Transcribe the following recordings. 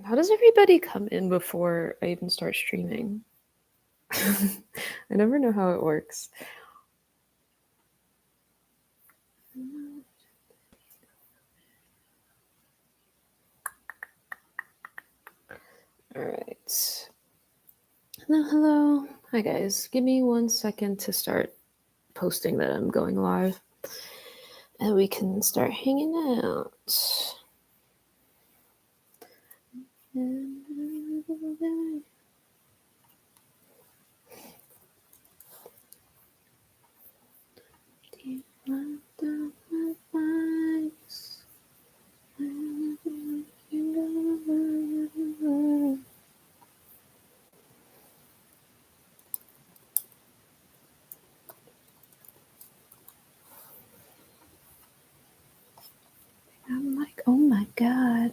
How does everybody come in before I even start streaming? I never know how it works. All right. Hello. Hi, guys. Give me 1 second to start posting that I'm going live. And we can start hanging out. I'm like, oh my god.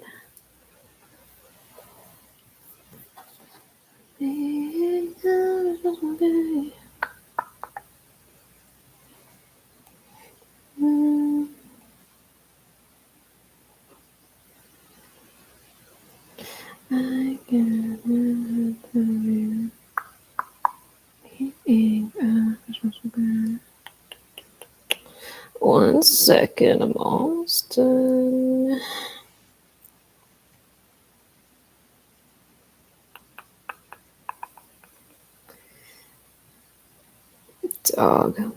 One second, I'm almost done. Dog. There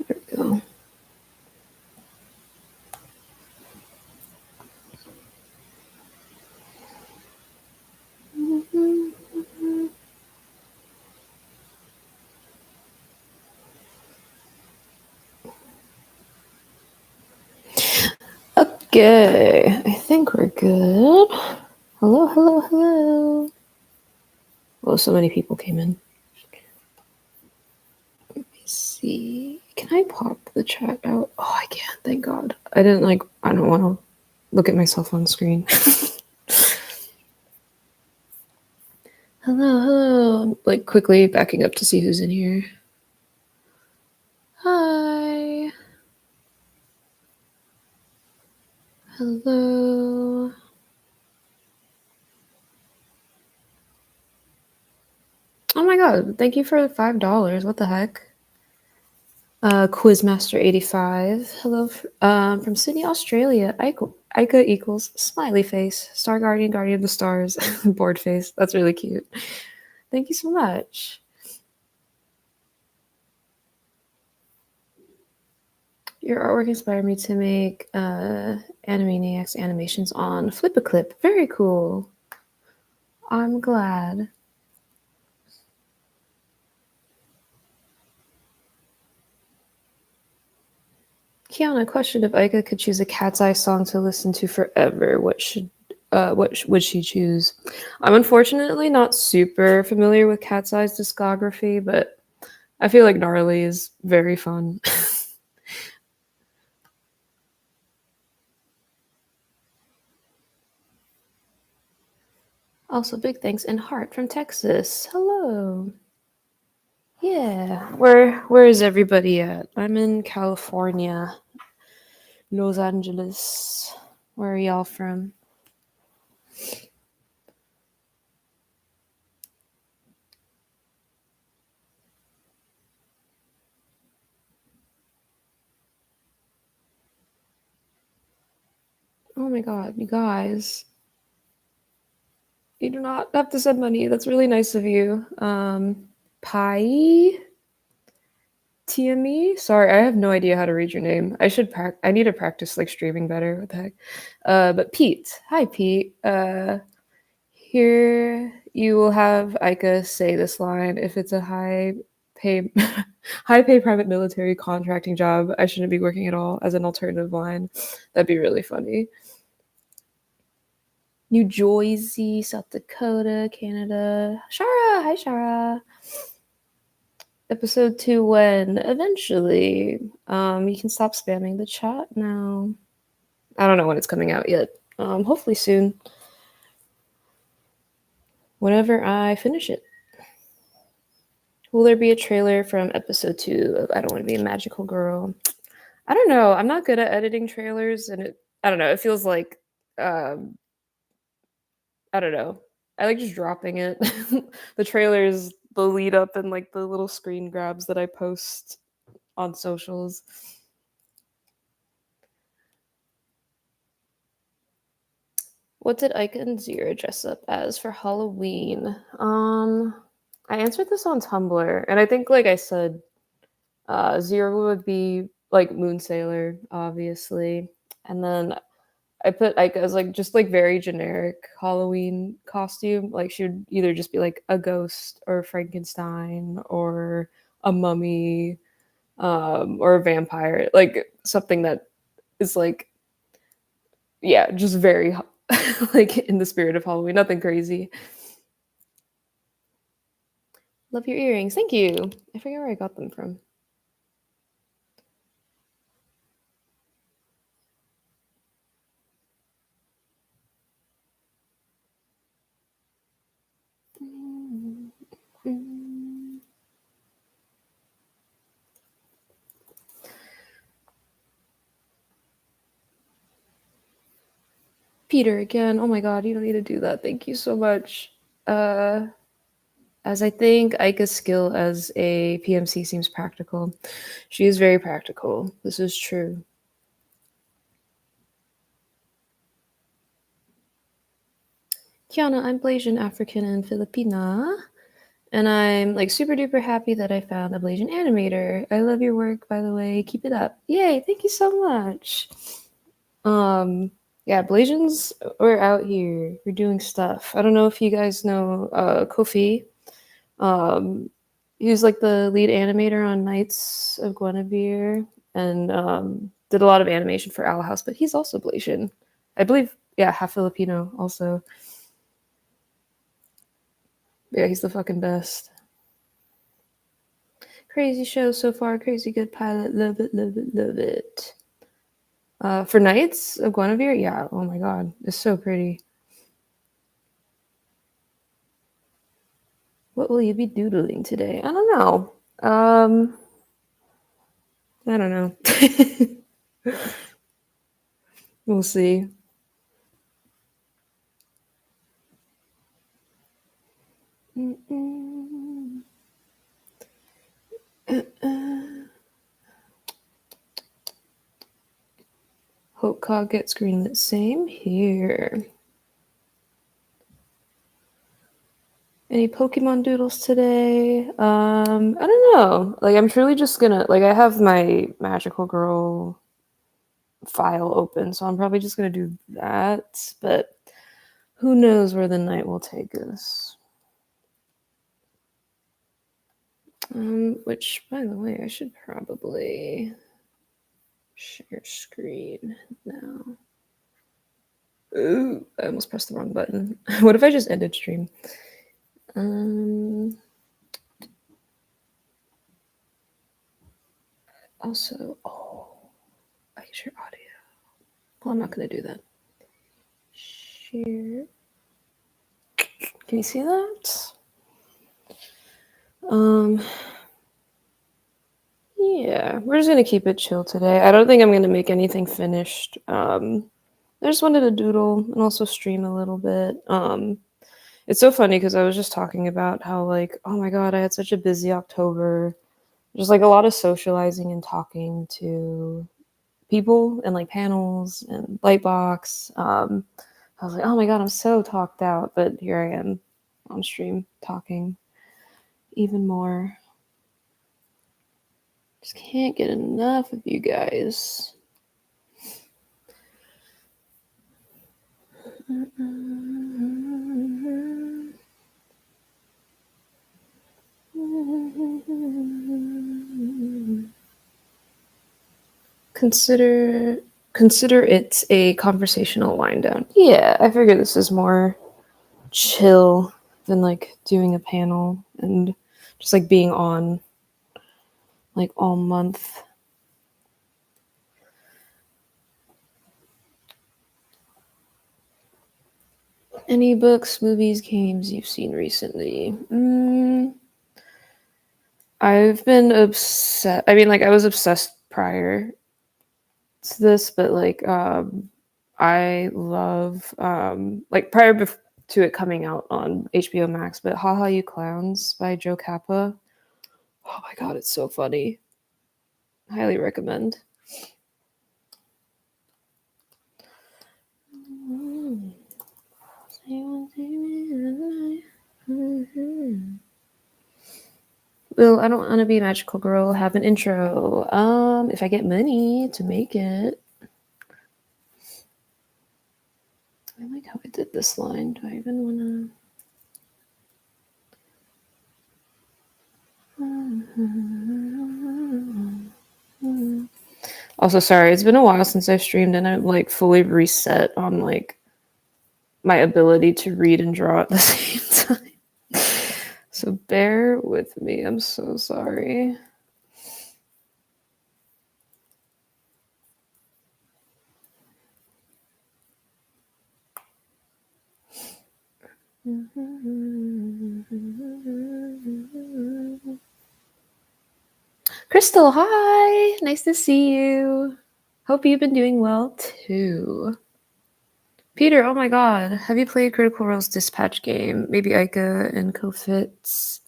we go. Okay, I think we're good. Hello. Oh, so many people came in. Let me see. Can I pop the chat out? Oh, I can't, thank God. I don't want to look at myself on screen. Hello. I'm like quickly backing up to see who's in here. Hi. Hello. Oh my God, thank you for the $5. What the heck? Quizmaster85. Hello from Sydney, Australia. Ica equals smiley face. Star Guardian, Guardian of the Stars. Bored face. That's really cute. Thank you so much. Your artwork inspired me to make Animaniacs animations on Flip-A-Clip. Very cool. I'm glad. Kiana, question: if Ica could choose a Cat's Eye song to listen to forever, what would she choose? I'm unfortunately not super familiar with Cat's Eye's discography, but I feel like Gnarly is very fun. Also, big thanks and Heart from Texas. Hello. Yeah. Where is everybody at? I'm in California. Los Angeles. Where are y'all from? Oh my God, you guys. You do not have to send money. That's really nice of you. Pai TME? Sorry, I have no idea how to read your name. I need to practice like streaming better. What the heck? But Pete. Hi, Pete. Here you will have Ica say this line. If it's a high pay high pay private military contracting job, I shouldn't be working at all, as an alternative line. That'd be really funny. New Jersey, South Dakota, Canada. Shara, hi Shara. Episode 2 when? Eventually. You can stop spamming the chat now. I don't know when it's coming out yet. Hopefully soon. Whenever I finish it. Will there be a trailer from episode 2 of I Don't Want to Be a Magical Girl? I don't know. I'm not good at editing trailers, and I don't know. It feels like um, I don't know. I like just dropping it. The trailers, the lead up, and like the little screen grabs that I post on socials. What did Ike and Zira dress up as for Halloween? I answered this on Tumblr, and I think, like I said, Zira would be like Moon Sailor, obviously, and then I put Ike as like just like very generic Halloween costume. Like she would either just be like a ghost or Frankenstein or a mummy, or a vampire, like something that is like, yeah, just very like in the spirit of Halloween, nothing crazy. Love your earrings. Thank you. I forget where I got them from. Peter again. Oh my god, you don't need to do that. Thank you so much. As I think Aika's skill as a PMC seems practical. She is very practical. This is true. Kiana, I'm Blasian, African, and Filipina. And I'm like super duper happy that I found a Blasian animator. I love your work, by the way. Keep it up. Yay, thank you so much. Yeah, Blasians are out here. We're doing stuff. I don't know if you guys know Kofi. Um, he was like the lead animator on Knights of Guinevere and did a lot of animation for Owl House, but he's also Blasian. I believe, yeah, half Filipino also. Yeah, he's the fucking best. Crazy show so far. Crazy good pilot. Love it, love it, love it. For Knights of Guinevere, yeah. Oh my god, it's so pretty. What will you be doodling today? I don't know. I don't know. We'll see. Hope Cog gets greenlit. Same here. Any Pokemon doodles today? I don't know. Like, I'm truly just gonna like. I have my Magical Girl file open, so I'm probably just gonna do that. But who knows where the night will take us? Which, by the way, I should probably share screen now. Ooh, I almost pressed the wrong button. What if I just ended stream? Also, I can share audio. Well, I'm not gonna do that. Share. Can you see that? Yeah, we're just gonna keep it chill today. I don't think I'm gonna make anything finished. I just wanted to doodle and also stream a little bit. It's so funny because I was just talking about how like, oh my god, I had such a busy October. Just like a lot of socializing and talking to people and like panels and Lightbox. I was like, oh my god, I'm so talked out, but here I am on stream talking even more. Just can't get enough of you guys. Consider it a conversational wind down. Yeah, I figure this is more chill than like doing a panel and just like being on like all month. Any books, movies, games you've seen recently? I've been obsessed. I mean, like, I was obsessed prior to this, but like, I love like to it coming out on HBO Max, but Haha You Clowns by Joe Kappa. Oh my god, it's so funny. Highly recommend. Well, I don't want to be a magical girl. Have an intro. If I get money to make it. I like how I did this line. Do I even want to? Also, sorry, it's been a while since I've streamed, and I'm like fully reset on like my ability to read and draw at the same time. So bear with me. I'm so sorry. Crystal, hi! Nice to see you. Hope you've been doing well too. Peter, oh my god, have you played Critical Role's Dispatch game? Maybe Ica and Kofitz.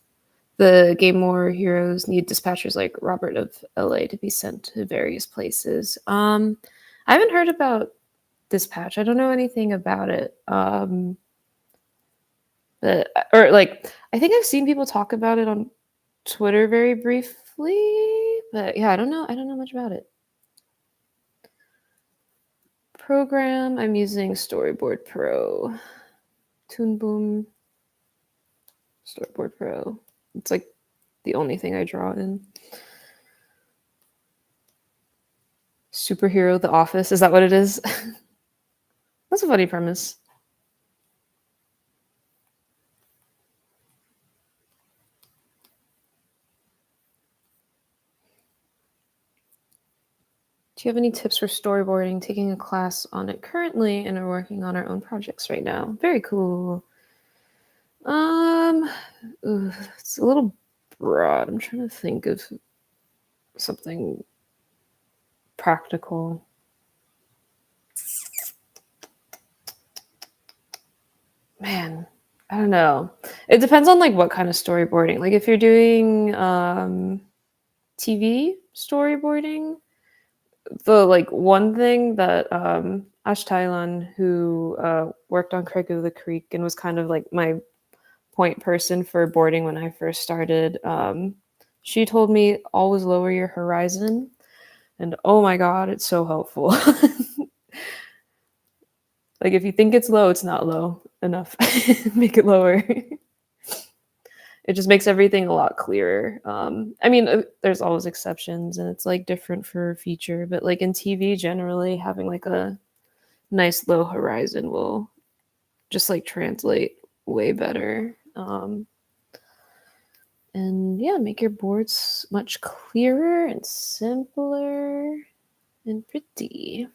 The game where heroes need dispatchers like Robert of LA to be sent to various places. I haven't heard about Dispatch. I don't know anything about it. But or like I think I've seen people talk about it on Twitter very briefly, but yeah, I don't know much about it. Program, I'm using Storyboard Pro. Toon Boom Storyboard Pro. It's like the only thing I draw in. Superhero The Office, is that what it is? That's a funny premise. Do you have any tips for storyboarding? Taking a class on it currently and are working on our own projects right now. Very cool. It's a little broad. I'm trying to think of something practical. Man, I don't know. It depends on like what kind of storyboarding. Like if you're doing TV storyboarding, the like one thing that Ash Thailand, who worked on Craig of the Creek and was kind of like my point person for boarding when I first started, she told me always lower your horizon, and oh my god, it's so helpful. Like if you think it's low, it's not low enough. Make it lower. It just makes everything a lot clearer. I mean, there's always exceptions, and it's like different for feature, but like in TV, generally having like a nice low horizon will just like translate way better. And yeah, make your boards much clearer and simpler and pretty.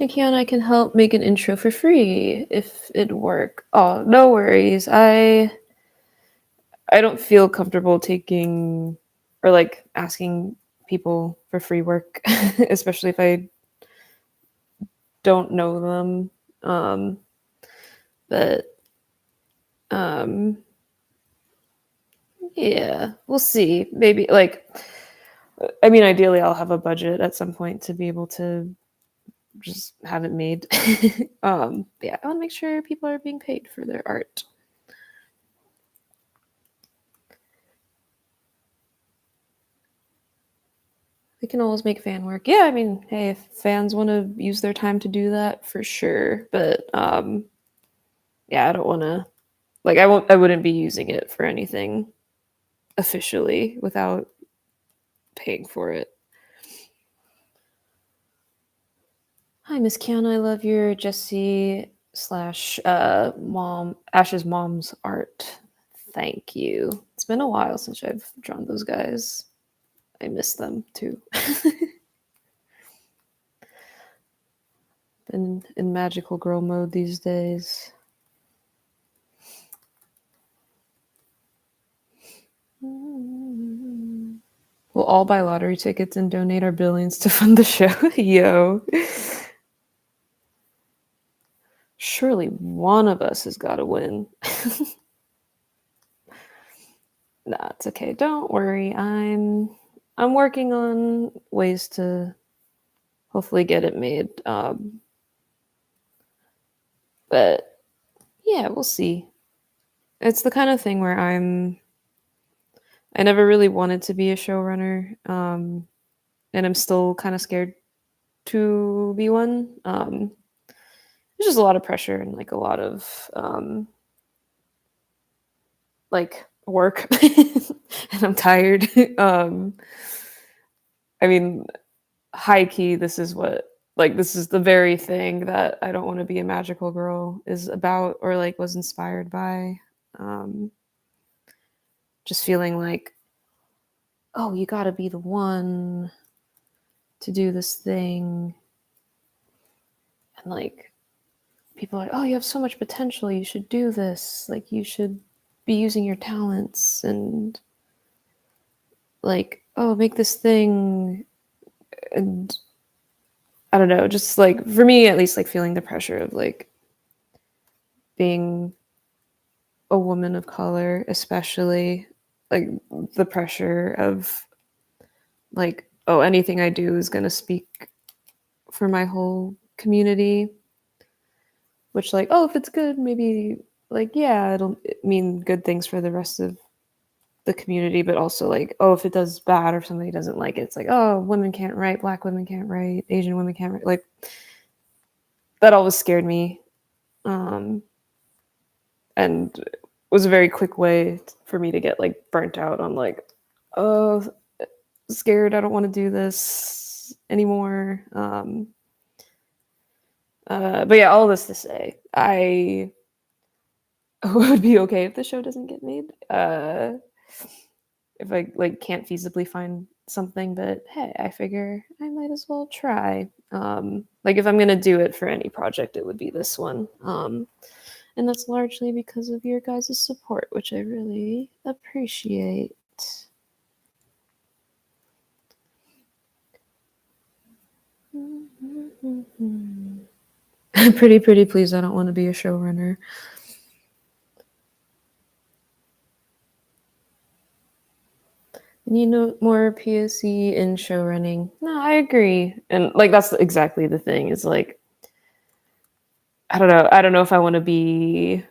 Nikki and I can help make an intro for free if it'd work. Oh, no worries. I don't feel comfortable taking or like asking people for free work, especially if I don't know them. But yeah, we'll see. Maybe like I mean, ideally, I'll have a budget at some point to be able to just have it made. Yeah, I want to make sure people are being paid for their art. They can always make fan work. Yeah, I mean, hey, if fans want to use their time to do that, for sure. But yeah, I don't want to. Like, I wouldn't be using it for anything officially without paying for it. Hi, Miss Kiana. I love your Jessie slash mom Ash's mom's art. Thank you. It's been a while since I've drawn those guys. I miss them too. Been in magical girl mode these days. We'll all buy lottery tickets and donate our billions to fund the show. Yo. Surely one of us has got to win. Nah, it's okay. Don't worry. I'm working on ways to hopefully get it made. But yeah, we'll see. It's the kind of thing where I never really wanted to be a showrunner, and I'm still kind of scared to be one. There's just a lot of pressure and like a lot of like work, and I'm tired. I mean, high key, this is the very thing that I don't want to be a magical girl is about, or like was inspired by. Just feeling like, oh, you got to be the one to do this thing, and like people are like, oh, you have so much potential, you should do this, like you should be using your talents, and like, oh, make this thing. And I don't know, just like for me at least, like feeling the pressure of like being a woman of color, especially like the pressure of like, oh, anything I do is going to speak for my whole community, which like, oh, if it's good, maybe like, yeah, it'll mean good things for the rest of the community, but also like, oh, if it does bad or somebody doesn't like it, it's like, oh, women can't write, Black women can't write, Asian women can't write. Like that always scared me, and was a very quick way for me to get like burnt out on like, oh, scared, I don't want to do this anymore. But yeah, all this to say, I would be okay if the show doesn't get made. If I like can't feasibly find something, but hey, I figure I might as well try. Like if I'm gonna do it for any project, it would be this one. And that's largely because of your guys' support, which I really appreciate. Pretty please, I don't want to be a showrunner. You know, more POC in show running. No, I agree. And like that's exactly the thing. It's like I don't know. I don't know if I want to be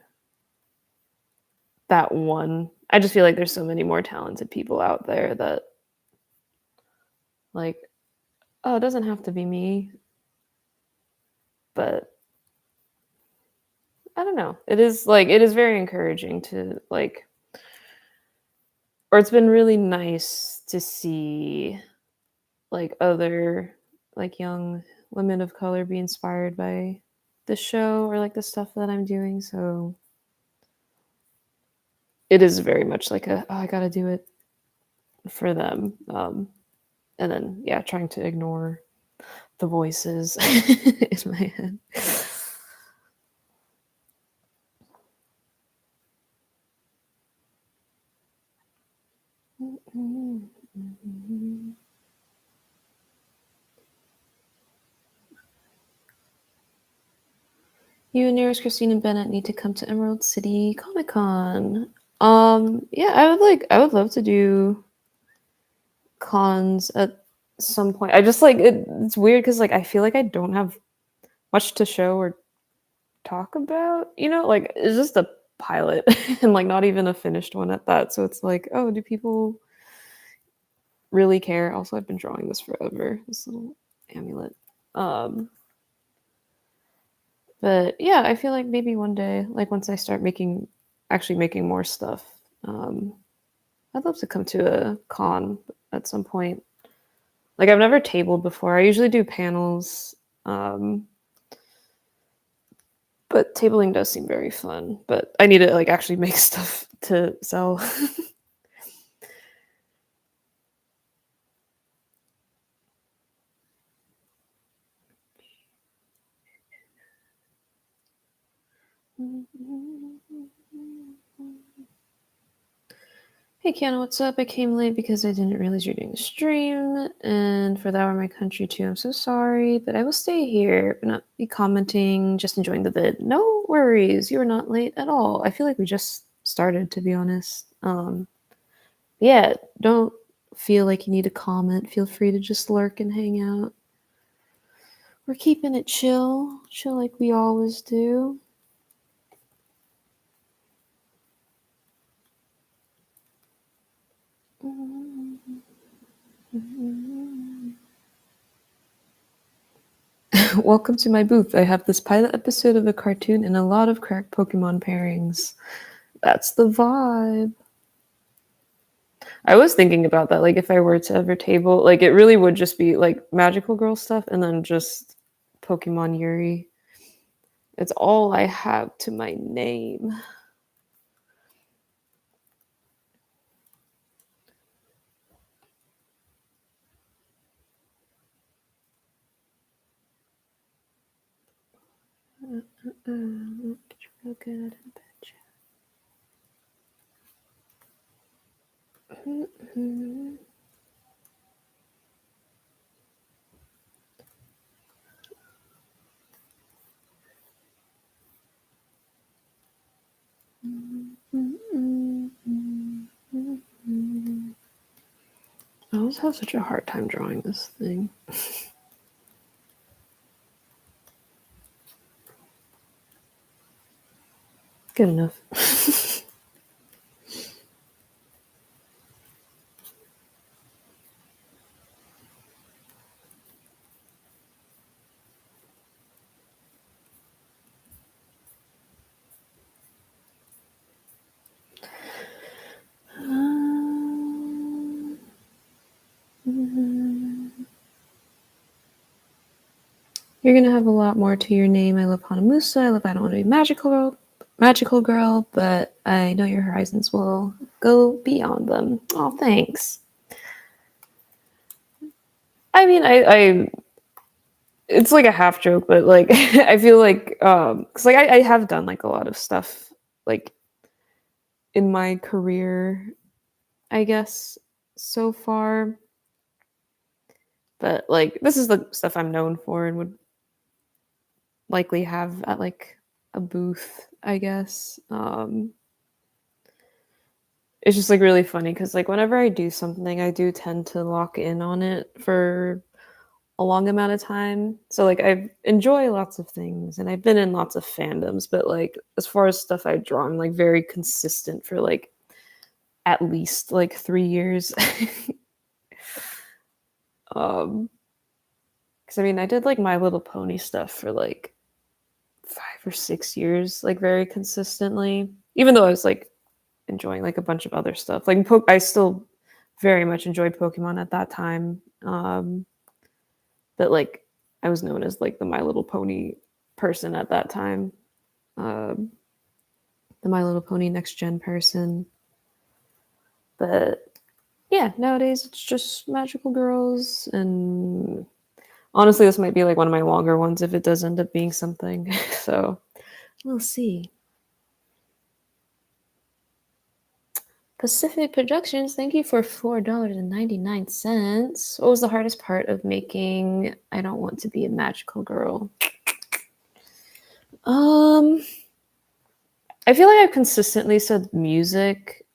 that one. I just feel like there's so many more talented people out there that like, oh, it doesn't have to be me. But I don't know. It is very encouraging to like, or it's been really nice to see like other like young women of color be inspired by the show or like the stuff that I'm doing. So it is very much like a, oh, I gotta do it for them. And then yeah, trying to ignore the voices in my head. You, Nearest, Christine, and Bennett need to come to Emerald City Comic Con. Yeah, I would love to do cons at some point. I just like it's weird because like I feel like I don't have much to show or talk about. You know, like it's just a pilot and like not even a finished one at that. So it's like, oh, do people really care? Also, I've been drawing this forever. This little amulet. But yeah, I feel like maybe one day, like once I start actually making more stuff, I'd love to come to a con at some point. Like I've never tabled before. I usually do panels, but tabling does seem very fun. But I need to like actually make stuff to sell. Hey Kiana, what's up? I came late because I didn't realize you're doing a stream, and for that we're my country too. I'm so sorry, but I will stay here, but not be commenting, just enjoying the vid. No worries, you are not late at all. I feel like we just started, to be honest. Yeah, don't feel like you need to comment. Feel free to just lurk and hang out. We're keeping it chill like we always do. Welcome to my booth. I have this pilot episode of a cartoon and a lot of cracked Pokemon pairings. That's the vibe. I was thinking about that, like if I were to ever table, like it really would just be like magical girl stuff and then just Pokemon Yuri. It's all I have to my name. Real good. I always have such a hard time drawing this thing. Good enough. You're gonna have a lot more to your name. I love Hanamusa. I love I don't want to be magical girl, but I know your horizons will go beyond them. Oh, thanks. I mean, I it's like a half joke, but like I feel like because like I have done like a lot of stuff like in my career, I guess so far, but like this is the stuff I'm known for and would likely have at like a booth, I guess. It's just like really funny because like whenever I do something, I do tend to lock in on it for a long amount of time. So like I enjoy lots of things and I've been in lots of fandoms, but like as far as stuff I draw, I'm like very consistent for like at least like 3 years. Because I mean I did like My Little Pony stuff for like 5 or 6 years, like very consistently. Even though I was like enjoying like a bunch of other stuff. Like I still very much enjoyed Pokemon at that time. But like I was known as like the My Little Pony person at that time. Um, the My Little Pony next gen person. But yeah, nowadays it's just magical girls and honestly this might be like one of my longer ones if it does end up being something. So we'll see. Pacific Productions, thank you for $4.99. What was the hardest part of making I Don't Want to Be a Magical Girl? I feel like I've consistently said music,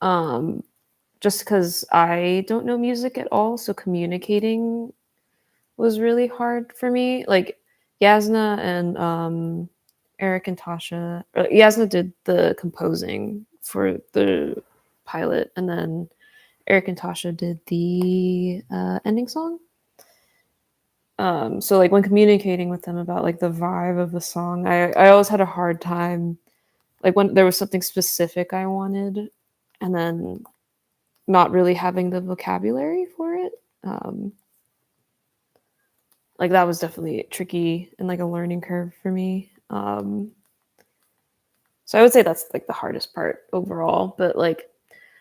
just because I don't know music at all, so communicating was really hard for me. Like Yasna and Eric and Tasha. Yasna did the composing for the pilot, and then Eric and Tasha did the ending song. So like when communicating with them about like the vibe of the song, I always had a hard time like when there was something specific I wanted and then not really having the vocabulary for it. Like that was definitely tricky and like a learning curve for me. So I would say that's like the hardest part overall. But like,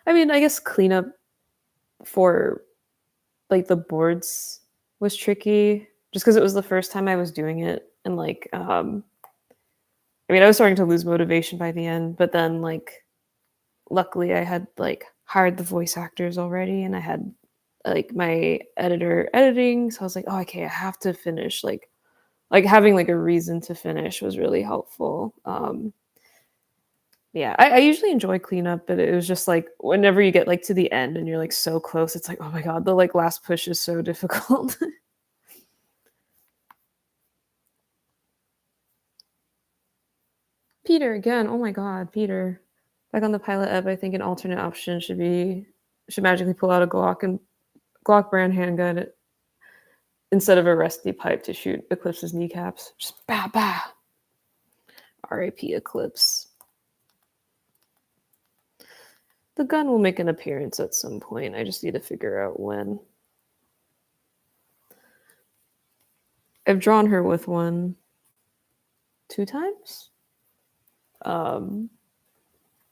I mean, I guess cleanup for like the boards was tricky just because it was the first time I was doing it and like I mean, I was starting to lose motivation by the end, but then, like, luckily I had, like, hired the voice actors already, and I had, like, my editor editing, so I was like, "Oh, okay, I have to finish," like, having, like, a reason to finish was really helpful. Yeah, I usually enjoy cleanup, but it was just, like, whenever you get, like, to the end and you're, like, so close, it's like, "Oh my god," the, like, last push is so difficult. Peter again, oh my god, Peter. Back on the pilot ebb, I think an alternate option should magically pull out a Glock brand handgun instead of a rusty pipe to shoot Eclipse's kneecaps. Just bah bah. R.I.P. Eclipse. The gun will make an appearance at some point. I just need to figure out when. I've drawn her with one 2 times. Um,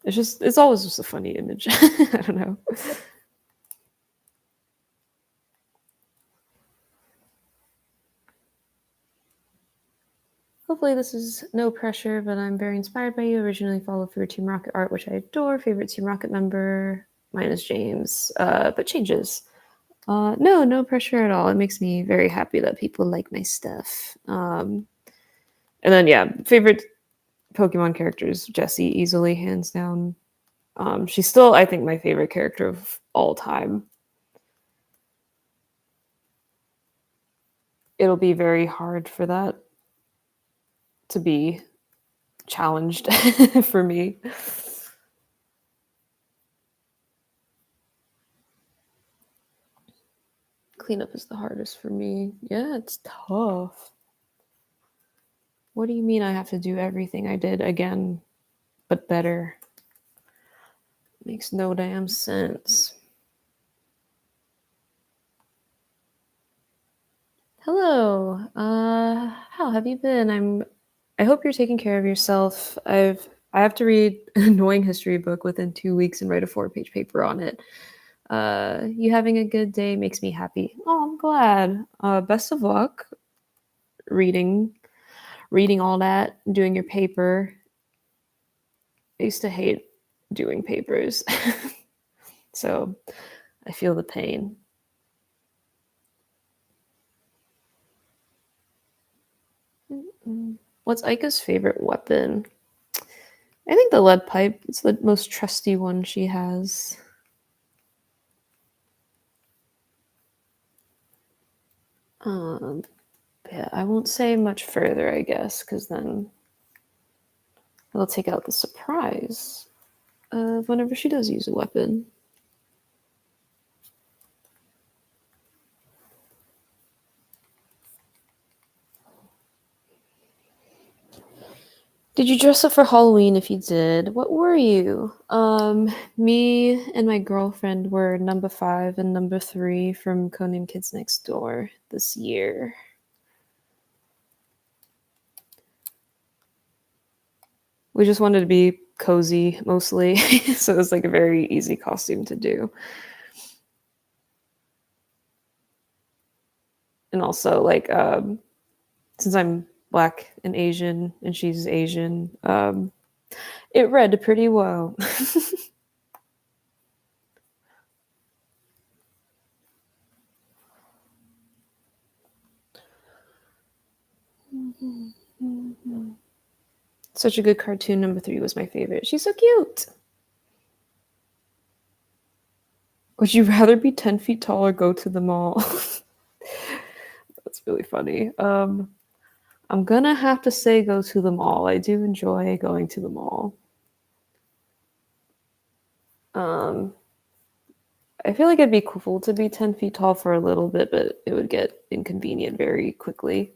it's always just a funny image. I don't know. Hopefully this is no pressure, but I'm very inspired by you. Originally followed for your Team Rocket art, which I adore. Favorite Team Rocket member? Mine is James, but changes. No pressure at all. It makes me very happy that people like my stuff. And then yeah, favorite Pokemon characters, Jessie, easily, hands down. She's still, I think, my favorite character of all time. It'll be very hard for that to be challenged for me. Cleanup is the hardest for me. Yeah, it's tough. What do you mean I have to do everything I did again, but better? Makes no damn sense. Hello. How have you been? I hope you're taking care of yourself. I have to read an annoying history book within 2 weeks and write a 4-page paper on it. You having a good day makes me happy. Oh, I'm glad. Best of luck reading all that, doing your paper. I used to hate doing papers. So I feel the pain. What's Aika's favorite weapon? I think the lead pipe. It's the most trusty one she has. Yeah, I won't say much further, I guess, because then it'll take out the surprise of whenever she does use a weapon. Did you dress up for Halloween? If you did, what were you? Me and my girlfriend were number 5 and number 3 from Codename Kids Next Door this year. We just wanted to be cozy mostly, so it was like a very easy costume to do. And also, like, since I'm Black and Asian and she's Asian, it read pretty well. Such a good cartoon. Number 3 was my favorite. She's so cute. Would you rather be 10 feet tall or go to the mall? That's really funny. I'm gonna have to say go to the mall. I do enjoy going to the mall. I feel like it'd be cool to be 10 feet tall for a little bit, but it would get inconvenient very quickly.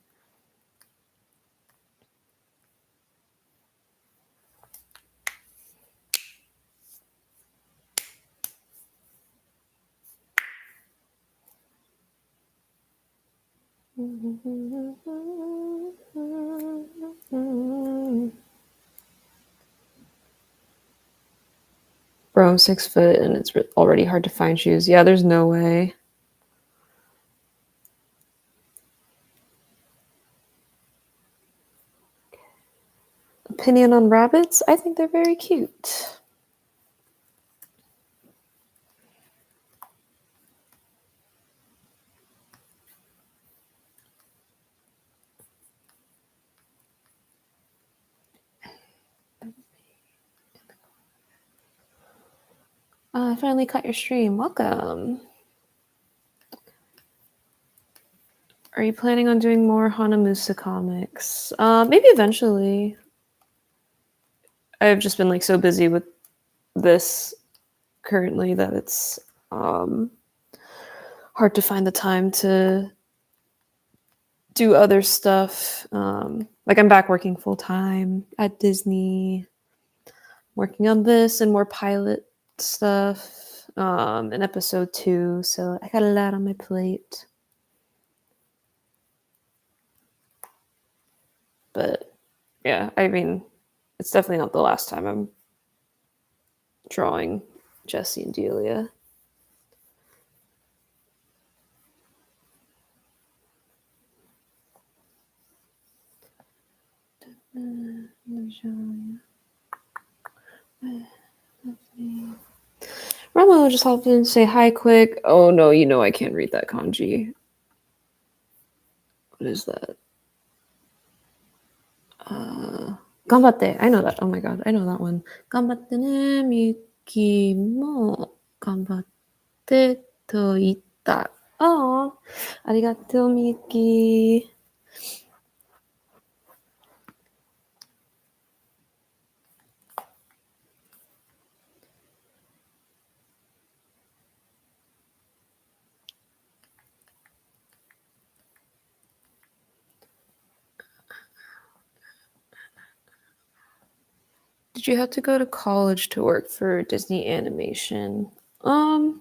Bro, I'm 6 foot and it's already hard to find shoes. Yeah, there's no way. opinion on rabbits? I think they're very cute. I finally caught your stream. Welcome. Are you planning on doing more Hanamusa comics? Maybe eventually. I've just been like so busy with this currently that it's hard to find the time to do other stuff. Like I'm back working full time at Disney, working on this and more pilot stuff in episode 2. So I got a lot on my plate. But yeah, I mean, it's definitely not the last time I'm drawing Jesse and Delia. Ramo just hopped in and say hi quick. Oh no, you know I can't read that kanji. What is that? Ganbatte. I know that. Oh my god, I know that one. Ganbatte ne, Miki mo ganbatte to itta. Oh, arigato, Miki. Did you have to go to college to work for Disney Animation? I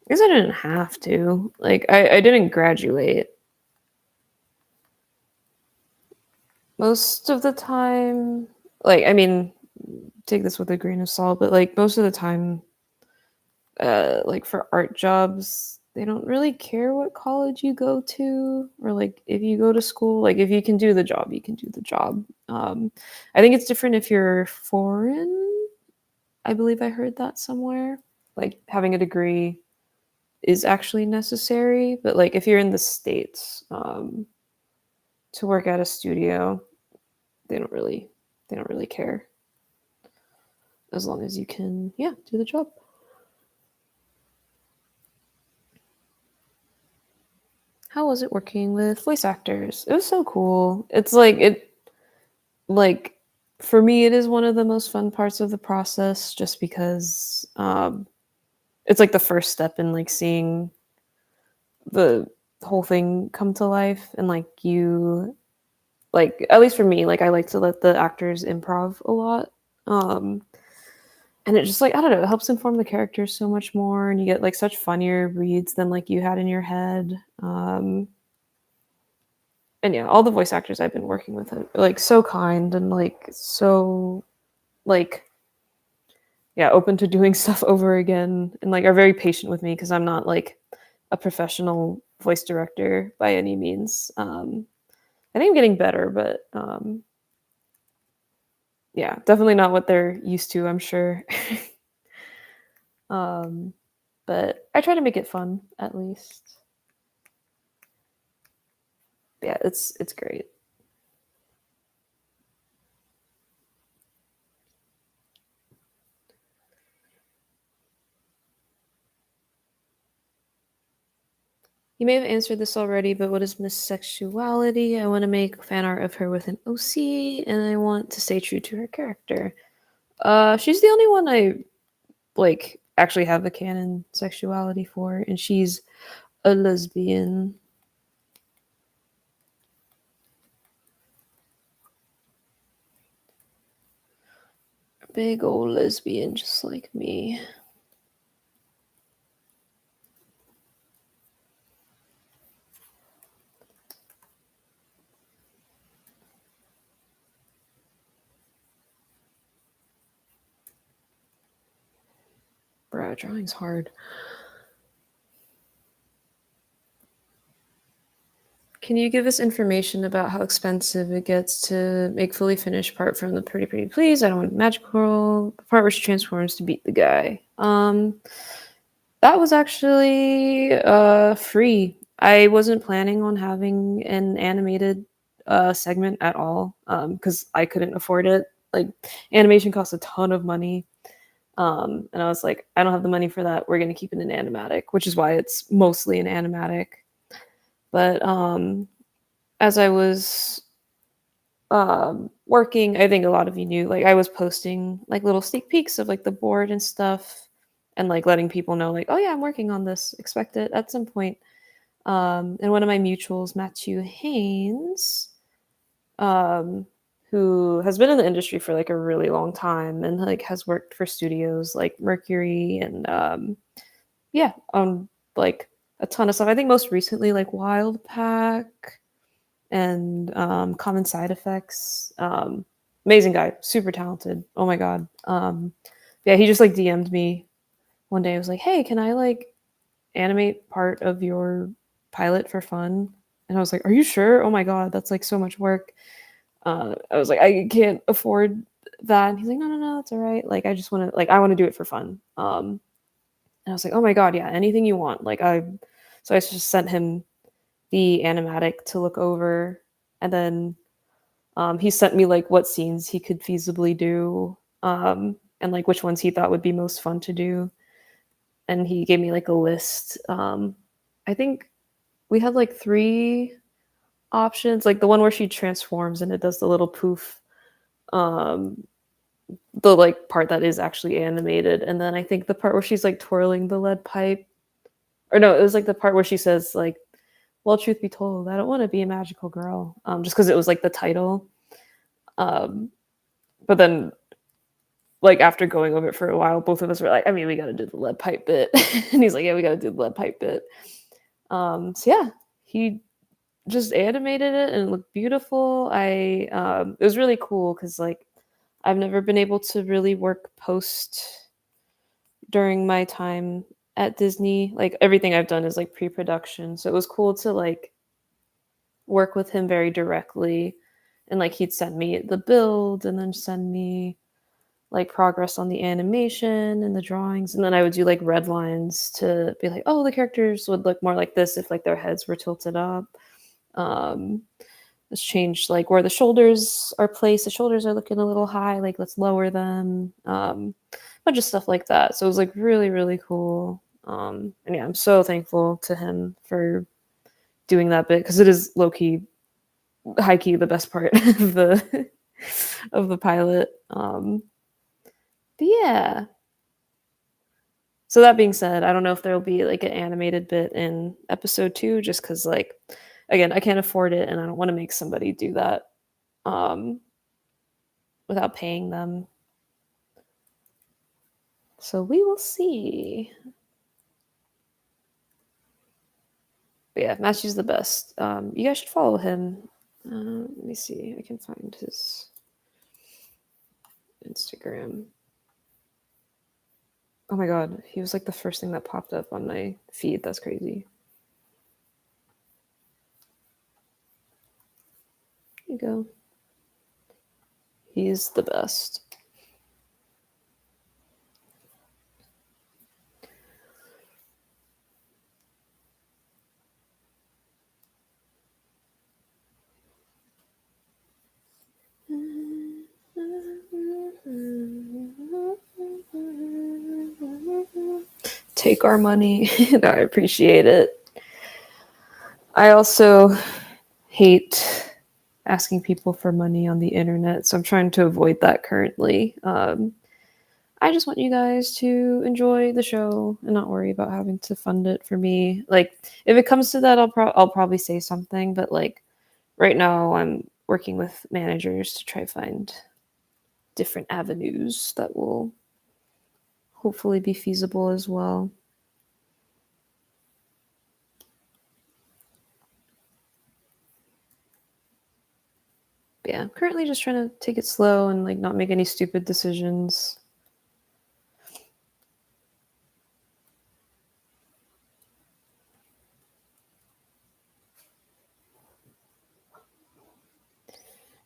guess I didn't have to. Like, I didn't graduate. Most of the time, like, I mean, take this with a grain of salt, but like most of the time, like for art jobs, they don't really care what college you go to or like if you go to school. Like, if you can do the job, you can do the job. I think it's different if you're foreign. I believe I heard that somewhere. Like, having a degree is actually necessary, but like if you're in the States, to work at a studio, they don't really care as long as you can, yeah, do the job. How was it working with voice actors? It was so cool. It's like for me, it is one of the most fun parts of the process, just because it's like the first step in like seeing the whole thing come to life, and like you, like at least for me, like I like to let the actors improv a lot. And it just, like, I don't know, it helps inform the characters so much more, and you get like such funnier reads than like you had in your head. And yeah, all the voice actors I've been working with are like so kind and like so like, yeah, open to doing stuff over again, and like are very patient with me because I'm not like a professional voice director by any means. I think I'm getting better, but yeah, definitely not what they're used to, I'm sure. But I try to make it fun at least. Yeah, it's great. You may have answered this already, but what is missexuality? I want to make fan art of her with an OC, and I want to stay true to her character. She's the only one I like actually have a canon sexuality for, and she's a lesbian. Big old lesbian, just like me. Bro, drawing's hard. can you give us information about how expensive it gets to make fully finished part from the Pretty Pretty Please? I don't want magical. The part where she transforms to beat the guy. That was actually free. I wasn't planning on having an animated segment at all because I couldn't afford it. Like animation costs a ton of money. And I was like, I don't have the money for that. We're gonna keep it an animatic, which is why it's mostly an animatic. But as I was working, I think a lot of you knew, like I was posting like little sneak peeks of like the board and stuff, and like letting people know, like, oh yeah, I'm working on this. Expect it at some point. And one of my mutuals, Matthew Haynes, um, who has been in the industry for like a really long time and like has worked for studios like Mercury and yeah, on like a ton of stuff. I think most recently like Wild Pack and Common Side Effects. Amazing guy, super talented. Oh my god. Yeah, he just like DM'd me one day. I was like, hey, can I like animate part of your pilot for fun? And I was like, are you sure? Oh my god, that's like so much work. I was like, I can't afford that. And he's like, no, no, no, it's all right. Like, I just want to, like, I want to do it for fun. And I was like, oh my god, yeah, anything you want. So I just sent him the animatic to look over, and then he sent me like what scenes he could feasibly do, and like which ones he thought would be most fun to do. And he gave me like a list. I think we had like three options, like the one where she transforms and it does the little poof, um, the like part that is actually animated, and then I think the part where she's like twirling the lead pipe, or no, it was like the part where she says like, well, truth be told, I don't want to be a magical girl, just because it was like the title. Um, but then like after going over it for a while, both of us were like, I mean, we got to do the lead pipe bit, and he's like, yeah, we got to do the lead pipe bit. So yeah, he just animated it and it looked beautiful. It was really cool because like I've never been able to really work post during my time at Disney. Like everything I've done is like pre-production, so it was cool to like work with him very directly, and like he'd send me the build and then send me like progress on the animation and the drawings, and then I would do like red lines to be like, oh, the characters would look more like this if like their heads were tilted up. um let's change like where the shoulders are placed. The shoulders are looking a little high, like let's lower them. Bunch of stuff like that. So it was like really, really cool. And yeah, I'm so thankful to him for doing that bit because it is low key, high key the best part of the of the pilot. But yeah. So that being said, I don't know if there'll be like an animated bit in episode 2, just because like again, I can't afford it and I don't want to make somebody do that um without paying them. So we will see. But yeah, Matthew's the best. You guys should follow him. Let me see. I can find his Instagram. Oh my god, he was like the first thing that popped up on my feed. That's crazy. Here you go. He's the best. Take our money. No, I appreciate it. I also hate asking people for money on the internet, so I'm trying to avoid that currently. I just want you guys to enjoy the show and not worry about having to fund it for me. Like, if it comes to that, I'll probably say something, but like right now, I'm working with managers to try to find different avenues that will hopefully be feasible as well. But yeah, I'm currently just trying to take it slow and like not make any stupid decisions.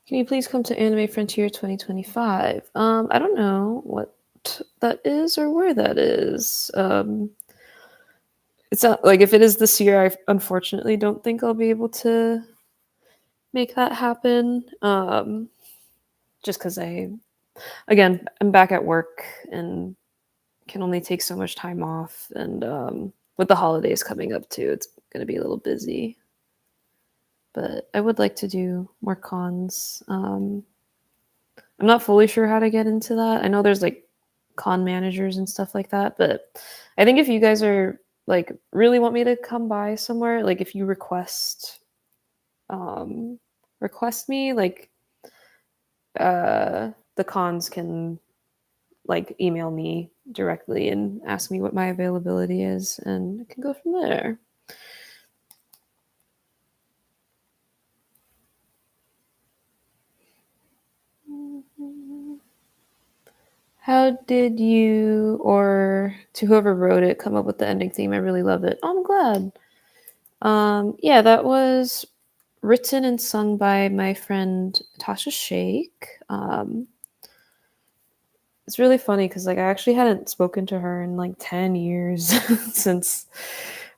Can you please come to Anime Frontier 2025? I don't know what that is or where that is. It's not like if it is this year, I unfortunately don't think I'll be able to make that happen. Just because I'm back at work and can only take so much time off, and with the holidays coming up too, it's gonna be a little busy. But I would like to do more cons. I'm not fully sure how to get into that. I know there's like con managers and stuff like that, but I think if you guys are like really want me to come by somewhere, like if you request me, like the cons can like email me directly and ask me what my availability is, and I can go from there. How did you, or to whoever wrote it, come up with the ending theme? I really love it. Oh, I'm glad. Yeah, that was written and sung by my friend Tasha Sheikh. It's really funny because like I actually hadn't spoken to her in like 10 years since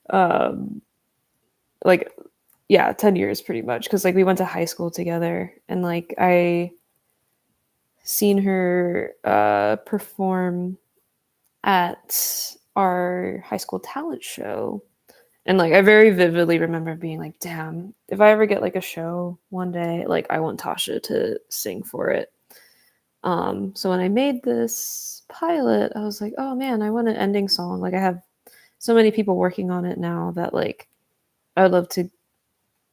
um like yeah, 10 years pretty much, because like we went to high school together, and like I seen her perform at our high school talent show. And like I very vividly remember being like, damn, if I ever get like a show one day, like I want Tasha to sing for it. So when I made this pilot, I was like, oh man, I want an ending song. Like I have so many people working on it now that like I would love to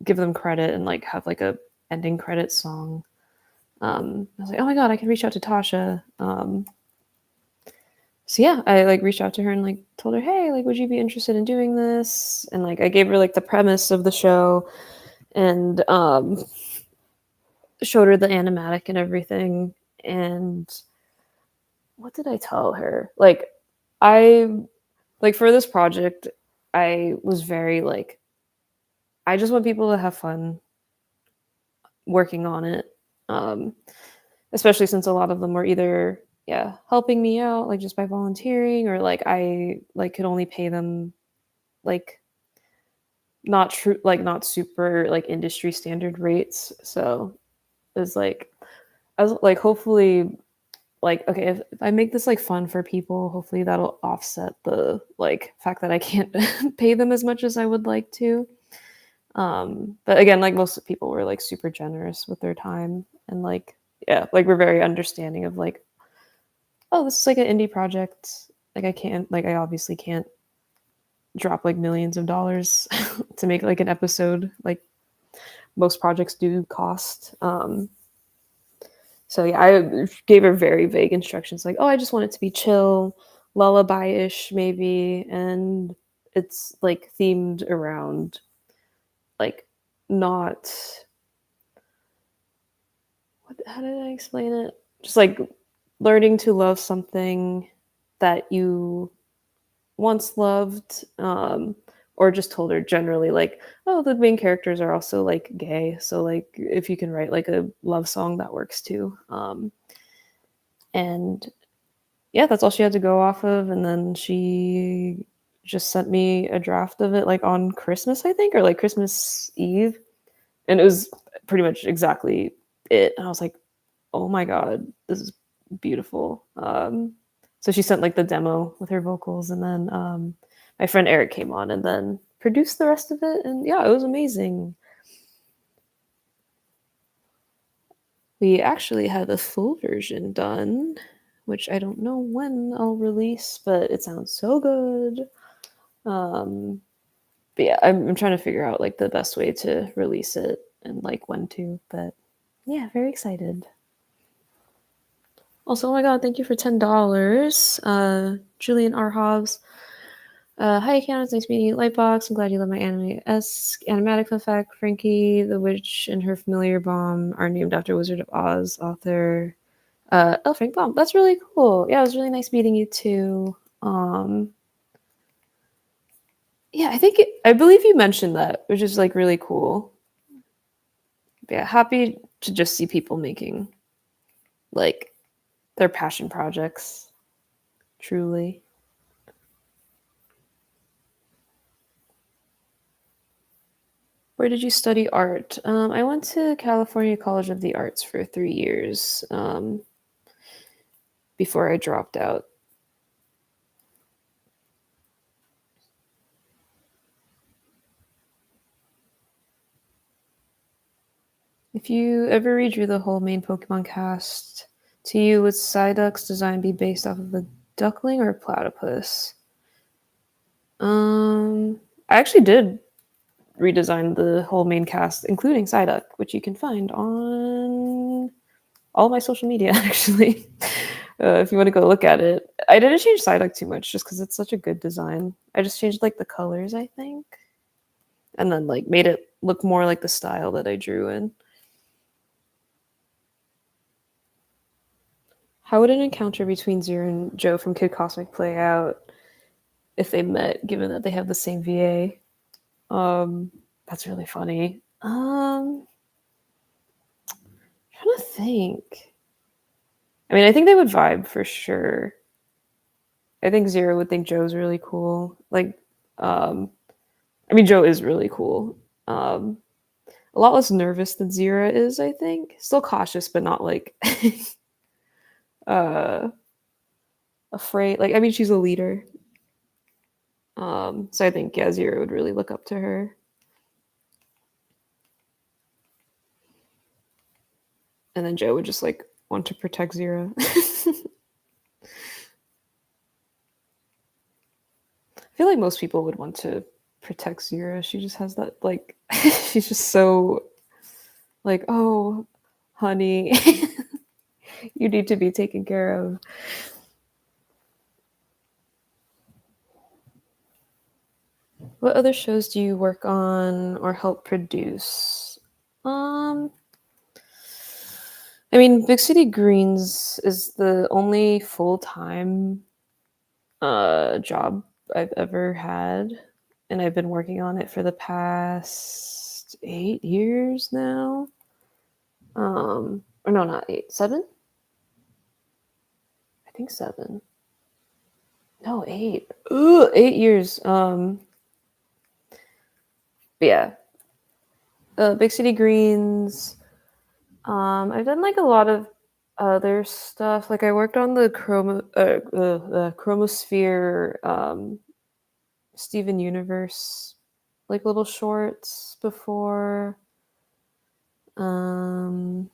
give them credit and like have like a ending credit song. I was like, oh my god, I can reach out to Tasha. So yeah, I like reached out to her and like told her, hey, like, would you be interested in doing this? And like I gave her like the premise of the show, and showed her the animatic and everything. And what did I tell her? Like I like for this project, I was very like, I just want people to have fun working on it. Um, Especially since a lot of them were either helping me out like just by volunteering, or like I like could only pay them like not true, like not super like industry standard rates. So it was like I was like, hopefully, like, okay, if I make this like fun for people, hopefully that'll offset the like fact that I can't pay them as much as I would like to. But again, like most people were like super generous with their time, and like yeah, like we're very understanding of like, oh, this is like an indie project. Like I obviously can't drop like millions of dollars to make like an episode. Like most projects do cost. So yeah, I gave her very vague instructions, like, oh, I just want it to be chill, lullaby-ish maybe, and it's like themed around like not how did I explain it? Just like learning to love something that you once loved, or just told her generally like, oh, the main characters are also like gay, so like if you can write like a love song, that works too. And yeah, that's all she had to go off of, and then she just sent me a draft of it like on Christmas, I think, or like Christmas Eve, and it was pretty much exactly it. And I was like, oh my god, this is beautiful. So she sent like the demo with her vocals, and then my friend Eric came on and then produced the rest of it, and yeah, it was amazing. We actually had a full version done, which I don't know when I'll release, but it sounds so good. But yeah, I'm trying to figure out like the best way to release it and like when to. But yeah, very excited. Also, oh my god, thank you for $10. Julian R. Hobbs. Hi, Keanu. It's nice meeting you. Lightbox. I'm glad you love my anime-esque animatic fun fact. Frankie, the witch, and her familiar bomb are named after Wizard of Oz author Frank Baum. That's really cool. Yeah, it was really nice meeting you too. Yeah, I believe you mentioned that, which is like really cool. Yeah, happy to just see people making like their passion projects. Truly. Where did you study art? I went to California College of the Arts for 3 years before I dropped out. If you ever redrew the whole main Pokemon cast, to you, would Psyduck's design be based off of a duckling or a platypus? I actually did redesign the whole main cast, including Psyduck, which you can find on all my social media, actually. If you want to go look at it. I didn't change Psyduck too much just because it's such a good design. I just changed like the colors, I think. And then like made it look more like the style that I drew in. How would an encounter between Zero and Joe from Kid Cosmic play out if they met, given that they have the same VA? That's really funny. Trying to think. I mean, I think they would vibe for sure. I think Zero would think Joe's really cool. Like, I mean, Joe is really cool. A lot less nervous than Zero is, I think. Still cautious, but not like uh afraid. Like, I mean, she's a leader. So I think yeah, Zero would really look up to her. And then Joe would just like want to protect Zero. I feel like most people would want to protect Zero. She just has that like she's just so like, oh, honey, you need to be taken care of. What other shows do you work on or help produce? I mean, Big City Greens is the only full-time job I've ever had, and I've been working on it for the past 8 years now. Or no, not 8, 7? I think 7. No, 8. Ugh, 8 years. But yeah, Big City Greens. I've done like a lot of other stuff. Like I worked on the Chromosphere Steven Universe like little shorts before. What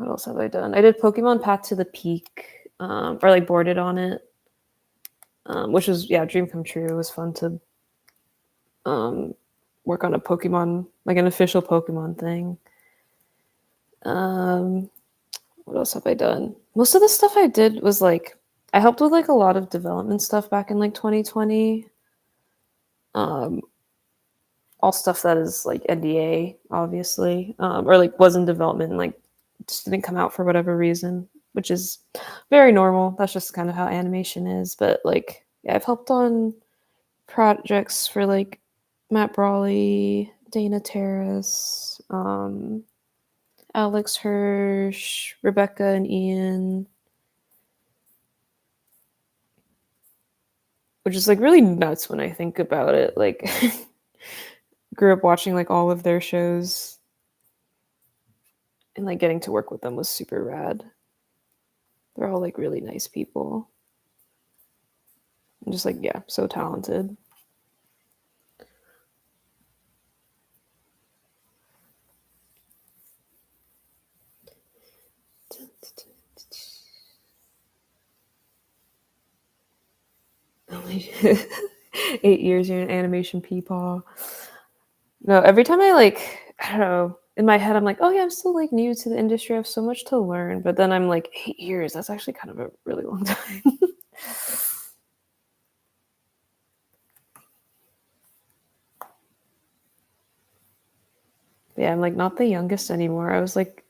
else have I done? I did Pokemon Path to the Peak, or like boarded on it, which was yeah, dream come true. It was fun to work on a Pokemon, like an official Pokemon thing. What else have I done? Most of the stuff I did was like I helped with like a lot of development stuff back in like 2020. All stuff that is like NDA, obviously, or like was in development and like just didn't come out for whatever reason, which is very normal. That's just kind of how animation is. But like, yeah, I've helped on projects for like Matt Brawley, Dana Terrace, Alex Hirsch, Rebecca and Ian, which is like really nuts when I think about it. Like, grew up watching like all of their shows, and like getting to work with them was super rad. They're all like really nice people. And just like, yeah, so talented. Only 8 years you're an animation peepaw. No, every time I like, I don't know, in my head I'm like, oh yeah, I'm still like new to the industry. I have so much to learn. But then I'm like, 8 years, that's actually kind of a really long time. Yeah, I'm like not the youngest anymore. I was like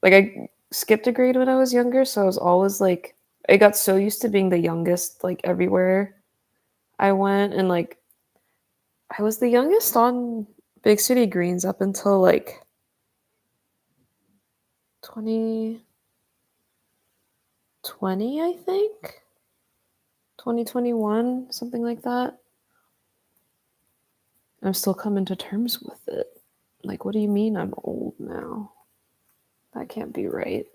I skipped a grade when I was younger, so I was always like I got so used to being the youngest like everywhere I went, and like I was the youngest on Big City Greens up until like 2020, I think. 2021, something like that. I'm still coming to terms with it. Like, what do you mean I'm old now? That can't be right.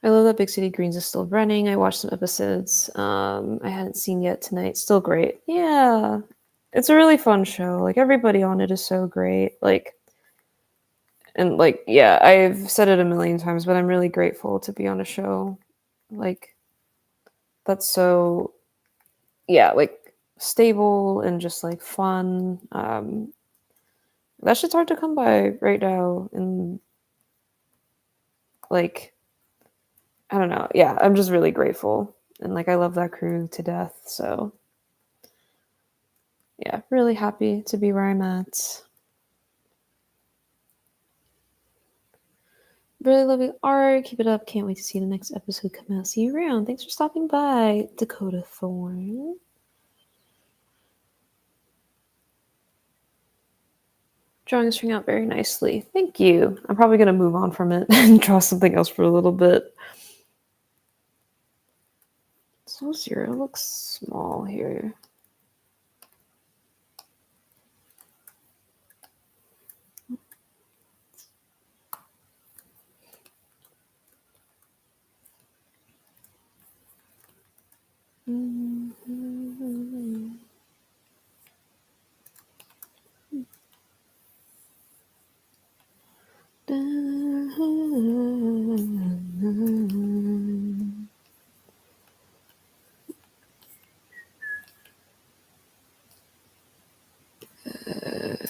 I love that Big City Greens is still running. I watched some episodes I hadn't seen yet tonight. Still great. Yeah. It's a really fun show. Like, everybody on it is so great. Like, and like, yeah, I've said it a million times, but I'm really grateful to be on a show like that's so, yeah, like stable and just like fun. That shit's hard to come by right now. And like, I don't know. Yeah, I'm just really grateful. And like, I love that crew to death. So yeah, really happy to be where I'm at. Really loving art. Keep it up. Can't wait to see the next episode come out. See you around. Thanks for stopping by, Dakota Thorne. Drawing is turning out very nicely. Thank you. I'm probably going to move on from it and draw something else for a little bit. So Zero looks small here.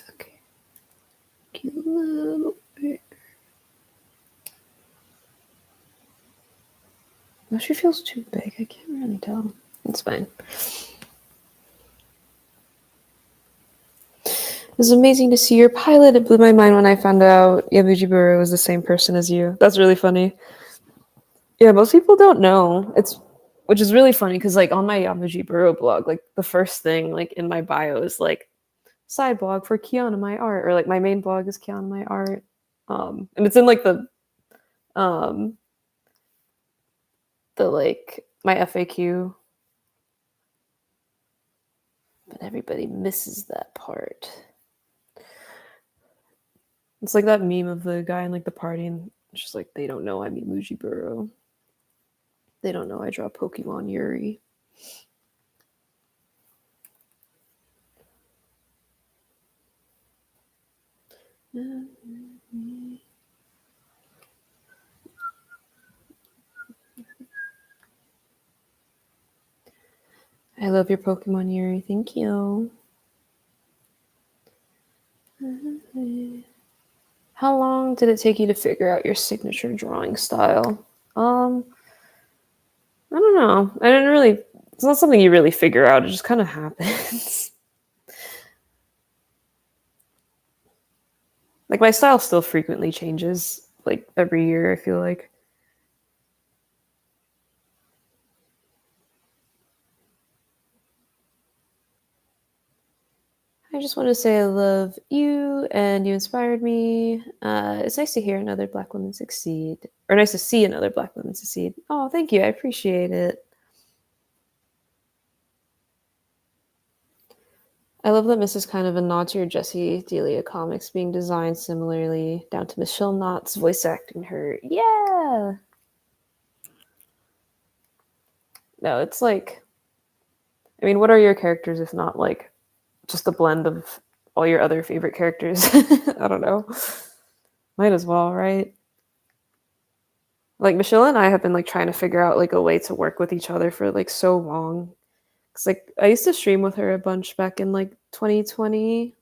Okay. Cute little bear. No, she feels too big. I can't really tell. It's fine. It was amazing to see your pilot. It blew my mind when I found out Yabujiburo was the same person as you. That's really funny. Yeah, most people don't know. Which is really funny because like on my Yabujiburo blog, like the first thing like in my bio is like side blog for Kiana My Art, or like my main blog is Kiana My Art. And it's in like the like my FAQ. But everybody misses that part. It's like that meme of the guy in like the party and it's just like they don't know I'm Yabujiburo. They don't know I draw Pokemon Yuri. I love your Pokemon Yuri. Thank you. How long did it take you to figure out your signature drawing style? I don't know. I didn't really. It's not something you really figure out. It just kind of happens. Like my style still frequently changes. Like every year, I feel like. I just want to say I love you and you inspired me. It's nice to hear another Black woman succeed, or nice to see another Black woman succeed. Oh, thank you. I appreciate it. I love that this is kind of a nod to your Jessie Delia comics being designed similarly, down to Michelle Knott's voice acting her. Yeah! No, it's like, I mean, what are your characters if not like just a blend of all your other favorite characters? I don't know. Might as well, right? Like Michelle and I have been like trying to figure out like a way to work with each other for like so long. Cause like I used to stream with her a bunch back in like 2020.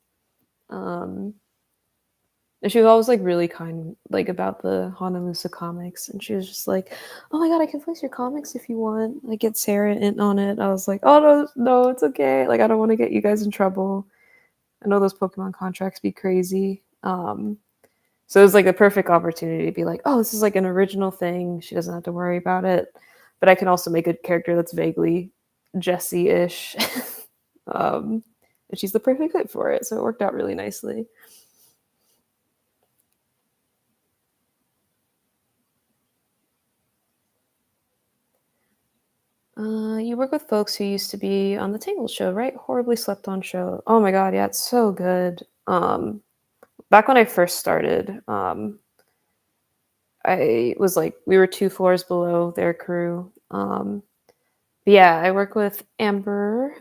And she was always like really kind like about the Hanamusa comics. And she was just like, oh my god, I can voice your comics if you want. Like get Sarah in on it. I was like, oh no, it's okay. Like I don't want to get you guys in trouble. I know those Pokemon contracts be crazy. So it was like the perfect opportunity to be like, oh, this is like an original thing. She doesn't have to worry about it. But I can also make a character that's vaguely Jessie-ish. and she's the perfect fit for it. So it worked out really nicely. You work with folks who used to be on the Tangled show, right? Horribly slept on show. Oh my god, yeah, it's so good. Back when I first started, I was like, we were 2 floors below their crew. But yeah, I work with Amber.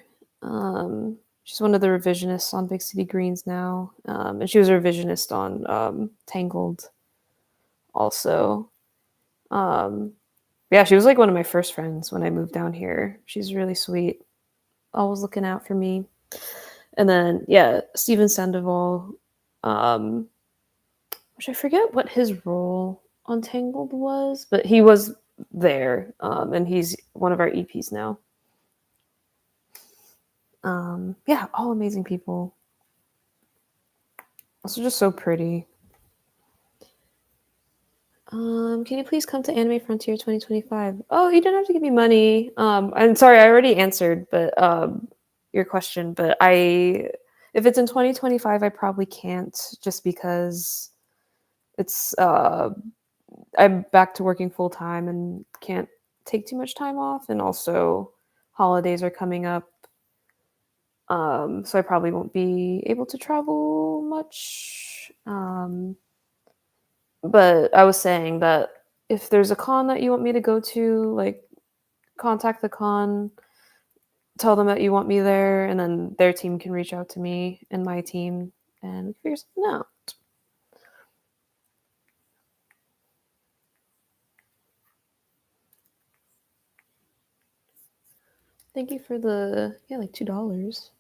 She's one of the revisionists on Big City Greens now, and she was a revisionist on Tangled also. Um, yeah, she was like one of my first friends when I moved down here. She's really sweet, always looking out for me. And then yeah, Steven Sandoval, um, which I forget what his role on Tangled was, but he was there, and he's one of our EPs now. Yeah, all amazing people. Also, just so pretty. Can you please come to Anime Frontier 2025? Oh, you don't have to give me money. I'm sorry, I already answered, but your question. But if it's in 2025, I probably can't, just because it's I'm back to working full time and can't take too much time off, and also holidays are coming up. So I probably won't be able to travel much. But I was saying that if there's a con that you want me to go to, like, contact the con, tell them that you want me there, and then their team can reach out to me and my team and figure something out. Thank you for the, yeah, like $2.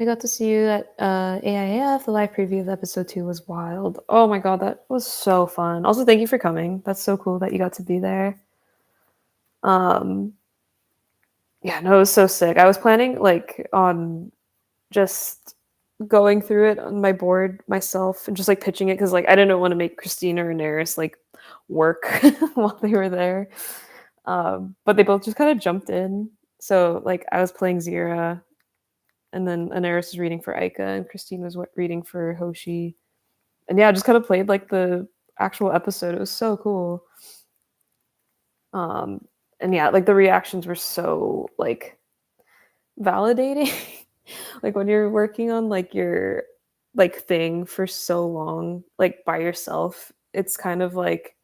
I got to see you at AIF. The live preview of episode 2 was wild. Oh my god, that was so fun. Also, thank you for coming. That's so cool that you got to be there. Um, yeah, no, it was so sick. I was planning like on just going through it on my board myself and just like pitching it, because like I didn't want to make Christina or Naris like work while they were there. But they both just kind of jumped in. So like I was playing Zira, and then Anaris was reading for Aika, and Christine was reading for Hoshi. And yeah, I just kind of played like the actual episode. It was so cool. Um, and yeah, like the reactions were so like validating. Like when you're working on like your like thing for so long, like by yourself, it's kind of like,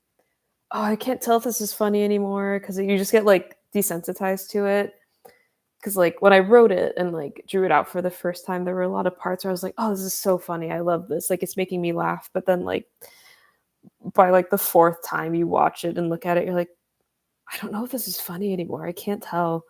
oh, I can't tell if this is funny anymore, because you just get like desensitized to it. Because like when I wrote it and like drew it out for the first time, there were a lot of parts where I was like, oh, this is so funny, I love this, like it's making me laugh. But then like by like the fourth time you watch it and look at it, you're like, I don't know if this is funny anymore, I can't tell.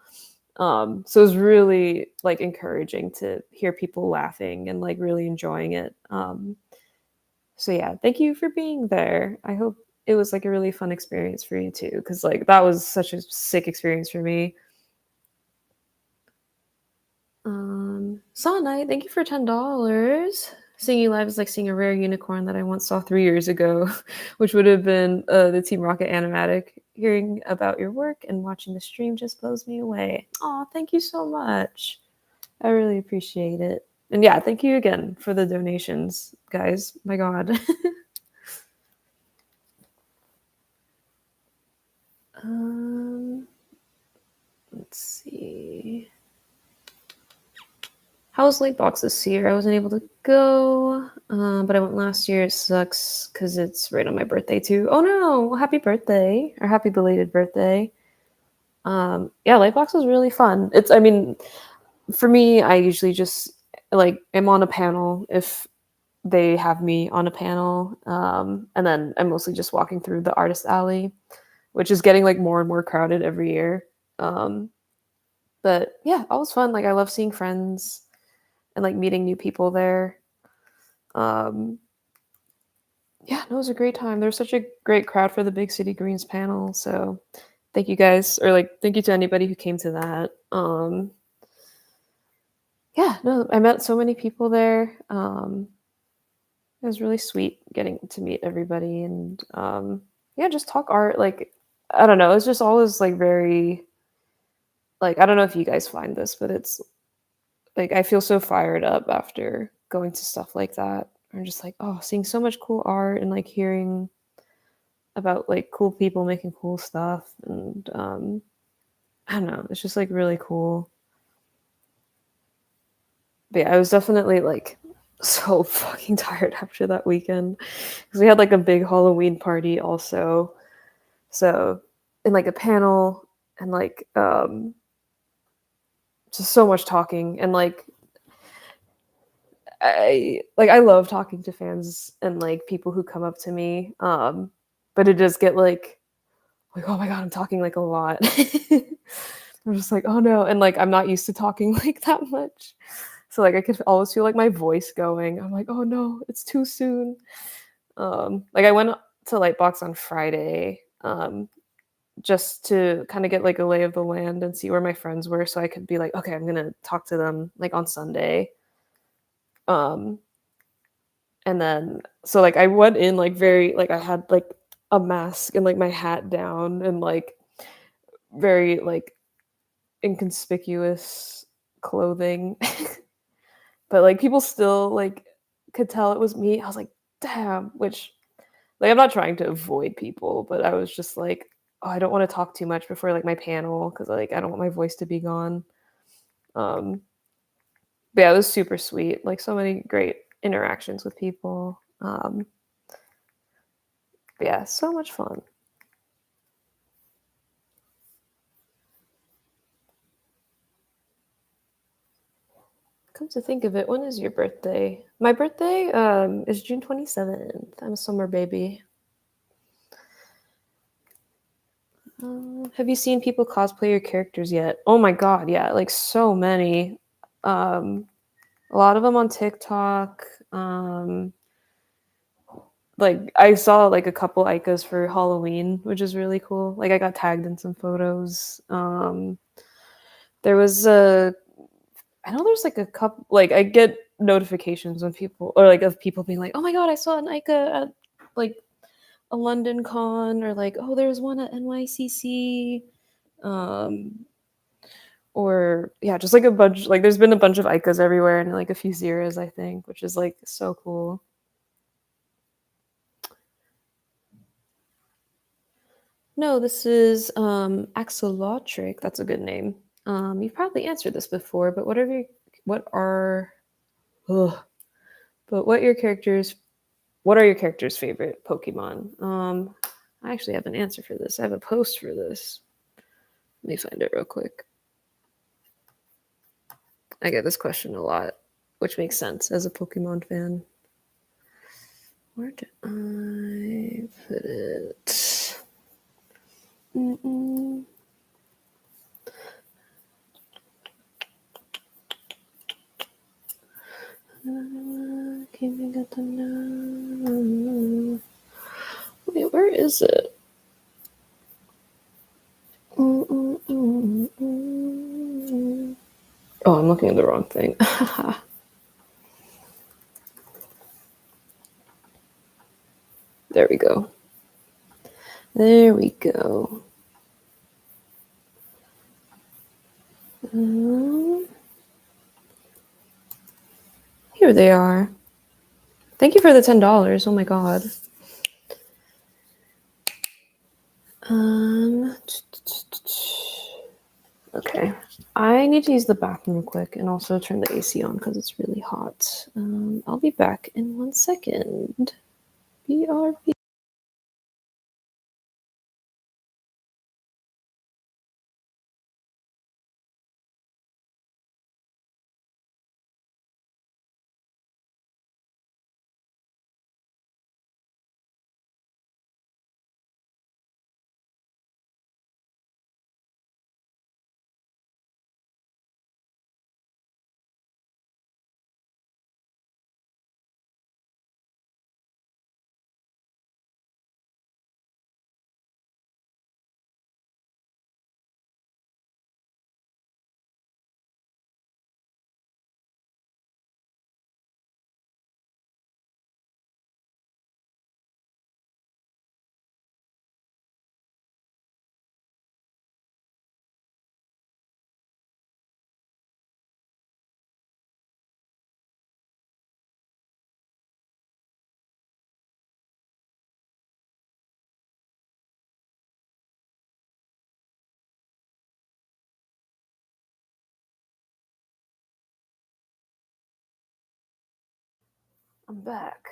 So it was really like encouraging to hear people laughing and like really enjoying it. So yeah, thank you for being there. I hope it was like a really fun experience for you too, because like that was such a sick experience for me. Saw Night, thank you for $10. Seeing you live is like seeing a rare unicorn that I once saw 3 years ago, which would have been the Team Rocket animatic. Hearing about your work and watching the stream just blows me away. Aw, thank you so much. I really appreciate it. And yeah, thank you again for the donations, guys. My God. Let's see. How was Late Box this year? I wasn't able to go, but I went last year. It sucks because it's right on my birthday too. Oh no! Well, happy birthday, or happy belated birthday. Yeah, Late Box was really fun. I mean, for me, I usually just like am on a panel if they have me on a panel, and then I'm mostly just walking through the artist alley, which is getting like more and more crowded every year. Um, but yeah, always fun. Like I love seeing friends and like meeting new people there. Um, yeah, no, it was a great time. There was such a great crowd for the Big City Greens panel. So thank you guys, or like thank you to anybody who came to that. Yeah, no, I met so many people there. It was really sweet getting to meet everybody, and yeah, just talk art. Like I don't know, it's just always like very like, I don't know if you guys find this, but it's like I feel so fired up after going to stuff like that. I'm just like, oh, seeing so much cool art and like hearing about like cool people making cool stuff, and I don't know, it's just like really cool. But yeah, I was definitely like so fucking tired after that weekend because we had like a big Halloween party also. So, and like a panel and like just so much talking and like I love talking to fans and like people who come up to me. But it does get like oh my god, I'm talking like a lot. I'm just like, oh no, and like I'm not used to talking like that much. So like I could always feel like my voice going. I'm like, oh no, it's too soon. Like I went to Lightbox on Friday, just to kind of get like a lay of the land and see where my friends were, so I could be like, okay, I'm gonna talk to them like on Sunday. Um, and then so like I went in like very like I had like a mask and like my hat down and like very like inconspicuous clothing. But like people still like could tell it was me. I was like, damn, which like I'm not trying to avoid people, but I was just like, oh, I don't want to talk too much before like my panel because like I don't want my voice to be gone. Um, but yeah, it was super sweet. Like so many great interactions with people. But yeah, so much fun. Come to think of it, when is your birthday? My birthday is June 27th. I'm a summer baby. Have you seen people cosplay your characters yet? Oh my god, yeah, like so many. Um, a lot of them on TikTok. Like I saw like a couple Ikas for Halloween, which is really cool. Like I got tagged in some photos. There was a I know there's like a couple like I get notifications when people or like of people being like, "Oh my god, I saw an Ica at like a London con," or like, "Oh, there's one at NYCC." Um or yeah, just like a bunch like there's been a bunch of Icas everywhere and like a few Zeras, I think, which is like so cool. No, this is Axolotric. That's a good name. You've probably answered this before, but what are ugh, but what are your character's favorite Pokemon? I actually have an answer for this. I have a post for this. Let me find it real quick. I get this question a lot, which makes sense as a Pokemon fan. Where did I put it? Mm-mm. Wait, where is it? Oh, I'm looking at the wrong thing. There we go. There we go. Here they are. Thank you for the $10. Oh my god. Um. Okay. I need to use the bathroom real quick and also turn the AC on because it's really hot. I'll be back in 1 second. BRB. I'm back.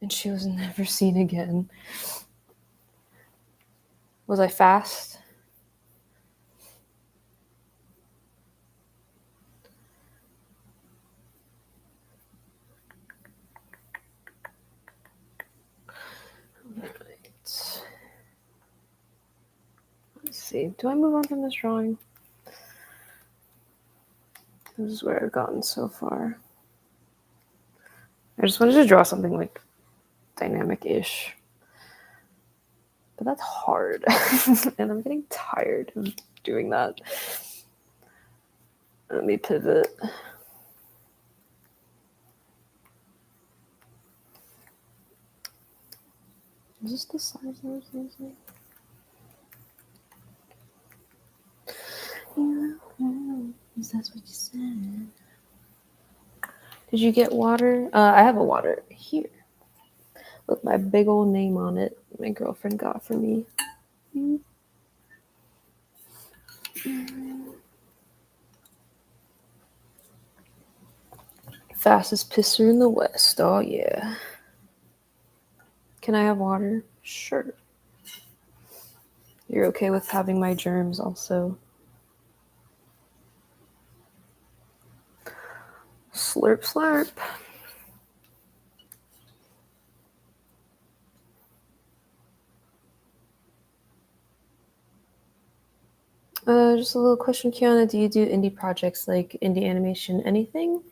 And she was never seen again. Was I fast? Right. Let's see. Do I move on from this drawing? This is where I've gotten so far. I just wanted to draw something like dynamic-ish. But that's hard. And I'm getting tired of doing that. Let me pivot. Is this the size I was using? Is that what you said? Did you get water? I have a water here with my big old name on it. My girlfriend got for me. Fastest pisser in the West. Oh, yeah. Can I have water? Sure. You're okay with having my germs also? Slurp, slurp. Just a little question, Kiana. Do you do indie projects like indie animation, anything?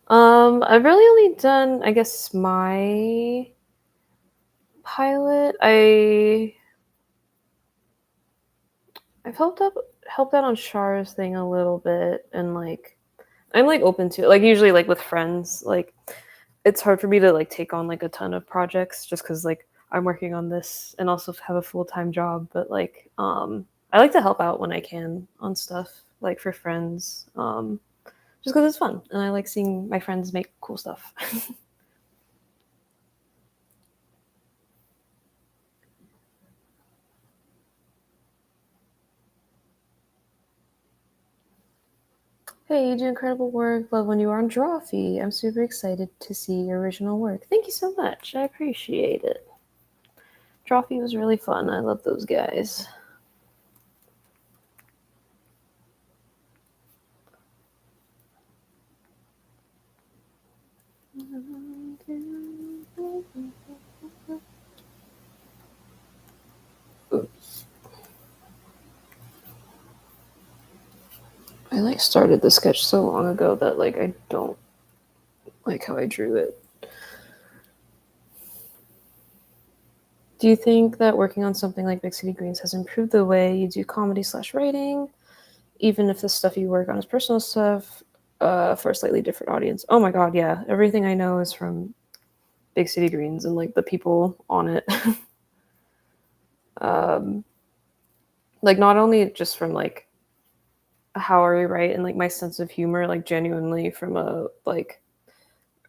I've really only done, I guess, my pilot. I've helped out on Char's thing a little bit, and like I'm like open to it. Like usually like with friends, like it's hard for me to like take on like a ton of projects just because like I'm working on this and also have a full-time job. But like I like to help out when I can on stuff like for friends. Just because it's fun and I like seeing my friends make cool stuff. Hey, you do incredible work. Love when you are on Drawfee. I'm super excited to see your original work. Thank you so much. I appreciate it. Drawfee was really fun. I love those guys. Oops. I like started the sketch so long ago that like I don't like how I drew it. Do you think that working on something like Big City Greens has improved the way you do comedy/writing, even if the stuff you work on is personal stuff, for a slightly different audience? Oh my god, yeah. Everything I know is from Big City Greens and like the people on it. um, like not only just from like how I write and like my sense of humor, like genuinely from a like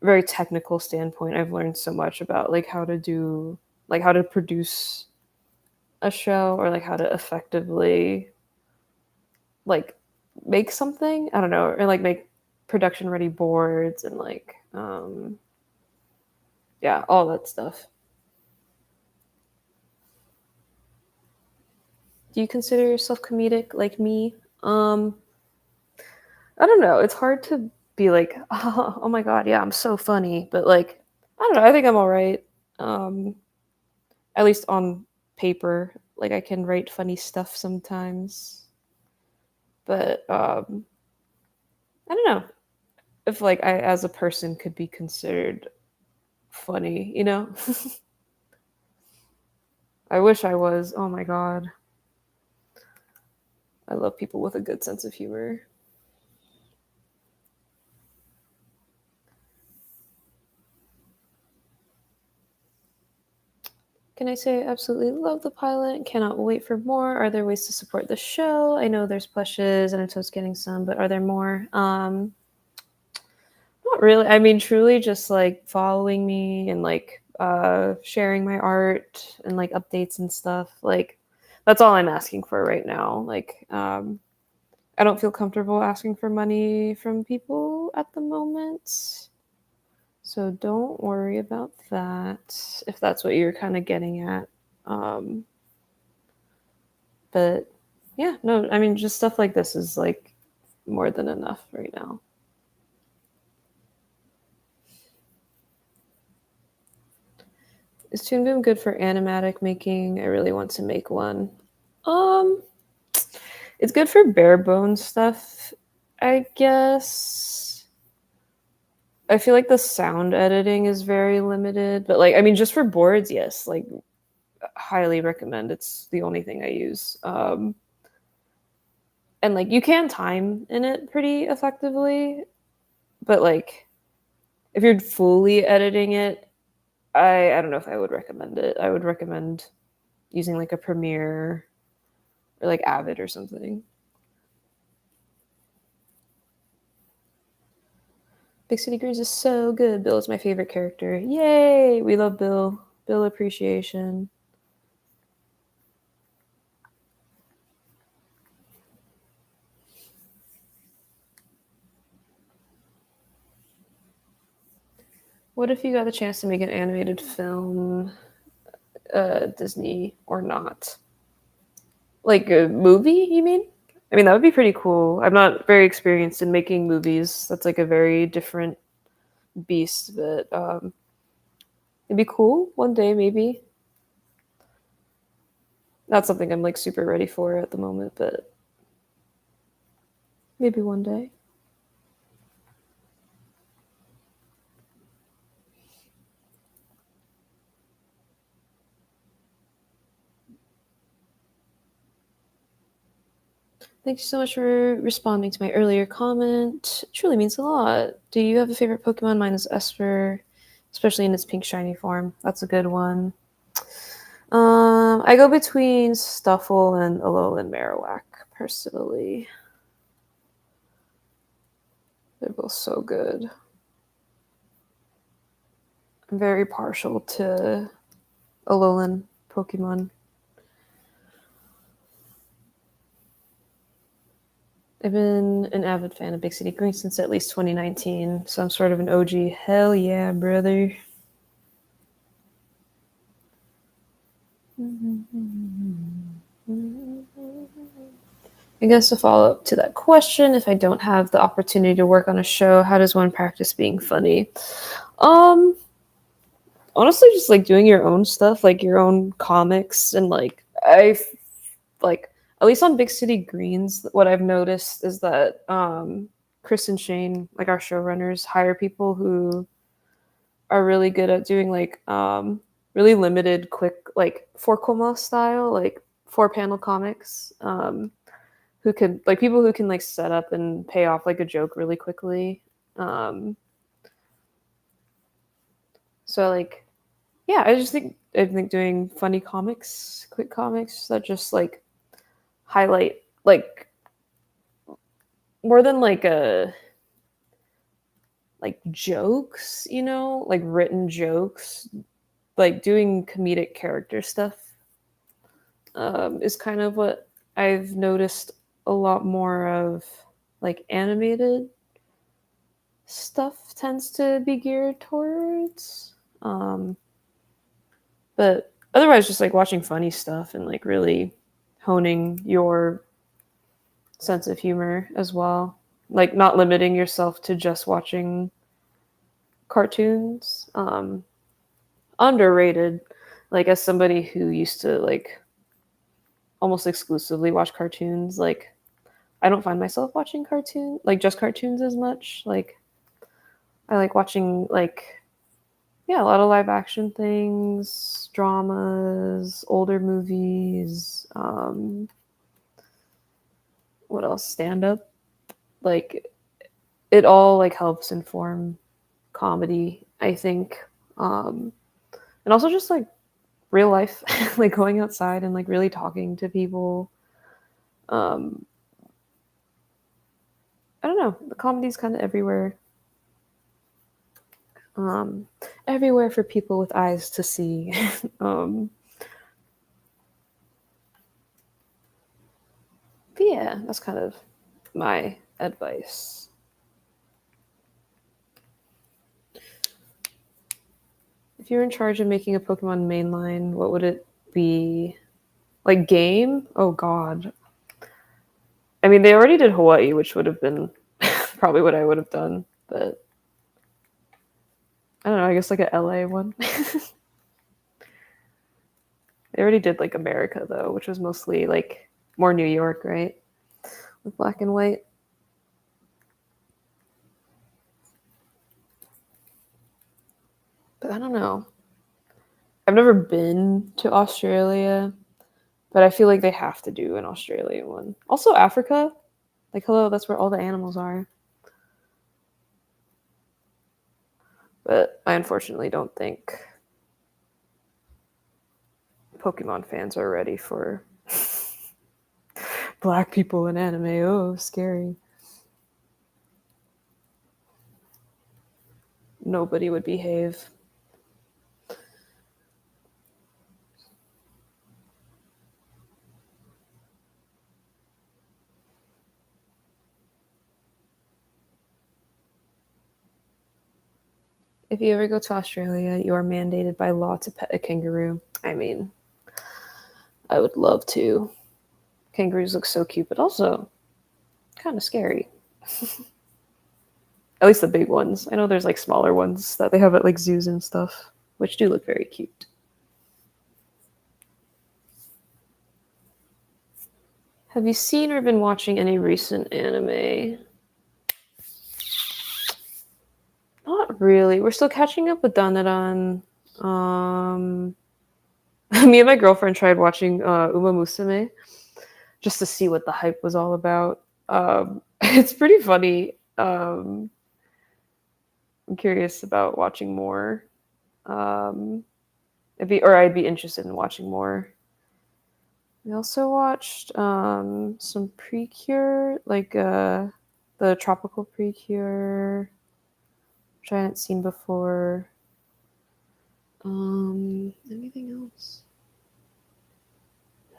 very technical standpoint, I've learned so much about like how to do like how to produce a show or like how to effectively like make something. I don't know, or like make production ready boards and like yeah, all that stuff. Do you consider yourself comedic like me? I don't know. It's hard to be like, oh my god, yeah, I'm so funny, but like, I don't know. I think I'm all right. Um, at least on paper, like I can write funny stuff sometimes, but I don't know if like I as a person could be considered funny. You know, I wish I was. Oh my god, I love people with a good sense of humor. Can I say I absolutely love the pilot and cannot wait for more? Are there ways to support the show? I know there's plushes and I'm just getting some, but are there more? Not really. I mean, truly just like following me and like sharing my art and like updates and stuff. Like that's all I'm asking for right now. Like, I don't feel comfortable asking for money from people at the moment. So don't worry about that if that's what you're kind of getting at. Um, but yeah, no, I mean, just stuff like this is like more than enough right now. Is Toon Boom good for animatic making? I really want to make one. Um, it's good for bare bones stuff, I guess. I feel like the sound editing is very limited, but like, I mean, just for boards, yes, like, highly recommend. It's the only thing I use. And like, you can time in it pretty effectively, but like, if you're fully editing it, I don't know if I would recommend it. I would recommend using like a Premiere or like Avid or something. Big City Greens is so good. Bill is my favorite character. Yay! We love Bill. Bill appreciation. What if you got the chance to make an animated film, Disney or not? Like a movie, you mean? I mean, that would be pretty cool. I'm not very experienced in making movies. That's like a very different beast, but it'd be cool one day, maybe. Not something I'm like super ready for at the moment, but maybe one day. Thank you so much for responding to my earlier comment. It truly means a lot. Do you have a favorite Pokemon? Mine is Esper, especially in its pink shiny form. That's a good one. I go between Stuffle and Alolan Marowak, personally. They're both so good. I'm very partial to Alolan Pokemon. I've been an avid fan of Big City Green since at least 2019, so I'm sort of an OG. Hell yeah, brother. I guess a follow up to that question, if I don't have the opportunity to work on a show, how does one practice being funny? Um, Honestly, just like doing your own stuff, like your own comics, and like like at least on Big City Greens, what I've noticed is that Chris and Shane, like our showrunners, hire people who are really good at doing like really limited, quick, like 4 koma style, like 4 panel comics. Who can like people who can like set up and pay off like a joke really quickly. Um, so like yeah, I think doing funny comics, quick comics that just like highlight like more than like a like jokes, you know, like written jokes, like doing comedic character stuff is kind of what I've noticed a lot more of. Like animated stuff tends to be geared towards. But otherwise, just like watching funny stuff and like really honing your sense of humor as well. Like not limiting yourself to just watching cartoons. Underrated. Like as somebody who used to like almost exclusively watch cartoons, like I don't find myself watching like just cartoons as much. Like I like watching like yeah, a lot of live action things, dramas, older movies, what else? Stand up. Like it all like helps inform comedy, I think. And also just like real life, like going outside and like really talking to people. Um, I don't know. The comedy's kind of everywhere. Um, Everywhere for people with eyes to see. um, That's kind of my advice. If you're in charge of making a Pokemon mainline, what would it be? Like game? Oh god. I mean, they already did Hawaii, which would have been probably what I would have done, but I don't know, I guess like a LA one. They already did like America though, which was mostly like more New York, right? With black and white. But I don't know. I've never been to Australia, but I feel like they have to do an Australian one. Also Africa. Like hello, that's where all the animals are. But I unfortunately don't think Pokemon fans are ready for black people in anime. Oh, scary. Nobody would behave. If you ever go to Australia, you are mandated by law to pet a kangaroo. I mean, I would love to. Kangaroos look so cute, but also kind of scary. At least the big ones. I know there's like smaller ones that they have at like zoos and stuff, which do look very cute. Have you seen or been watching any recent anime? Not really. We're still catching up with Dandadan. Me and my girlfriend tried watching Uma Musume just to see what the hype was all about. It's pretty funny. I'm curious about watching more. I'd be interested in watching more. We also watched some Precure, like the Tropical Precure, which I hadn't seen before. Anything else?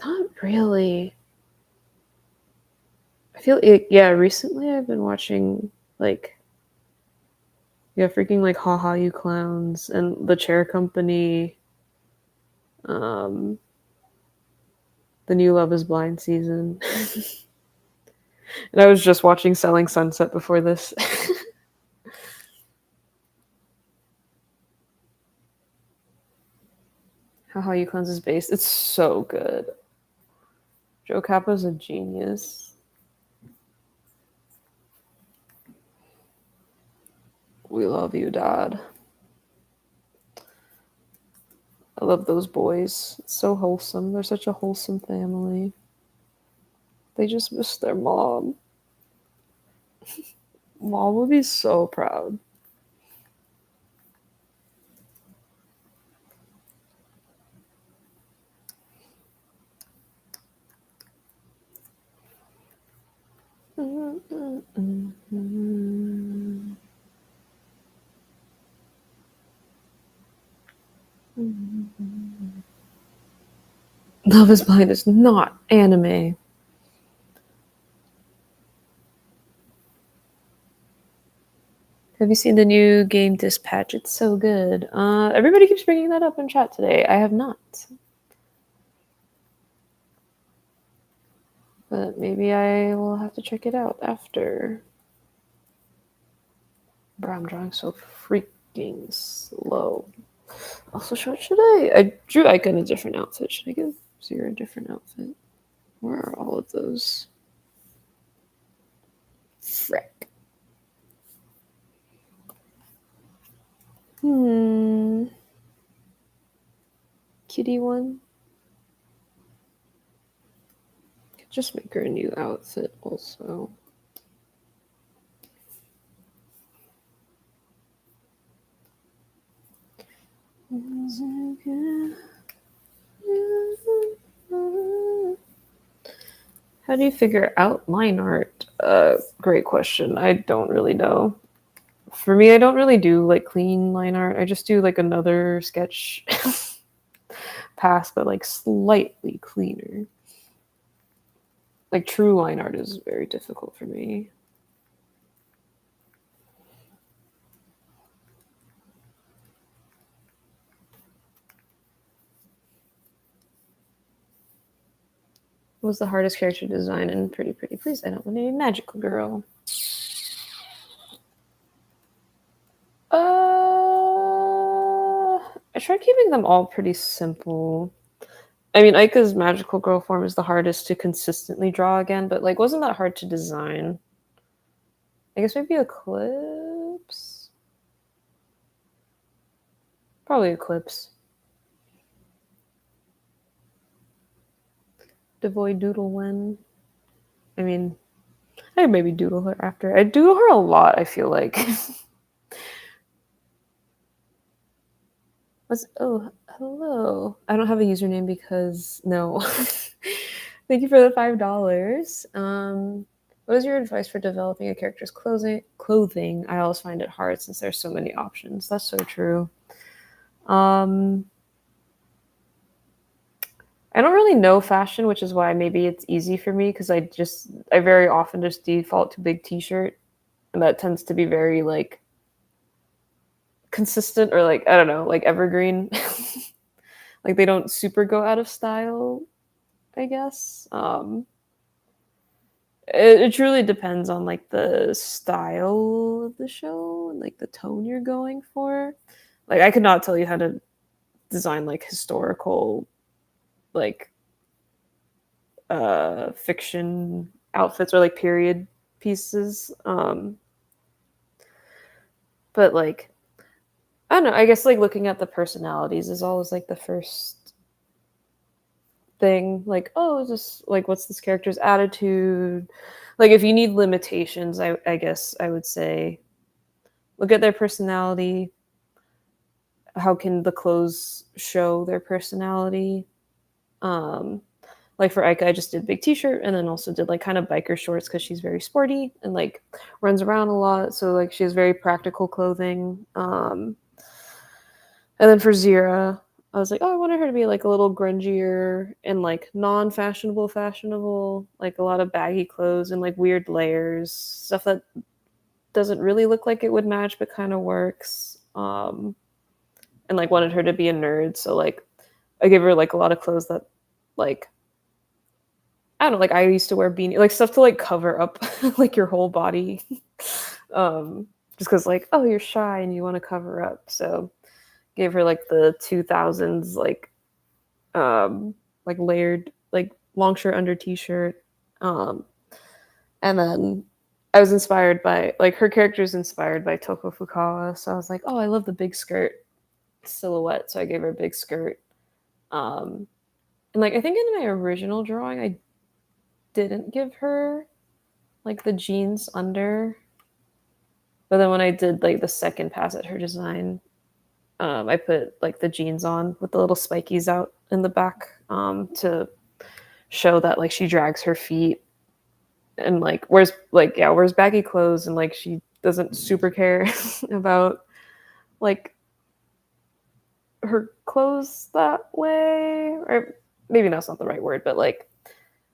Not really. I feel it, yeah, recently I've been watching like freaking like Ha Ha You Clowns and The Chair Company. Um the new Love is Blind season. And I was just watching Selling Sunset before this. How You Cleanse is based. It's so good. Joe Kappa's a genius. We love you, Dad. I love those boys. It's so wholesome. They're such a wholesome family. They just miss their mom. Mom would be so proud. Love is Blind is not anime. Have you seen the new game Dispatch? It's so good. Everybody keeps bringing that up in chat today. I have not. But maybe I will have to check it out after. Bro, I'm drawing so freaking slow. Also, should I drew Ika in a different outfit. Should I give Zero a different outfit? Where are all of those? Frick. Kitty one? Could just make her a new outfit also. How do you figure out line art? Great question. I don't really know. For me, I don't really do like clean line art. I just do like another sketch pass, but like slightly cleaner. Like true line art is very difficult for me. What was the hardest character design in Pretty Pretty Please? I don't want to be magical girl. I tried keeping them all pretty simple. I mean, Aika's magical girl form is the hardest to consistently draw again, but like wasn't that hard to design. I guess maybe Eclipse? Probably Eclipse. Devoid Doodle when? I mean, I maybe doodle her after. I doodle her a lot, I feel like. Oh, hello. I don't have a username because no. Thank you for the $5. What is your advice for developing a character's clothing? I always find it hard since there's so many options. That's so true. I don't really know fashion, which is why maybe it's easy for me because I very often just default to big t-shirt, and that tends to be very like consistent or like I don't know, like evergreen. Like they don't super go out of style, I guess. It truly depends on like the style of the show and like the tone you're going for. Like I could not tell you how to design like historical like fiction outfits or like period pieces. But like I don't know, I guess like looking at the personalities is always like the first thing. Like, oh, is this like what's this character's attitude? Like if you need limitations, I guess I would say look at their personality. How can the clothes show their personality? Um, like for Aika, I just did big t-shirt and then also did like kind of biker shorts because she's very sporty and like runs around a lot. So like she has very practical clothing. And then for Zira, I was like, oh, I wanted her to be like a little grungier and like fashionable, like a lot of baggy clothes and like weird layers, stuff that doesn't really look like it would match but kind of works. And like wanted her to be a nerd, so like I gave her like a lot of clothes that like I don't know, like I used to wear beanie, like stuff to like cover up like your whole body. Just because like, oh, you're shy and you want to cover up. So gave her like the 2000s like layered like long shirt under t-shirt. And then I was inspired by like her character is inspired by Toko Fukawa, so I was like, oh, I love the big skirt silhouette, so I gave her a big skirt. And like I think in my original drawing I didn't give her like the jeans under, but then when I did like the second pass at her design, I put like the jeans on with the little spikies out in the back to show that like she drags her feet and like wears baggy clothes and like she doesn't super care about like her clothes that way, or maybe that's not the right word, but like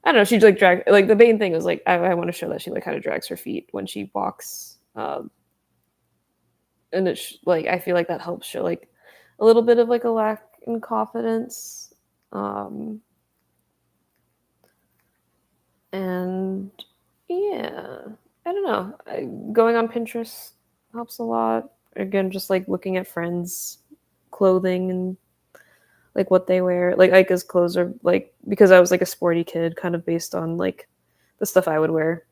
I don't know, she like drag like the main thing was like I want to show that she like kind of drags her feet when she walks, and it's like I feel like that helps show like a little bit of like a lack in confidence, and yeah, I don't know. Going on Pinterest helps a lot. Again, just like looking at friends' clothing and like what they wear. Like Aika's clothes are like because I was like a sporty kid, kind of based on like the stuff I would wear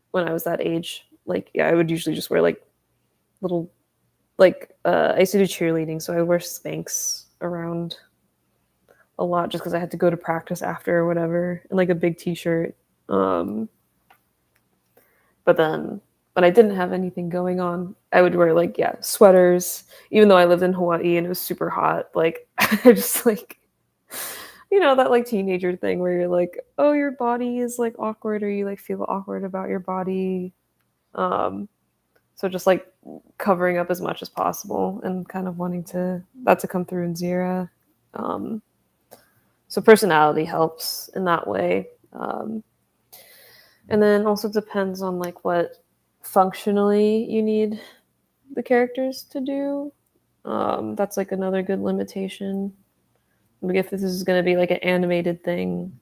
when I was that age. Like yeah, I would usually just wear like little like I used to do cheerleading, so I wear Spanx around a lot just because I had to go to practice after or whatever, and like a big t-shirt. But then when I didn't have anything going on, I would wear like yeah sweaters. Even though I lived in Hawaii and it was super hot, like I just like that like teenager thing where you're like, oh, your body is like awkward or you like feel awkward about your body. So just like covering up as much as possible and kind of wanting that to come through in Zira. So personality helps in that way. And then also depends on like what functionally you need the characters to do. That's like another good limitation. Like if this is going to be like an animated thing,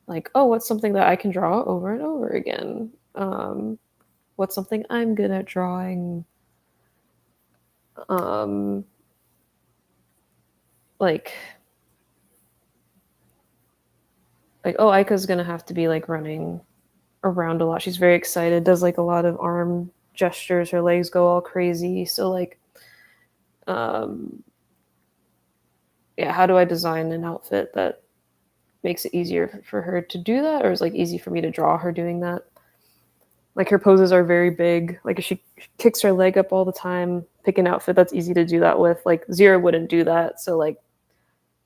like, oh, what's something that I can draw over and over again? What's something I'm good at drawing? Um, like, oh, Aika's gonna have to be like running around a lot. She's very excited, does like a lot of arm gestures, her legs go all crazy. So like, um, yeah, how do I design an outfit that makes it easier for her to do that, or is like easy for me to draw her doing that? Like her poses are very big. Like if she kicks her leg up all the time, pick an outfit that's easy to do that with. Like Zira wouldn't do that, so like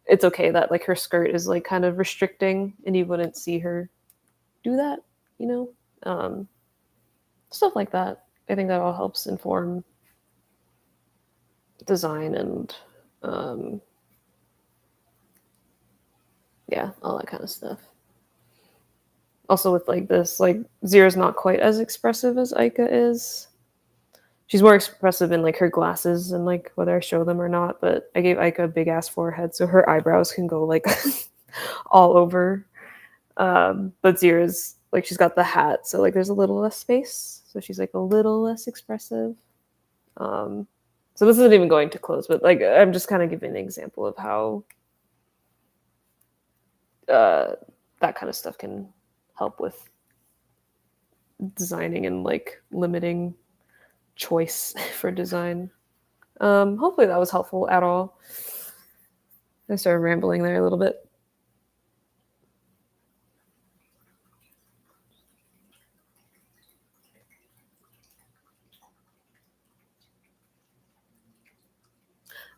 it's okay that like her skirt is like kind of restricting, and you wouldn't see her do that. You know, stuff like that. I think that all helps inform design and yeah, all that kind of stuff. Also with like this, like Zira's not quite as expressive as Aika is. She's more expressive in like her glasses and like whether I show them or not. But I gave Aika a big ass forehead, so her eyebrows can go like all over. But Zira's like she's got the hat, so like there's a little less space, so she's like a little less expressive. Um, so this isn't even going to close, but like I'm just kind of giving an example of how that kind of stuff can help with designing and like limiting choice for design. Hopefully that was helpful at all. I started rambling there a little bit.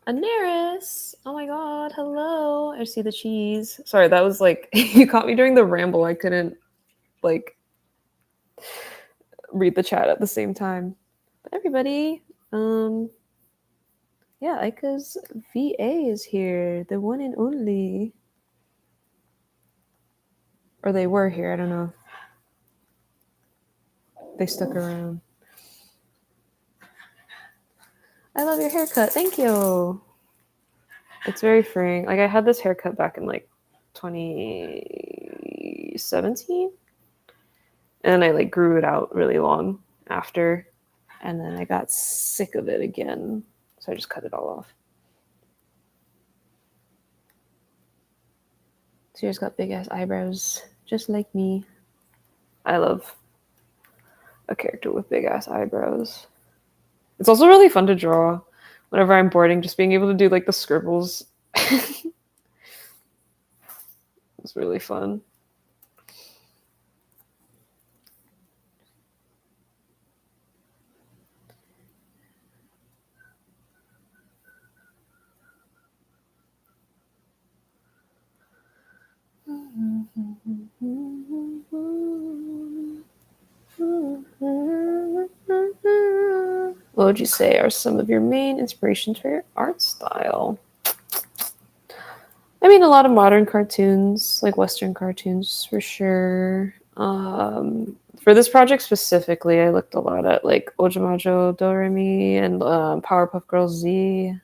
Anaris! Oh my god, hello. I see the cheese. Sorry, that was like, you caught me during the ramble. I couldn't, like, read the chat at the same time. But everybody, yeah, Aika's VA is here. The one and only. Or they were here, I don't know. They stuck around. I love your haircut. Thank you. It's very freeing. Like I had this haircut back in like 2017, and I like grew it out really long after, and then I got sick of it again, so I just cut it all off. Sierra's got big ass eyebrows, just like me. I love a character with big ass eyebrows. It's also really fun to draw. Whenever I'm boarding, just being able to do like the scribbles. It's really fun. What would you say are some of your main inspirations for your art style? I mean, a lot of modern cartoons, like Western cartoons for sure. For this project specifically, I looked a lot at like Ojamajo Doremi and Powerpuff Girls Z.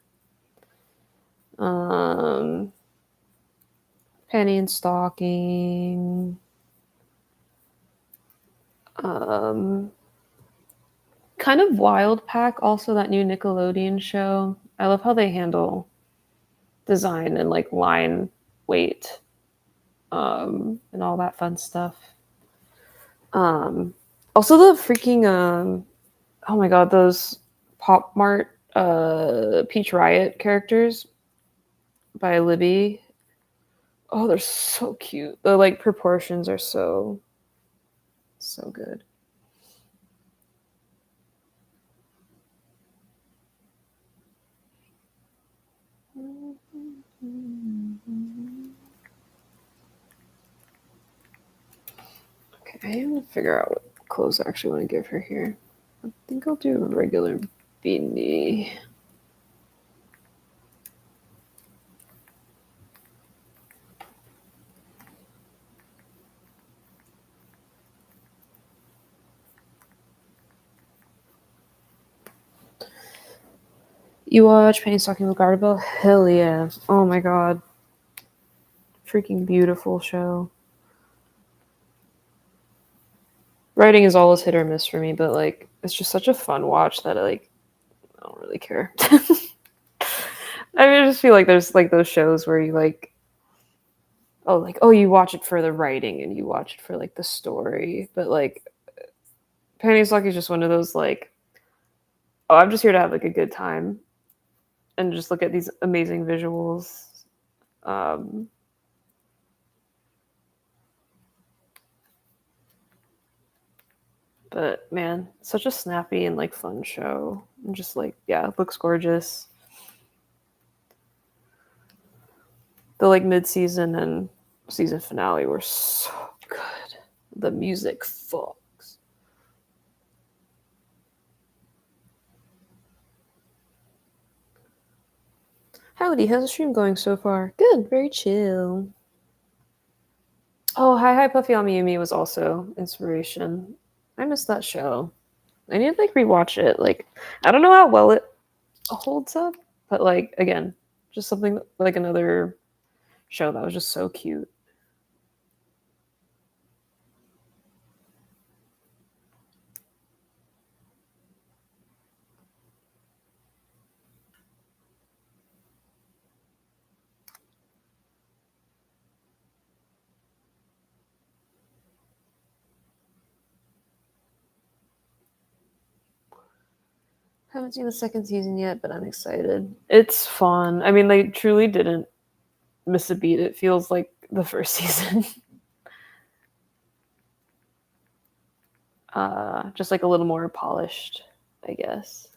Penny and Stocking. Kind of Wild Pack, also that new Nickelodeon show. I love how they handle design and like line weight and all that fun stuff. Also the freaking oh my god, those Pop Mart Peach Riot characters by Libby. Oh, they're so cute. The like proportions are so good. Okay, I am gonna figure out what clothes I actually want to give her here. I think I'll do a regular beanie. You watch Penny Stocking with Garderbell? Hell yeah. Oh my god. Freaking beautiful show. Writing is always hit or miss for me, but like it's just such a fun watch that I don't really care. I mean, I just feel like there's like those shows where you you watch it for the writing and you watch it for like the story, but like Penny Stocking is just one of those like, oh, I'm just here to have like a good time and just look at these amazing visuals. Um, but man, such a snappy and like fun show. And just like, yeah, it looks gorgeous. The like mid-season and season finale were so good. The music fucks. Howdy, how's the stream going so far? Good, very chill. Oh, Hi Hi Puffy Amiyumi was also inspiration. I missed that show. I need to like rewatch it. Like, I don't know how well it holds up, but like again, just something like another show that was just so cute. Haven't seen the second season yet, but I'm excited. It's fun. I mean, they truly didn't miss a beat. It feels like the first season. Just like a little more polished, I guess.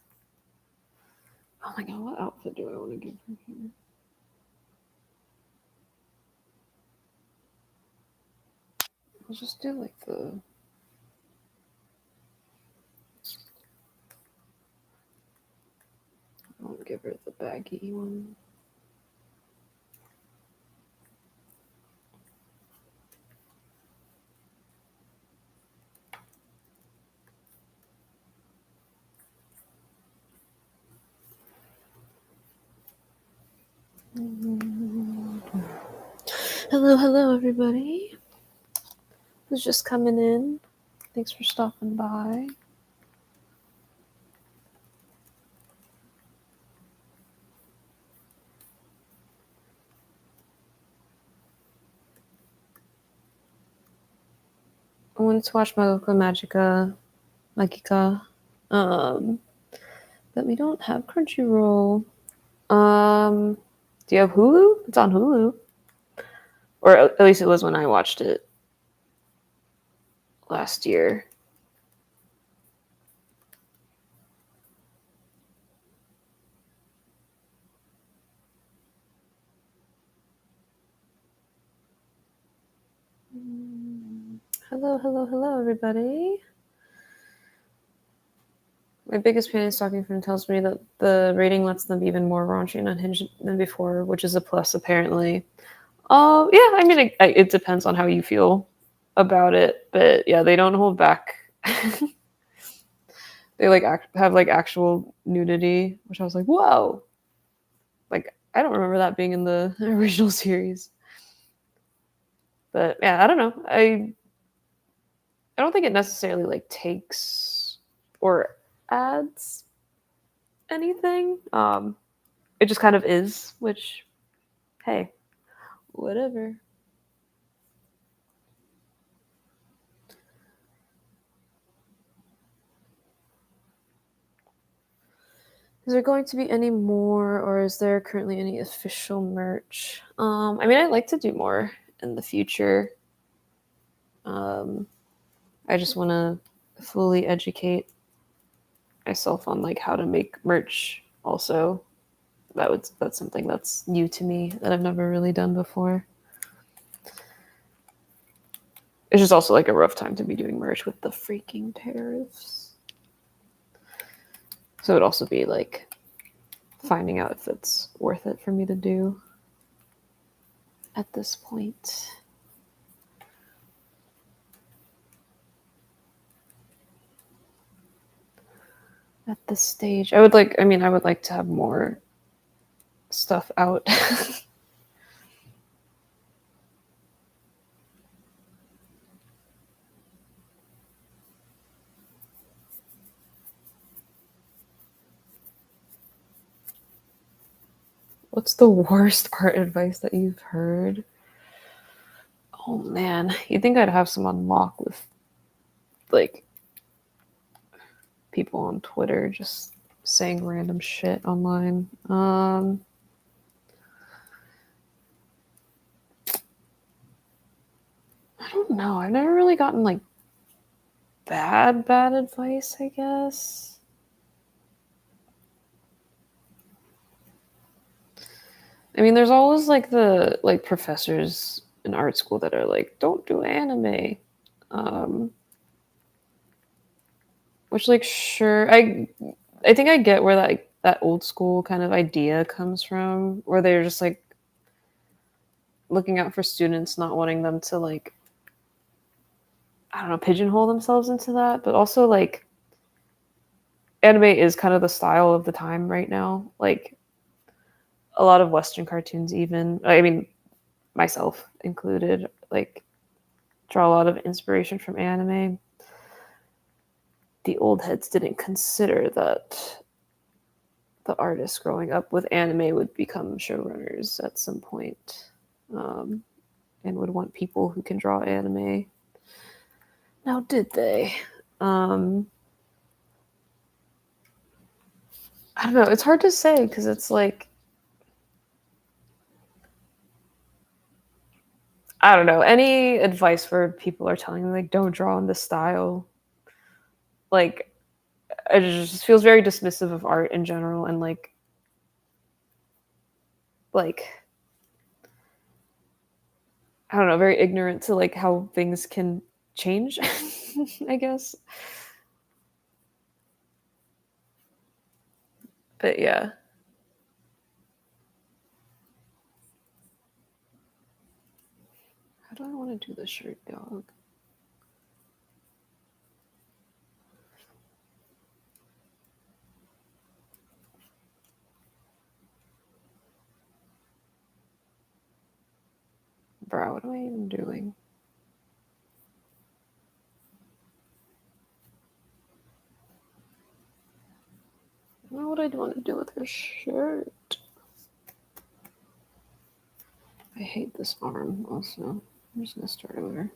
Oh my god, what outfit do I want to give her here? I'll just do like the. I won't give her the baggy one. Hello, hello, everybody. Who's just coming in? Thanks for stopping by. I wanted to watch Magica, but we don't have Crunchyroll. Do you have Hulu? It's on Hulu, or at least it was when I watched it last year. Hello, hello, hello, everybody. My biggest pain is Stalking Friend tells me that the rating lets them be even more raunchy and unhinged than before, which is a plus, apparently. Yeah, I mean, it depends on how you feel about it, but yeah, they don't hold back. They like have like actual nudity, which I was like, whoa! Like, I don't remember that being in the original series. But yeah, I don't know. I don't think it necessarily like takes or adds anything. It just kind of is, which, hey, whatever. Is there going to be any more, or is there currently any official merch? I mean, I'd like to do more in the future. I just want to fully educate myself on like how to make merch. Also, that's something that's new to me that I've never really done before. It's just also like a rough time to be doing merch with the freaking tariffs. So it'd also be like finding out if it's worth it for me to do at this point. at this stage. I would like to have more stuff out. What's the worst art advice that you've heard? Oh man, you'd think I'd have some on lock with like people on Twitter just saying random shit online. I don't know. I've never really gotten like bad advice, I guess. I mean, there's always like the like professors in art school that are like, don't do anime. Which like sure, I think I get where that old school kind of idea comes from, where they're just like looking out for students, not wanting them to like, I don't know, pigeonhole themselves into that. But also like anime is kind of the style of the time right now. Like a lot of Western cartoons, even, I mean, myself included, like draw a lot of inspiration from anime. The old heads didn't consider that the artists growing up with anime would become showrunners at some point, and would want people who can draw anime. Now, did they? I don't know. It's hard to say because it's like, I don't know. Any advice where people are telling me like, don't draw in this style, like, it just feels very dismissive of art in general, and like I don't know, very ignorant to like how things can change. I guess. But yeah. How do I want to do the shirt dog? Bro, what am I even doing? I don't know what I'd want to do with her shirt. I hate this arm also. I'm just gonna start over.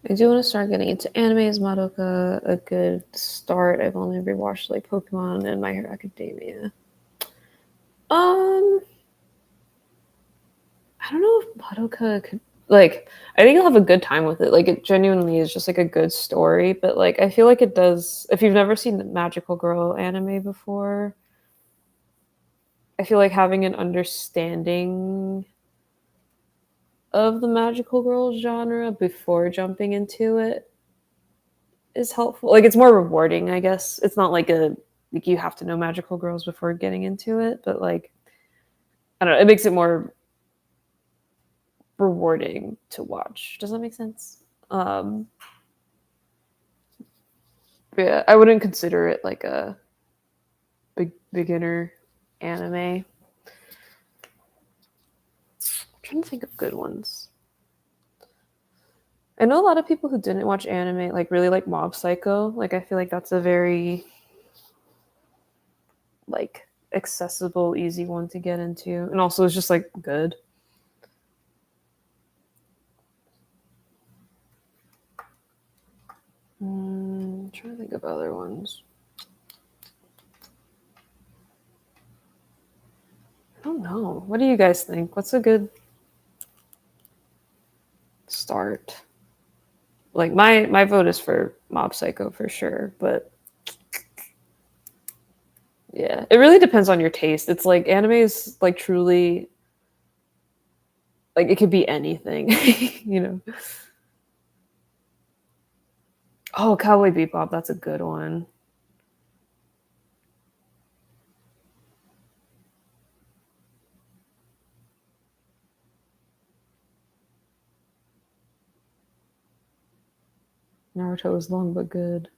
I do want to start getting into anime. Is Madoka a good start? I've only ever watched like Pokemon and My Hero Academia. I don't know if Madoka could like. I think you'll have a good time with it. Like it genuinely is just like a good story, but like I feel like it does. If you've never seen the Magical Girl anime before, I feel like having an understanding of the magical girl genre before jumping into it is helpful. Like it's more rewarding, I guess. It's not like you have to know magical girls before getting into it, but like I don't know, it makes it more rewarding to watch. Does that make sense? Yeah, I wouldn't consider it like a beginner anime. I'm trying to think of good ones. I know a lot of people who didn't watch anime like really like Mob Psycho. Like I feel like that's a very like accessible, easy one to get into, and also it's just like good. I'm trying to think of other ones. I don't know. What do you guys think? What's a good start? Like my vote is for Mob Psycho for sure, but yeah, it really depends on your taste. It's like anime is like truly like it could be anything, you know. Oh, Cowboy Bebop, that's a good one. Naruto is long but good.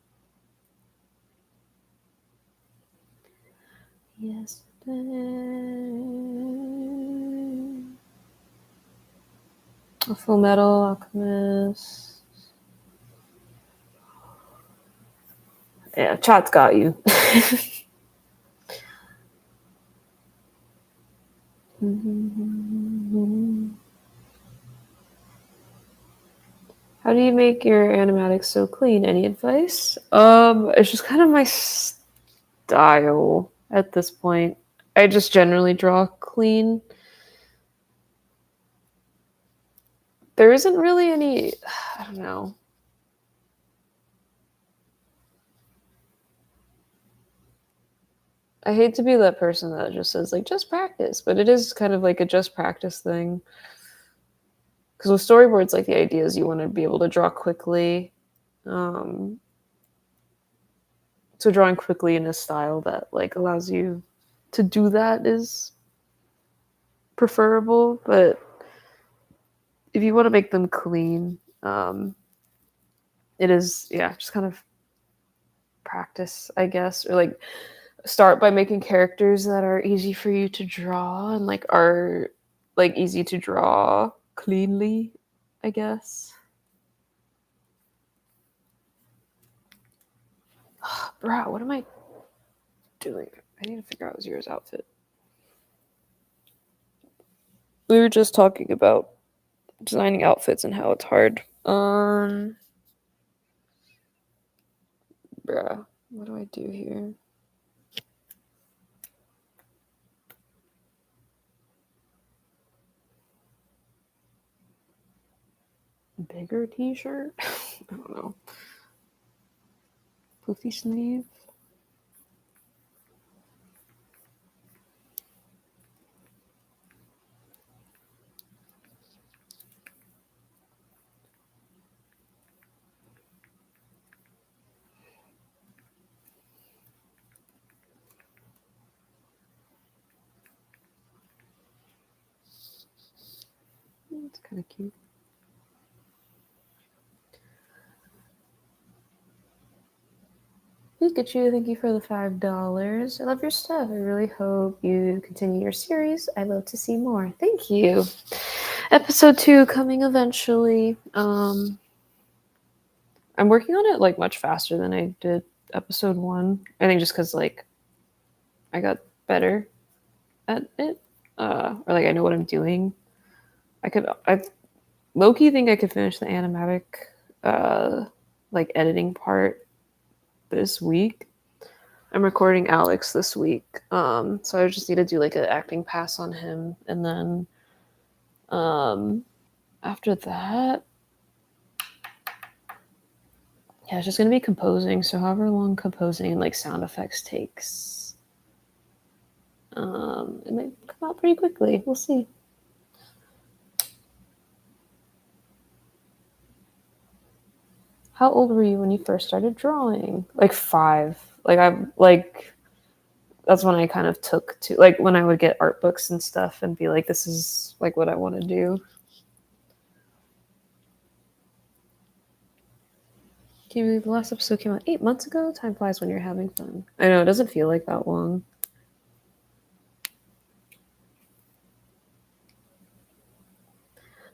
Yesterday. A Full Metal Alchemist. Yeah, chat's got you. How do you make your animatics so clean? Any advice? It's just kind of my style at this point. I just generally draw clean. There isn't really any, I don't know. I hate to be that person that just says, like, just practice, but it is kind of like a just practice thing. Because with storyboards, like, the idea is you want to be able to draw quickly. So drawing quickly in a style that, like, allows you to do that is preferable. But if you want to make them clean, it is, yeah, just kind of practice, I guess, or like start by making characters that are easy for you to draw and like are like easy to draw cleanly, I guess. Bro, what am I doing? I need to figure out Zero's outfit. We were just talking about designing outfits and how it's hard. Bruh, what do I do here? Bigger t-shirt? I don't know. Poofy sleeve? It's kind of cute. Pikachu, thank you for the $5. I love your stuff. I really hope you continue your series. I'd love to see more. Thank you. Episode 2 coming eventually. I'm working on it like much faster than I did episode 1. I think just because like I got better at it, or like I know what I'm doing. I low-key think I could finish the animatic like editing part this week. I'm recording Alex this week, so I just need to do like an acting pass on him, and then after that, yeah, it's just gonna be composing. So however long composing and like sound effects takes, it might come out pretty quickly. We'll see. How old were you when you first started drawing? Like 5. Like I'm like that's when I kind of took to like when I would get art books and stuff and be like, this is like what I want to do. Can't believe the last episode came out 8 months ago. Time flies when you're having fun. I know, it doesn't feel like that long.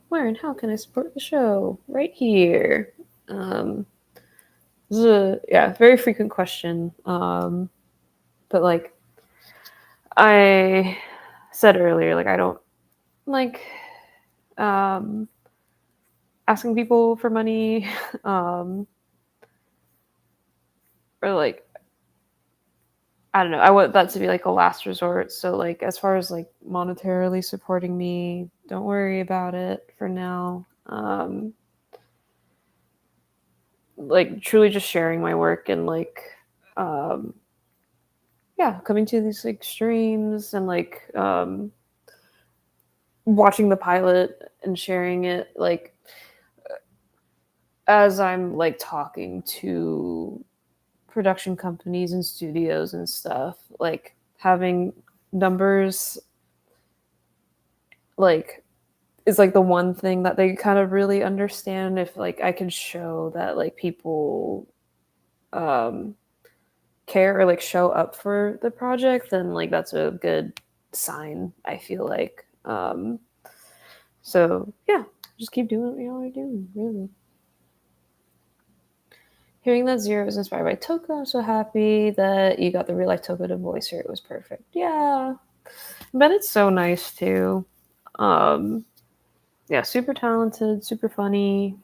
Where and how can I support the show? Right here. This is a very frequent question. But like I said earlier, like I don't like asking people for money. Or like I don't know. I want that to be like a last resort. So like as far as like monetarily supporting me, don't worry about it for now. Like truly just sharing my work and like coming to these like streams and like watching the pilot and sharing it like as I'm like talking to production companies and studios and stuff, like having numbers like is like the one thing that they kind of really understand. If like I can show that like people um care or like show up for the project, then like that's a good sign, I feel like. So yeah, just keep doing what y'all are doing, really. Hearing that Zero was inspired by Toko, I'm so happy that you got the real life Toko to voice her. It was perfect. Yeah. But it's so nice too. Um yeah, super talented, super funny.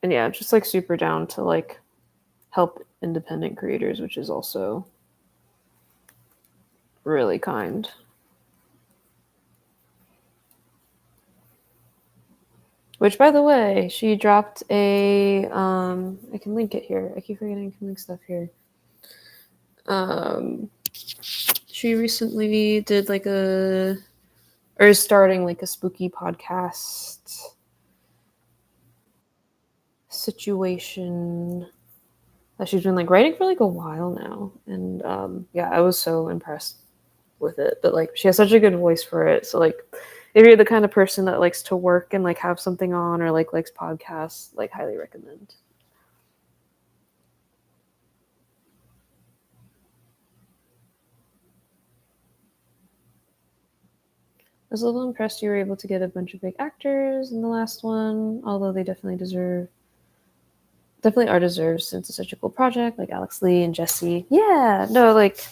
And yeah, just like super down to like help independent creators, which is also really kind. Which, by the way, she dropped a. I can link it here. I keep forgetting I can link stuff here. Um, she recently did like or is starting like a spooky podcast situation that she's been like writing for like a while now, and yeah, I was so impressed with it. But like, she has such a good voice for it, so like, if you're the kind of person that likes to work and like have something on or like likes podcasts, like highly recommend. I was a little impressed you were able to get a bunch of big actors in the last one, although they definitely are deserved since it's such a cool project, like Alex Lee and Jesse. Yeah, no, like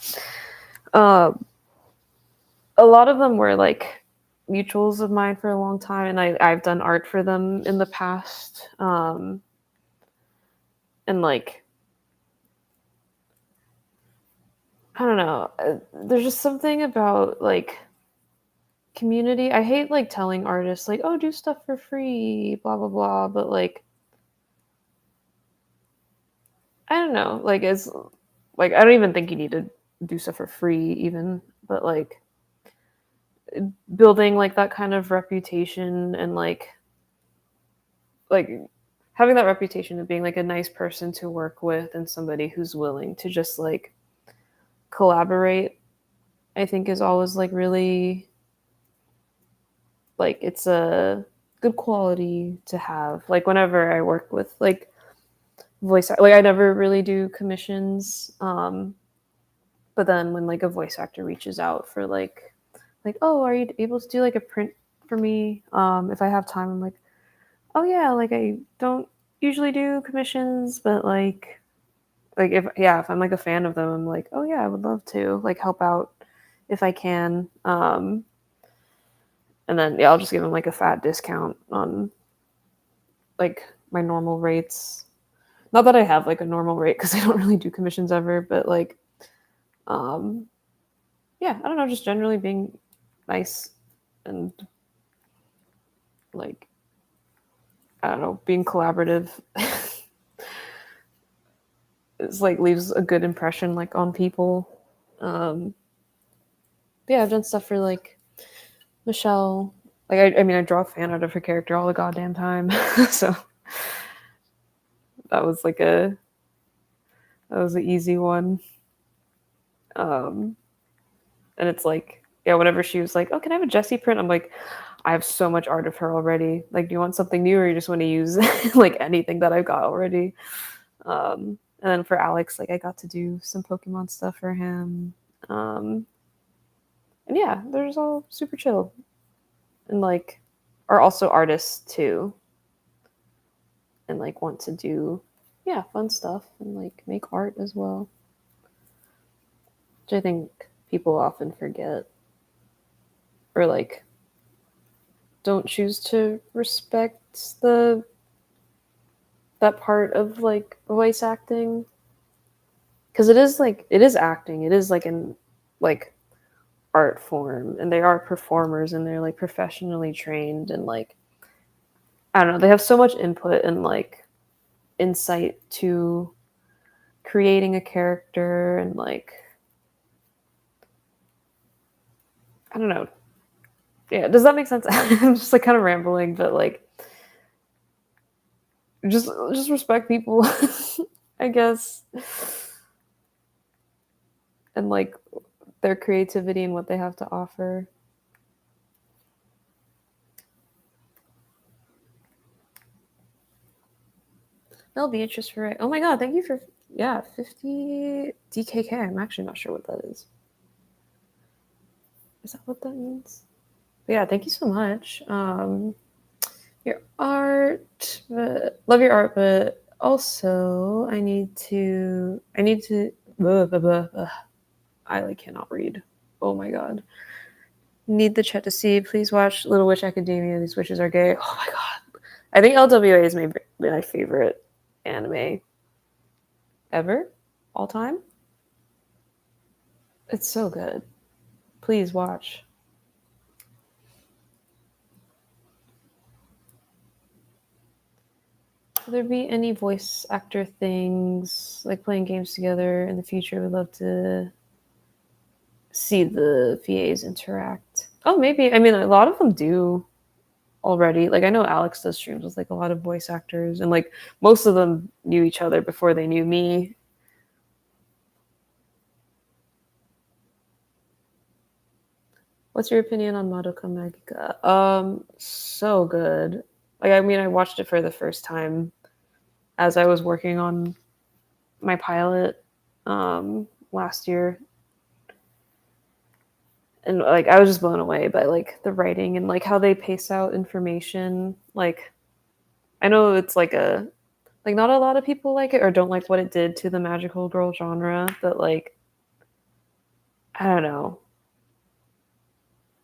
um a lot of them were like mutuals of mine for a long time, and I've done art for them in the past. And like I don't know, there's just something about like community. I hate like telling artists like, oh, do stuff for free, blah blah blah, but like I don't know, like it's like I don't even think you need to do stuff for free even, but like building like that kind of reputation and like having that reputation of being like a nice person to work with and somebody who's willing to just like collaborate, I think is always like really like it's a good quality to have. Like whenever I work with like like I never really do commissions, but then when like a voice actor reaches out for like oh, are you able to do like a print for me, if I have time, I'm like, oh yeah, like I don't usually do commissions, but like if I'm like a fan of them, I'm like, oh yeah, I would love to like help out if I can. And then yeah, I'll just give them like a fat discount on like my normal rates. Not that I have like a normal rate because I don't really do commissions ever, but like um yeah, I don't know, just generally being nice and like I don't know, being collaborative is like leaves a good impression like on people. Um yeah, I've done stuff for like Michelle. Like I mean I draw a fan art of her character all the goddamn time. So that was like that was an easy one. Um and it's like yeah, whenever she was like, oh, can I have a Jessie print? I'm like, I have so much art of her already. Like, do you want something new or you just want to use like anything that I've got already? And then for Alex, like I got to do some Pokemon stuff for him. And yeah, they're just all super chill. And like are also artists too. And like want to do yeah, fun stuff and like make art as well. Which I think people often forget. Or like don't choose to respect that part of like voice acting, because it is acting, it is like an like art form, and they are performers and they're like professionally trained, and like I don't know, they have so much input and like insight to creating a character, and like I don't know, yeah, does that make sense? I'm just like kind of rambling, but like just respect people I guess, and like their creativity and what they have to offer. That'll be interesting, right? Oh my god, thank you for 50 DKK. I'm actually not sure what that is. Is that what that means? But yeah, thank you so much. Your art, love your art, but also I need to. I like cannot read. Oh my god. Need the chat to see. Please watch Little Witch Academia. These witches are gay. Oh my god. I think LWA is my favorite anime ever, all time. It's so good. Please watch. Will there be any voice actor things, like playing games together in the future? We'd love to see the VAs interact. Oh, maybe. I mean, a lot of them do already. Like, I know Alex does streams with like a lot of voice actors, and like most of them knew each other before they knew me. What's your opinion on Madoka Magica? So good. Like, I mean, I watched it for the first time as I was working on my pilot last year, and like I was just blown away by like the writing and like how they pace out information. Like, I know it's like not a lot of people like it or don't like what it did to the magical girl genre, but like I don't know.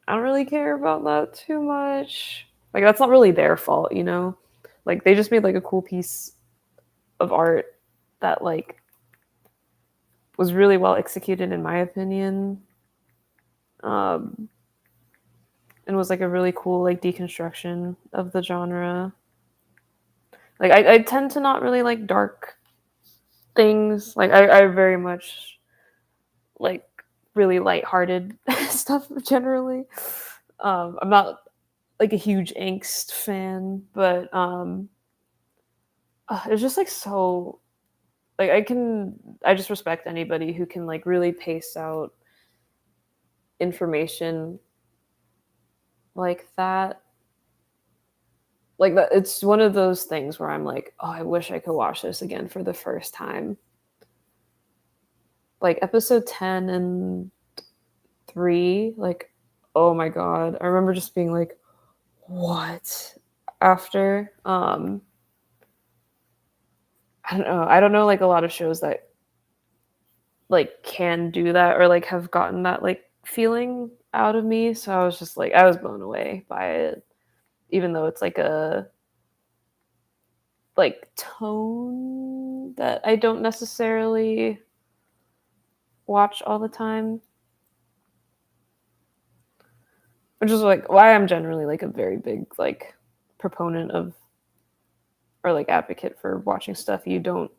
I don't really care about that too much. Like, that's not really their fault, you know? Like, they just made like a cool piece of art that like was really well executed in my opinion. And was like a really cool like deconstruction of the genre. Like, I tend to not really like dark things. Like, I very much like really lighthearted stuff generally. I'm not like a huge angst fan, but it's just like so like I just respect anybody who can like really pace out information like that. Like that, it's one of those things where I'm like, oh, I wish I could watch this again for the first time. Like episode 10 and 3, like, oh my god, I remember just being like, what? After I don't know like a lot of shows that like can do that or like have gotten that like feeling out of me, so I was just like I was blown away by it, even though it's like a like tone that I don't necessarily watch all the time, which is like why I'm generally like a very big like proponent of or like advocate for watching stuff you don't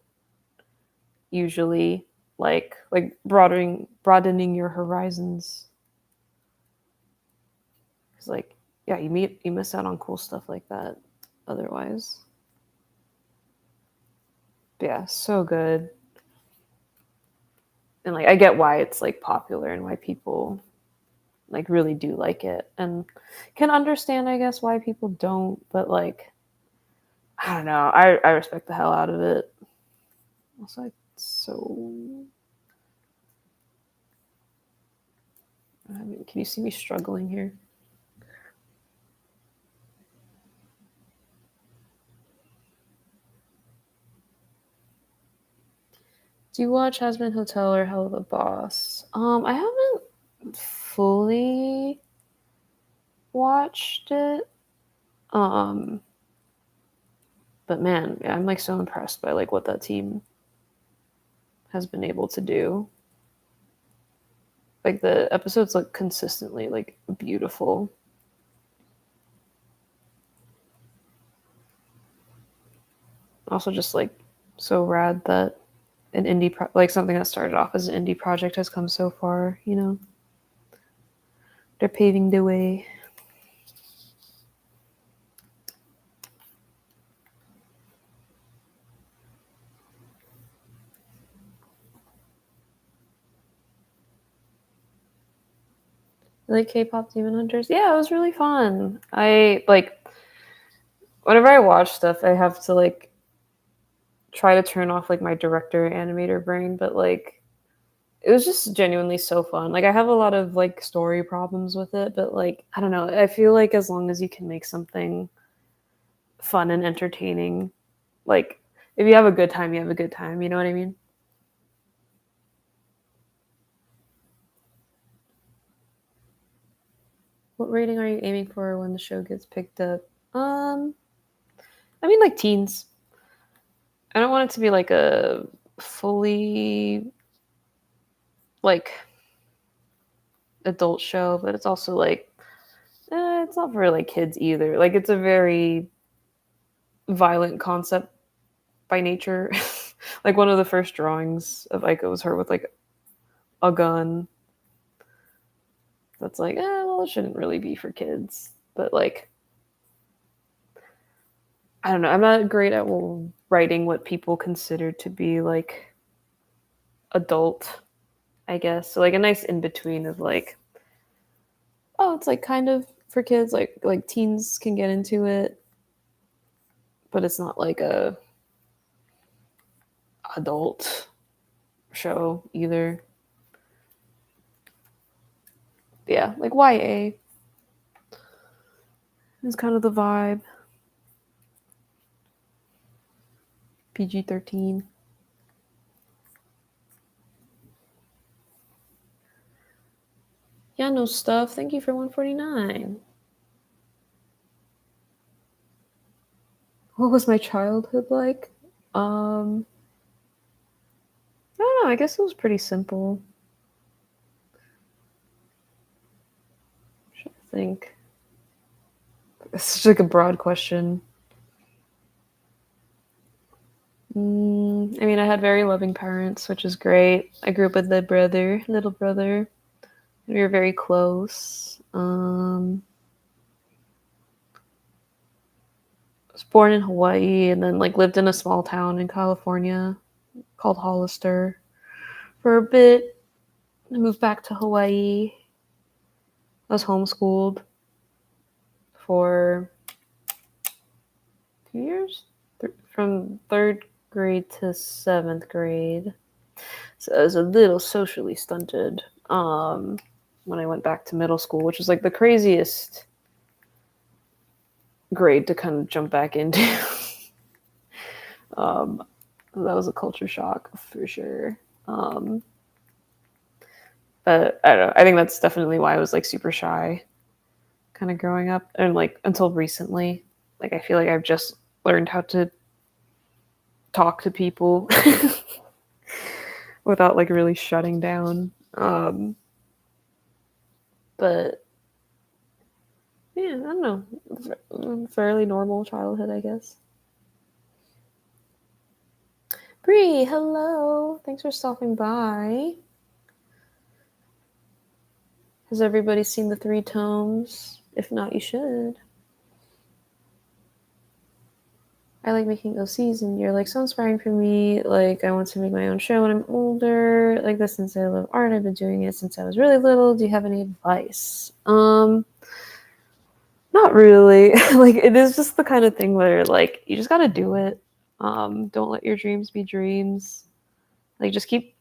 usually like broadening your horizons, because like yeah, you miss out on cool stuff like that otherwise. But yeah, so good. And like I get why it's like popular and why people like really do like it, and can understand I guess why people don't, but like I don't know, I respect the hell out of it. Also, like, so I mean, can you see me struggling here? Do you watch Hazbin Hotel or Hell of a Boss? I haven't fully watched it. But man, yeah, I'm like so impressed by like what that team has been able to do. Like the episodes look consistently like beautiful. Also, just like so rad that an like something that started off as an indie project has come so far. You know, they're paving the way. Like K-pop Demon Hunters, yeah, it was really fun. I like whenever I watch stuff, I have to like try to turn off like my director animator brain, but like it was just genuinely so fun. Like I have a lot of like story problems with it, but like I don't know, I feel like as long as you can make something fun and entertaining, like if you have a good time, you have a good time, you know what I mean? What rating are you aiming for when the show gets picked up? I mean like teens. I don't want it to be like a fully like adult show, but it's also like it's not for like kids either. Like it's a very violent concept by nature. Like one of the first drawings of Aiko was her with like a gun. That's like, well, it shouldn't really be for kids. But like, I don't know. I'm not great at writing what people consider to be like adult, I guess. So like a nice in between of like, oh, it's like kind of for kids. Like teens can get into it, but it's not like a adult show either. Yeah, like YA is kind of the vibe. PG-13. Yeah, no stuff. Thank you for 149. What was my childhood like? I don't know. I guess it was pretty simple. I think it's such like a broad question. I mean, I had very loving parents, which is great. I grew up with a little brother. We were very close. I was born in Hawaii and then like lived in a small town in California called Hollister for a bit. I moved back to Hawaii. I was homeschooled for 2 years, from third grade to seventh grade. So I was a little socially stunted when I went back to middle school, which was like the craziest grade to kind of jump back into. That was a culture shock for sure. But I don't know. I think that's definitely why I was like super shy kind of growing up and like until recently. Like I feel like I've just learned how to talk to people without like really shutting down. But yeah, I don't know. Fairly normal childhood, I guess. Bree, hello. Thanks for stopping by. Has everybody seen the 3 tomes? If not, you should. I like making OCs, and you're like so inspiring for me. Like, I want to make my own show when I'm older. Like this, since I love art, I've been doing it since I was really little. Do you have any advice? Not really. Like, it is just the kind of thing where like you just gotta do it. Don't let your dreams be dreams. Like, just keep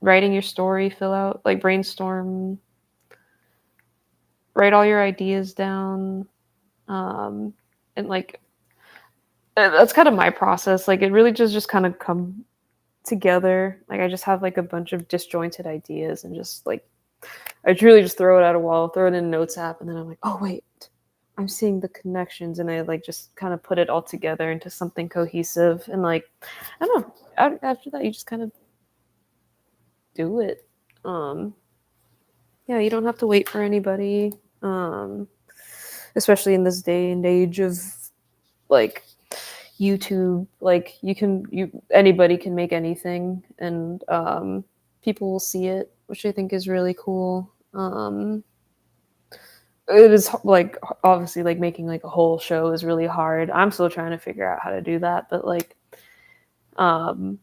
writing your story. Fill out, like, brainstorm. Write all your ideas down. And like that's kind of my process. Like it really just kind of come together. Like I just have like a bunch of disjointed ideas and just like I truly just throw it at a wall, throw it in a notes app, and then I'm like, oh wait, I'm seeing the connections, and I like just kind of put it all together into something cohesive. And like I don't know, after that you just kind of do it. Yeah, you don't have to wait for anybody. Especially in this day and age of like YouTube, like anybody can make anything, and people will see it, which I think is really cool. It is like obviously like making like a whole show is really hard. I'm still trying to figure out how to do that, but like I don't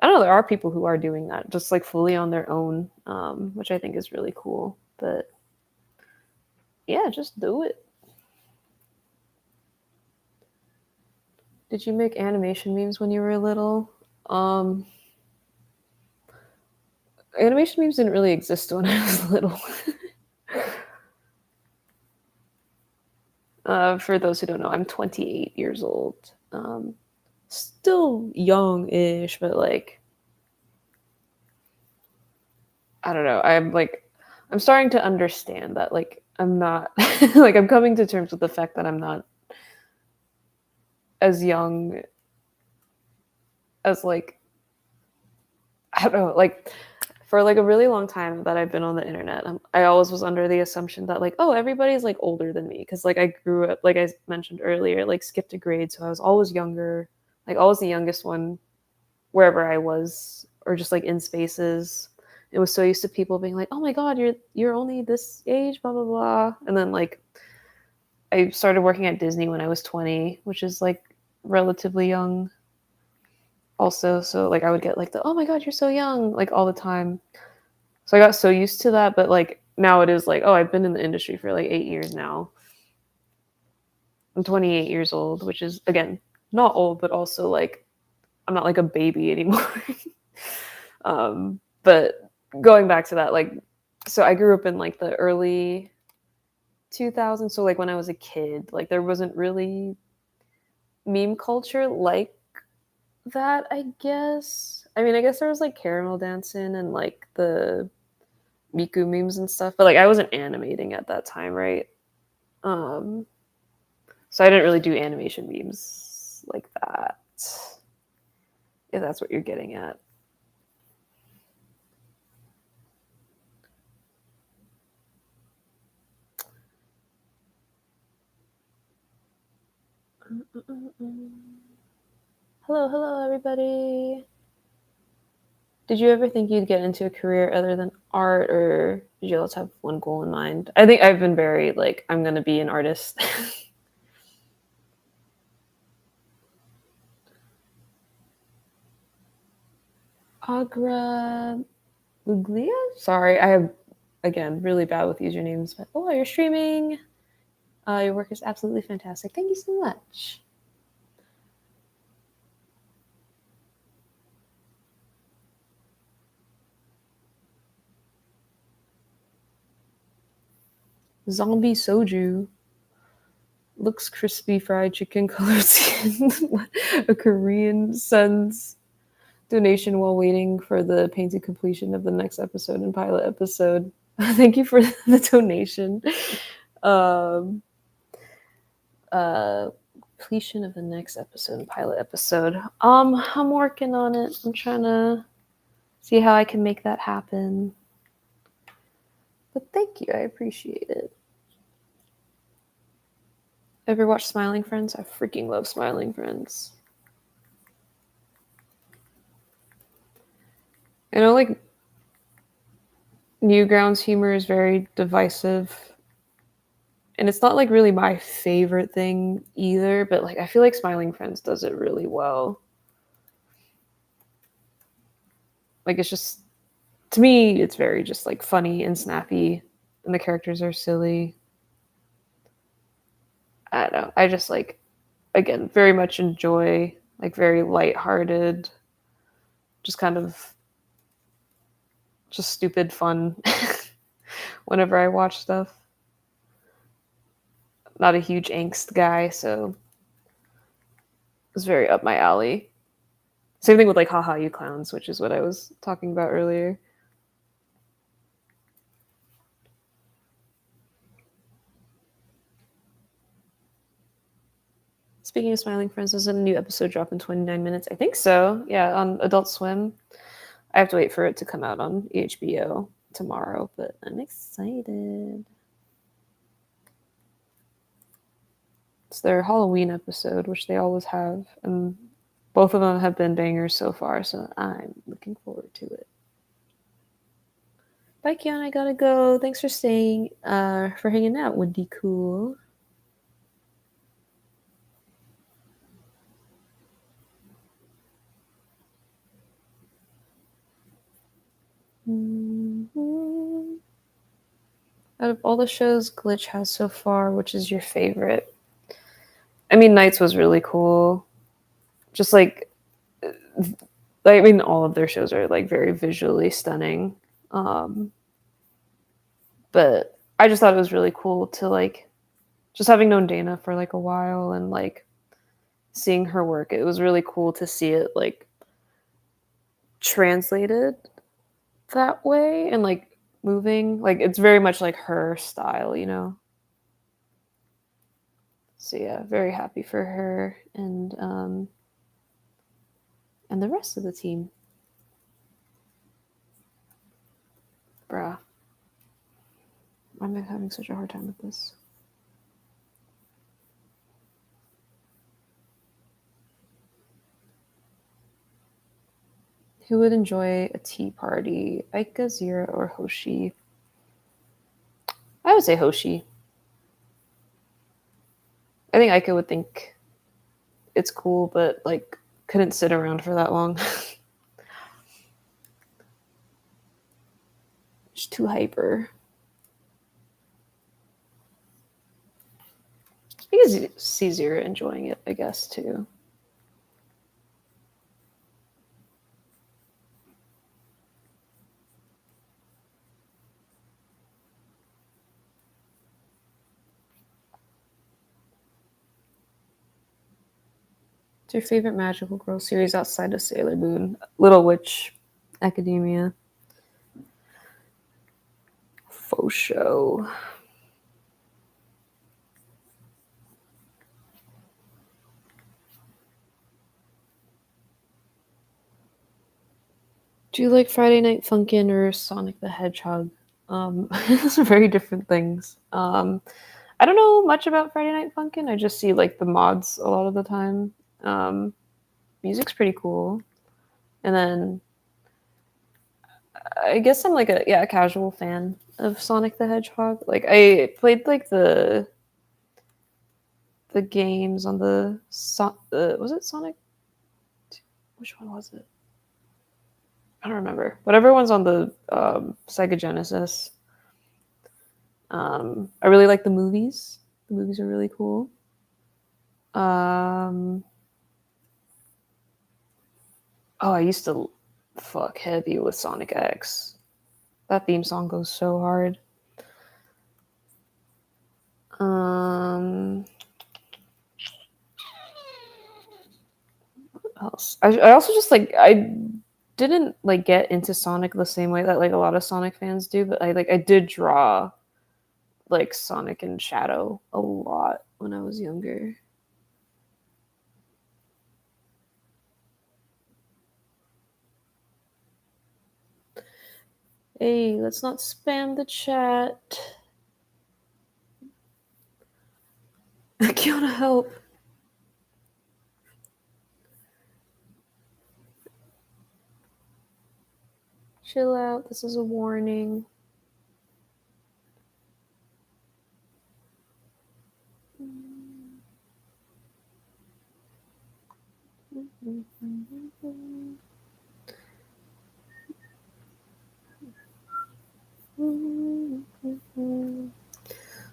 know, there are people who are doing that just like fully on their own, which I think is really cool. But yeah, just do it. Did you make animation memes when you were little? Um, Animation memes didn't really exist when I was little. For those who don't know, I'm 28 years old. Still young-ish, but like, I don't know. I'm starting to understand that like I'm not like I'm coming to terms with the fact that I'm not as young as like I don't know, like for like a really long time that I've been on the internet, I always was under the assumption that like, oh, everybody's like older than me because like I grew up, like I mentioned earlier, like skipped a grade, so I was always younger, like always the youngest one wherever I was, or just like in spaces. It was so used to people being like, oh my god, you're only this age, blah blah blah, and then like I started working at Disney when I was 20, which is like relatively young also. So like I would get like the oh my god, you're so young like all the time. So I got so used to that, but like now it is like, oh, I've been in the industry for like 8 years now. I'm 28 years old, which is again not old, but also like I'm not like a baby anymore. But going back to that, like, so I grew up in like the early 2000s. So like when I was a kid, like there wasn't really meme culture like that, I guess. I mean, I guess there was like caramel dancing and like the Miku memes and stuff, but like I wasn't animating at that time, right? Um, so I didn't really do animation memes like that. If that's what you're getting at. Hello, hello, everybody. Did you ever think you'd get into a career other than art, or did you always have one goal in mind? I think I've been very like, I'm going to be an artist. Agra Luglia? Sorry, I have, again, really bad with usernames, but oh, you're streaming. Your work is absolutely fantastic. Thank you so much. Zombie soju. Looks crispy fried chicken colored skin. A Korean sends donation while waiting for the painted completion of the next episode and pilot episode. Thank you for the donation. Um, Completion of the next episode and pilot episode. I'm working on it. I'm trying to see how I can make that happen. But thank you, I appreciate it. Ever watch Smiling Friends? I freaking love Smiling Friends. I know, like, Newgrounds humor is very divisive, and it's not like really my favorite thing either. But like, I feel like Smiling Friends does it really well. Like, it's just, to me, it's very just like funny and snappy, and the characters are silly. I don't know. I just like, again, very much enjoy like very lighthearted, just kind of just stupid fun whenever I watch stuff. Not a huge angst guy, so it's very up my alley. Same thing with like Haha You Clowns, which is what I was talking about earlier. Speaking of Smiling Friends, there's a new episode drop in 29 minutes. I think so. Yeah, on Adult Swim. I have to wait for it to come out on HBO tomorrow, but I'm excited. It's their Halloween episode, which they always have, and both of them have been bangers so far, so I'm looking forward to it. Bye, Kian. I gotta go. Thanks for staying, for hanging out. Would cool. Mm-hmm. Out of all the shows Glitch has so far, which is your favorite? I mean, Nights was really cool. just like, I mean, all of their shows are like very visually stunning. But I just thought it was really cool to like, just having known Dana for like a while and like seeing her work, it was really cool to see it like translated that way and like moving. Like it's very much like her style, you know? So yeah, very happy for her and the rest of the team. Bruh. I'm having such a hard time with this. Who would enjoy a tea party? Aika, Zira, or Hoshi? I would say Hoshi. I think Aika would think it's cool, but like couldn't sit around for that long. She's too hyper. I can see Zira enjoying it, I guess, too. What's your favorite magical girl series outside of Sailor Moon? Little Witch Academia. Faux show. Do you like Friday Night Funkin' or Sonic the Hedgehog? Those are very different things. I don't know much about Friday Night Funkin'. I just see like the mods a lot of the time. Music's pretty cool. And then I guess I'm like a casual fan of Sonic the Hedgehog. Like I played like the games on the was it Sonic? Which one was it? I don't remember. Whatever one's on the Sega Genesis. I really like the movies. The movies are really cool. I used to fuck heavy with Sonic X. That theme song goes so hard. What else? I also just like I didn't like get into Sonic the same way that like a lot of Sonic fans do, but I did draw like Sonic and Shadow a lot when I was younger. Hey, let's not spam the chat. Kiona, help. Chill out. This is a warning.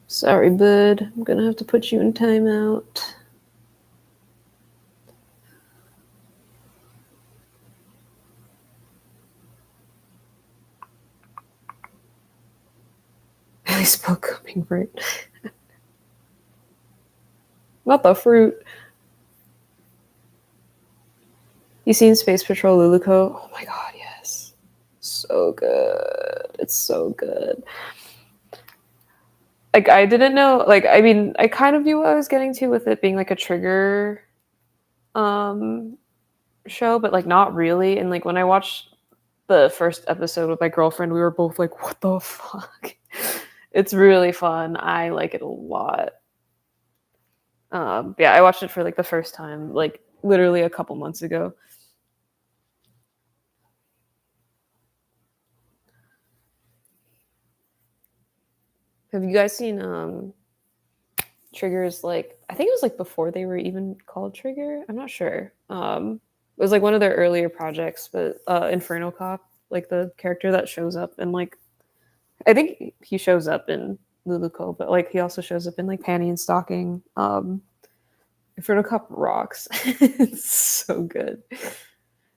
Sorry, bud. I'm gonna have to put you in timeout. I spoke hummingbird. Not the fruit. You seen Space Patrol Luluco? Oh my god, yes. So good. It's so good. Like I didn't know, like I mean, I kind of knew what I was getting to with it being like a trigger show, but like not really. And like when I watched the first episode with my girlfriend, we were both like, what the fuck? It's really fun. I like it a lot. Yeah, I watched it for like the first time, like literally a couple months ago. Have you guys seen Trigger's like I think it was like before they were even called Trigger? I'm not sure. It was like one of their earlier projects, but Inferno Cop, like the character that shows up and like I think he shows up in Luluco, but like he also shows up in like Panty and Stocking. Inferno Cop rocks. It's so good.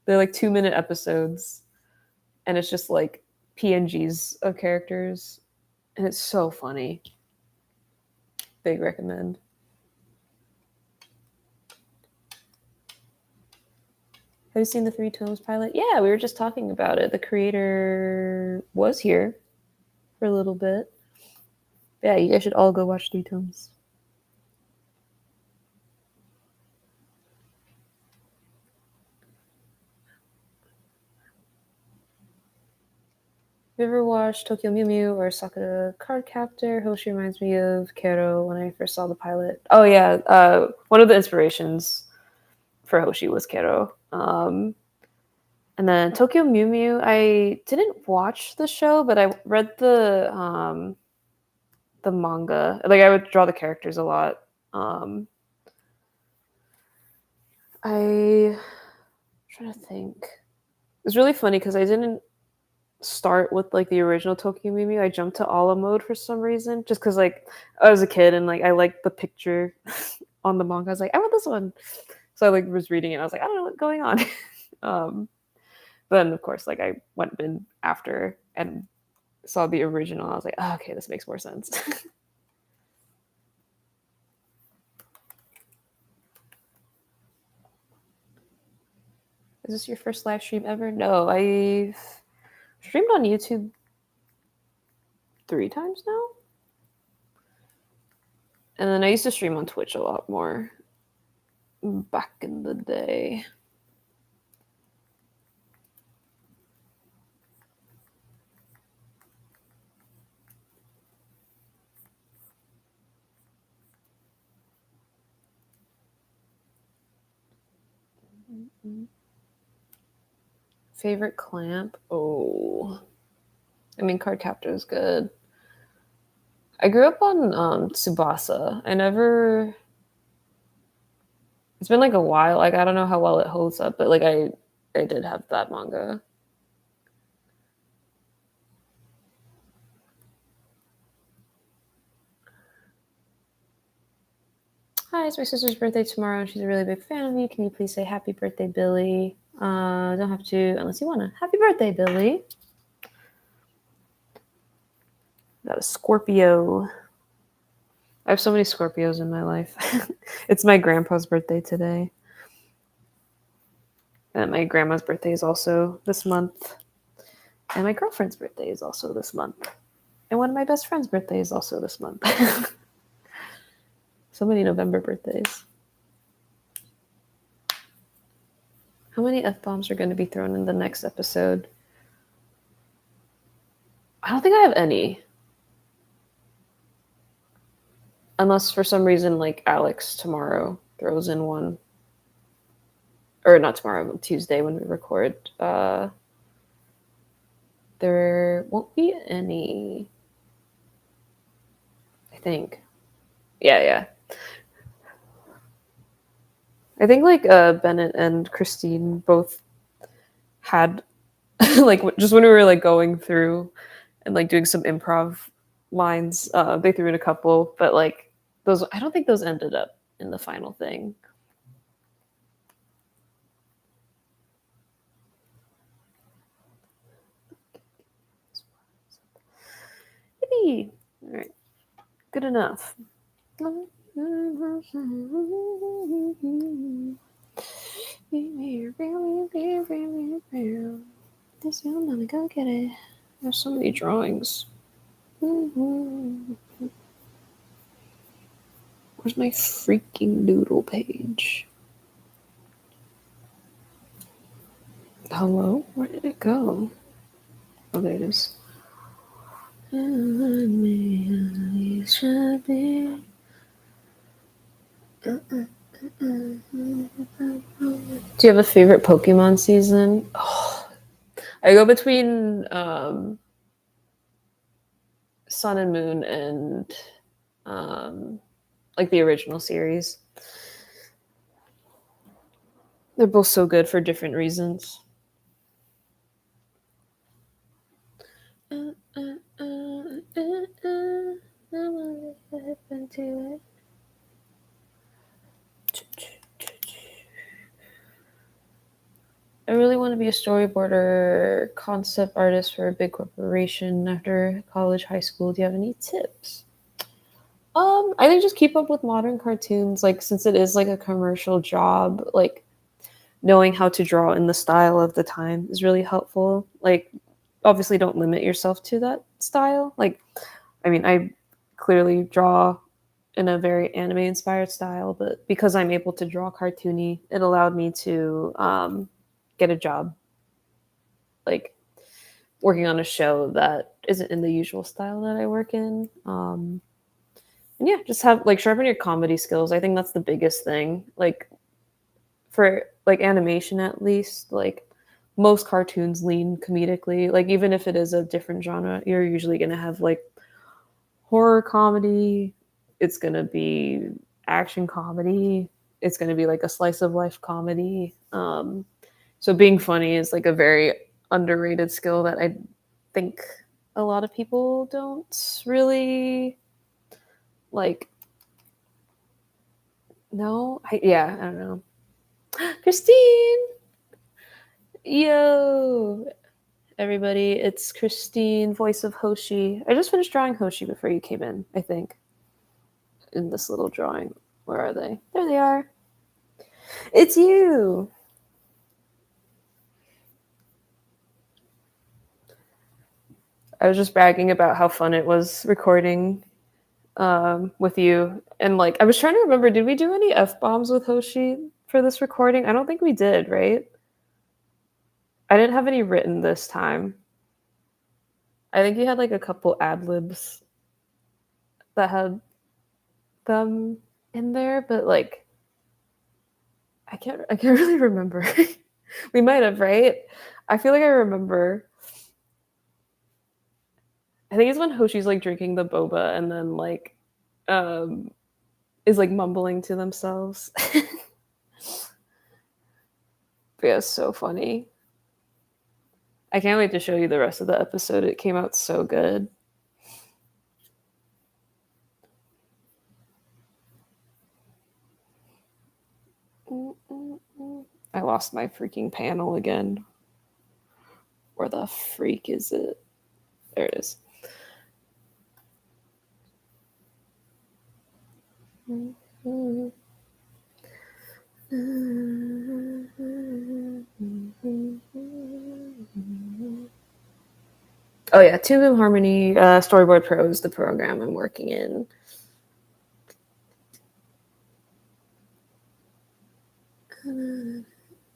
They're like 2-minute episodes, and it's just like PNGs of characters, and it's so funny. Big recommend. Have you seen the Three Tomes pilot? Yeah, we were just talking about it. The creator was here for a little bit. Yeah, you guys should all go watch Three Tomes. Have you ever watched Tokyo Mew Mew or Sakura Card Captor? Hoshi reminds me of Kero when I first saw the pilot. Oh yeah, one of the inspirations for Hoshi was Kero. And then Tokyo Mew Mew, I didn't watch the show, but I read the manga. Like I would draw the characters a lot. I'm trying to think. It was really funny because I didn't start with like the original Tokyo Mew Mew. I jumped to Ala mode for some reason, just because like I was a kid and like I liked the picture on the manga. I was like, I want this one, so I like was reading it. And I was like, I don't know what's going on. But then of course, like I went in after and saw the original. I was like, oh, okay, this makes more sense. Is this your first live stream ever? No, I've streamed on YouTube 3 times now. And then I used to stream on Twitch a lot more back in the day. Favorite clamp? Oh, I mean, Card Captor is good. I grew up on Tsubasa. I never. It's been like a while. Like I don't know how well it holds up, but like I did have that manga. Hi, it's my sister's birthday tomorrow, and she's a really big fan of you. Can you please say happy birthday, Billy? Don't have to unless you wanna. Happy birthday, Billy. Got a Scorpio. I have so many Scorpios in my life. It's my grandpa's birthday today. And my grandma's birthday is also this month. And my girlfriend's birthday is also this month. And one of my best friend's birthday is also this month. So many November birthdays. How many F-bombs are going to be thrown in the next episode? I don't think I have any. Unless for some reason, like Alex tomorrow throws in one. Or not tomorrow, but Tuesday when we record. There won't be any. I think. Yeah. I think like Bennett and Christine both had like just when we were like going through and like doing some improv lines, they threw in a couple, but like those I don't think those ended up in the final thing. Yippee! All right, good enough. This I'm gonna go get it. There's so many drawings. Where's my freaking Doodle page? Hello? Where did it go? Oh, there it is. Do you have a favorite Pokemon season? Oh, I go between Sun and Moon and like the original series. They're both so good for different reasons. be a storyboarder, concept artist for a big corporation after college, high school. Do you have any tips? I think just keep up with modern cartoons, like since it is like a commercial job, like knowing how to draw in the style of the time is really helpful. Like obviously don't limit yourself to that style. Like I mean, I clearly draw in a very anime inspired style, but because I'm able to draw cartoony, it allowed me to get a job like working on a show that isn't in the usual style that I work in. And yeah, just have like sharpen your comedy skills. I think that's the biggest thing. Like for like animation at least, like most cartoons lean comedically. Like even if it is a different genre, you're usually gonna have like horror comedy, it's gonna be action comedy, it's gonna be like a slice of life comedy. So being funny is like a very underrated skill that I think a lot of people don't really like know. Yeah, I don't know. Christine! Yo! Everybody, it's Christine, voice of Hoshi. I just finished drawing Hoshi before you came in, I think. In this little drawing. Where are they? There they are. It's you! I was just bragging about how fun it was recording with you. And like, I was trying to remember, did we do any F bombs with Hoshi for this recording? I don't think we did, right? I didn't have any written this time. I think you had like a couple ad libs that had them in there, but like, I can't really remember. We might have, right? I feel like I remember. I think it's when Hoshi's like drinking the boba and then like is like mumbling to themselves. But yeah, it's so funny. I can't wait to show you the rest of the episode. It came out so good. I lost my freaking panel again. Where the freak is it? There it is. Oh yeah, Tune and Harmony Storyboard Pro is the program I'm working in.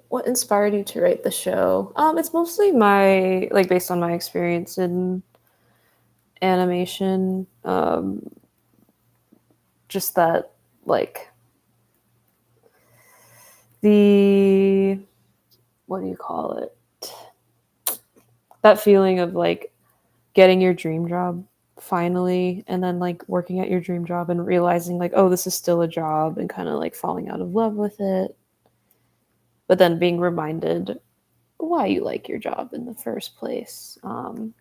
What inspired you to write the show? It's mostly my like based on my experience in animation. Just that like the what do you call it? That feeling of like getting your dream job finally and then like working at your dream job and realizing like, oh, this is still a job and kind of like falling out of love with it. But then being reminded why you like your job in the first place. And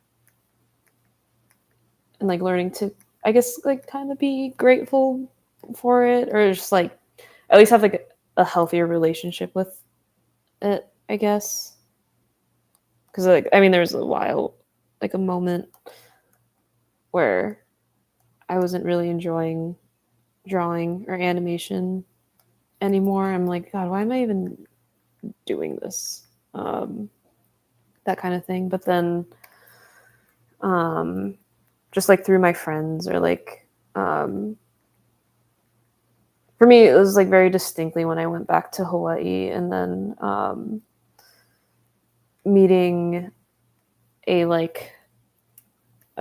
like learning to, I guess, like kind of be grateful for it or just like at least have like a healthier relationship with it, I guess. Because like, I mean, there was a while, like a moment where I wasn't really enjoying drawing or animation anymore. I'm like, God, why am I even doing this? That kind of thing. But then, just like through my friends or like, for me, it was like very distinctly when I went back to Hawaii and then meeting a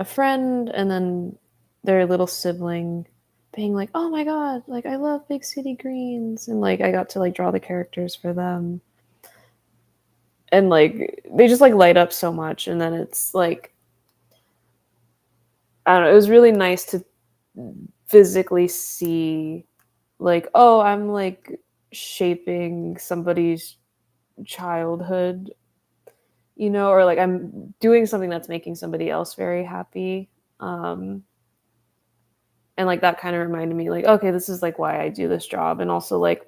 friend and then their little sibling being like, oh my God, like I love Big City Greens. And like I got to like draw the characters for them. And like they just like light up so much. And then it's like, I don't know, it was really nice to physically see like, oh, I'm like shaping somebody's childhood, you know, or like I'm doing something that's making somebody else very happy. And like that kind of reminded me like, okay, this is like why I do this job. And also like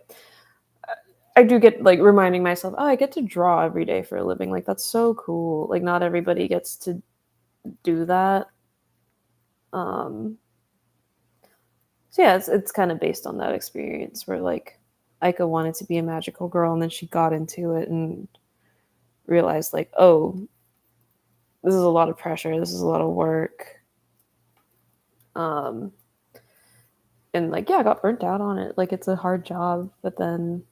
I do get like reminding myself, oh, I get to draw every day for a living. Like that's so cool. Like not everybody gets to do that. So yeah, it's kind of based on that experience where like Aika wanted to be a magical girl and then she got into it and realized like, oh, this is a lot of pressure. This is a lot of work. And like, yeah, I got burnt out on it. Like it's a hard job, but then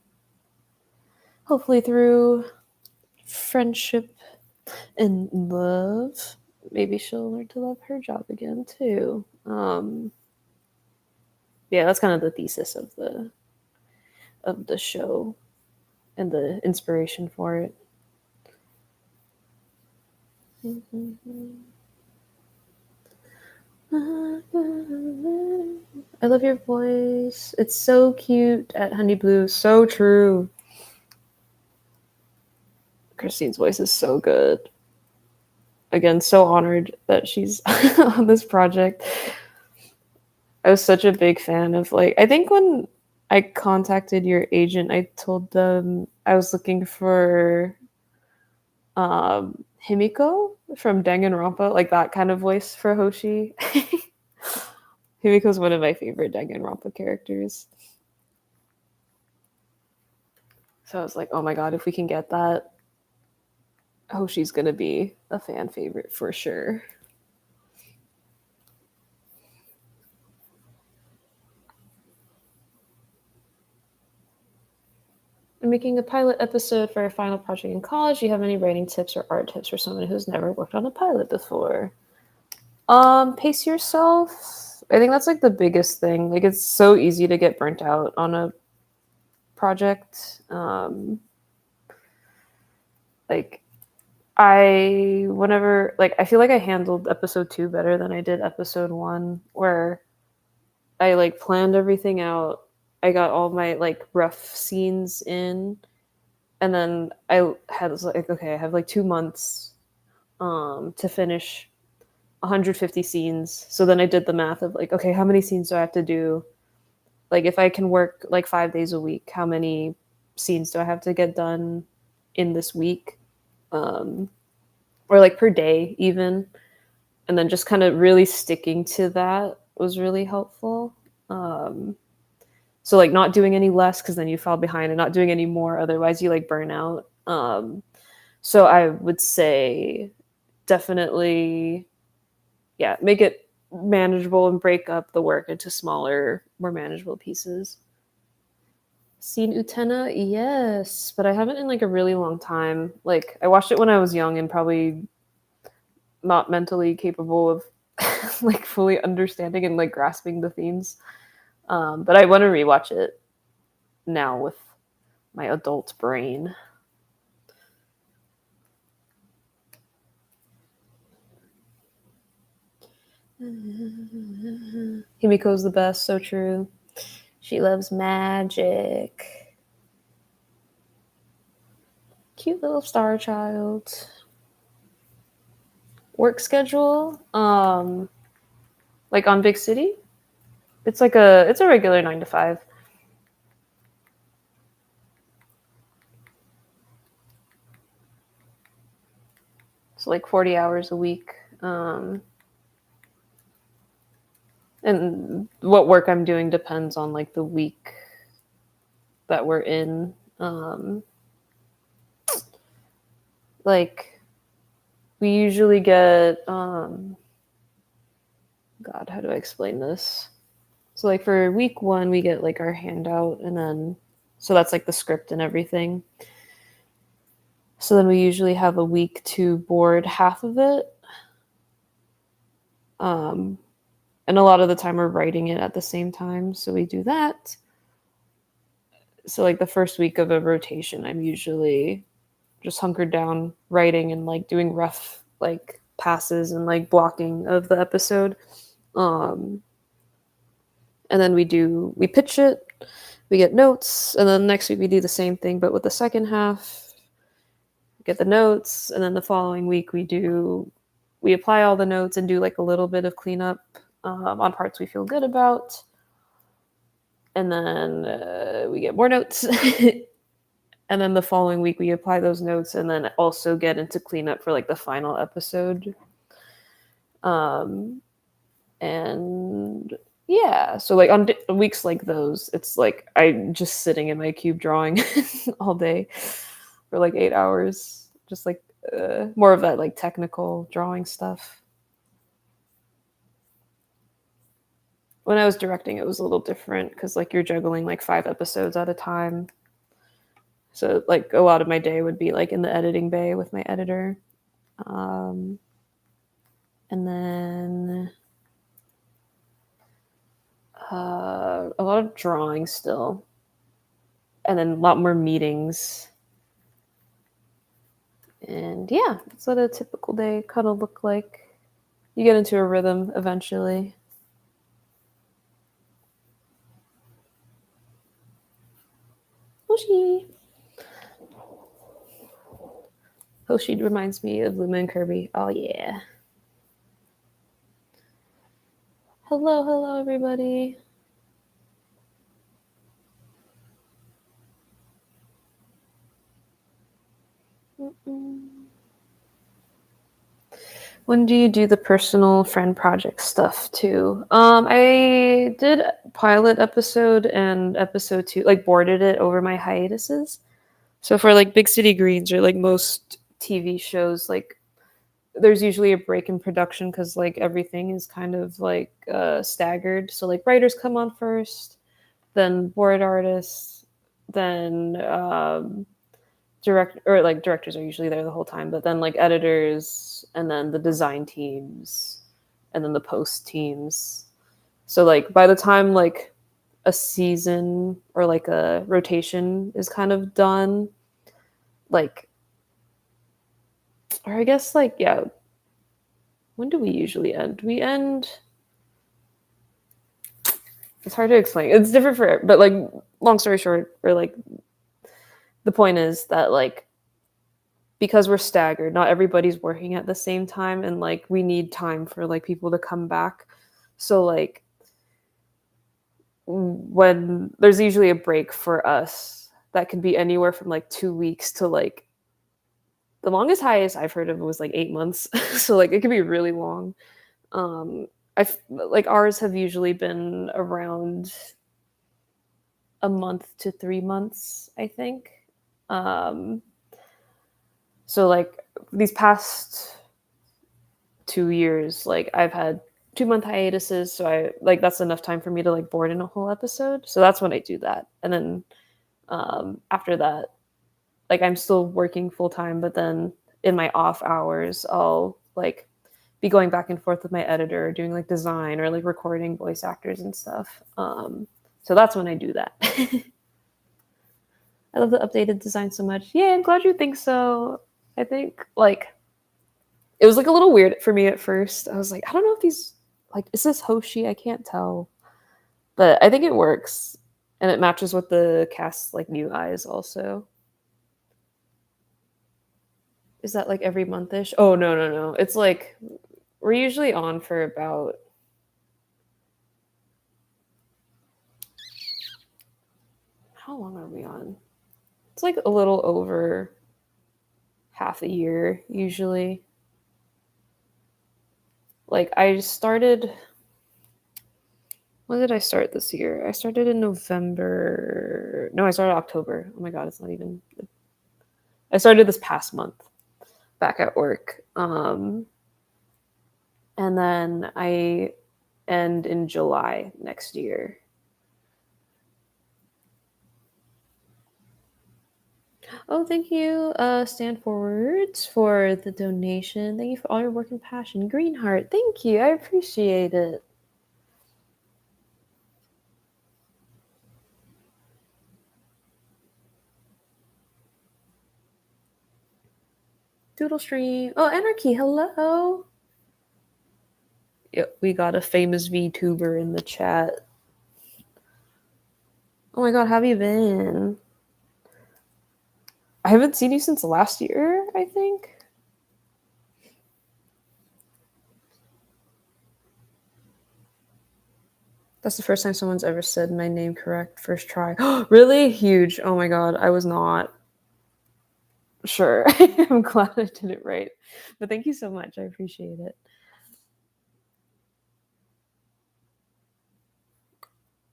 hopefully through friendship and love, maybe she'll learn to love her job again too. Yeah, that's kind of the thesis of the show and the inspiration for it. I love your voice. It's so cute at Honey Blue. So true. Christine's voice is so good. Again, so honored that she's on this project. I was such a big fan of like, I think when I contacted your agent, I told them I was looking for Himiko from Danganronpa, like that kind of voice for Hoshi. Himiko's one of my favorite Danganronpa characters. So I was like, oh my god, if we can get that, Hoshi's gonna be a fan favorite for sure. I'm making a pilot episode for our final project in college. Do you have any writing tips or art tips for someone who's never worked on a pilot before? Pace yourself. I think that's like the biggest thing. Like it's so easy to get burnt out on a project. Like I feel like I handled episode 2 better than I did episode 1, where I like planned everything out. I got all my like rough scenes in, and then I had like, okay, I have like 2 months to finish 150 scenes. So then I did the math of like, okay, how many scenes do I have to do? Like if I can work like 5 days a week, how many scenes do I have to get done in this week? Or like per day even. And then just kind of really sticking to that was really helpful. So like not doing any less because then you fall behind, and not doing any more, otherwise you like burn out. So I would say definitely, yeah, make it manageable and break up the work into smaller, more manageable pieces. Seen Utena? Yes, but I haven't in like a really long time. Like I watched it when I was young and probably not mentally capable of like fully understanding and like grasping the themes. But I want to rewatch it now with my adult brain. Himiko's the best, so true. She loves magic. Cute little star child. Work schedule, like on Big City, it's a regular 9 to 5. So like 40 hours a week. And what work I'm doing depends on like the week that we're in. Like we usually get God, how do I explain this? So like for week 1 we get like our handout, and then so that's like the script and everything. So then we usually have a week to board half of it. And a lot of the time we're writing it at the same time, so we do that. So like the first week of a rotation, I'm usually just hunkered down writing and like doing rough like passes and like blocking of the episode. And then we pitch it, we get notes, and then next week we do the same thing but with the second half, get the notes, and then the following week we apply all the notes and do like a little bit of cleanup on parts we feel good about, and then we get more notes. And then the following week we apply those notes and then also get into cleanup for like the final episode. And yeah, so like on weeks like those, it's like I'm just sitting in my cube drawing all day for like 8 hours, just like more of that like technical drawing stuff. When I was directing, it was a little different because like you're juggling like 5 episodes at a time. So like a lot of my day would be like in the editing bay with my editor. And then a lot of drawing still. And then a lot more meetings. And yeah, that's what a typical day kind of look like. You get into a rhythm eventually. Hoshi. Hoshi reminds me of Luma and Kirby. Oh yeah. Hello, everybody. When do you do the personal friend project stuff too? I did pilot episode and episode 2, like boarded it over my hiatuses. So for like Big City Greens or like most TV shows, like there's usually a break in production because like everything is kind of like staggered. So like writers come on first, then board artists, then directors are usually there the whole time, but then like editors and then the design teams and then the post teams. So like by the time like a season or like a rotation is kind of done, like, or I guess like, yeah, when do we usually end? We end, it's hard to explain. It's different for, but like long story short, or like the point is that like because we're staggered, not everybody's working at the same time, and like we need time for like people to come back. So like when there's usually a break for us that can be anywhere from like 2 weeks to like the longest highest I've heard of was like 8 months. So like it can be really long. I like ours have usually been around a month to 3 months, I think. So like these past 2 years, like I've had 2 month hiatuses, so I like that's enough time for me to like board in a whole episode. So that's when I do that, and then after that, like I'm still working full time, but then in my off hours, I'll like be going back and forth with my editor, doing like design or like recording voice actors and stuff. So that's when I do that. I love the updated design so much. Yeah, I'm glad you think so. I think like it was like a little weird for me at first. I was like, I don't know if he's like, is this Hoshi? I can't tell, but I think it works, and it matches with the cast's like new eyes also. Is that like every month-ish? Oh no. It's like we're usually on for about how long are we on? It's like a little over half a year usually. Like I started, when did I start this year? I started in November. No, I started October. Oh my god, it's not even. I started this past month back at work. And then I end in July next year. Oh, thank you, Stand Forwards, for the donation. Thank you for all your work and passion. Greenheart, thank you. I appreciate it. Doodle stream. Oh, Anarchy, hello. Yep, we got a famous VTuber in the chat. Oh my god, how have you been? I haven't seen you since last year, I think. That's the first time someone's ever said my name correct. First try. Really? Huge. Oh my god, I was not. Sure. I'm glad I did it right. But thank you so much. I appreciate it.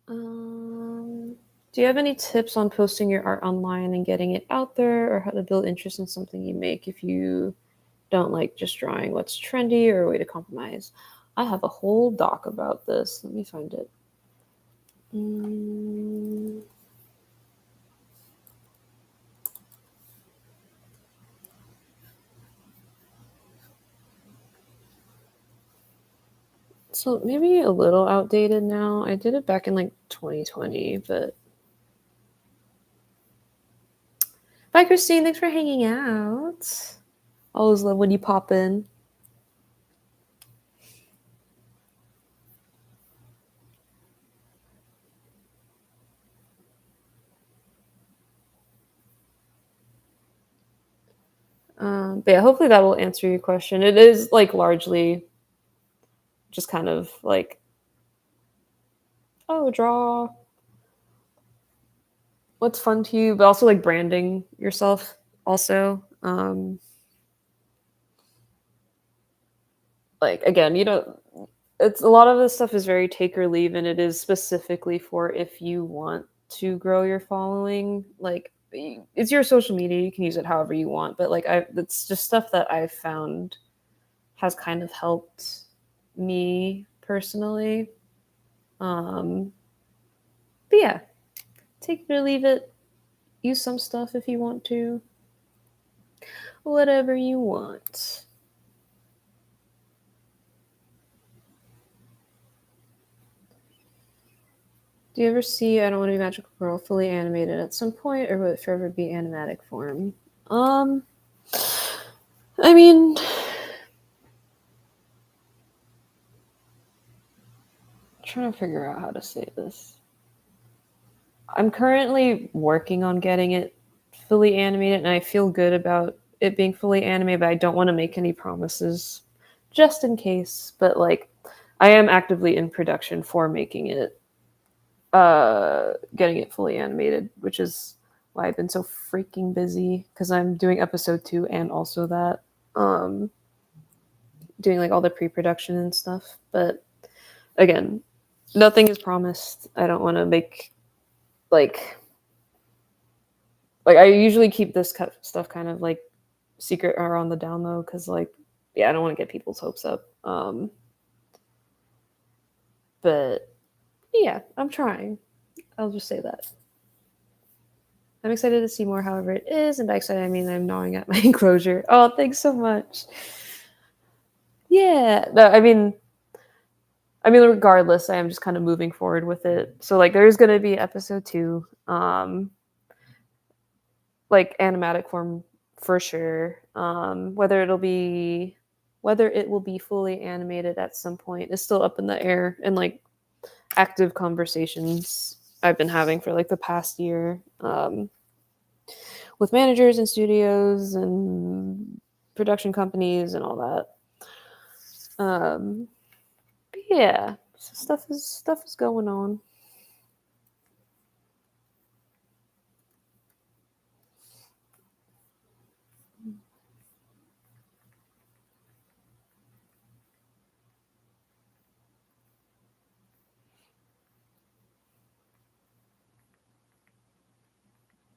Do you have any tips on posting your art online and getting it out there, or how to build interest in something you make if you don't like just drawing what's trendy or a way to compromise? I have a whole doc about this. Let me find it. So maybe a little outdated now. I did it back in like 2020, but bye, Christine. Thanks for hanging out. Always love when you pop in. But yeah, hopefully that will answer your question. It is like largely just kind of like, oh, draw what's fun to you, but also like branding yourself also. Like again, it's a lot of this stuff is very take or leave, and it is specifically for if you want to grow your following. Like it's your social media, you can use it however you want, but like it's just stuff that I've found has kind of helped me personally. But yeah, take it or leave it. Use some stuff if you want to. Whatever you want. Do you ever see I Don't Want to Be Magical Girl fully animated at some point, or will it forever be animatic form? I mean, I'm trying to figure out how to say this. I'm currently working on getting it fully animated, and I feel good about it being fully animated, but I don't want to make any promises just in case. But like, I am actively in production for making it, getting it fully animated, which is why I've been so freaking busy because I'm doing episode 2 and also that, doing like all the pre-production and stuff. But again, nothing is promised. I don't want to make like I usually keep this stuff kind of like secret or on the down low because like yeah, I don't want to get people's hopes up. But yeah, I'm trying. I'll just say that. I'm excited to see more, however it is, and by excited I mean I'm gnawing at my enclosure. Oh, thanks so much. Yeah, no, regardless, I am just kind of moving forward with it. So like, there's gonna be episode 2, like animatic form for sure. Whether it will be fully animated at some point is still up in the air, and like active conversations I've been having for like the past year, with managers and studios and production companies and all that. But yeah, so stuff is going on.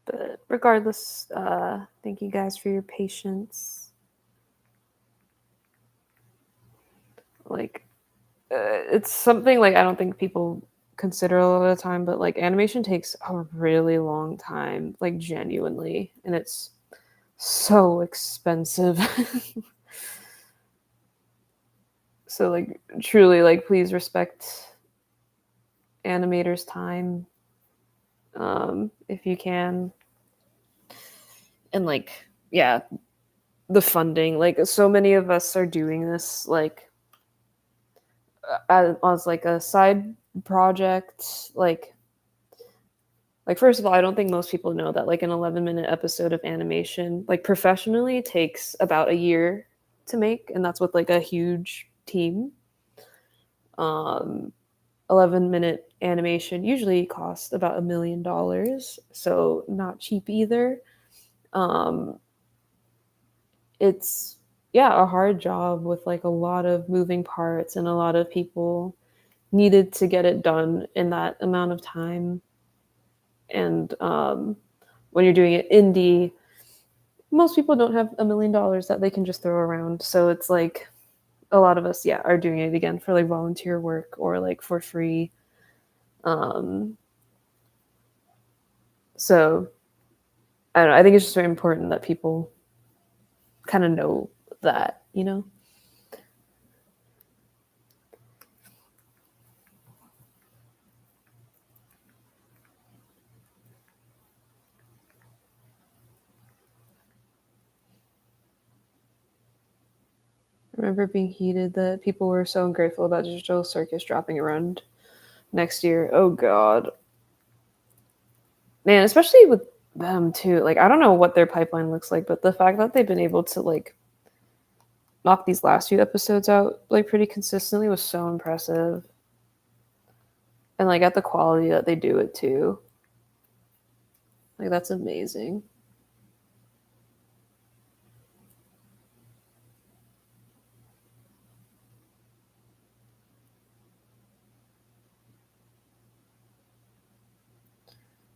But regardless, thank you guys for your patience. Like, it's something like I don't think people consider a lot of the time, but like animation takes a really long time, like genuinely, and it's so expensive. So like truly, like please respect animators' time, if you can, and like yeah, the funding. Like so many of us are doing this like as like a side project, like first of all, I don't think most people know that like an 11-minute episode of animation like professionally takes about a year to make, and that's with like a huge team. 11-minute animation usually costs about $1 million, so not cheap either. it's a hard job with like a lot of moving parts and a lot of people needed to get it done in that amount of time. And when you're doing it indie, most people don't have $1 million that they can just throw around. So it's like a lot of us, are doing it again for like volunteer work or like for free. So I don't know. I think it's just very important that people kind of know that, you know? I remember being heated that people were so ungrateful about Digital Circus dropping around next year. Oh god. Man, especially with them too. Like I don't know what their pipeline looks like, but the fact that they've been able to like knock these last few episodes out like pretty consistently was so impressive. And like at the quality that they do it too. Like that's amazing.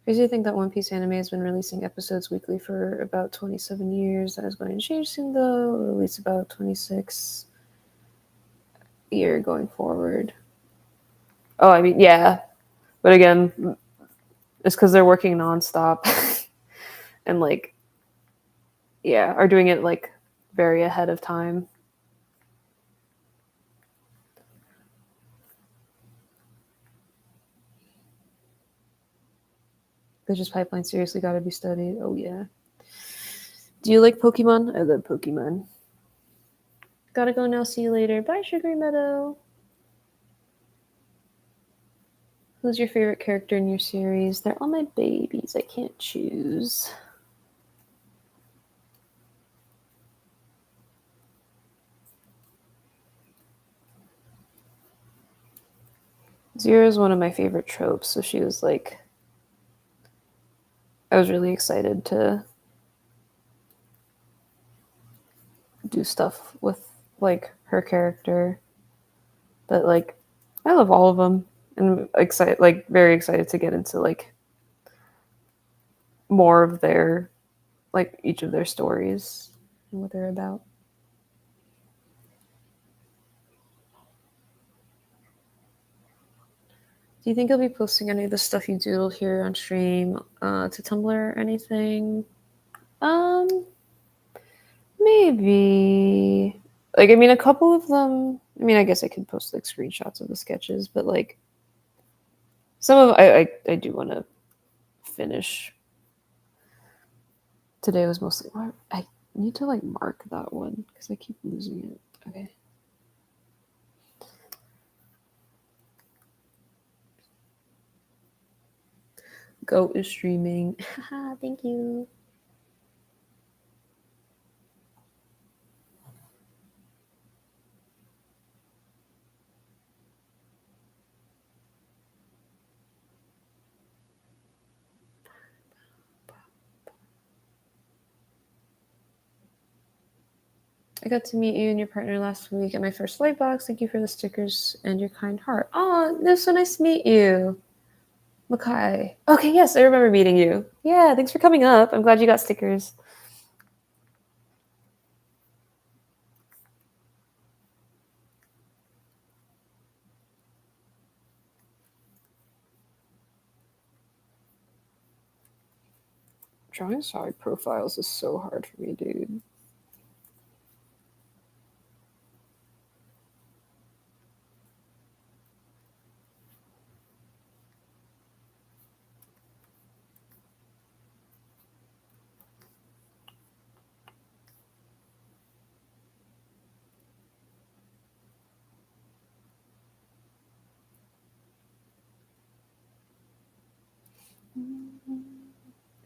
Crazy to think that One Piece anime has been releasing episodes weekly for about 27 years. That is going to change soon, though, or at least about 26 year going forward. Oh, I mean, yeah. But again, it's because they're working nonstop and, like, are doing it, like, very ahead of time. The just pipeline seriously got to be studied. Oh, yeah. Do you like Pokemon? I love Pokemon. Gotta go now. See you later. Bye, Sugary Meadow. Who's your favorite character in your series? They're all my babies. I can't choose. Zero is one of my favorite tropes, so she was like, I was really excited to do stuff with like her character. But like, I love all of them, and excited, like very excited to get into like more of their, like each of their stories and what they're about. Do you think you'll be posting any of the stuff you doodled here on stream to Tumblr or anything? Maybe. Like, I mean, a couple of them. I mean, I guess I could post like screenshots of the sketches, but like some of I do want to finish. Today was mostly. I need to like mark that one because I keep losing it. Okay. Go is streaming. Thank you. I got to meet you and your partner last week at my first light box. Thank you for the stickers and your kind heart. Oh, it was so nice to meet you. Makai. Okay, yes, I remember meeting you. Yeah, thanks for coming up. I'm glad you got stickers. Drawing side profiles is so hard for me, dude.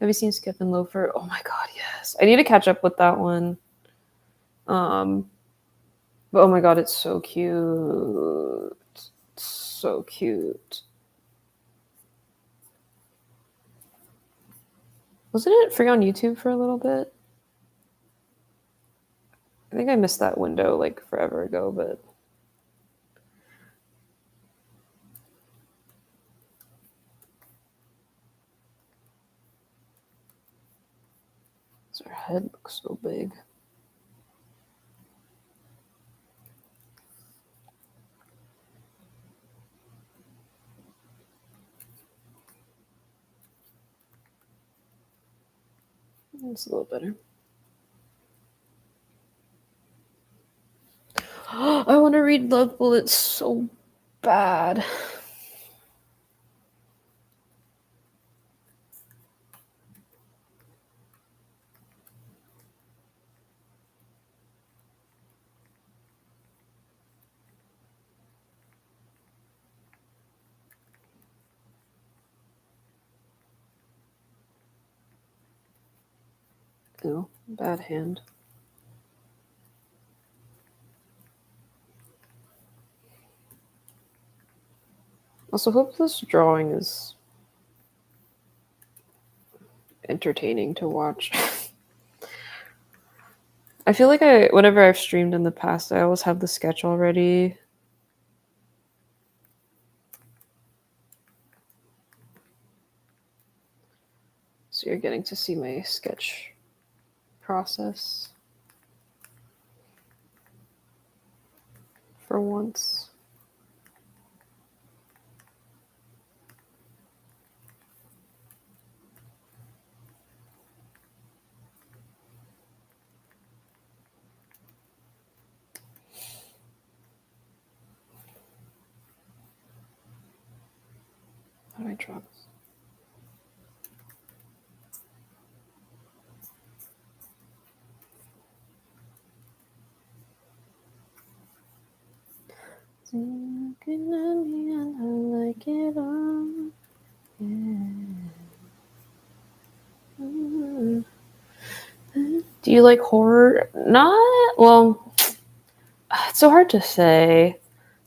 Have you seen Skip and Loafer? Oh my god, yes. I need to catch up with that one. But oh my god, it's so cute. It's so cute. Wasn't it free on YouTube for a little bit? I think I missed that window like forever ago, but her head looks so big. It's a little better. I want to read Love Bullets so bad. Ew, bad hand. Also, hope this drawing is entertaining to watch. I feel like whenever I've streamed in the past, I always have the sketch already. So you're getting to see my sketch process for once. How do I draw this? Looking at me and I like it all. Yeah. Do you like horror? Not well. It's so hard to say.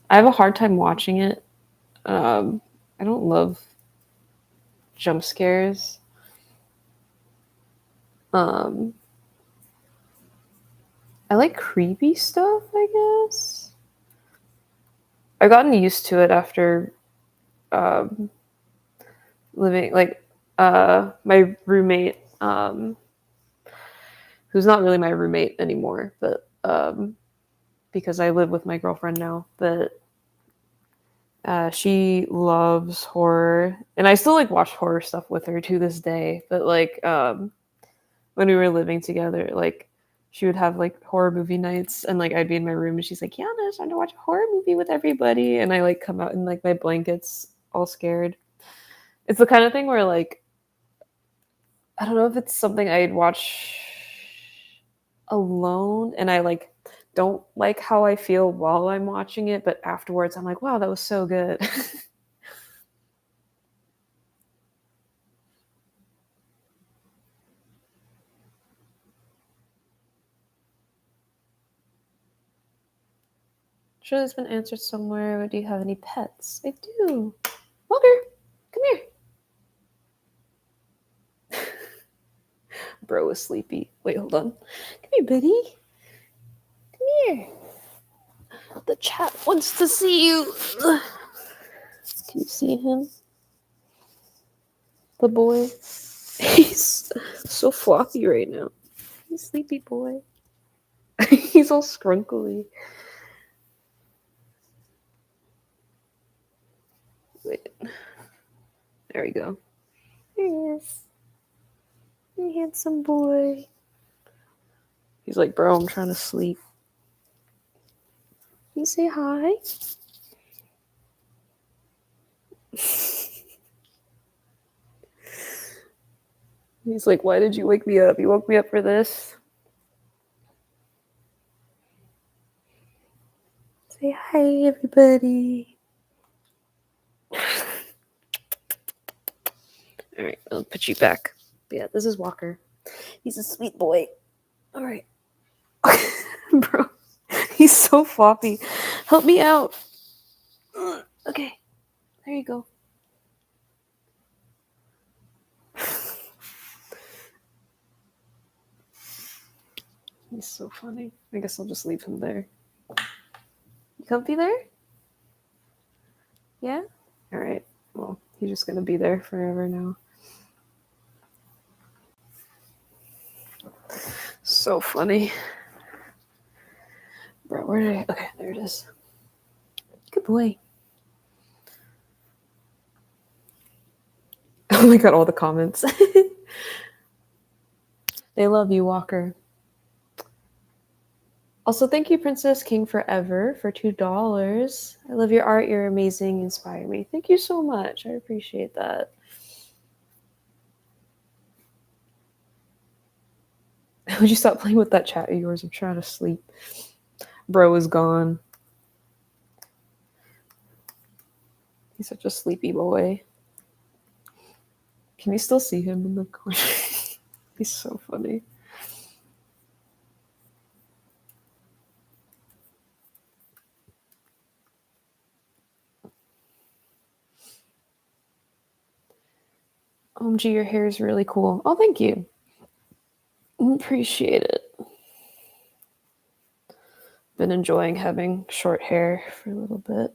I have a hard time watching it. I don't love jump scares. I like creepy stuff, I guess. I've gotten used to it after living my roommate, who's not really my roommate anymore, but because I live with my girlfriend now, but she loves horror, and I still like watch horror stuff with her to this day. But like when we were living together, like she would have like horror movie nights, and like I'd be in my room, and she's like, "Yeah, it's time to watch a horror movie with everybody," and I like come out in like my blankets, all scared. It's the kind of thing where like I don't know if it's something I'd watch alone, and I like don't like how I feel while I'm watching it, but afterwards I'm like, wow, that was so good. Sure, this been answered somewhere. Do you have any pets? I do. Walker, come here. Bro is sleepy. Wait, hold on. Come here, buddy. Come here. The chat wants to see you. Can you see him? The boy. He's so floppy right now. He's sleepy boy. He's all scrunkly. Wait. There we go. There he is. You handsome boy. He's like, bro, I'm trying to sleep. Can you say hi? He's like, why did you wake me up? You woke me up for this? Say hi, everybody. All right, I'll put you back. But yeah, this is Walker. He's a sweet boy. All right. Bro, he's so floppy. Help me out. Okay, there you go. He's so funny. I guess I'll just leave him there. You comfy there? Yeah? Alright. Well, he's just gonna be there forever now. So funny. Bro, where did I... Okay, there it is. Good boy. Oh my god, all the comments. They love you, Walker. Also, thank you, Princess King Forever, for $2. I love your art. You're amazing. You inspire me. Thank you so much. I appreciate that. Would you stop playing with that chat of yours? I'm trying to sleep. Bro is gone. He's such a sleepy boy. Can you still see him in the corner? He's so funny. OMG, your hair is really cool. Oh, thank you. Appreciate it. Been enjoying having short hair for a little bit.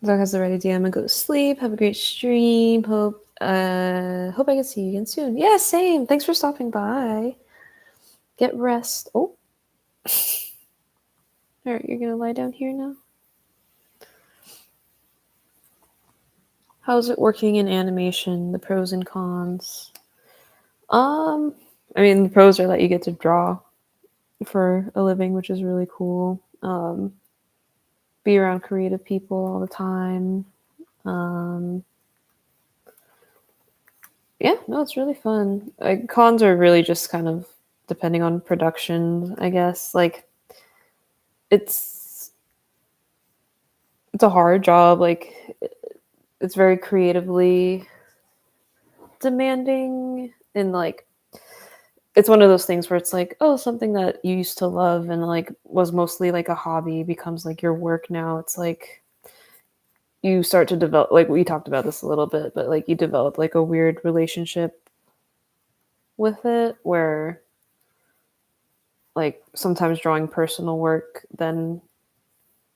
Zach has the right idea. I'm gonna go to sleep. Have a great stream. Hope I can see you again soon. Yeah, same. Thanks for stopping by. Get rest. Oh. Alright, you're gonna lie down here now? How's it working in animation? The pros and cons. I mean, the pros are that you get to draw for a living, which is really cool. Be around creative people all the time. Yeah, no, it's really fun. Cons are really just kind of depending on production, I guess. Like, it's a hard job. Like, it's very creatively demanding, and like, it's one of those things where it's like, oh, something that you used to love and like was mostly like a hobby becomes like your work now. It's like you start to develop, like we talked about this a little bit, but like you develop like a weird relationship with it where like sometimes drawing personal work then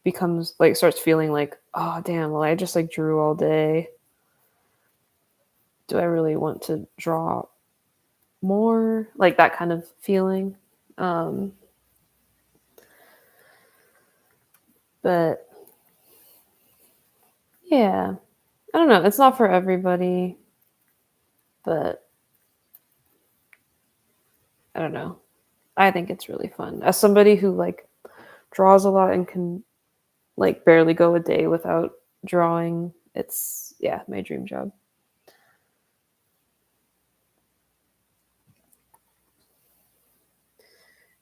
becomes like starts feeling like, oh damn, well I just like drew all day. Do I really want to draw more? Like that kind of feeling. But yeah, I don't know. It's not for everybody, but I don't know. I think it's really fun. As somebody who like draws a lot and can like barely go a day without drawing, it's my dream job.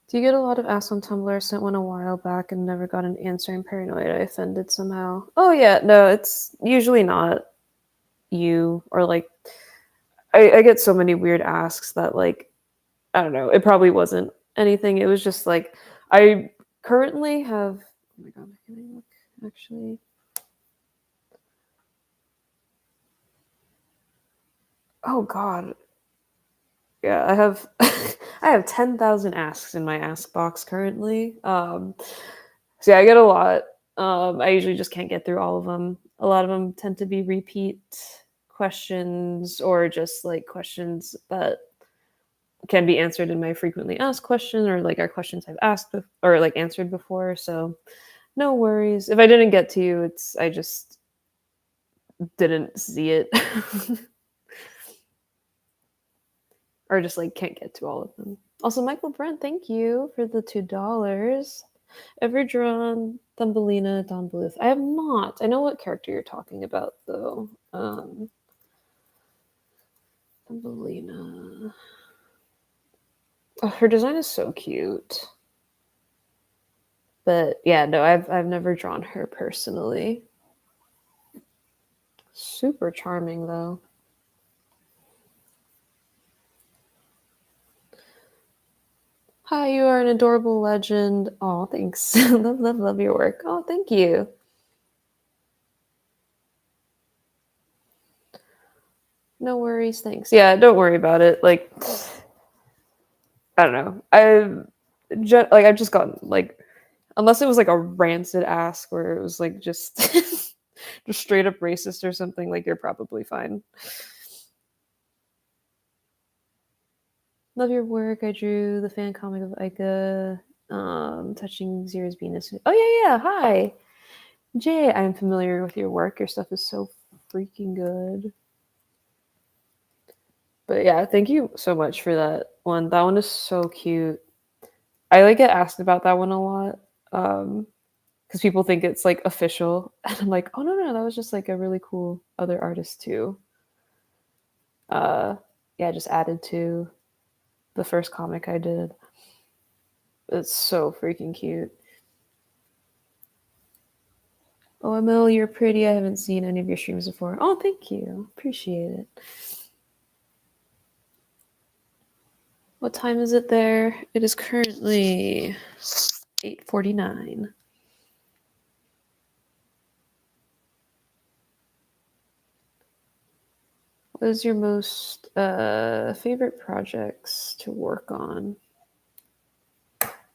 Do you get a lot of asks on Tumblr? I sent one a while back and never got an answer. I'm paranoid I offended somehow. Oh yeah, no, it's usually not you or like I get so many weird asks that like I don't know. It probably wasn't anything. It was just like I currently have. Oh my god, can I look actually? Oh god, yeah, I have I have 10,000 asks in my ask box currently. So yeah, I get a lot. I usually just can't get through all of them. A lot of them tend to be repeat questions or just like questions that can be answered in my frequently asked question or like are questions I've asked or like answered before. So no worries. If I didn't get to you, I just didn't see it. Or just like can't get to all of them. Also, Michael Brent, thank you for the $2. Ever drawn Thumbelina Don Bluth? I have not. I know what character you're talking about though. Thumbelina. Oh, her design is so cute. But yeah, no, I've never drawn her personally. Super charming, though. Hi, you are an adorable legend. Oh, thanks. Love your work. Oh, thank you. No worries, thanks. Yeah, don't worry about it. Like, I don't know. I've just gotten like, unless it was like a rancid ask where it was like just just straight up racist or something, like you're probably fine. Love your work. I drew the fan comic of Ica, touching Zira's Venus. Oh yeah. Hi, Jay. I'm familiar with your work. Your stuff is so freaking good. But yeah, thank you so much for that one. That one is so cute. I like get asked about that one a lot. Because people think it's like official. And I'm like, oh no, that was just like a really cool other artist too. Uh yeah, just added to the first comic I did. It's so freaking cute. Oh, Emil, you're pretty. I haven't seen any of your streams before. Oh, thank you. Appreciate it. What time is it there? It is currently 8:49. What is your most favorite projects to work on?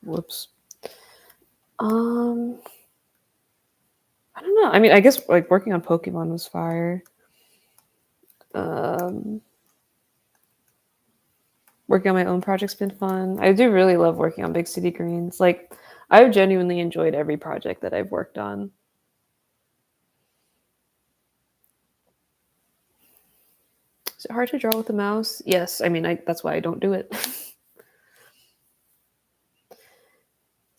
Whoops. Um, I don't know. I mean, I guess like working on Pokemon was fire. Um, Working on my own project's been fun. I do really love working on Big City Greens. Like, I've genuinely enjoyed every project that I've worked on. Is it hard to draw with a mouse? Yes. I mean, that's why I don't do it. Is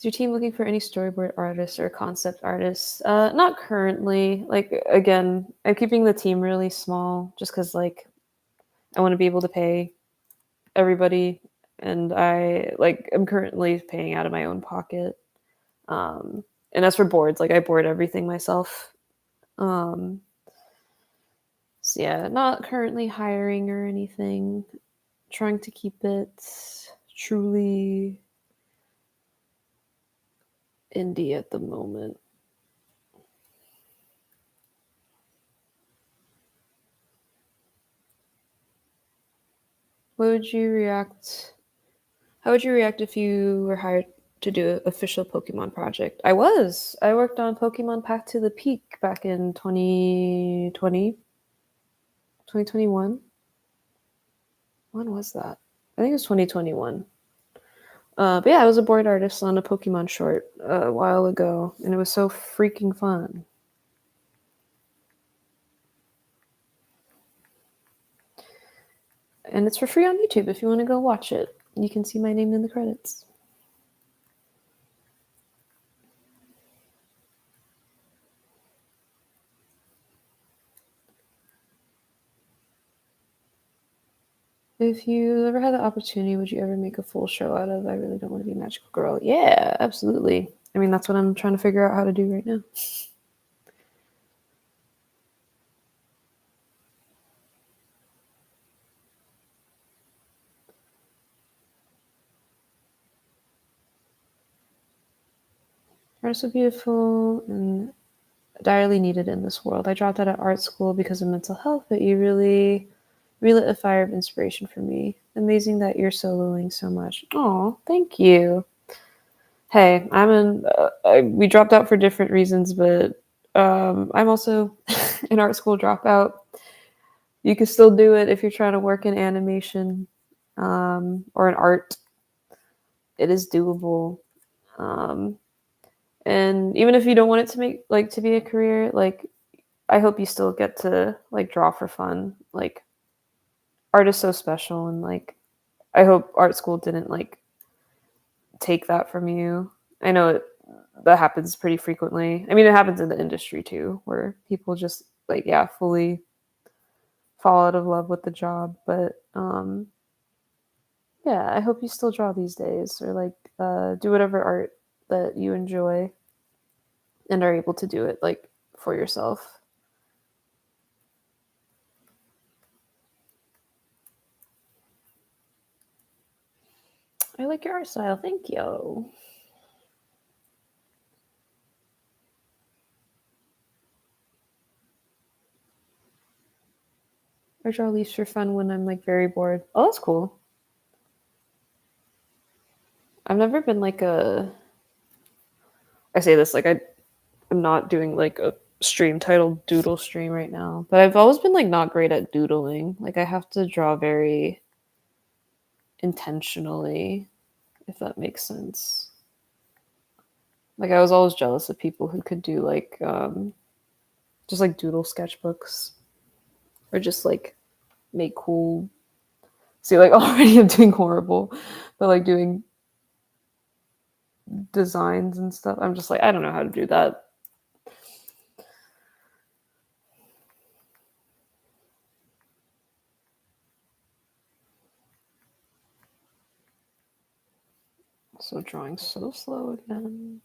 your team looking for any storyboard artists or concept artists? Not currently. Like, again, I'm keeping the team really small just because, like, I want to be able to pay everybody, and I'm currently paying out of my own pocket. And as for boards, like I board everything myself. Um, so yeah, not currently hiring or anything. Trying to keep it truly indie at the moment. What would you react? How would you react if you were hired to do an official Pokemon project? I was. I worked on Pokemon Path to the Peak back in 2020, 2021. When was that? I think it was 2021. But yeah, I was a board artist on a Pokemon short a while ago, and it was so freaking fun. And it's for free on YouTube if you want to go watch it. You can see my name in the credits. If you ever had the opportunity, would you ever make a full show out of I Really Don't Want to Be a Magical Girl? Yeah, absolutely. I mean, that's what I'm trying to figure out how to do right now. Art is so beautiful and direly needed in this world. I dropped out of art school because of mental health, but you really relit a fire of inspiration for me. Amazing that you're soloing so much. Oh, thank you. Hey, we dropped out for different reasons, but I'm also an art school dropout. You can still do it if you're trying to work in animation or in art. It is doable. Um, and even if you don't want it to to be a career, like I hope you still get to like draw for fun. Like art is so special, and like I hope art school didn't like take that from you. I know that happens pretty frequently. I mean, it happens in the industry too, where people just like fully fall out of love with the job. But yeah, I hope you still draw these days, or like do whatever art that you enjoy, and are able to do it like for yourself. I like your art style. Thank you. I draw leaves for fun when I'm like very bored. Oh, that's cool. I've never been like a. I say this like I'm not doing like a stream titled Doodle stream right now, but I've always been like not great at doodling. Like I have to draw very intentionally, if that makes sense. Like I was always jealous of people who could do like just like doodle sketchbooks or just like make cool. See, like already I'm doing horrible, but like doing designs and stuff. I'm just like I don't know how to do that. So drawing so slow again.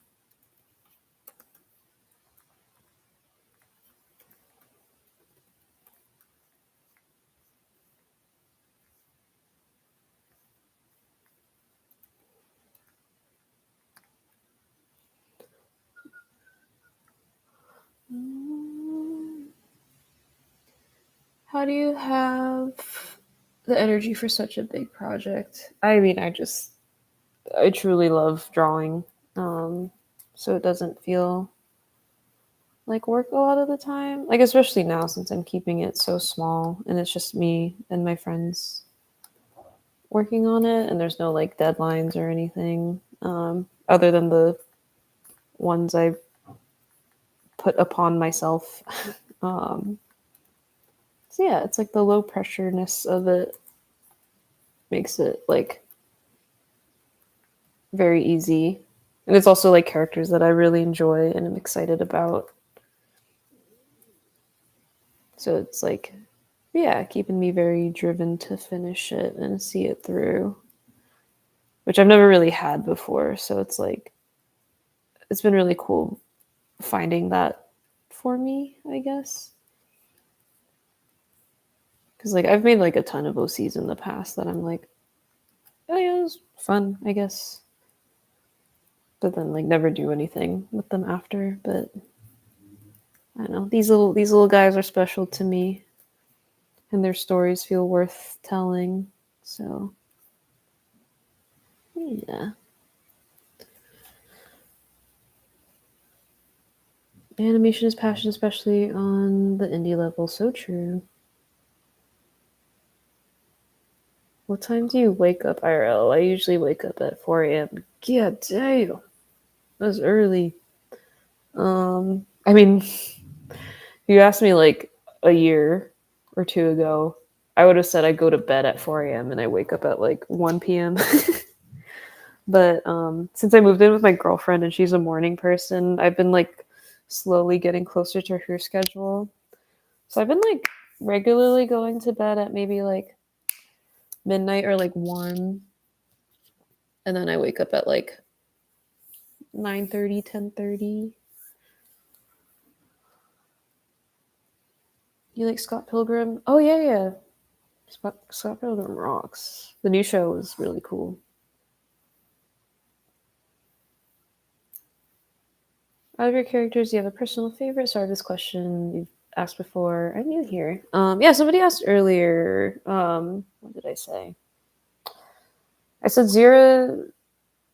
How do you have the energy for such a big project? I mean, I truly love drawing. So it doesn't feel like work a lot of the time. Like especially now since I'm keeping it so small and it's just me and my friends working on it and there's no like deadlines or anything. Other than the ones I put upon myself. So yeah, it's like the low pressureness of it makes it like very easy. And it's also like characters that I really enjoy and I'm excited about. So it's like, yeah, keeping me very driven to finish it and see it through, which I've never really had before. So it's like, it's been really cool finding that for me, I guess. Because like I've made like a ton of OCs in the past that I'm like, oh yeah, it was fun, I guess. But then like never do anything with them after. But I don't know, these little guys are special to me, and their stories feel worth telling. So yeah, animation is passion, especially on the indie level. So true. What time do you wake up, IRL? I usually wake up at 4 a.m. Yeah, damn, that's early. I mean, if you asked me like a year or two ago, I would have said I go to bed at 4 a.m. and I wake up at like 1 p.m. But since I moved in with my girlfriend and she's a morning person, I've been like slowly getting closer to her schedule. So I've been like regularly going to bed at maybe like midnight or like 1, and then I wake up at like 9:30, 10:30. You like Scott Pilgrim? Oh yeah, yeah. Scott Pilgrim rocks. The new show is really cool. Out of your characters, do you have a personal favorite? Sorry, this question you've asked before. I'm new here. Yeah, somebody asked earlier. What did I say? I said Zira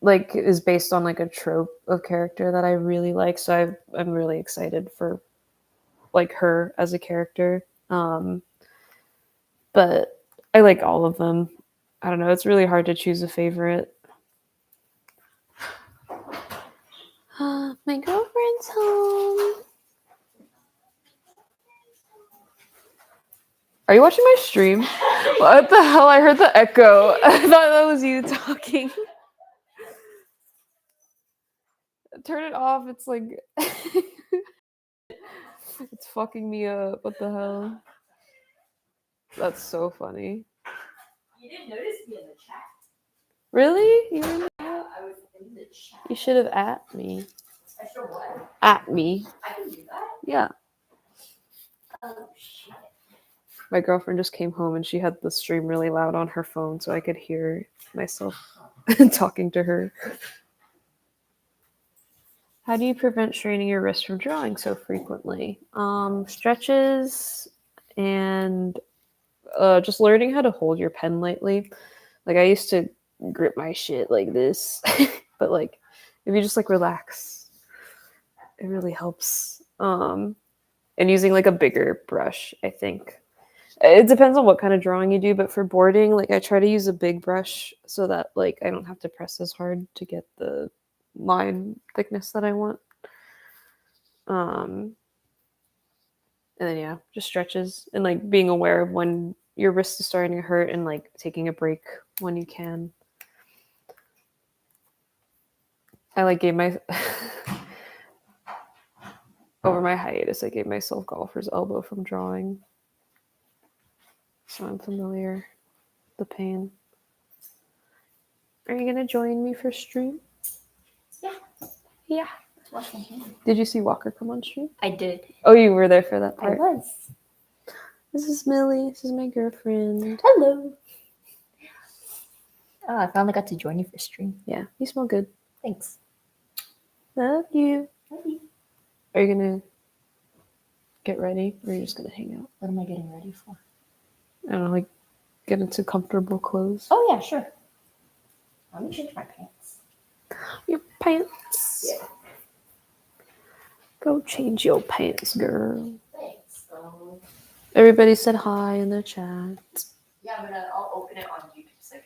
like is based on like a trope of character that I really like, so I'm really excited for like her as a character. But I like all of them. I don't know. It's really hard to choose a favorite. My girlfriend's home. Are you watching my stream? What the hell? I heard the echo. I thought that was you talking. Turn it off. It's like it's fucking me up. What the hell? That's so funny. You didn't notice me in the chat. Really? You were in the Yeah, I was in the chat. You should have at me. I should what? At me. I can do that? Yeah. Oh, shit. My girlfriend just came home and she had the stream really loud on her phone so I could hear myself talking to her. How do you prevent straining your wrist from drawing so frequently? Stretches and just learning how to hold your pen lightly. Like I used to grip my shit like this, but like if you just like relax, it really helps. And using like a bigger brush, I think. It depends on what kind of drawing you do, but for boarding, like I try to use a big brush so that like I don't have to press as hard to get the line thickness that I want. And then yeah, just stretches and like being aware of when your wrist is starting to hurt and like taking a break when you can. I like gave my over my hiatus, I gave myself golfer's elbow from drawing. So I'm familiar with the pain. Are you gonna join me for stream? Yeah. Yeah. Washing hands. Did you see Walker come on stream? I did. Oh, you were there for that I part? was. This is Millie. This is my girlfriend. Hello. Oh, I finally got to join you for stream. Yeah, you smell good. Thanks. Love you. Love you. Are you gonna get ready, or are you just gonna hang out? What am I getting ready for? I don't know, like get into comfortable clothes. Oh yeah, sure. Let me change my pants. Your pants. Yeah. Go change your pants, girl. Thanks. Everybody said hi in the chat. Yeah, but I'll open it on YouTube so I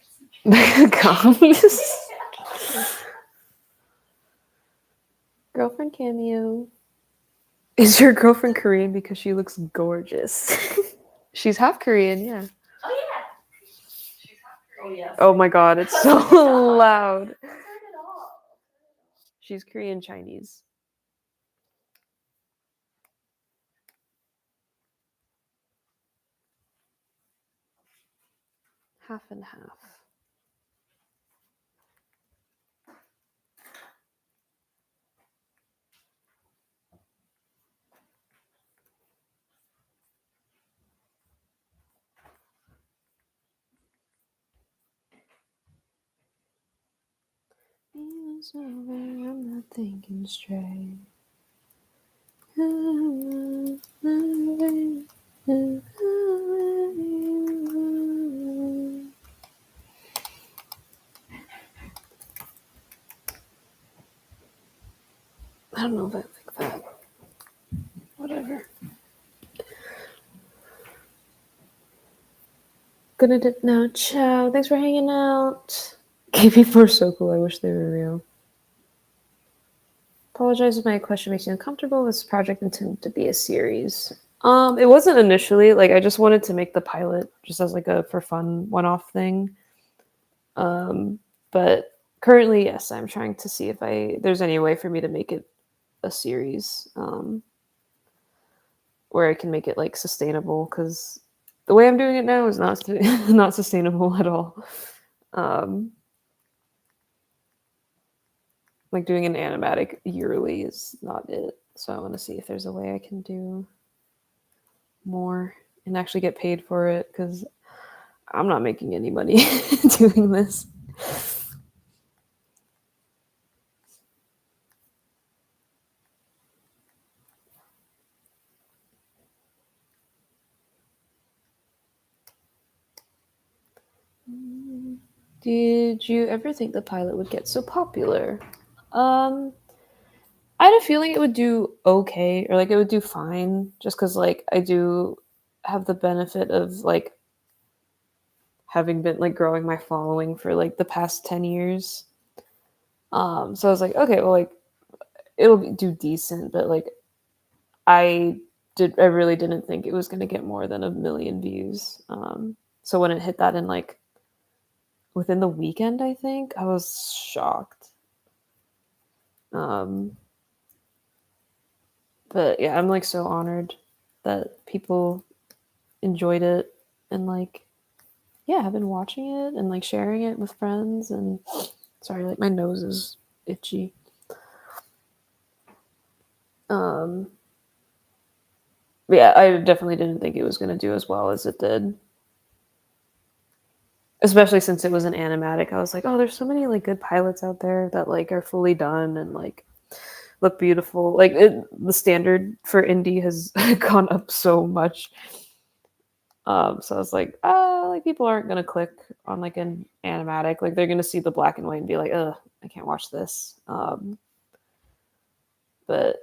can see. Comes. Girlfriend cameo. Is your girlfriend Korean because she looks gorgeous? She's half Korean, yeah. Oh yeah. She's half Korean. Oh yeah. Oh my god, it's so loud. Turn it off. She's Korean Chinese. Half and half. It's over, I'm not thinking straight. I don't know if I like that. Whatever. Gonna dip now. Ciao. Thanks for hanging out. KP4 is so cool. I wish they were real. Apologize if my question makes you uncomfortable. This project intended to be a series. It wasn't initially. Like I just wanted to make the pilot just as like a for fun one-off thing. But currently, yes, I'm trying to see if there's any way for me to make it a series where I can make it like sustainable, because the way I'm doing it now is not not sustainable at all. Like doing an animatic yearly is not it. So I want to see if there's a way I can do more and actually get paid for it, because I'm not making any money doing this. Did you ever think the pilot would get so popular? I had a feeling it would do okay, or like it would do fine, just because like I do have the benefit of like having been like growing my following for like the past 10 years. So I was like, okay, well, like it'll do decent, but like I really didn't think it was going to get more than 1 million views. So when it hit that in like within the weekend, I think I was shocked. But yeah, I'm like so honored that people enjoyed it and like, yeah, have been watching it and like sharing it with friends. And sorry, like my nose is itchy. But yeah, I definitely didn't think it was going to do as well as it did. especially since it was an animatic. I was like, oh, there's so many like good pilots out there that like are fully done and like look beautiful. Like the standard for indie has gone up so much. So I was like, like people aren't gonna click on like an animatic. Like they're gonna see the black and white and be like, ugh, I can't watch this. But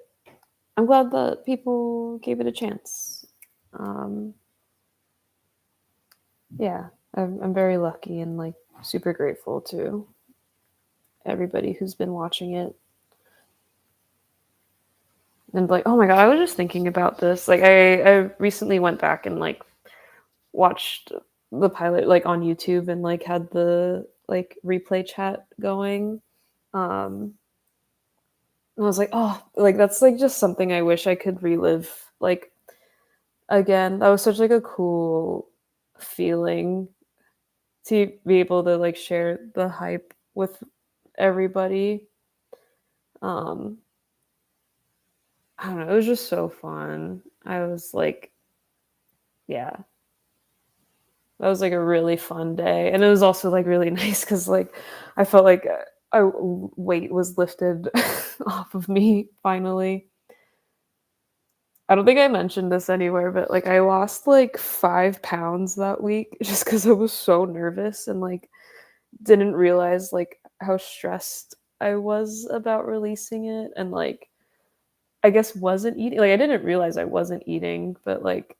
I'm glad that people gave it a chance. Yeah, I'm very lucky and like super grateful to everybody who's been watching it. And like, oh my god, I was just thinking about this. Like, I recently went back and like watched the pilot like on YouTube and like had the like replay chat going. And I was like, oh, like that's like just something I wish I could relive like again. That was such like a cool feeling to be able to like share the hype with everybody. Um I don't know, it was just so fun. I was like, yeah, that was like a really fun day, and it was also like really nice because like I felt like a weight was lifted off of me finally. I don't think I mentioned this anywhere, but like I lost like 5 pounds that week just because I was so nervous and like didn't realize like how stressed I was about releasing it, and like I guess wasn't eating. Like I didn't realize I wasn't eating, but like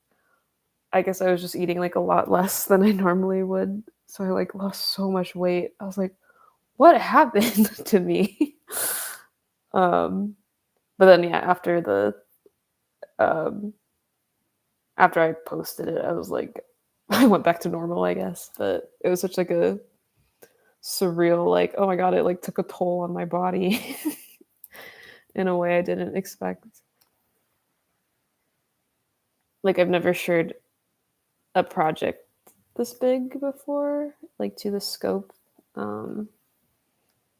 I guess I was just eating like a lot less than I normally would. So I like lost so much weight. I was like, what happened to me? um but then yeah, um after I posted it, I was like I went back to normal, I guess. But it was such like a surreal, like, oh my god, it like took a toll on my body in a way I didn't expect. Like I've never shared a project this big before, like to the scope. Um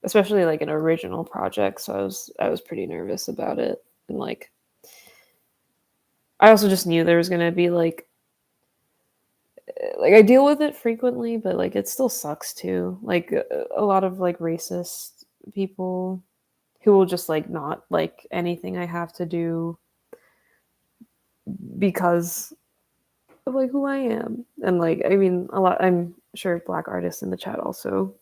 Especially like an original project, so I was pretty nervous about it. And like I also just knew there was going to be like I deal with it frequently, but like it still sucks too. Like a lot of like racist people who will just like not like anything I have to do because of like who I am. And like I mean a lot, I'm sure black artists in the chat also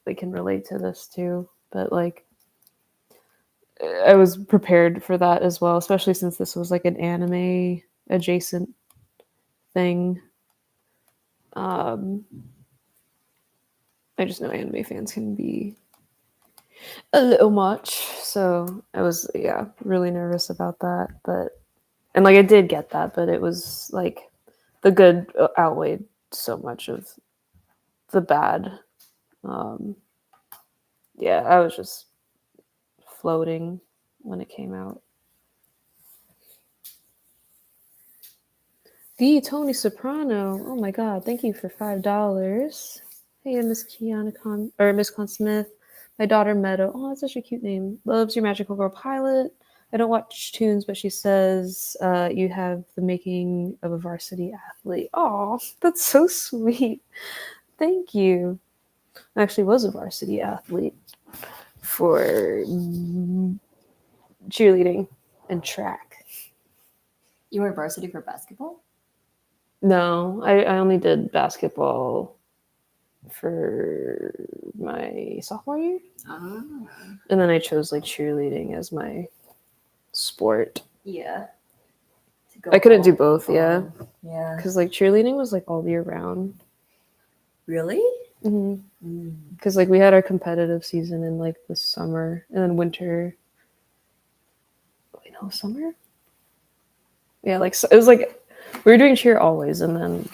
they can relate to this too, but like I was prepared for that as well, especially since this was like an anime adjacent thing. Um, I just know anime fans can be a little much, so I was really nervous about that. But and like I did get that, but it was like the good outweighed so much of the bad. Um, yeah, I was just floating when it came out. The Tony Soprano. Oh my god, thank you for $5. Hey, Miss Miss Con Smith. My daughter Meadow. Oh, that's such a cute name. Loves your magical girl pilot. I don't watch tunes, but she says you have the making of a varsity athlete. Oh, that's so sweet. Thank you. I actually was a varsity athlete for cheerleading and track. You were varsity for basketball? No, I only did basketball for my sophomore year. Oh. And then I chose like cheerleading as my sport. Yeah. I couldn't do both, yeah. Yeah. Because like cheerleading was like all year round. Really? Mm-hmm. Because like we had our competitive season in like the summer and then winter. Wait, no, summer? Yeah, like so it was like we were doing cheer always, and then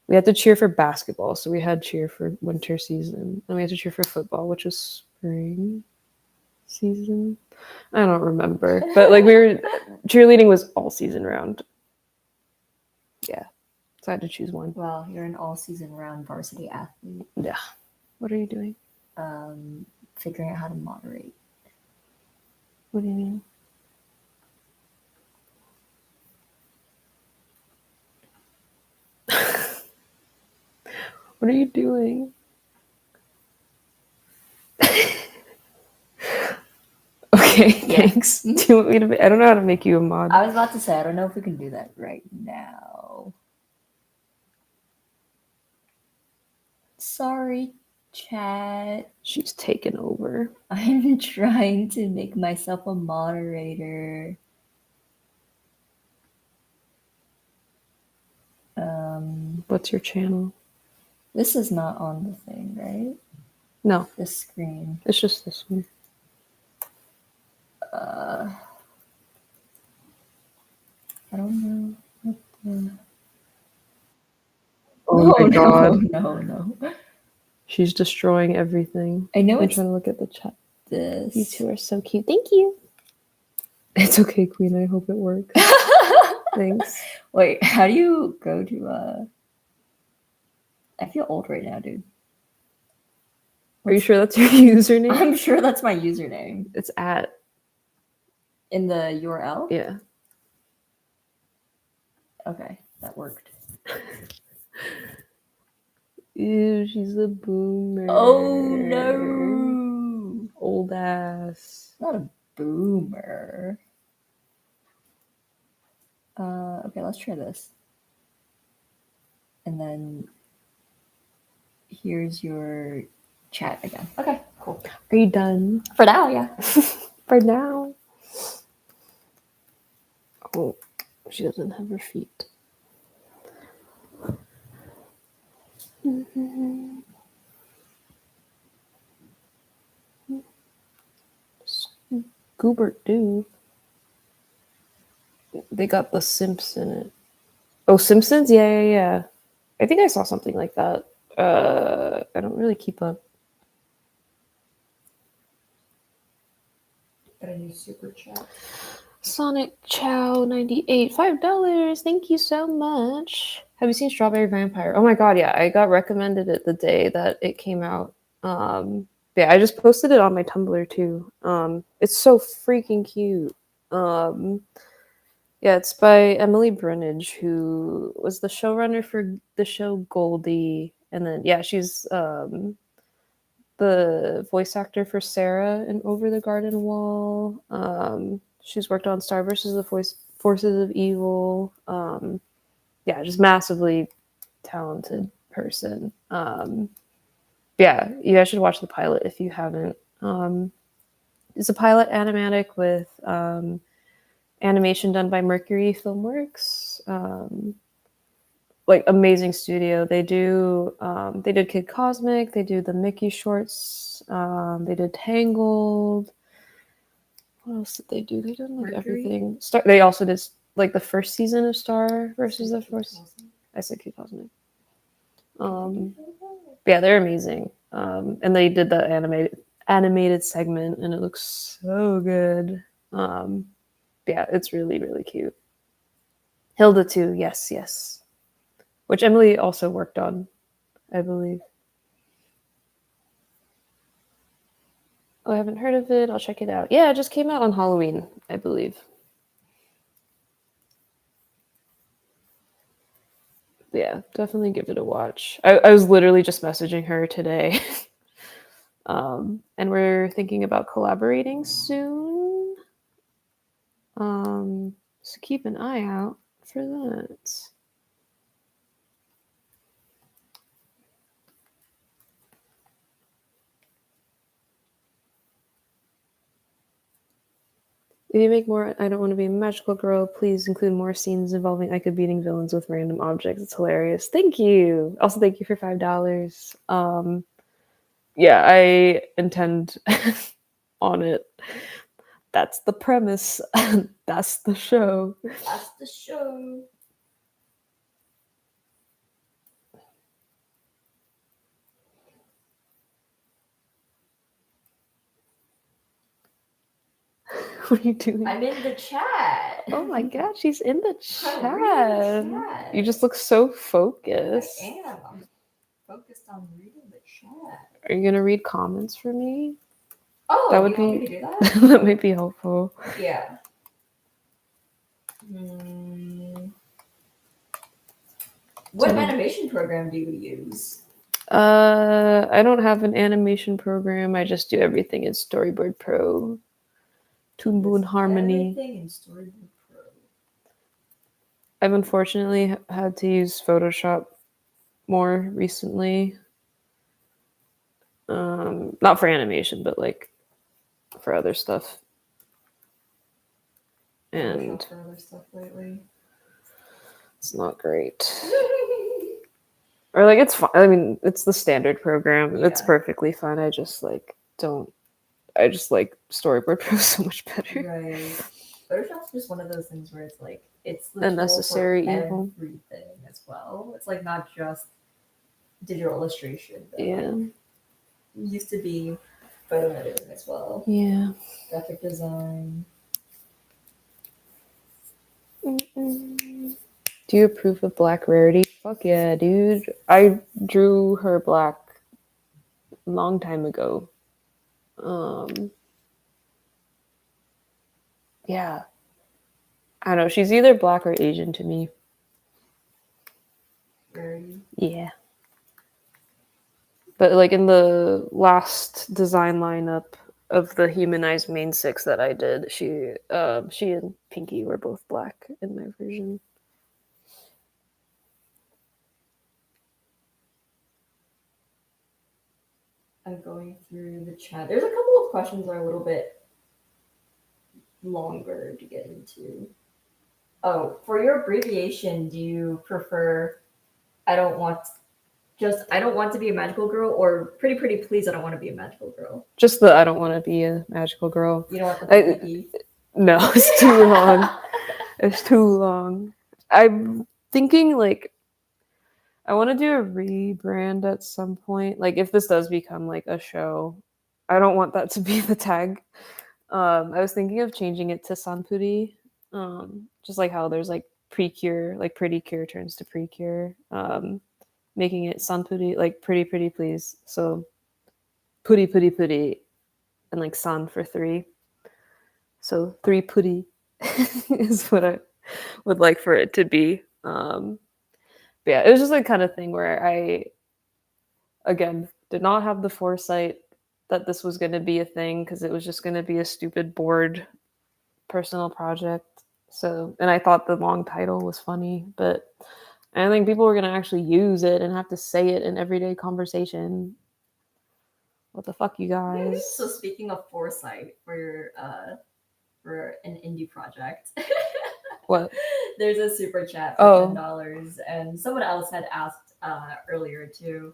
we had to cheer for basketball, so we had cheer for winter season, and we had to cheer for football, which was spring season. I don't remember, but like cheerleading was all season round. Yeah, so I had to choose one. Well, you're an all season round varsity athlete. Yeah. What are you doing? Figuring out how to moderate. What do you mean? What are you doing? Okay, Yeah. thanks. Do you want me to? I don't know how to make you a mod. I was about to say, I don't know if we can do that right now. Sorry, chat. She's taken over. I'm trying to make myself a moderator. What's your channel? This is not on the thing, right? No, This screen. it's just this one. I don't know. What the... Oh my god. No. She's destroying everything. I know I'm it's trying to look at the chat. this. You two are so cute. Thank you. It's okay, Queen. I hope it works. Thanks. Wait, how do you go to I feel old right now, dude. Are you sure that's your username? I'm sure that's my username. It's at. In the URL? Yeah. Okay, that worked. Ew, she's a boomer. Oh no! Old ass. Not a boomer. Okay, let's try this. And then here's your chat again. Okay, cool. Are you done? For now, yeah. For now. Oh, she doesn't have her feet. Goobert do. They got the Simps in it. Oh, Simpsons? Yeah. I think I saw something like that. I don't really keep up. Got a new super chat. Sonic Chow 98, $5. Thank you so much. Have you seen Strawberry Vampire? Oh my god, yeah. I got recommended it the day that it came out. Yeah, I just posted it on my Tumblr too. It's so freaking cute. Yeah, it's by Emily Brunage, who was the showrunner for the show Goldie, and then yeah, she's the voice actor for Sarah in Over the Garden Wall. She's worked on Star vs. the Forces of Evil. Yeah, just massively talented person. Yeah, you guys should watch the pilot if you haven't. It's a pilot animatic with animation done by Mercury Filmworks. Like amazing studio. They did Kid Cosmic, they do the Mickey shorts, they did Tangled. What else did they do? They did like everything. They also did like the first season of Star versus the Force. I said Kid Cosmic. Yeah, they're amazing. And they did the animated segment, and it looks so good. Yeah, it's really, really cute. Hilda too, yes. Which Emily also worked on, I believe. Oh, I haven't heard of it. I'll check it out. Yeah, it just came out on Halloween, I believe. Yeah, definitely give it a watch. I was literally just messaging her today. And we're thinking about collaborating soon. So keep an eye out for that. If you make more I Don't Want to Be a Magical Girl, please include more scenes involving Ica beating villains with random objects. It's hilarious. Thank you. Also, thank you for $5. Yeah, I intend on it. That's the premise. That's the show. That's the show. What are you doing? I'm in the chat. Oh my god, she's in the chat. I'm reading the chat. You just look so focused. I am. I'm focused on reading the chat. Are you gonna read comments for me? Oh, That would you want me be to do that? that might be helpful. Yeah. What animation program do you use? I don't have an animation program. I just do everything in Storyboard Pro. Toonboom Harmony. Everything in Storyboard Pro. I've unfortunately had to use Photoshop more recently. Not for animation, but like for other stuff. And for other stuff lately. It's not great. Or like it's fine. I mean, it's the standard program. Yeah. It's perfectly fine. I just like don't. I just like Storyboard Pro so much better. Right. Photoshop's just one of those things where it's like it's the Unnecessary tool for evil. everything as well. It's like not just digital illustration. But Yeah. Like, it used to be photo editing as well. Yeah. Graphic design. Mm-mm. Do you approve of Black Rarity? Fuck yeah, dude. I drew her black a long time ago. Yeah. I don't know. She's either black or Asian to me. Rarity. Yeah. But like in the last design lineup of the humanized main six that I did, she and Pinky were both black in my version. I'm going through the chat. There's a couple of questions that are a little bit longer to get into. Oh, for your abbreviation, do you prefer I don't want to be a magical girl, or pretty please I don't want to be a magical girl? Just the I don't want to be a magical girl. You don't want the PPP? No, it's too long. It's too long. I'm thinking like I want to do a rebrand at some point. Like if this does become like a show, I don't want that to be the tag. I was thinking of changing it to Sanpuri. Just like how there's like pre-cure, like pretty cure turns to pre-cure. Making it Sanpuri, like pretty please. So puri, and like san for 3. So 3 puri is what I would like for it to be. But yeah, it was just like kind of thing where I, again, did not have the foresight that this was going to be a thing because it was just going to be a stupid bored personal project. So, and I thought the long title was funny, but I don't think people were going to actually use it and have to say it in everyday conversation. What the fuck, you guys? So speaking of foresight for an indie project. What? There's a super chat for $10, and someone else had asked earlier too,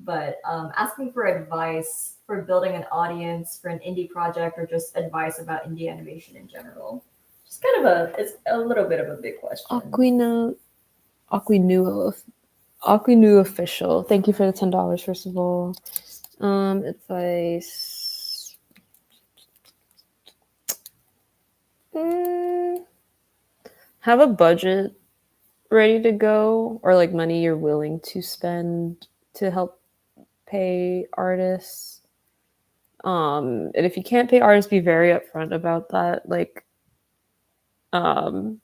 but asking for advice for building an audience for an indie project, or just advice about indie animation in general. Just kind of it's a little bit of a big question. Aquinu official. Thank you for the $10, first of all. Advice. Have a budget ready to go, or like money you're willing to spend to help pay artists. And if you can't pay artists, be very upfront about that. Like, and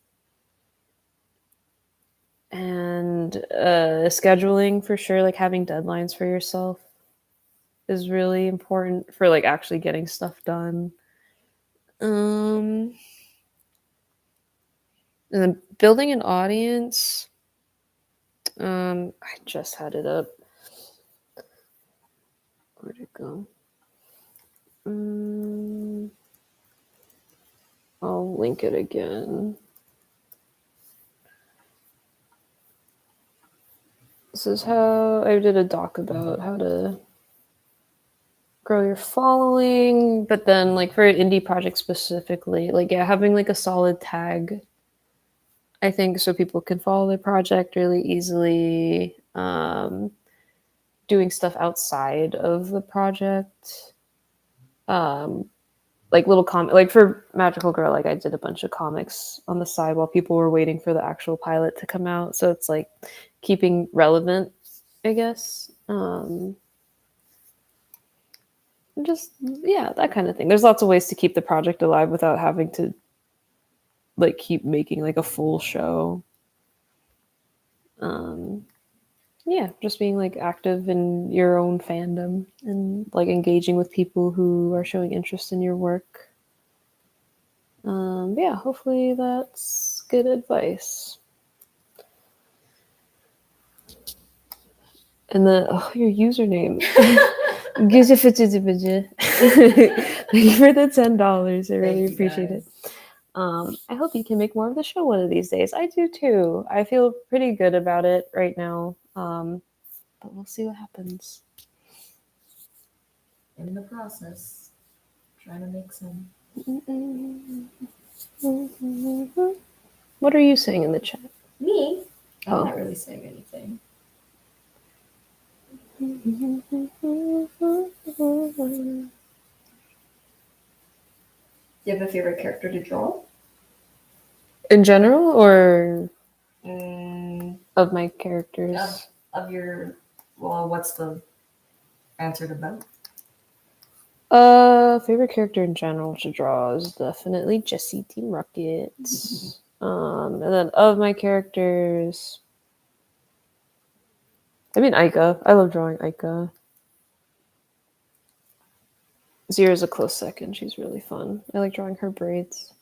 scheduling for sure. Like having deadlines for yourself is really important for like actually getting stuff done. And then building an audience. I just had it up. Where'd it go? I'll link it again. This is how I did a doc about how to grow your following, but then like for an indie project specifically, like yeah, having like a solid tag, I think, so people can follow the project really easily. Doing stuff outside of the project. Like little like for Magical Girl, like I did a bunch of comics on the side while people were waiting for the actual pilot to come out. So it's like keeping relevant, I guess. Just yeah, that kind of thing. There's lots of ways to keep the project alive without having to like keep making like a full show. Yeah, just being like active in your own fandom and like engaging with people who are showing interest in your work. Yeah, hopefully that's good advice. And then your username. Thank you for the $10. I really appreciate it. I hope you can make more of the show one of these days. I do too. I feel pretty good about it right now. But we'll see what happens. In the process, trying to make some. What are you saying in the chat? Me? I'm not really saying anything. Do you have a favorite character to draw? In general, or of my characters? Of your, well, what's the answer to both? Favorite character in general to draw is definitely Jessie Team Rocket. And then of my characters, I mean Aika. I love drawing Aika. Zira's a close second. She's really fun. I like drawing her braids.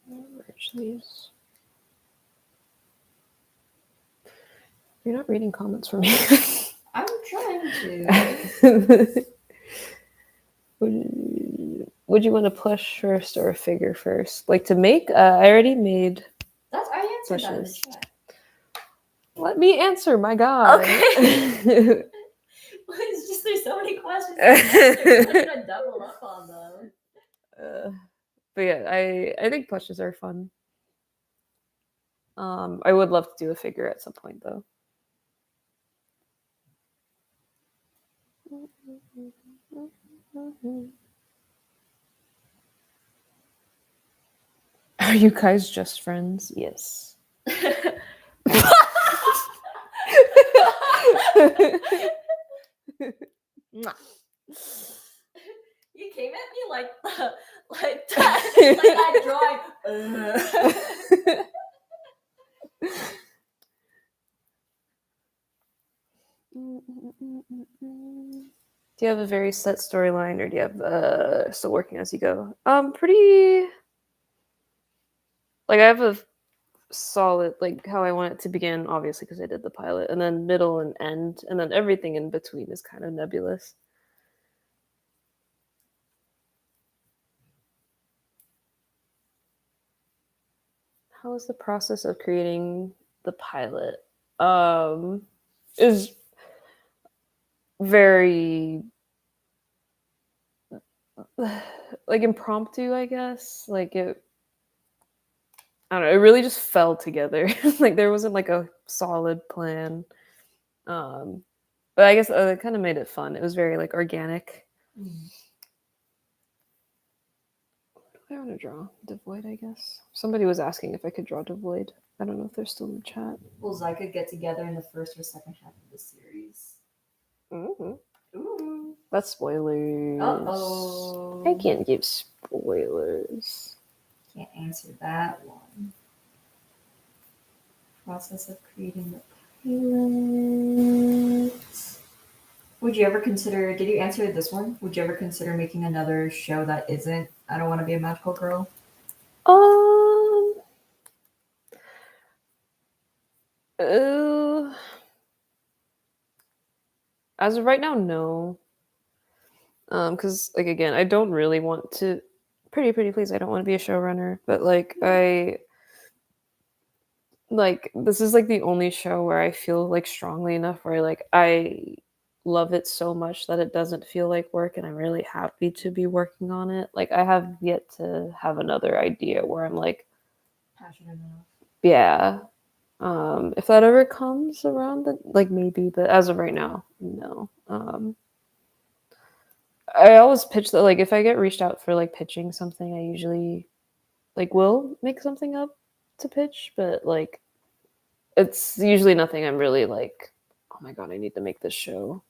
Merge these. You're not reading comments for me. I'm trying to. Would you want to plush first or a figure first? Like to make? I already made. I answered that in the chat. Let me answer, my God. Okay. It's just there's so many questions. I'm gonna double up on them. But yeah, I think plushes are fun. I would love to do a figure at some point though. Are you guys just friends? Yes. You came at me like that drawing. Do you have a very set storyline, or do you have still working as you go? Pretty. Like I have a solid like how I want it to begin, obviously because I did the pilot, and then middle and end, and then everything in between is kind of nebulous. How was the process of creating the pilot? Is very like impromptu, I guess. Like it, I don't know. It really just fell together. Like there wasn't like a solid plan. But I guess it kind of made it fun. It was very like organic. I want to draw Devoid, I guess. Somebody was asking if I could draw Devoid. I don't know if they're still in the chat. Well, I could get together in the first or second half of the series. Ooh. That's spoilers. Uh-oh. I can't give spoilers. Can't answer that one. Process of creating the pilot. Would you ever consider, did you answer this one? Would you ever consider making another show that isn't I Don't Want to Be a Magical Girl? As of right now, no. Because like again, I don't really want to. Pretty please. I don't want to be a showrunner, but like this is like the only show where I feel like strongly enough where like I love it so much that it doesn't feel like work, and I'm really happy to be working on it. Like I have yet to have another idea where I'm like passionate enough. Yeah. If that ever comes around, then like maybe, but as of right now, no. I always pitch that like if I get reached out for like pitching something, I usually like will make something up to pitch, but like it's usually nothing I'm really like Oh my god, I need to make this show.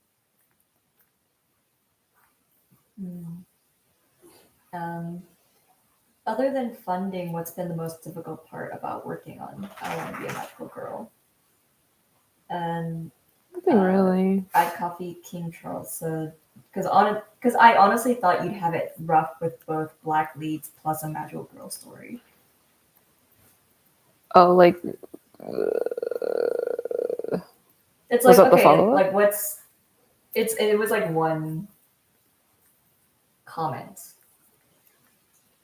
Other than funding, what's been the most difficult part about working on I Want to Be a Magical Girl? And Nothing really. I'd copy King Charles said, because I honestly thought you'd have it rough with both black leads plus a magical girl story. Oh, like it's was like that the okay, follow-up? like what's it was like one comment,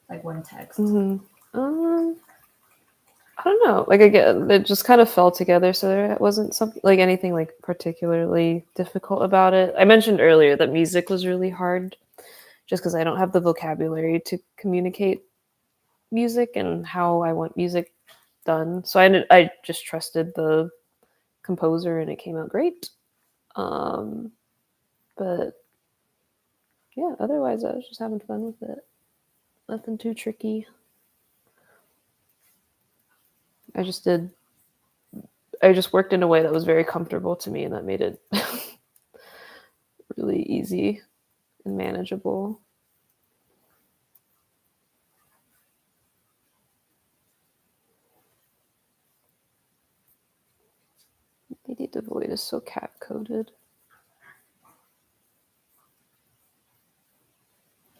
like one text. I don't know. Like again, it just kind of fell together, so there wasn't something like anything like particularly difficult about it. I mentioned earlier that music was really hard, just because I don't have the vocabulary to communicate music and how I want music done. So I just trusted the composer, and it came out great. But yeah, otherwise I was just having fun with it. Nothing too tricky. I just worked in a way that was very comfortable to me, and that made it really easy and manageable. Lady Devoid is so cat-coded.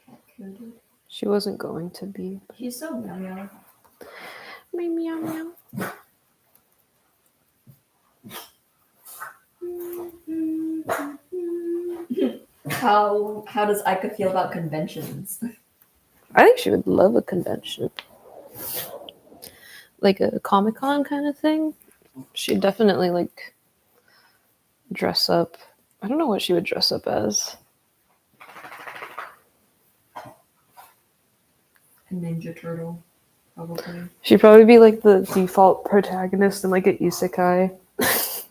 Cat-coded? She wasn't going to be. She's so meow meow. Meow meow. How does Aika feel about conventions? I think she would love a convention. Like a Comic-Con kind of thing. She'd definitely like dress up. I don't know what she would dress up as. A Ninja Turtle, probably. She'd probably be like the default protagonist in like an isekai.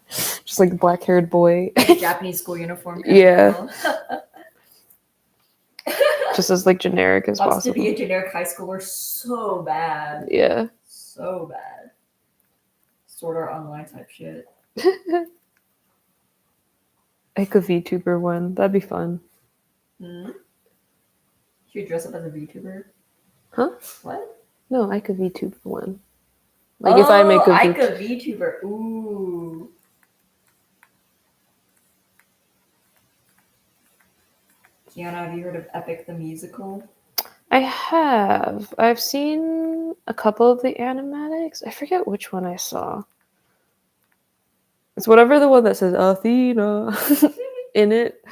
Just like the black-haired boy. Like a Japanese school uniform. Yeah. Just as like generic as Wants possible. to be a generic high schooler so bad. Yeah. So bad. Sword Art Online type shit. Like a VTuber one. That'd be fun. Should you dress up as a VTuber? Huh? What? No, I could VTuber one. Like if I make a Aika VTuber. Ooh. Kiana, have you heard of Epic the Musical? I have. I've seen a couple of the animatics. I forget which one I saw. It's whatever the one that says Athena in it.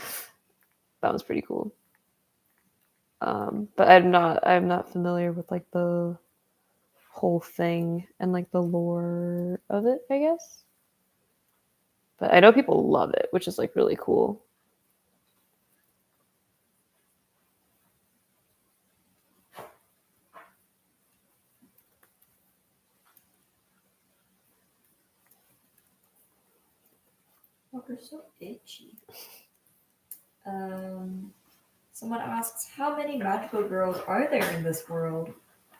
That was pretty cool. But I'm not familiar with like the whole thing and like the lore of it, I guess. But I know people love it, which is like really cool. Oh, they're so itchy. Someone asks, how many magical girls are there in this world?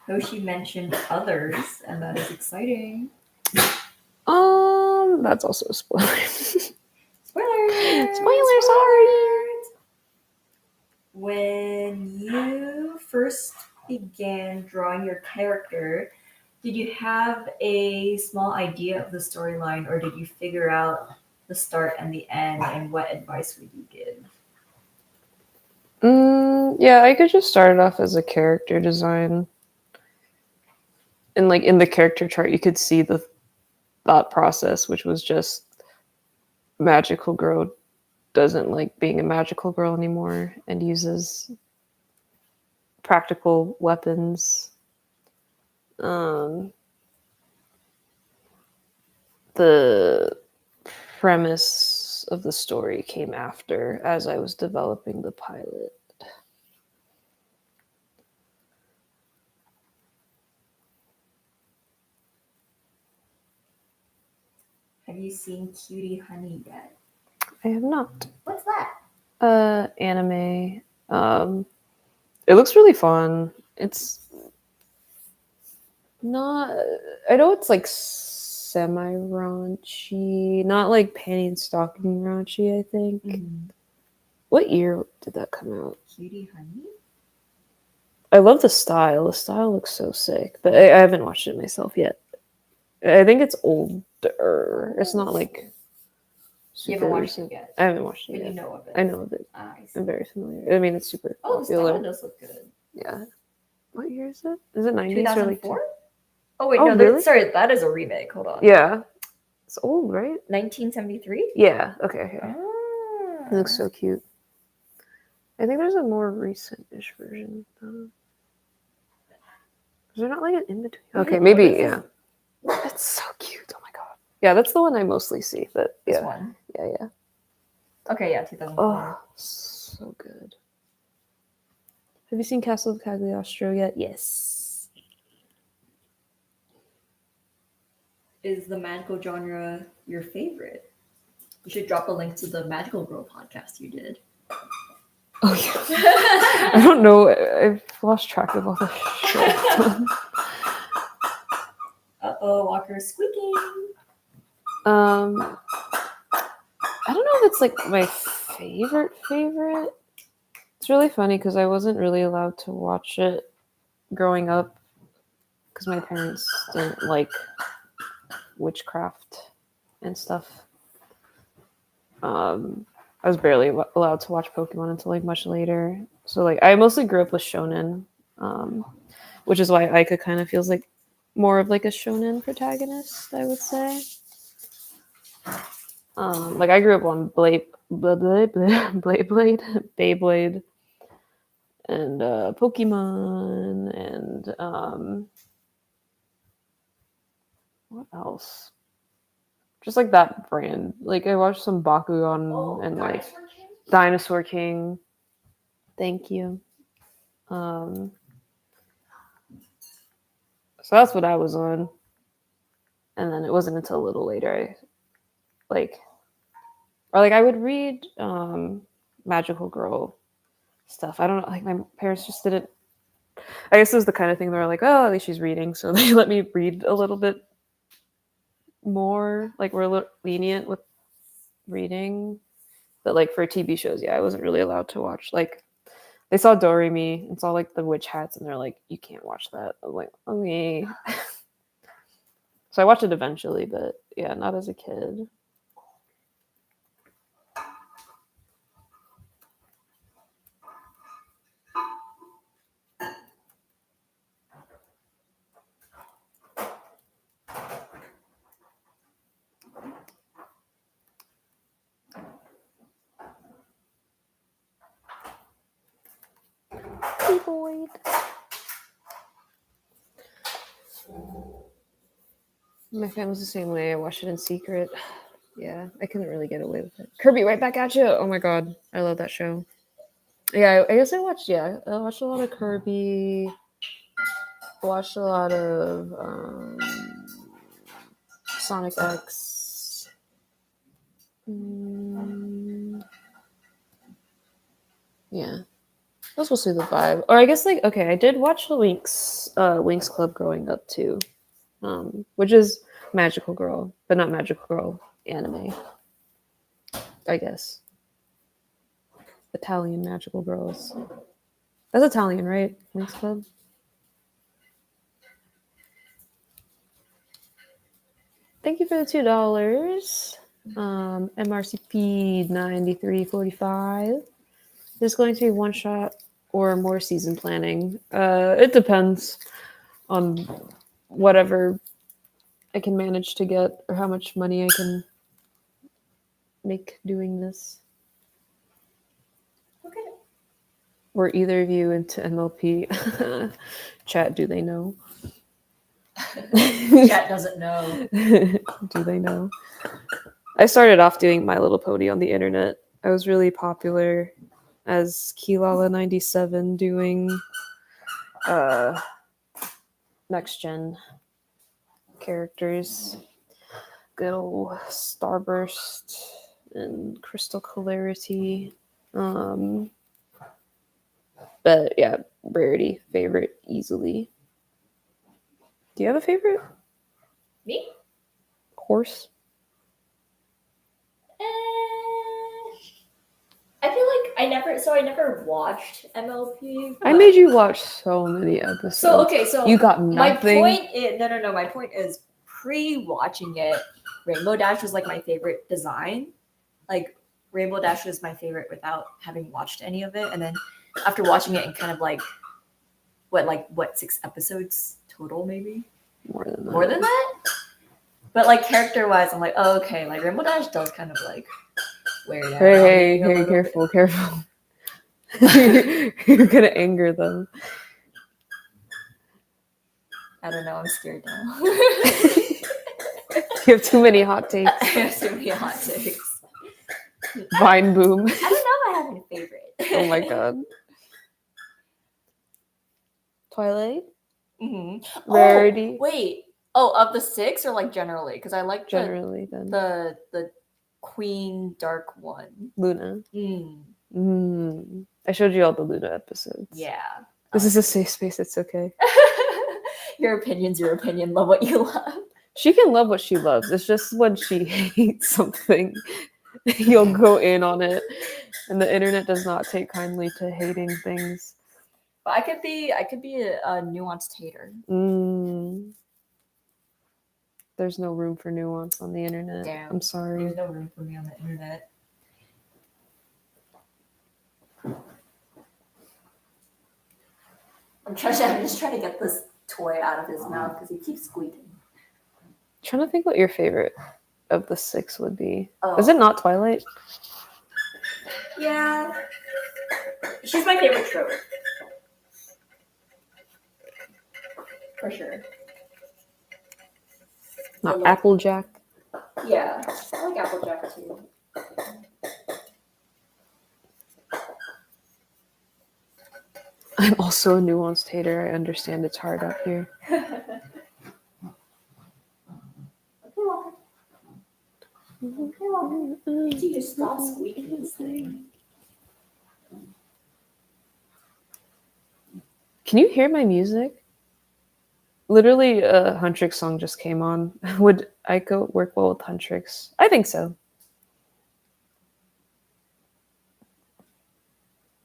Hoshi mentioned others, and that is exciting. That's also a spoiler. Spoilers! Spoiler, sorry! When you first began drawing your character, did you have a small idea of the storyline, or did you figure out the start and the end, and what advice would you give? Yeah, I could just start it off as a character design. And like in the character chart, you could see the thought process, which was just magical girl doesn't like being a magical girl anymore and uses practical weapons. The premise of the story came after as I was developing the pilot. Have you seen Cutie Honey yet? I have not. What's that? Anime. It looks really fun. It's not. I know it's like semi-raunchy, not like panty and stocking raunchy, I think. What year did that come out? Cutie Honey? I love the style. The style looks so sick, but I haven't watched it myself yet. I think it's older. It's not like You haven't watched it yet? I haven't watched it But yet. you know of it. I know of it. I'm very familiar. I mean, it's super popular. The style does look good. Yeah. What year is it? Is it 90s 2004? or like? Oh wait, Oh, no. really? Sorry, that is a remake. Hold on. Yeah. It's old, right? 1973? Yeah. Okay. Ah. It looks so cute. I think there's a more recent-ish version. Is there not like an in-between? Okay, maybe, yeah. That's so cute. Oh my god. Yeah, that's the one I mostly see, but yeah. This one? Yeah. Okay, yeah, 2004. Oh, so good. Have you seen Castle of Cagliostro yet? Yes. Is the magical genre your favorite? You should drop a link to the Magical Girl podcast you did. Oh yeah. I don't know. I've lost track of all the shit. Uh-oh, Walker's squeaking. I don't know if it's like my favorite. It's really funny because I wasn't really allowed to watch it growing up because my parents didn't like witchcraft and stuff. I was barely allowed to watch Pokemon until like much later. So like I mostly grew up with shonen, which is why Aika kind of feels like more of like a shonen protagonist, I would say. Like I grew up on Beyblade, and Pokemon, and what else? Just like that brand. Like I watched some Bakugan and like Dinosaur King. Thank you. So that's what I was on. And then it wasn't until a little later I would read Magical Girl stuff. I don't know, like my parents just didn't. I guess it was the kind of thing they're like, oh, at least she's reading, so they let me read a little bit more. Like we're a little lenient with reading, but like for TV shows, yeah, I wasn't really allowed to watch. Like they saw Doremi and saw like the witch hats, and they're like, you can't watch that. I'm like, okay. So I watched it eventually, but yeah, not as a kid. Boyd. My family's the same way. I watched it in secret. Yeah, I couldn't really get away with it. Kirby, right back at you. Oh my god, I love that show. Yeah, I guess I watched a lot of Kirby. Watched a lot of Sonic X. Yeah, that's mostly the vibe. Or I guess like okay, I did watch the Winx Club growing up too, which is Magical Girl, but not Magical Girl anime. I guess Italian Magical Girls. That's Italian, right? Winx Club. Thank you for the $2. MRCP 9345. There's going to be one shot or more season planning. It depends on whatever I can manage to get or how much money I can make doing this. Okay. Were either of you into MLP? Chat, do they know? Chat doesn't know. Do they know? I started off doing My Little Pony on the internet. I was really popular as Kilala97 doing next gen characters. Good old Starburst and Crystal Clarity. But yeah, Rarity favorite easily. Do you have a favorite? Me? horse? I feel like I never watched MLP. I made you watch so many episodes. So okay, so you got nothing. My point is no. My point is pre-watching it, Rainbow Dash was like my favorite design. Like Rainbow Dash was my favorite without having watched any of it, and then after watching it and kind of like what 6 episodes total maybe More than that. More than that. But like character wise, I'm like, oh okay, like Rainbow Dash does kind of like wear down. Hey, careful. You're gonna anger them. I don't know. I'm scared now. You have too many hot takes. I have too many hot takes. Vine boom. I don't know if I have a favorite. Oh my god. Twilight? Mm-hmm. Rarity? Oh, wait. Oh, of the 6 or like generally? Because I like generally the Queen Dark one. Luna. I showed you all the Luna episodes. Yeah. This is a safe space. It's okay. Your opinion's your opinion. Love what you love. She can love what she loves. It's just when she hates something, you'll go in on it. And the internet does not take kindly to hating things. But I could be a nuanced hater. There's no room for nuance on the internet. Damn. I'm sorry. There's no room for me on the internet. I'm just trying to get this toy out of his mouth because he keeps squeaking. Trying to think what your favorite of the 6 would be. Oh. Is it not Twilight? Yeah. She's my favorite trope. For sure. Not Applejack? Yeah. I like Applejack too. I'm also a nuanced hater. I understand it's hard up here. Did you just stop squeaking this thing? Can you hear my music? Literally, a Huntrix song just came on. Would Aiko work well with Huntrix? I think so.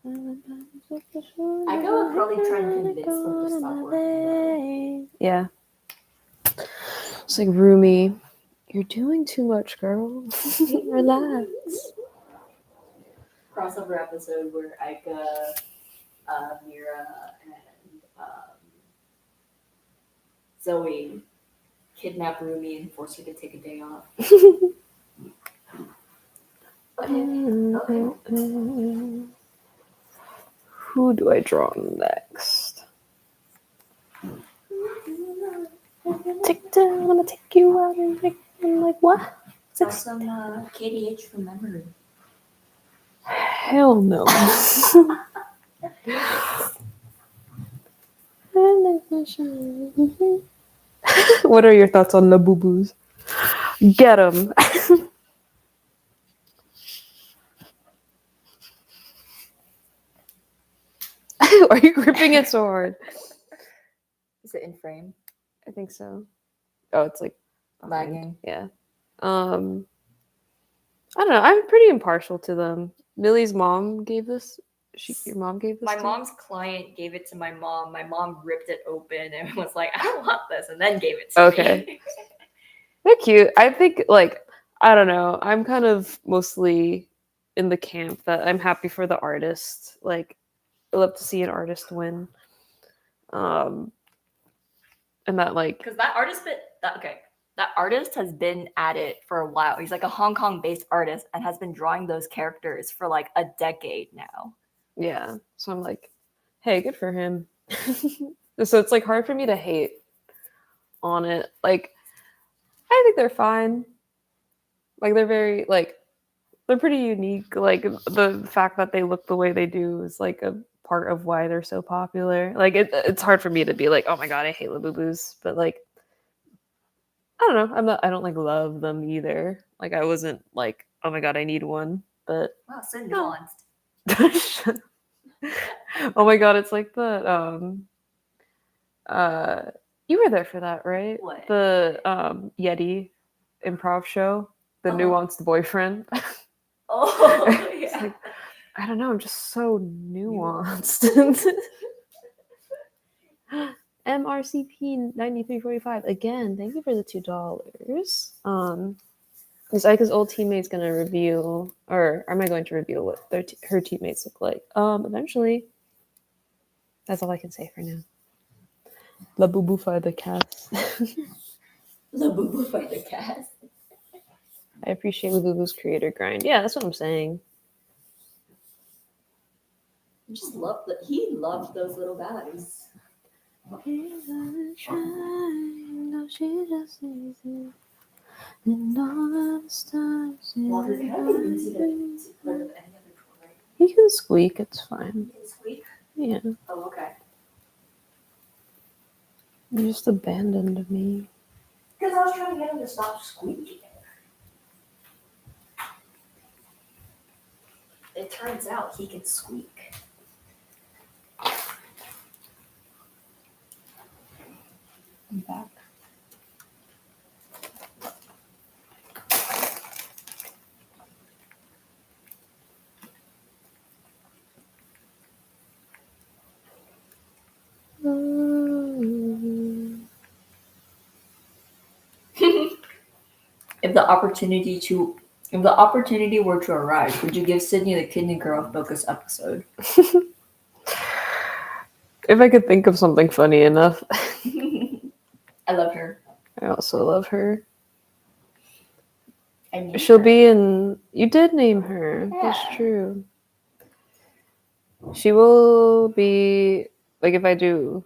Aiko would probably try and convince them to stop working. Yeah. It's like, Rumi, you're doing too much, girl. Relax. Crossover episode where Aika, Mira, and Zoe kidnap Rumi and force her to take a day off. Okay. Who do I draw next? I'm gonna take you out and I'm like, what? Draw some KDH from memory. Hell no. What are your thoughts on the boo-boos? Get them. Why are you gripping it so hard? Is it in frame? I think so. Oh, it's like lagging. Yeah. I don't know. I'm pretty impartial to them. Millie's mom gave this. Your mom gave this. My mom's client gave it to my mom. My mom ripped it open and was like, "I don't want this," and then gave it to me. They're cute. I think, like, I don't know. I'm kind of mostly in the camp that I'm happy for the artist. Like, I love to see an artist win. And that, like, because that artist has been at it for a while. He's like a Hong Kong-based artist and has been drawing those characters for like a decade now. Yeah. So I'm like, hey, good for him. So it's like hard for me to hate on it. Like, I think they're fine. Like, they're very, like, they're pretty unique. Like, the fact that they look the way they do is like a part of why they're so popular. Like, it's hard for me to be like, oh my god, I hate Labubu's, but like, I don't know. I don't like love them either. Like, I wasn't like, oh my god, I need one. But wow, so nuanced. Oh my god, it's like the you were there for that, right? What? The Yeti improv show, The Nuanced Boyfriend. Oh, It's yeah. like, I don't know, I'm just so nuanced. MRCP 9345 again. Thank you for the $2. Is Aika's old teammates gonna reveal, or am I going to reveal what her teammates look like? Eventually. That's all I can say for now. La Boubou for the cast. La Boubou for the cast. I appreciate La Boubou's creator grind. Yeah, that's what I'm saying. I just love he loved those little guys. Walter, can I get into the part of any other toy? He can squeak, it's fine. He can squeak? Yeah. Oh, okay. You just abandoned me. Because I was trying to get him to stop squeaking. It turns out he can squeak. I'm back. If the opportunity were to arise, would you give Sydney the Kidney Girl focus episode? If I could think of something funny enough. I love her. I also love her. She'll be in. You did name her. Yeah. That's true. She will be, like, if I do,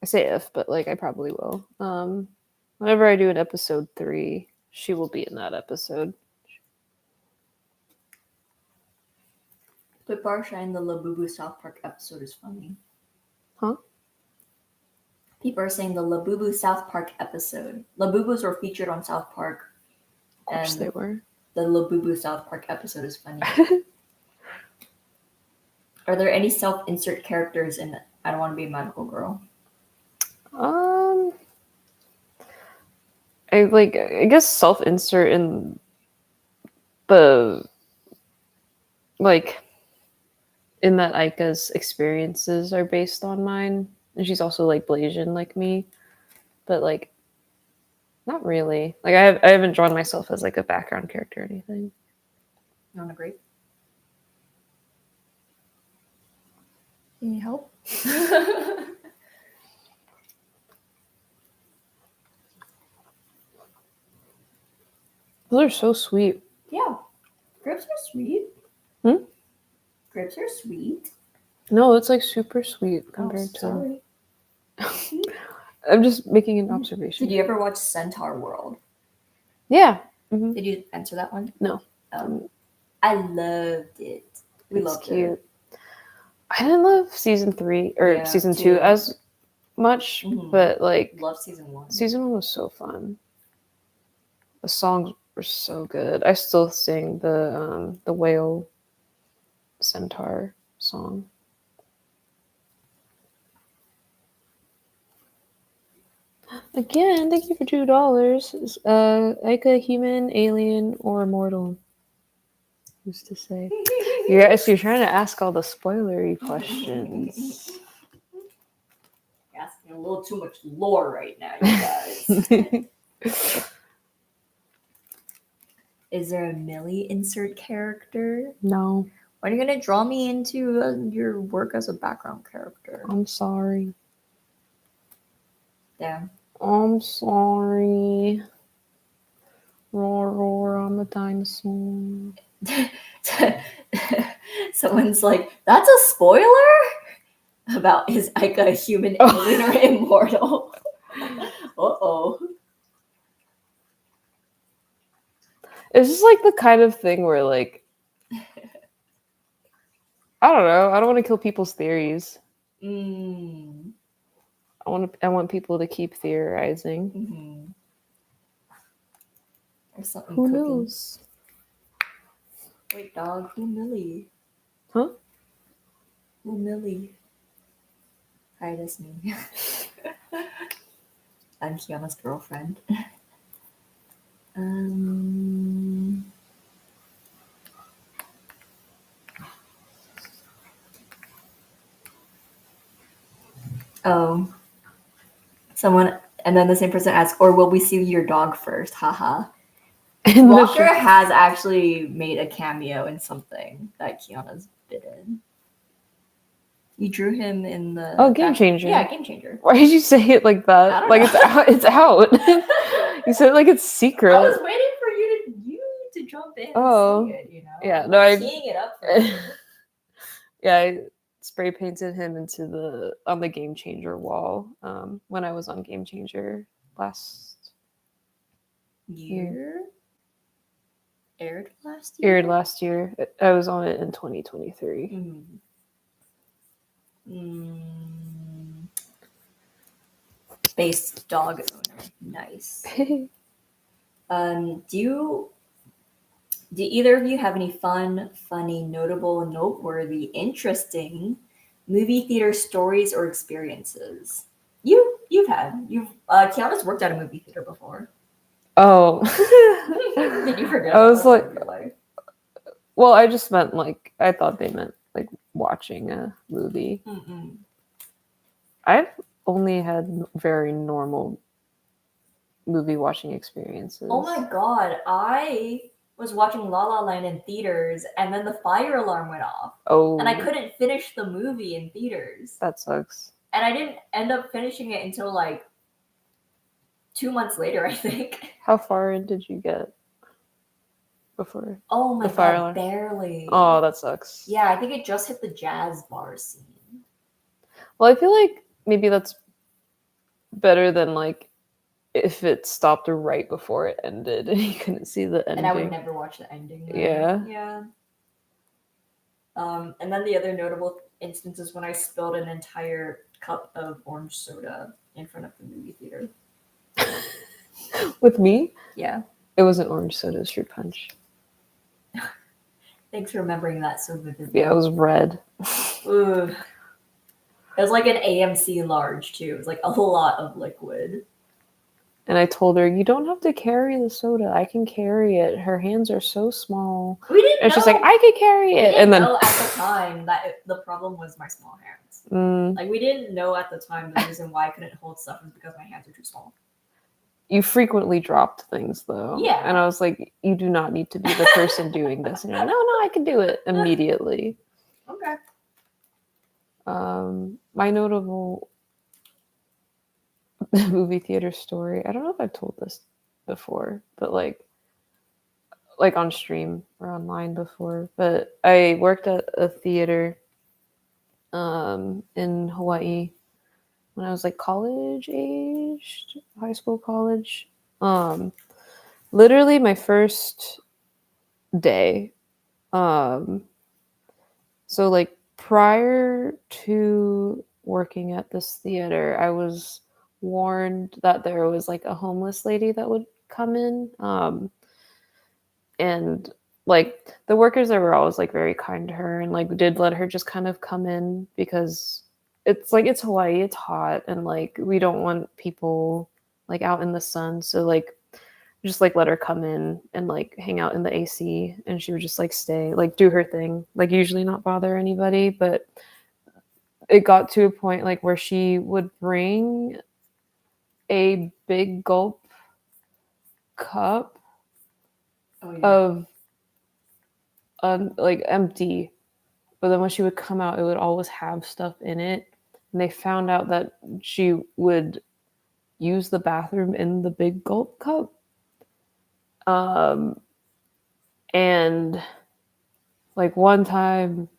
I say if, but like I probably will. Whenever I do an episode 3, she will be in that episode. But Barsha in the Labubu South Park episode is funny. Huh? People are saying the Labubu South Park episode. Labubus were featured on South Park. Of course And they were. the Labubu South Park episode is funny. Are there any self-insert characters in I Don't Want to Be a Magical Girl? I guess self-insert in the, like, in that Aika's experiences are based on mine, and she's also like Blasian like me, but like not really. Like I haven't drawn myself as like a background character or anything. You want to agree? Any help? Those are so sweet. Yeah, grapes are sweet. Hmm? Grapes are sweet. No, it's like super sweet compared to. Sorry. I'm just making an observation. Did you ever watch Centaur World? Yeah. Mm-hmm. Did you answer that one? No. I loved it. We loved cute. it. I didn't love season 3 or season 2 as much, but like love season 1. Season 1 was so fun. The songs were so good. I still sing the whale centaur song. Again, thank you for $2. Aika, human, alien, or immortal? Who's to say? You're trying to ask all the spoilery questions. You're asking a little too much lore right now, you guys. Is there a Millie insert character? No. When are you going to draw me into your work as a background character? I'm sorry. Damn. I'm sorry. Roar, roar, I'm a dinosaur. Someone's like, that's a spoiler? About is Aika a human, alien, or immortal? Uh-oh. It's just like the kind of thing where, like, I don't know. I don't want to kill people's theories. I want people to keep theorizing. Mm-hmm. There's something Who cooking. knows? Wait, dog. Who Millie? Huh? Who Millie? Hi, that's me. I'm Kiana's girlfriend. Oh, someone, and then the same person asks, or will we see your dog first? Haha. Walker has actually made a cameo in something that Kiana's been in. You drew him in the Game changer. Yeah, Game Changer. Why did you say it like that? I don't like know. it's out. You said it like it's secret. I was waiting for you to jump in and see it, you know? Yeah, no, I teeing it up for you. Yeah, I spray painted him on the Game Changer wall when I was on Game Changer last year. Aired last year? I was on it in 2023. Space dog owner. Nice. Do either of you have any fun, funny, notable, noteworthy, interesting movie theater stories or experiences? Kiana's worked at a movie theater before. Oh. Did you forget? I was like, well, I just meant like, I thought they meant like watching a movie. I've only had very normal movie watching experiences. Oh my god, I was watching La La Land in theaters and then the fire alarm went off. Oh. And I couldn't finish the movie in theaters. That sucks. And I didn't end up finishing it until like 2 months later, I think. How far in did you get before? Oh my god, alarm? Barely. Oh, that sucks. Yeah, I think it just hit the jazz bar scene. Well, I feel like maybe that's better than like if it stopped right before it ended and you couldn't see the ending. And I would never watch the ending. Though. Yeah. Yeah. And then the other notable instance is when I spilled an entire cup of orange soda in front of the movie theater. With me? Yeah. It wasn't orange soda, it was fruit punch. Thanks for remembering that so vividly. Yeah, it was red. Ugh. It was like an AMC large too. It was like a whole lot of liquid. And I told her, you don't have to carry the soda. I can carry it. Her hands are so small. We didn't and know. She's like, I could carry it. And then at the time that the problem was my small hands. Like we didn't know at the time the reason why I couldn't hold stuff was because my hands are too small. You frequently dropped things though. Yeah. And I was like, you do not need to be the person doing this. And you're like, no, I can do it immediately. Okay. My notable movie theater story, I don't know if I've told this before, but like on stream or online before, but I worked at a theater in Hawaii when I was like college aged, high school, college. Literally my first day. So like prior to working at this theater, I was warned that there was like a homeless lady that would come in. And like the workers there were always like very kind to her and like did let her just kind of come in because it's Hawaii, it's hot, and like we don't want people like out in the sun, so like just like let her come in and like hang out in the AC, and she would just like stay, like do her thing, like usually not bother anybody. But it got to a point like where she would bring a big gulp cup of like empty, but then when she would come out, it would always have stuff in it. And they found out that she would use the bathroom in the big gulp cup. And like one time,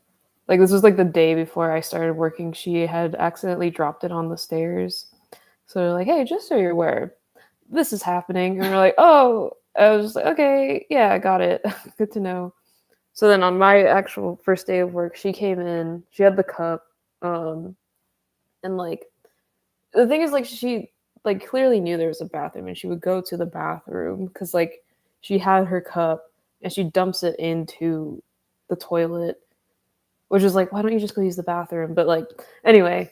like this was like the day before I started working, she had accidentally dropped it on the stairs. So they're like, hey, just so you're aware, this is happening. And we're like, oh, I was like, okay, yeah, I got it. Good to know. So then on my actual first day of work, she came in, she had the cup, and like the thing is like she like clearly knew there was a bathroom, and she would go to the bathroom because like she had her cup and she dumps it into the toilet, which is like, why don't you just go use the bathroom? But like anyway,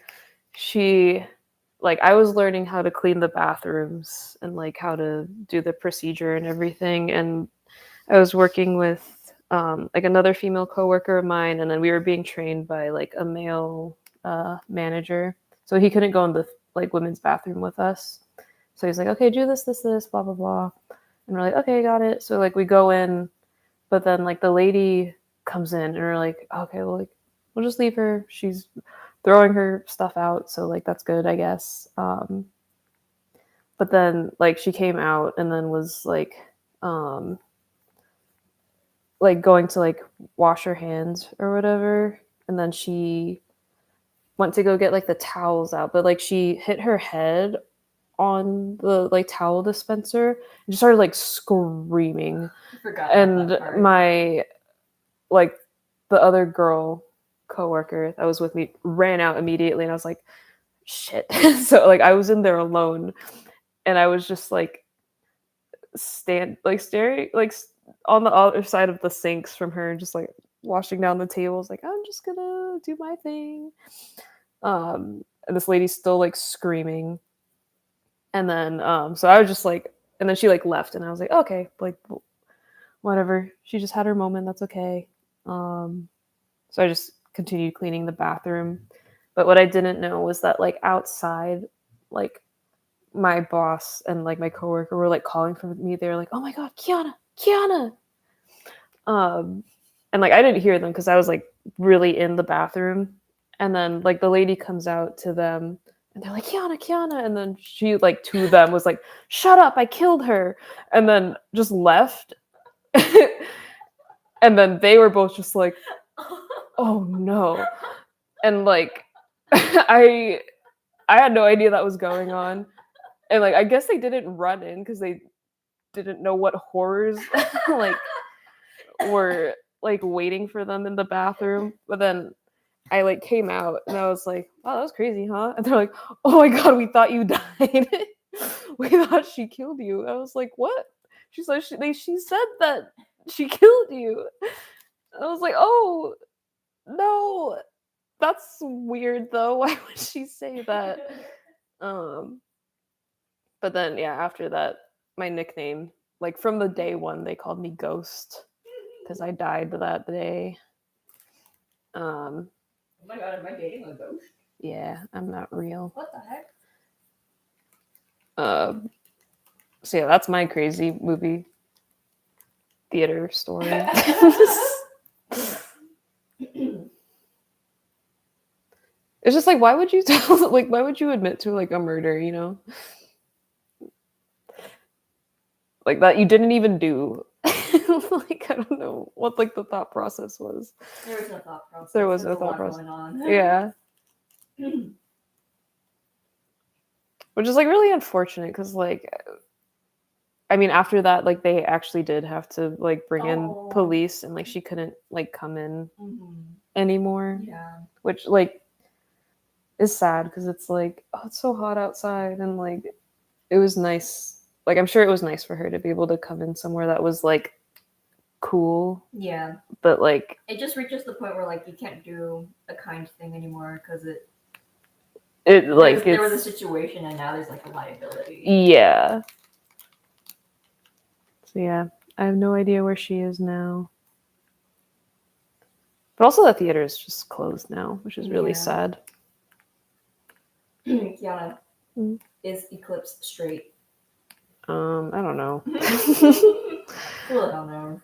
she like I was learning how to clean the bathrooms and like how to do the procedure and everything, and I was working with like another female coworker of mine, and then we were being trained by like a male manager, so he couldn't go in the like women's bathroom with us. So he's like, okay, do this, this, this, blah blah blah, and we're like, okay, got it. So like we go in, but then like the lady comes in, and we're like, okay, well like we'll just leave her. She's throwing her stuff out, so like that's good, I guess. But then like she came out and then was um like going to like wash her hands or whatever, and then she went to go get like the towels out, but like she hit her head on the like towel dispenser and just started like screaming. And my like the other girl coworker that was with me ran out immediately, and I was like, shit. So like I was in there alone, and I was just like staring like on the other side of the sinks from her, just like washing down the tables, like I'm just gonna do my thing. And this lady's still like screaming, and then so I was just like, and then she like left, and I was like, okay, like whatever, she just had her moment, that's okay. So I just continued cleaning the bathroom. But what I didn't know was that like outside, like my boss and like my coworker were like calling for me. They were like, "Oh my god, Kiana!" And like I didn't hear them because I was like really in the bathroom. And then like the lady comes out to them, and they're like, Kiana, and then she like to them was like, "Shut up! I killed her!" And then just left. And then they were both just like, "Oh no!" And like I had no idea that was going on. And like I guess they didn't run in because they didn't know what horrors like were like waiting for them in the bathroom. But then I like came out and I was like, "Wow, that was crazy, huh?" And they're like, "Oh my god, we thought you died. We thought she killed you." I was like, "What?" She's like, she said that she killed you." I was like, "Oh no, that's weird though. Why would she say that?" But then yeah, after that, my nickname, like from the day one, they called me Ghost because I died that day. Oh my god, am I dating a ghost? Yeah, I'm not real. What the heck? So yeah, that's my crazy movie theater story. It's just like, why would you tell, like, why would you admit to like a murder, you know? Like that you didn't even do. Like, I don't know what like the thought process was. There was no thought process. There was no thought process going on. Yeah. Which is like really unfortunate because like I mean after that like they actually did have to like bring in police, and like she couldn't like come in anymore. Yeah. Which like is sad because it's like, oh, it's so hot outside, and like it was nice. Like I'm sure it was nice for her to be able to come in somewhere that was like cool. Yeah. But like it just reaches the point where like you can't do a kind thing anymore because like there was a situation and now there's like a liability. Yeah. So yeah, I have no idea where she is now. But also the theater is just closed now, which is really sad. Kiana, is Eclipse straight? I don't know. Well, I don't know.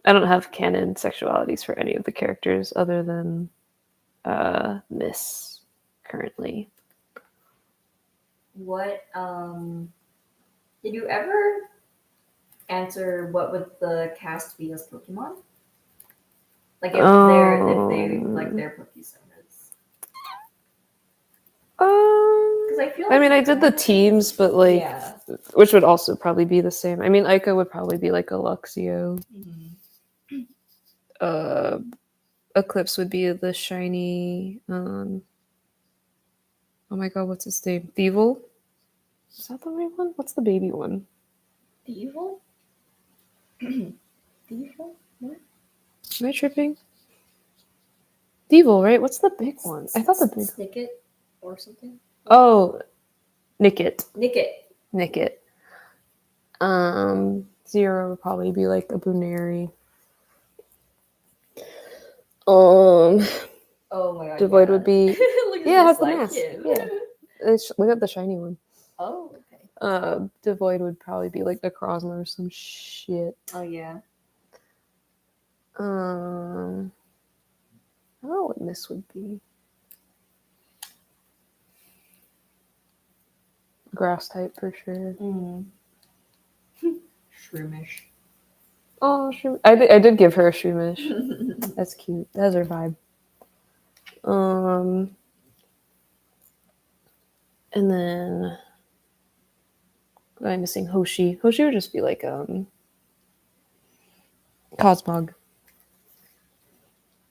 I don't have canon sexualities for any of the characters other than Miss currently. What did you ever answer what would the cast be as Pokemon? Like if they like their Pokestonas. Because I feel like I did the teams, but like which would also probably be the same. I mean, Aika would probably be like a Luxio. Eclipse would be the shiny oh my god, what's his name? Thievel? Is that the right one? What's the baby one? Thievel? Thievel? What? Am I tripping? Thievel, right? What's the big one? I thought the big Stick it or something. Oh, Nickit. Nickit. Zero would probably be like a Buneri. Oh my god. Devoid would be Look at yeah, it has this the like mask. kid. Yeah. Look at the shiny one. Oh, okay. Devoid would probably be like a Crosmo or some shit. Oh yeah. I don't know what Miss would be. Grass type for sure. Shroomish. Oh, I did give her a Shroomish. That's cute. That's her vibe. And then I'm missing Hoshi. Hoshi would just be like Cosmog.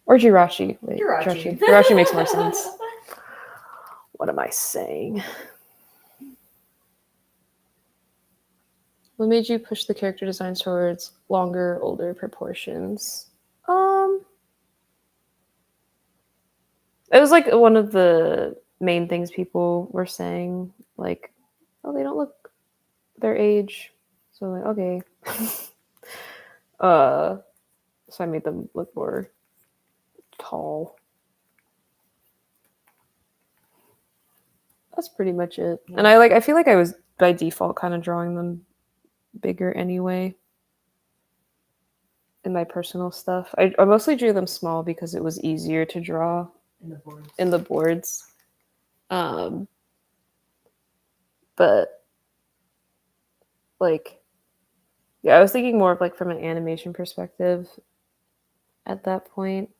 Or Jirachi. Wait, Jirachi. Jirachi makes more sense. What am I saying? What made you push the character design towards longer, older proportions? It was like one of the main things people were saying, like, oh, they don't look their age. So I'm like, okay. So I made them look more tall. That's pretty much it. Yeah. And I feel like I was by default kind of drawing them bigger anyway. In my personal stuff, I mostly drew them small because it was easier to draw in the boards. But like, yeah, I was thinking more of like from an animation perspective at that point.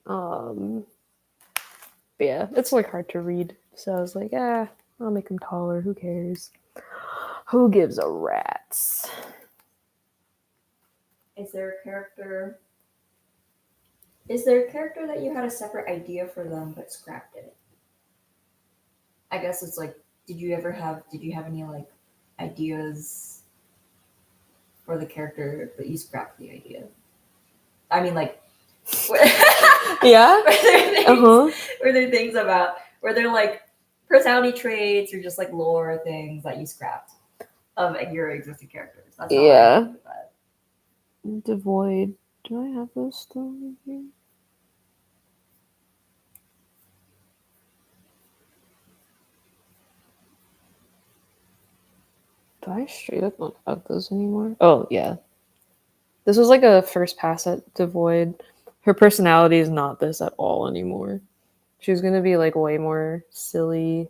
But yeah, it's like hard to read, so I was like, I'll make them taller. Who cares? Who gives a rat's? Is there a character that you had a separate idea for them but scrapped it? I guess it's like, did you have any like ideas for the character but you scrapped the idea? I mean, like, yeah. Were there things were there like personality traits or just like lore things that you scrapped of your existing characters? That's how I think that. Devoid. Do I have those still in here? Do I straight up not have those anymore? Oh, yeah. This was like a first pass at Devoid. Her personality is not this at all anymore. She was gonna be like way more silly,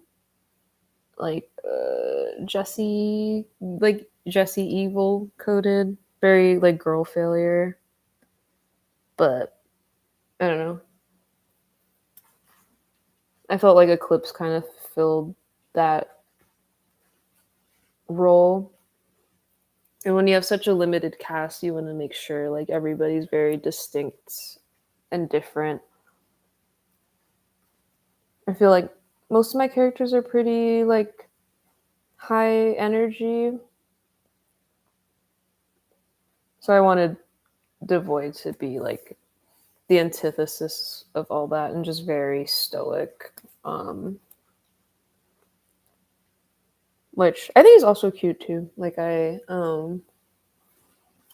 like Jessie evil coded, very like girl failure. But I don't know. I felt like Eclipse kind of filled that role. And when you have such a limited cast, you want to make sure like everybody's very distinct and different. I feel like most of my characters are pretty like high energy. So I wanted Devoid to be like the antithesis of all that and just very stoic. Which I think is also cute too. Like I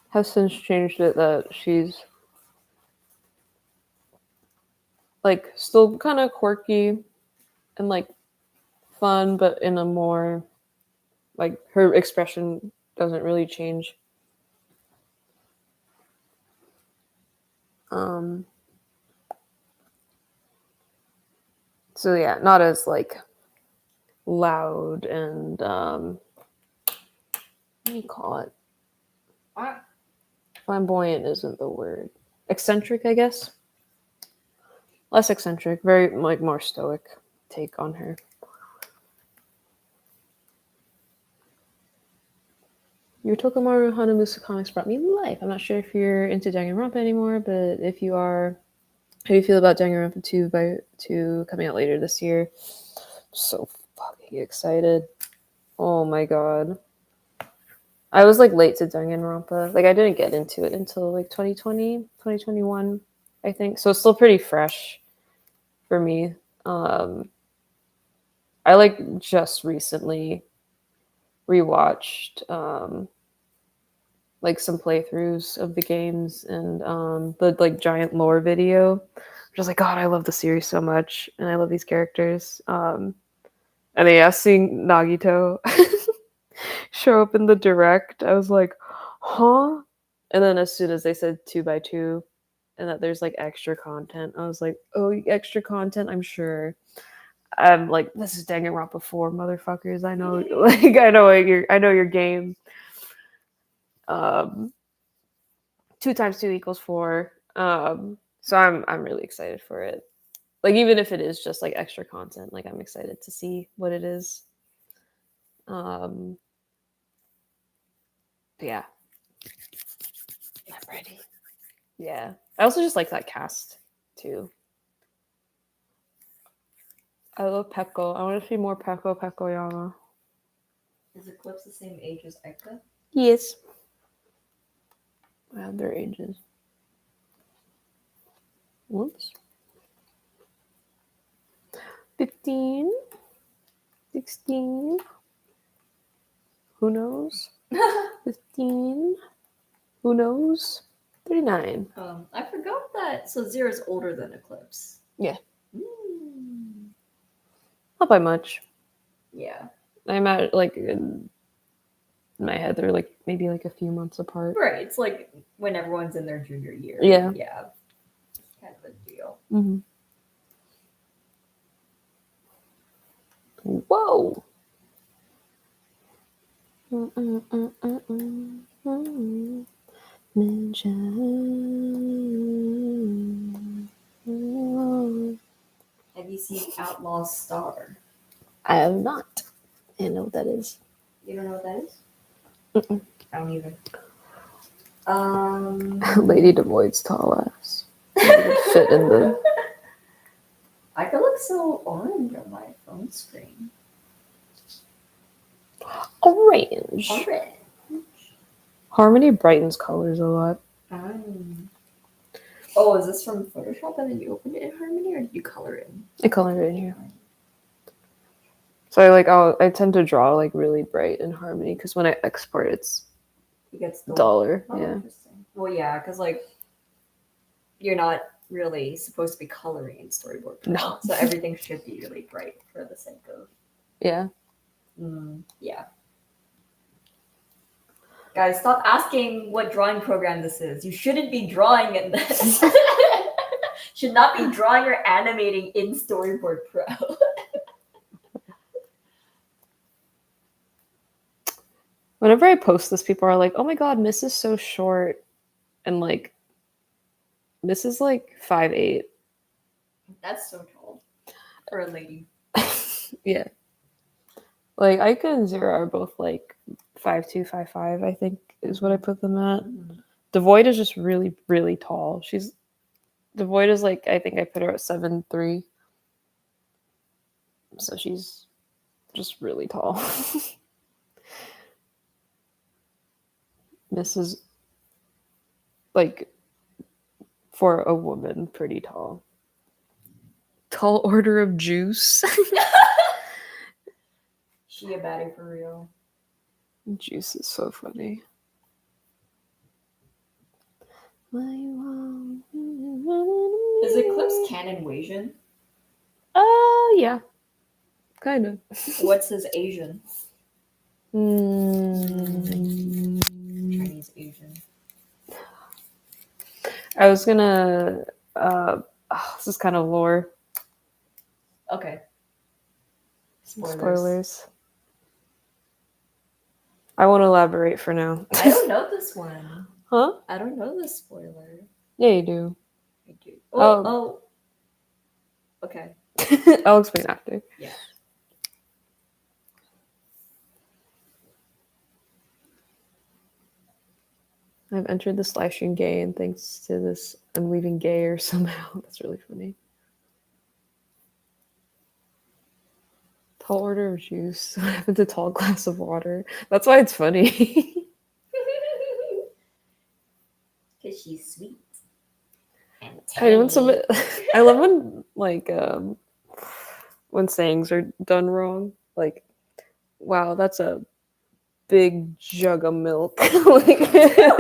have since changed it that she's like still kind of quirky and like fun, but in a more like her expression doesn't really change. So yeah, not as like loud and what do you call it? Flamboyant isn't the word. Eccentric, I guess. Less eccentric, very like more stoic take on her. Your Tokomaru Hanamusa comics brought me life. I'm not sure if you're into Danganronpa anymore, but if you are, how do you feel about Danganronpa 2 coming out later this year? So fucking excited. Oh my god. I was like late to Danganronpa. Like I didn't get into it until like 2020, 2021, I think. So it's still pretty fresh for me. I like just recently rewatched like some playthroughs of the games and the like giant lore video. I'm just like, God, I love the series so much and I love these characters. And then yeah, seeing Nagito show up in the direct, I was like, huh? And then as soon as they said 2x2 and that there's like extra content, I was like, oh, extra content, I'm sure. I'm like, this is Danganronpa 4, motherfuckers. I know, like, I know your game. 2 times 2 equals 4. So I'm really excited for it. Like even if it is just like extra content, like I'm excited to see what it is. But yeah, I'm ready. Yeah, I also just like that cast too. I love Peko. I want to see more Peko Pekoyama. Is Eclipse the same age as Eka? Yes. I have their ages. Whoops. 15, 16. Who knows? 15. Who knows? 39. I forgot that. So Zera's older than Eclipse. Yeah. Mm. Not by much. Yeah. I'm at like in my head they're like maybe like a few months apart. Right. It's like when everyone's in their junior year. Yeah. Yeah. It's kind of a deal. Mm-hmm. Whoa. Have you seen Outlaw Star? I have not. I know what that is. You don't know what that is? Mm-mm. I don't either. Lady Devoid's tall ass. Fit in the. I could look so orange on my phone screen. Orange. Orange. Harmony brightens colors a lot. Oh, is this from Photoshop and then you opened it in Harmony, or did you color it in? I colored it in here. So I tend to draw like really bright in Harmony because when I export it gets duller. Oh, yeah. Interesting. Well, yeah, because like you're not really supposed to be coloring in Storyboard Pro. No. So everything should be really bright for the sake of. Yeah. Yeah. Guys, stop asking what drawing program this is. You shouldn't be drawing in this. Should not be drawing or animating in Storyboard Pro. Whenever I post this, people are like, "Oh my god, Miss is so short," and like, Miss is like 5'8". That's so tall for a lady. Yeah. Like Ika and Zero are both like 5'2", 5'5", I think is what I put them at. Devoid is just really, really tall. Devoid is like, I think I put her at 7'3". So she's just really tall. Miss is like, for a woman, pretty tall. Tall order of juice. She a baddie for real. Juice is so funny. Is Eclipse canon Asian? Yeah. Kind of. What's his Asian? Chinese Asian. I was gonna. This is kind of lore. Okay. Spoilers. I won't elaborate for now. I don't know this one. Huh? I don't know this spoiler. Yeah, you do. I do. Oh. Okay. I'll explain after. Yeah. I've entered this live stream gay, and thanks to this, I'm leaving gayer somehow. That's really funny. Tall order of juice. What happened to tall glass of water? That's why it's funny. Because she's sweet. And I love when like when sayings are done wrong. Like, wow, that's a big jug of milk. Like,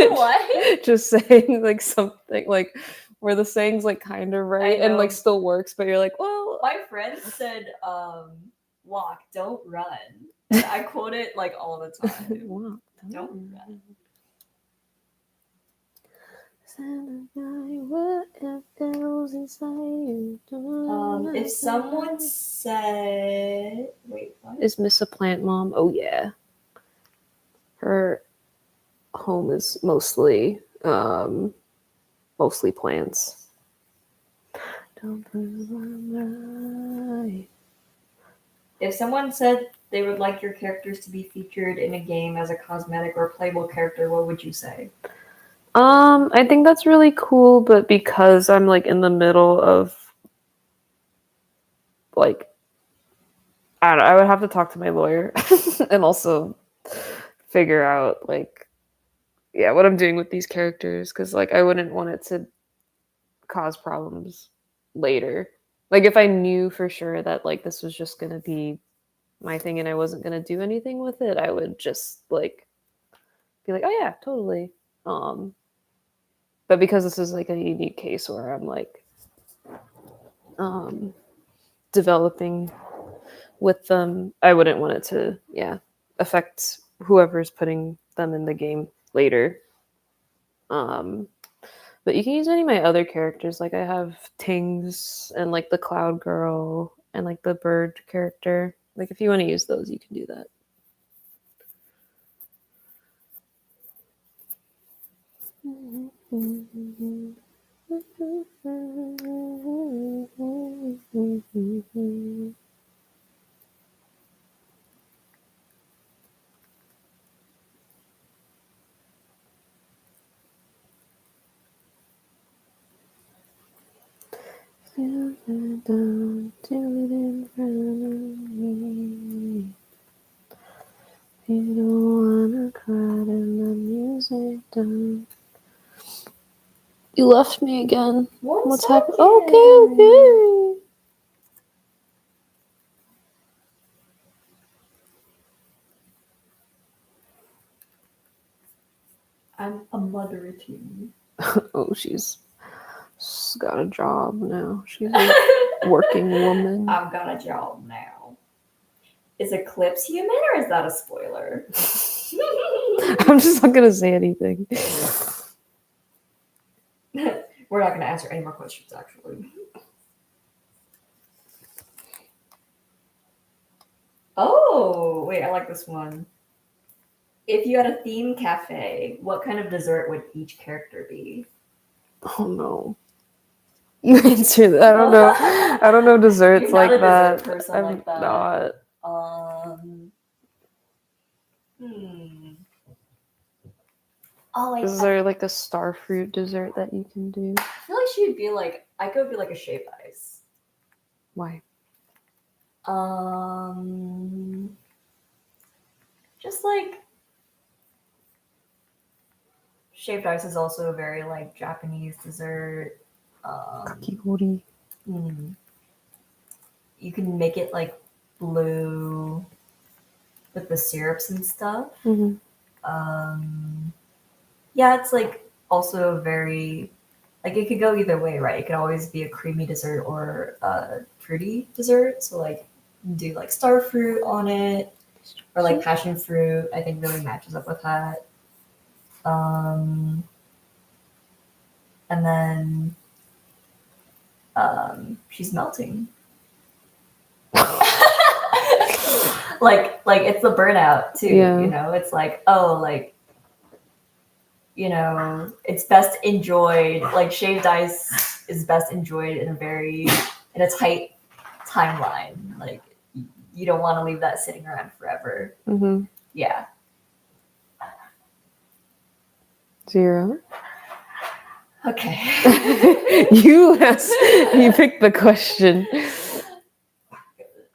What? just saying like something like where the saying's like kind of right and like still works, but you're like, well, my friend said, walk, don't run. And I quote it like all the time. walk, Don't run. If someone said, wait, what? Is Miss a plant mom? Oh yeah. Her home is mostly plants. If someone said they would like your characters to be featured in a game as a cosmetic or playable character, what would you say? I think that's really cool, but because I'm like in the middle of like I don't know, I would have to talk to my lawyer and also figure out like what I'm doing with these characters, because like I wouldn't want it to cause problems later. Like if I knew for sure that like this was just gonna be my thing and I wasn't gonna do anything with it, I would just like be like, oh yeah, totally. But because this is like a unique case where I'm like developing with them, I wouldn't want it to affect whoever's putting them in the game later. But you can use any of my other characters. Like I have Tings and like the Cloud Girl and like the bird character. Like if you want to use those, you can do that. You don't wanna cry and the music done. You left me again. What's happening? Okay. I'm a mother too. Oh, she's got a job now. She's a working woman. I've got a job now. Is Eclipse human or is that a spoiler? I'm just not gonna say anything. We're not gonna answer any more questions, actually. Oh, wait, I like this one. If you had a theme cafe, what kind of dessert would each character be? Oh no. You answer that. I don't know. I don't know desserts You're like not a that. dessert person I'm like that. not. Oh, Is there like a star fruit dessert that you can do? I feel like she'd be like, I could be like a shaved ice. Why? Just like shaved ice is also a very like Japanese dessert. Kakigori. You can make it like blue with the syrups and stuff. Mm-hmm. Yeah, it's like also very like it could go either way, right? It could always be a creamy dessert or a fruity dessert. So like do like star fruit on it or like passion fruit. I think really matches up with that. And then she's melting. like it's the burnout too. Yeah. You know, it's like like it's best enjoyed. Like shaved ice is best enjoyed in a tight timeline. Like you don't want to leave that sitting around forever. Mm-hmm. Yeah. 0. Okay. You picked the question.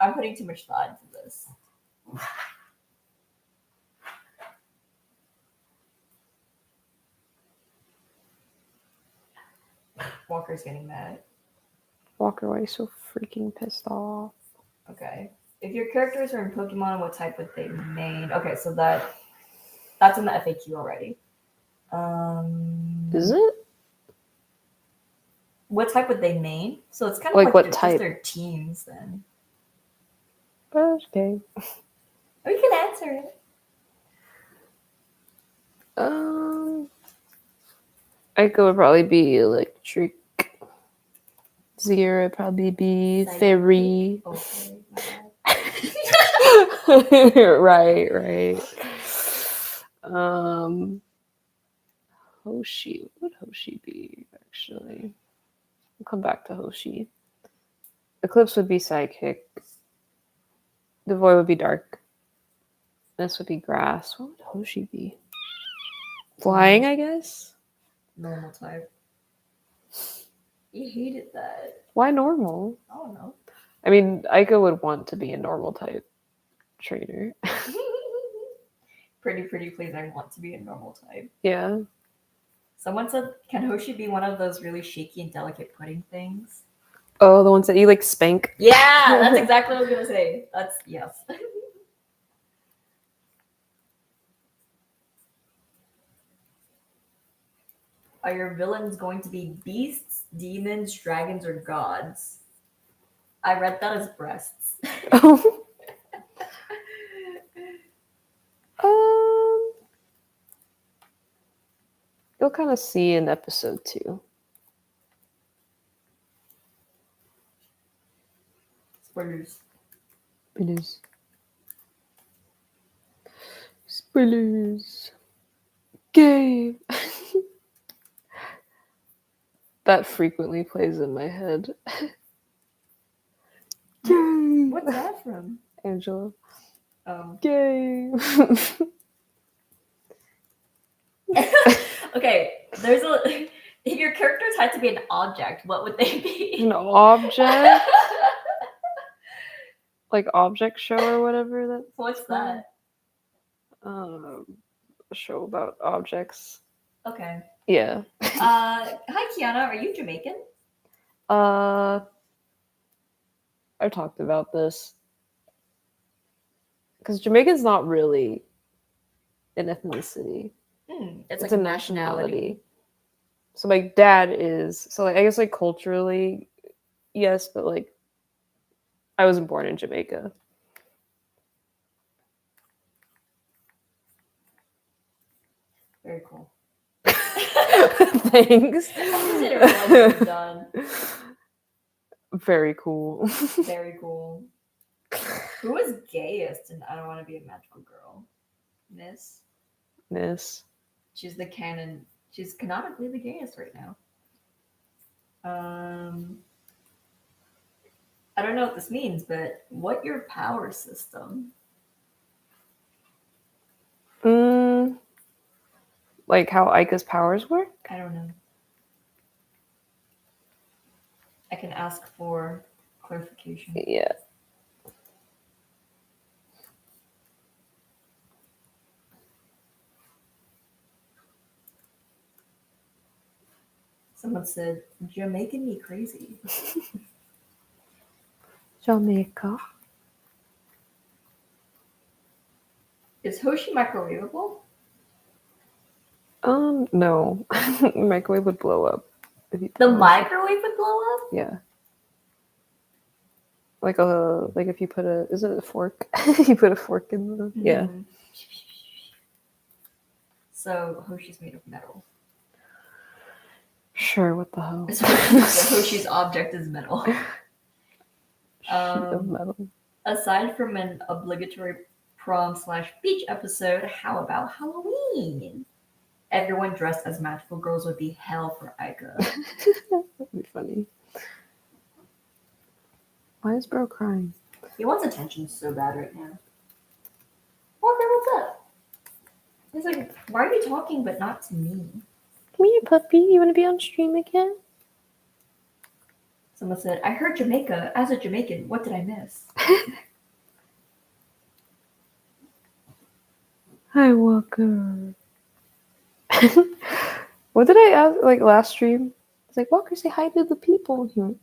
I'm putting too much thought into this. Walker's getting mad. Walker, why are you so freaking pissed off? Okay. If your characters are in Pokemon, what type would they main? Okay, so that's in the FAQ already. Is it? What type would they main? So it's kind of Like like what just type? their teams then. Okay. We can answer it. Ico would probably be electric. Zero would probably be fairy. Okay, Right. Hoshi. What would Hoshi be, actually? We'll come back to Hoshi. Eclipse would be psychic. Devoid would be dark. This would be grass. What would Hoshi be? Flying, I guess? Normal type. You hated that. Why normal? I don't know. I mean, Ico would want to be a normal type trainer. Pretty please, I want to be a normal type. Yeah. Someone said, can Hoshi be one of those really shaky and delicate pudding things? Oh, the ones that you spank? Yeah, that's exactly what I was gonna say. That's yes. Are your villains going to be beasts, demons, dragons, or gods? I read that as breasts. Oh. You'll kind of see in episode 2. Spoilers. Game. That frequently plays in my head. Game. What's that from? Angela. Oh. Game. Okay, there's a. If your characters had to be an object, what would they be? An object? Like object show or whatever that's What's that? A show about objects. Okay. Yeah. Hi Kiana, are you Jamaican? I've talked about this. Because Jamaican's not really an ethnicity. It's like a nationality. So my dad is, so I guess culturally, yes, but I wasn't born in Jamaica. Very cool. Thanks. Done. Very cool. Very cool. Who is gayest in I Don't Want to Be a Magical Girl? Miss. She's the canon. She's canonically the gayest right now. I don't know what this means, but what your power system? Like how Aika's powers work? I don't know. I can ask for clarification. Yeah. Someone said, Jamaican me crazy. Jamaica. Is Hoshi microwavable? No. Microwave would blow up. The microwave would blow up? Yeah. If you put is it a fork? You put a fork in the yeah. So Hoshi's made of metal. Sure, what the hell? So Hoshi's object is metal. Sheet of metal. Aside from an obligatory prom/beach episode, how about Halloween? Everyone dressed as magical girls would be hell for Aika. That'd be funny. Why is bro crying? He wants attention so bad right now. Walker, what's up? He's like, why are you talking but not to me? Come here, puppy. You want to be on stream again? Someone said, I heard Jamaica. As a Jamaican, what did I miss? Hi, Walker. What did I ask last stream? It's like, Walker, say hi to the people here.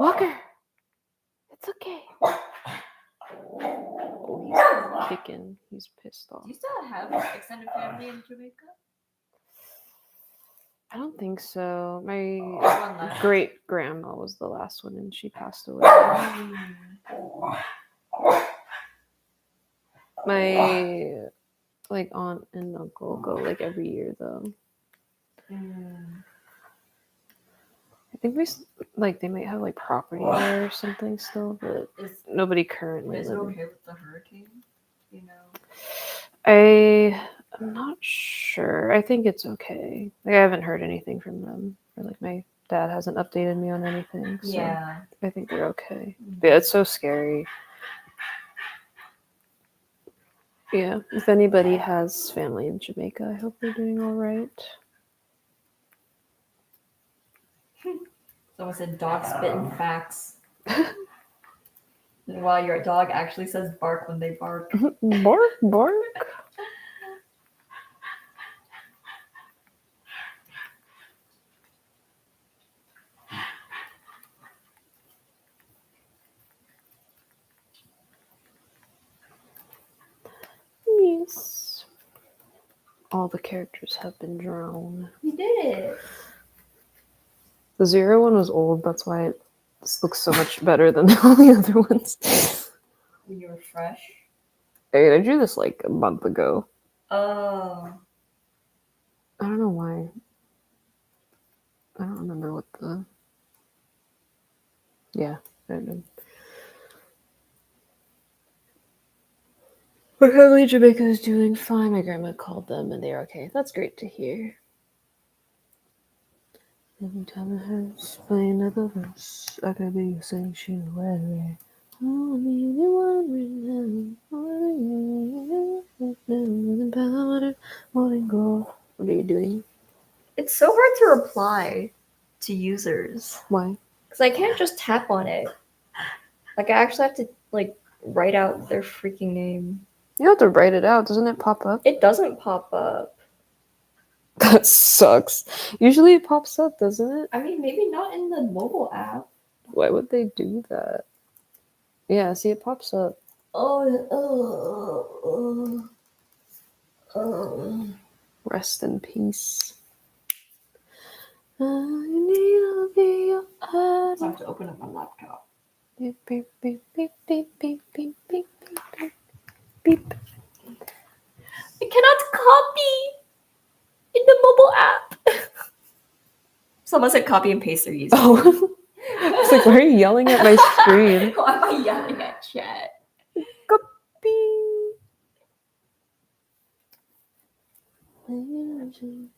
Walker, it's okay. Oh, he's kicking. He's pissed off. Do you still have extended family in Jamaica? I don't think so. My One left. great grandma was the last one, and she passed away. My like aunt and uncle go like every year though. I think they might have like property there or something still, but nobody currently Is it living. okay with the hurricane? You know, I'm not sure. I think it's okay. Like I haven't heard anything from them, or like my dad hasn't updated me on anything. So yeah. I think they're okay. But yeah, it's so scary. Yeah, if anybody has family in Jamaica, I hope they're doing all right. Someone said dog spitting facts. While your dog actually says bark when they bark. Bark, bark. Yes. All the characters have been drawn. You did it. The 0 one was old, that's why this looks so much better than all the other ones. When you were fresh. Hey, I drew this like a month ago. Oh. I don't know why. I don't remember what the... Yeah, I don't know. My family in Jamaica is doing fine. My grandma called them and they're okay. That's great to hear. Every time I heard explain another verse, I could be a sanctuary. Only wondering what are you doing? It's so hard to reply to users. Why? Because I can't just tap on it. Like I actually have to like write out their freaking name. You have to write it out. Doesn't it pop up? It doesn't pop up. That sucks. Usually it pops up, doesn't it? I mean, maybe not in the mobile app. Why would they do that? Yeah, see, it pops up. Rest in peace. I need to be your I have to open up my laptop. Beep, beep, beep, beep, beep, beep, beep, beep, beep, beep. I cannot copy in the mobile app. Someone said copy and paste their username. Oh. It's like, why are you yelling at my screen? Why am I yelling at chat? Copy. You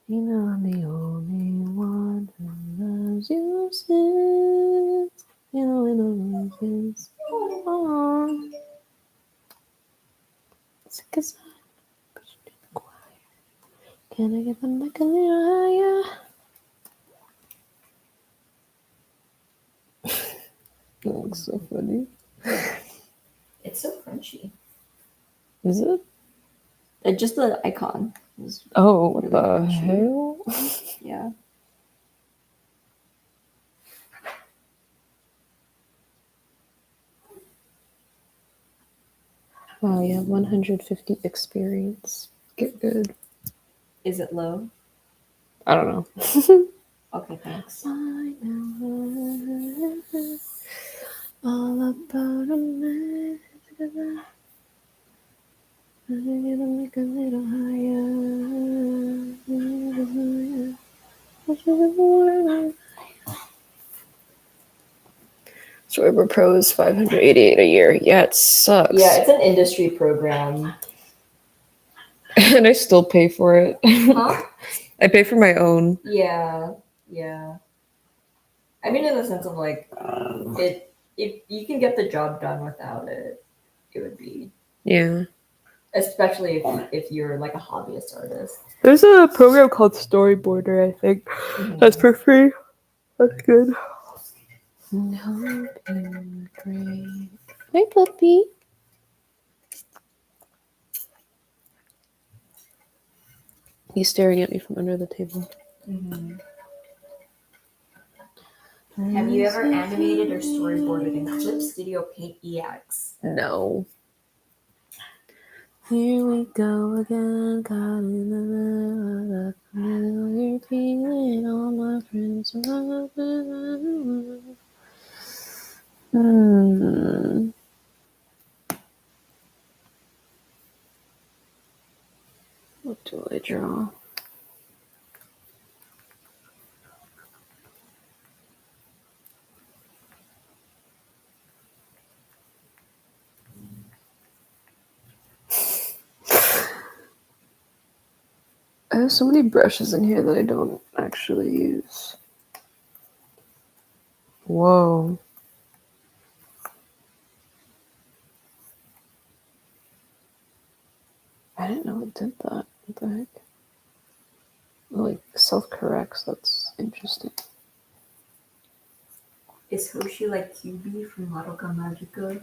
know I'm the only one who loves you since you know when the roses on. It's a good sign. Push it to the choir. Can I get the mic a little higher? That looks so funny. It's so crunchy. Is it? Just the icon. Oh, what the hell? Yeah. Wow, you have 150 experience. Get good. Is it low? I don't know. Okay, thanks. I know all about a man. I'm gonna make a little higher. Storyboard Pro is $588 a year. Yeah, it sucks. Yeah, it's an industry program. And I still pay for it. Huh? I pay for my own. Yeah. I mean, in the sense of like, if you can get the job done without it, it would be. Yeah. Especially if you're like a hobbyist artist. There's a program called Storyboarder, I think. Mm-hmm. That's for free. That's good. No, great. Hi, puppy. He's staring at me from under the table. Mm-hmm. Have you ever animated or storyboarded in Clip Studio Paint EX? No. Here we go again, caught in the middle of the familiar feeling, all my friends What do I draw? I have so many brushes in here that I don't actually use. Whoa. I didn't know it did that. What the heck? Like, self-corrects. That's interesting. Is Hoshi like QB from Madoka Magica?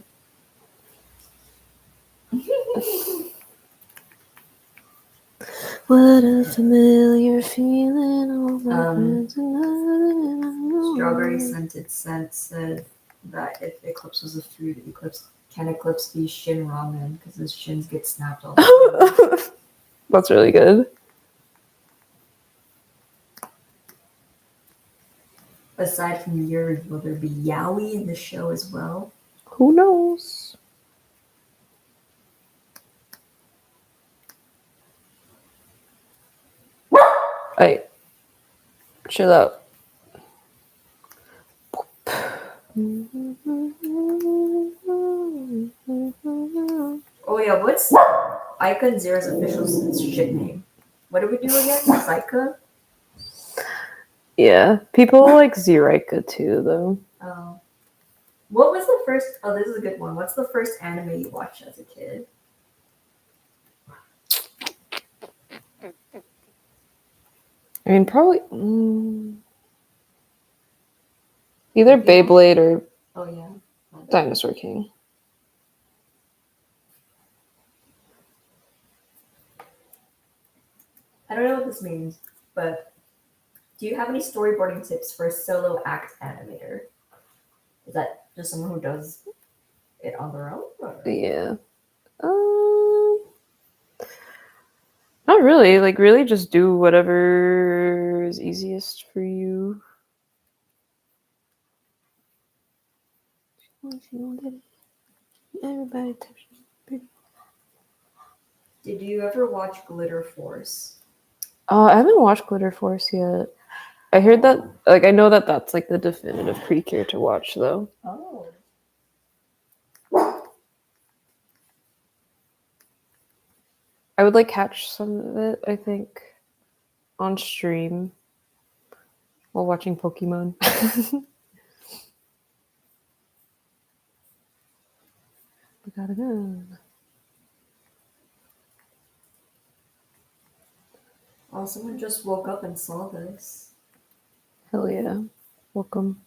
What a familiar feeling, all my friends Strawberry Scented Scent said that if Eclipse was a food, can Eclipse be Shin Ramen because his shins get snapped all the time. That's really good. Aside from yours, will there be yaoi in the show as well? Who knows? Hey, chill out. Oh yeah, what's Icon Zero's official ship name? What did we do again? Zyka? Yeah, people like Ziraika too, though. Oh. What was the first? Oh, this is a good one. What's the first anime you watched as a kid? I mean, probably either Beyblade or Dinosaur King. I don't know what this means, but do you have any storyboarding tips for a solo act animator? Is that just someone who does it on their own? Or? Yeah. Not really. Like, really just do whatever is easiest for you. Everybody touches. Did you ever watch Glitter Force? I haven't watched Glitter Force yet. I heard that, like, I know that that's like the definitive pre-care to watch, though. Oh. I would like catch some of it, I think, on stream while watching Pokemon. We gotta go. Oh, someone just woke up and saw this. Hell yeah. Welcome.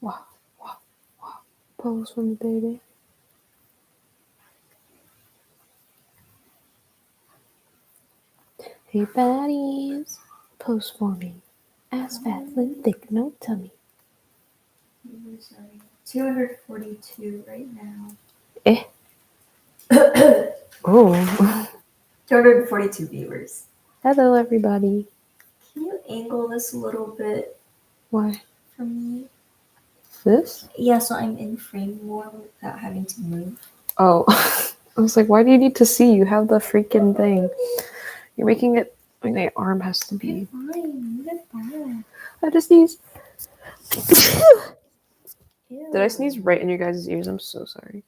Wow, wow, wow. Pose for me, baby. Hey, baddies. Pose for me. Ass fat, slim, thick, no tummy. 242 right now. Eh. Oh. 242 viewers. Hello, everybody. Can you angle this a little bit? Why? For me? This? Yeah, so I'm in frame more without having to move. Oh. I was like, why do you need to see? You have the freaking thing. You're making it. I mean, the arm has to be. Fine, you're fine. I just sneeze. Did I sneeze right in your guys' ears? I'm so sorry.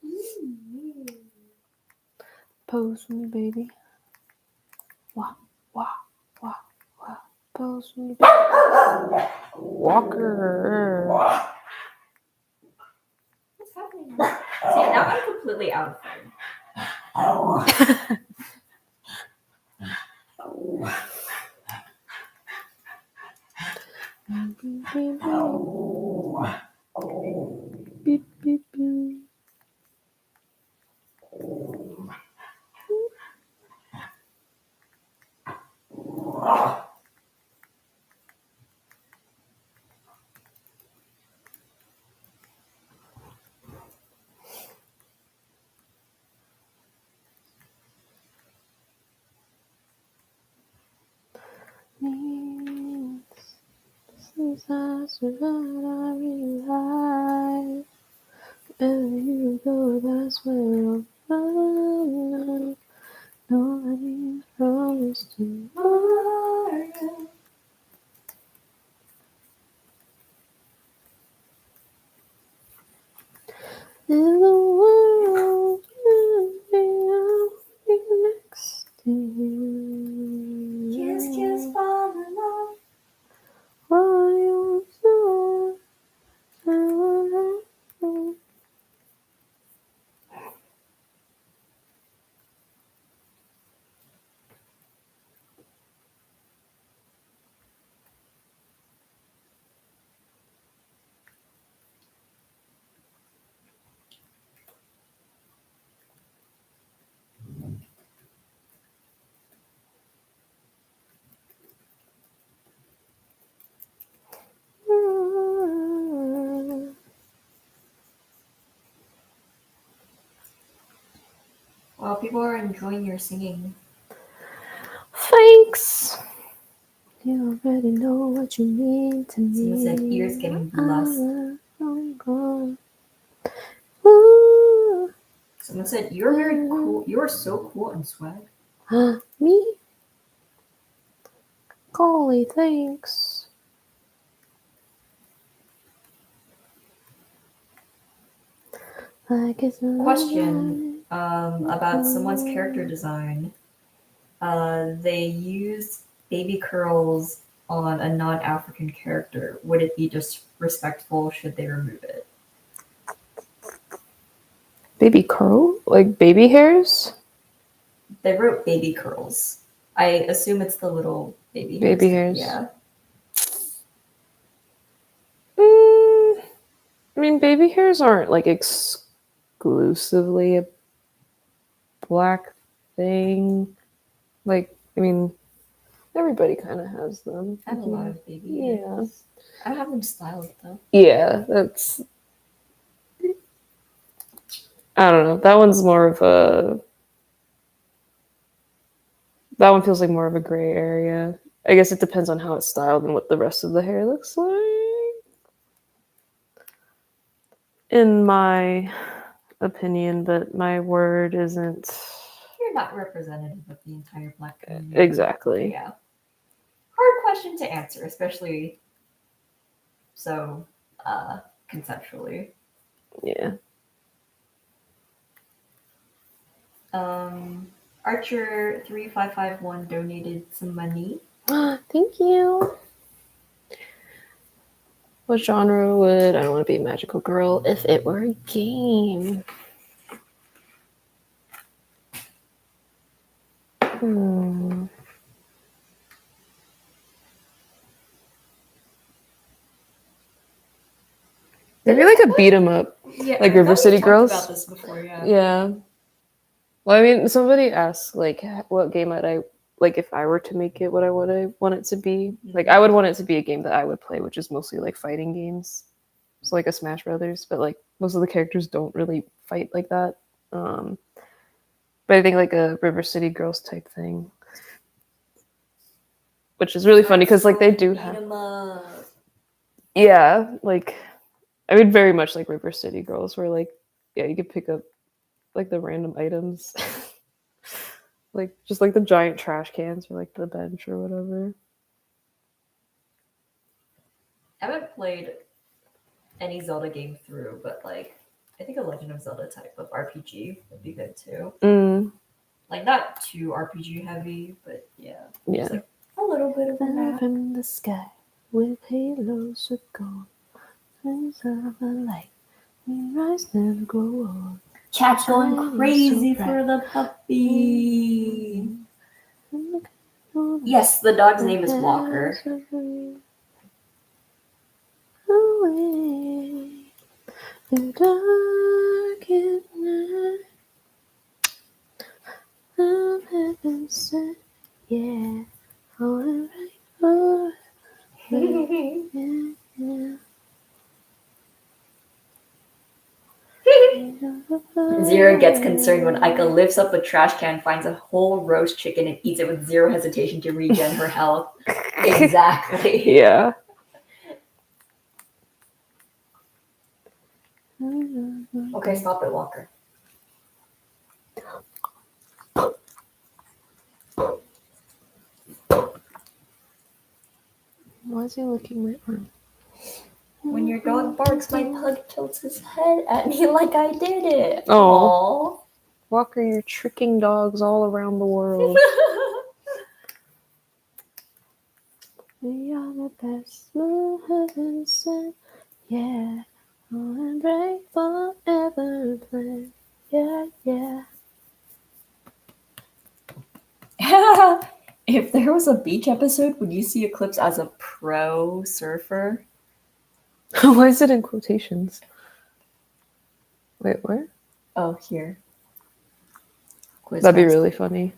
Pose for me, baby. Wah, wah, wah, wah. Pose for me, baby. Walker. What's happening? See, now I'm completely out of frame. that's what I realize. Wherever you go, that's where I'll find. Nobody promised tomorrow. In the world, I'll be next to you. Kiss, kiss, fall in love. While you're so sad. Well, people are enjoying your singing. Thanks. You already know what you mean to me. Someone said ears getting blessed. Someone said you're very cool. You're so cool and swag. Me? Golly, thanks. Question about someone's character design. They used baby curls on a non-African character. Would it be disrespectful? Should they remove it? Baby curl? Like baby hairs? They wrote baby curls. I assume it's the little baby hairs. Baby hairs. Yeah. I mean, baby hairs aren't like exclusively a black thing. Like, I mean, everybody kind of has them. I have a lot of baby Yeah. hairs. I don't have them styled though. Yeah, that's. I don't know. That one's more of a. That one feels like more of a gray area. I guess it depends on how it's styled and what the rest of the hair looks like. In my opinion, but my word isn't. You're not representative of the entire black community. Exactly. Yeah. Hard question to answer, especially so conceptually. Yeah. Archer3551 donated some money. Thank you. What genre would I don't want to be a magical girl if it were a game? Maybe like a beat 'em up, Yeah, like River City Girls. About this before, yeah. Yeah. Well, I mean, somebody asked like, what game would I like if I were to make it? What I would want it to be? Like, I would want it to be a game that I would play, which is mostly like fighting games. It's like a Smash Brothers, but like most of the characters don't really fight like that. But I think like a River City Girls type thing, which is really funny because like they do have. Yeah, like I would very much like River City Girls, where like yeah, you could pick up like the random items, like just like the giant trash cans or like the bench or whatever. I haven't played any Zelda game through, but like I think a Legend of Zelda type of RPG would be good too. Like not too RPG heavy, but yeah. Just like a little bit of a map. In the sky with halos of gold, things of a light, we rise never grow old. Chat's going crazy for the puppy. Yes, the dog's name is Walker. Away the darkest night of heaven set, yeah, all right, yeah. Zero gets concerned when Aika lifts up a trash can, finds a whole roast chicken, and eats it with zero hesitation to regen her health. Exactly. Yeah. Okay, stop it, Walker. Why is he licking my arm? When your dog barks, my pug tilts his head at me like I did it. Oh. Walker, you're tricking dogs all around the world. We are the best love heaven sent. Yeah. And break forever play. Yeah, yeah. If there was a beach episode, would you see Eclipse as a pro surfer? Why is it in quotations? Wait, where? Oh, here. Quiz That'd be master. really funny.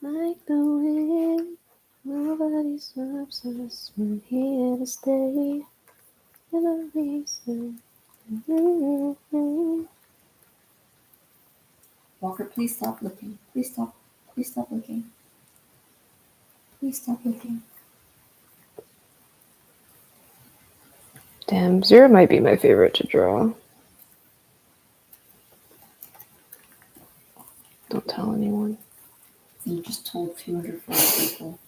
Like the wind, nobody stops us. We're here to stay. You're the reason. Walker, please stop looking. Please stop. Please stop looking. Please stop looking. Damn, Zero might be my favorite to draw. Don't tell anyone. You just told 240 people.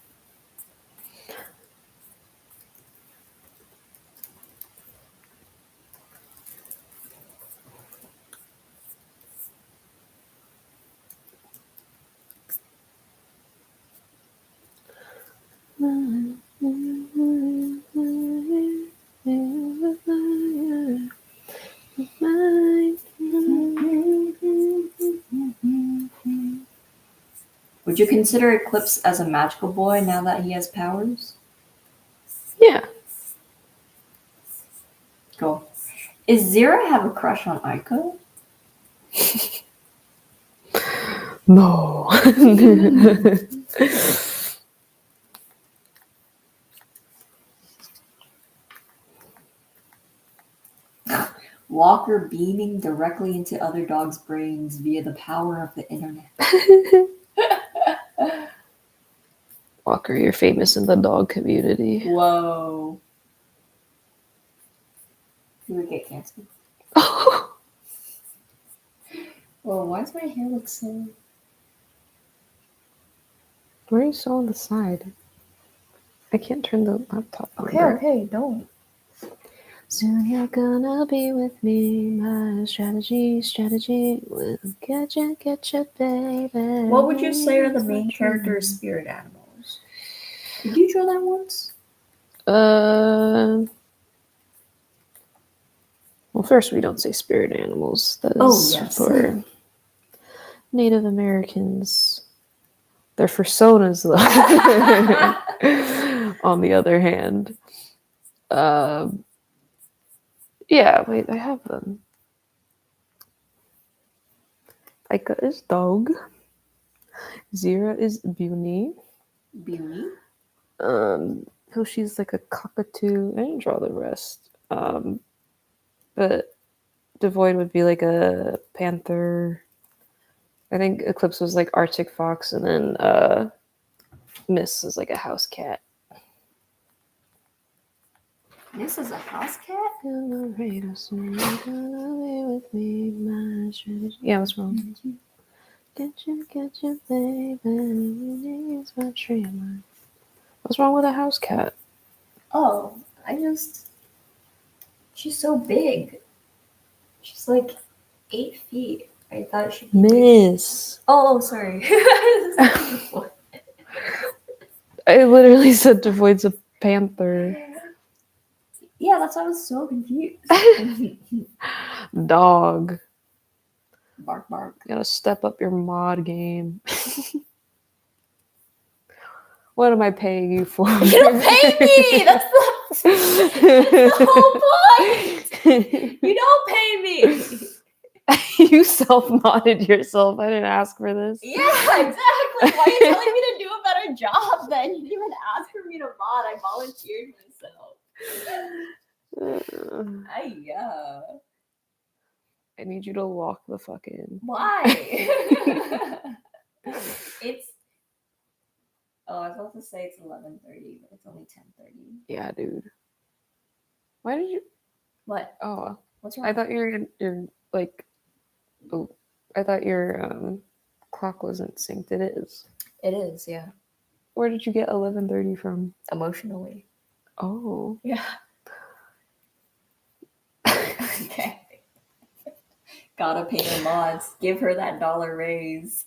Would you consider Eclipse as a magical boy now that he has powers? Yeah. Cool. Is Zero have a crush on Aiko? No. Walker beaming directly into other dogs' brains via the power of the internet. Walker, you're famous in the dog community. Whoa. He would get canceled. Whoa, why does my hair look so... Why are you so on the side? I can't turn the laptop on. Okay, don't. Soon you're gonna be with me. My strategy will get you, baby. What would you say are the main character's spirit animals? Did you draw that once? Well, first, we don't say spirit animals. That is for Native Americans. Their personas, though. On the other hand. Yeah, wait, I have them. Aika is dog. Zira is Buni. Beauty? So she's like a cockatoo. I didn't draw the rest. But Devoid would be like a panther. I think Eclipse was like Arctic fox, and then Miss is like a house cat. This is a house cat? Yeah, what's wrong? Get you, baby. My tree. What's wrong with a house cat? Oh, she's so big. She's like 8 feet. I thought she'd be Miss. Big. Oh, sorry. I literally said Devoid's a panther. Yeah, that's why I was so confused. Dog. Bark, bark. You gotta step up your mod game. What am I paying you for? You don't pay me! That's the whole point! You don't pay me! You self-modded yourself. I didn't ask for this. Yeah, exactly. Why are you telling me to do a better job then? You didn't even ask for me to mod. I volunteered myself. I need you to lock the fuck in. Why? It's... Oh, I was about to say it's 11:30, but it's only 10:30. Yeah, dude. Why did you... What? Oh. What's wrong? I thought your like, oh, I thought your clock wasn't synced. It is. It is, yeah. Where did you get 11:30 from? Emotionally. Oh. Yeah. Okay. Gotta pay her mods. Give her that $1 raise.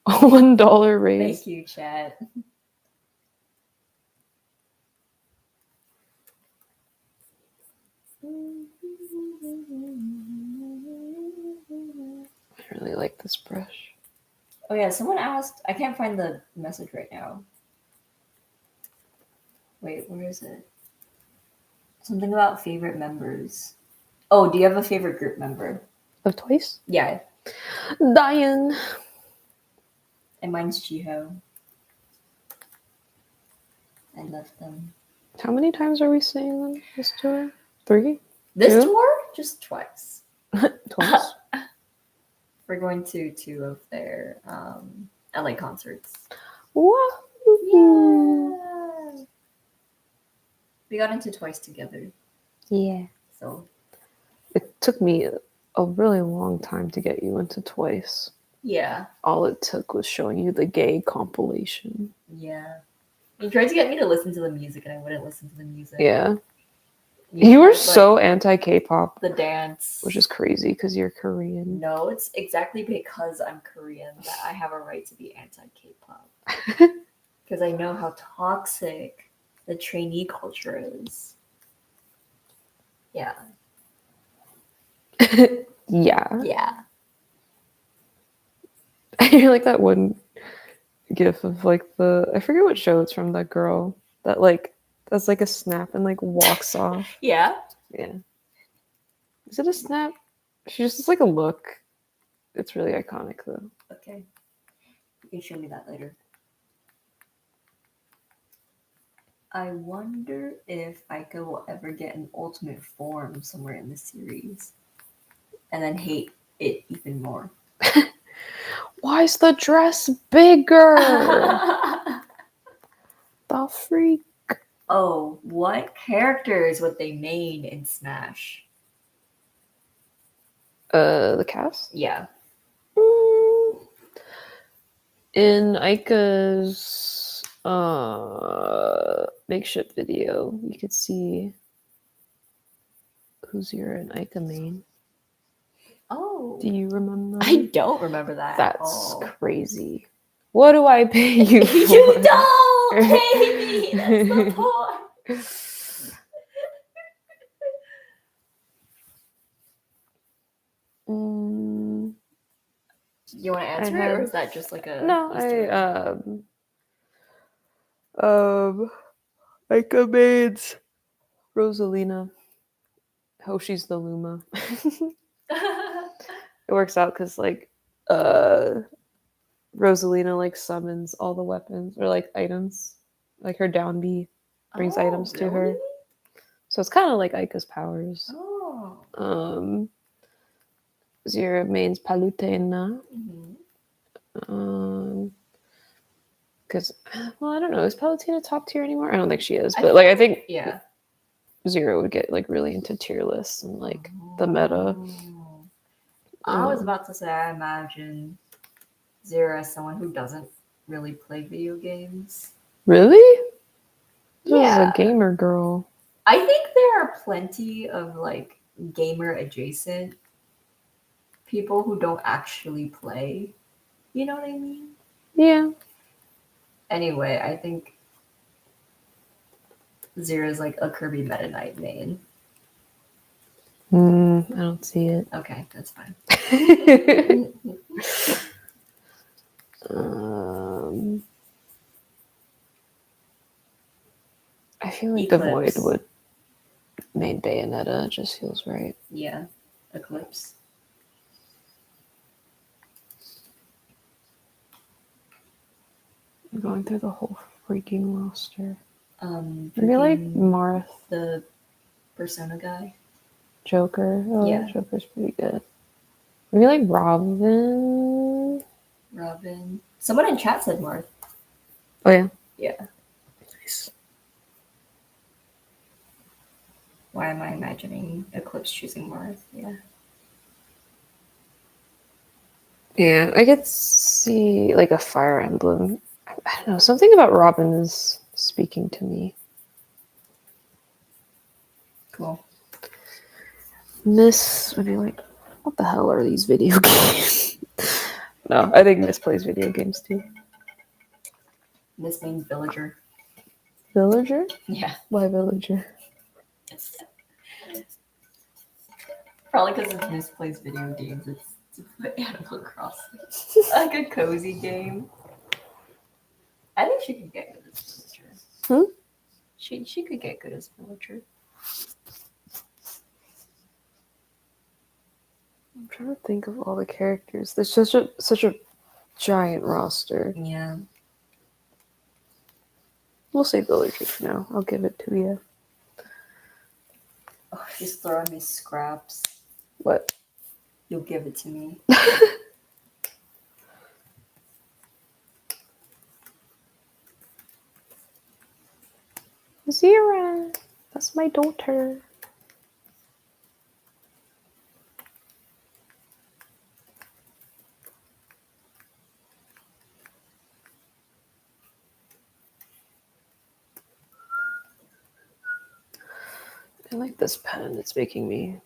$1 raise. Thank you, chat. I really like this brush. Oh yeah, someone asked. I can't find the message right now. Wait, where is it? Something about favorite members. Oh, do you have a favorite group member? Of Twice? Yeah. Diane. And mine's Chiho. I love them. How many times are we saying on this tour? 3? This 2? tour? Just twice. Twice. We're going to 2 of their LA concerts. What? Yeah. We got into Twice together. Yeah. So It took me a really long time to get you into Twice. yeah. All it took was showing you the gay compilation. Yeah. You tried to get me to listen to the music and I wouldn't listen to the music. Yeah. You were so anti-K-pop. The dance. Which is crazy because you're Korean. No, it's exactly because I'm Korean that I have a right to be anti-K-pop. Because I know how toxic the trainee culture is. Yeah. Yeah. Yeah. You're like that one gif of like I forget what show it's from, that girl that like does like a snap and like walks off. Yeah. Yeah. Is it a snap? She just has like a look. It's really iconic though. Okay. You can show me that later. I wonder if Aika will ever get an ultimate form somewhere in the series and then hate it even more. Why is the dress bigger? The freak. Oh, what characters would they main in Smash? The cast? Yeah. In Aika's makeshift video, you could see who's your Aika main. Oh. Do you remember? I don't remember that. That's crazy. What do I pay you for? You don't pay me. That's the point. You want to answer it, or is that just like a no? Aika mains Rosalina. Hoshi's the Luma. It works out because like Rosalina like summons all the weapons or like items. Like her down B brings items to her. So it's kind of like Aika's powers. Oh. Zero main's Palutena. Because well, I don't know, is Palutena top tier anymore? I don't think she is, but I think yeah, Zero would get like really into tier lists and like the meta. I was about to say, I imagine Zero as someone who doesn't really play video games. Really? This is a gamer girl. I think there are plenty of like gamer adjacent people who don't actually play. You know what I mean? Yeah. Anyway, I think Zero is like a Kirby Meta Knight main. I don't see it. Okay, that's fine. I feel like the Void would main Bayonetta. It just feels right. Yeah, Eclipse. I'm going through the whole freaking roster. Maybe like Marth, the Persona guy. Joker. Oh yeah, Joker's pretty good. Maybe like Robin. Someone in chat said Marth. Oh yeah. Yeah. Nice. Why am I imagining Eclipse choosing Mars? Yeah. Yeah, I could see like a Fire Emblem. I don't know, something about Robin is speaking to me. Cool. Miss would be like, what the hell are these video games? No, I think Miss plays video games too. Miss means villager. Villager? Yeah. Why villager? Probably because if Miss plays video games, it's to put Animal Crossing. Like a cozy game. I think she could get good as villager. Hmm? She could get good as villager. I'm trying to think of all the characters. There's such a giant roster. Yeah. We'll say villager for now. I'll give it to you. Oh, she's throwing me scraps. What? You'll give it to me. Zira. That's my daughter. I like this pen. It's making me...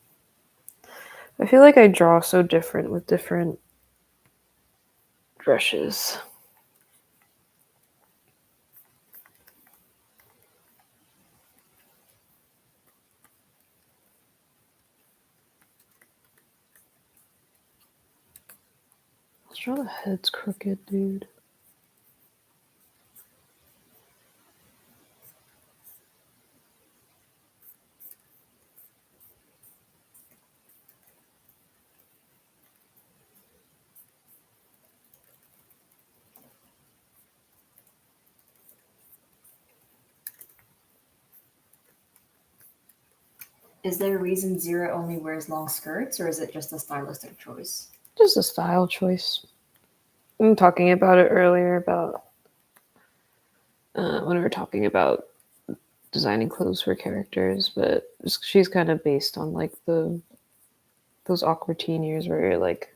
I feel like I draw so different with different brushes. Let's draw the head's crooked, dude. Is there a reason Zira only wears long skirts, or is it just a stylistic choice? Just a style choice. I'm talking about it earlier about when we were talking about designing clothes for characters, but she's kind of based on like those awkward teen years where you're like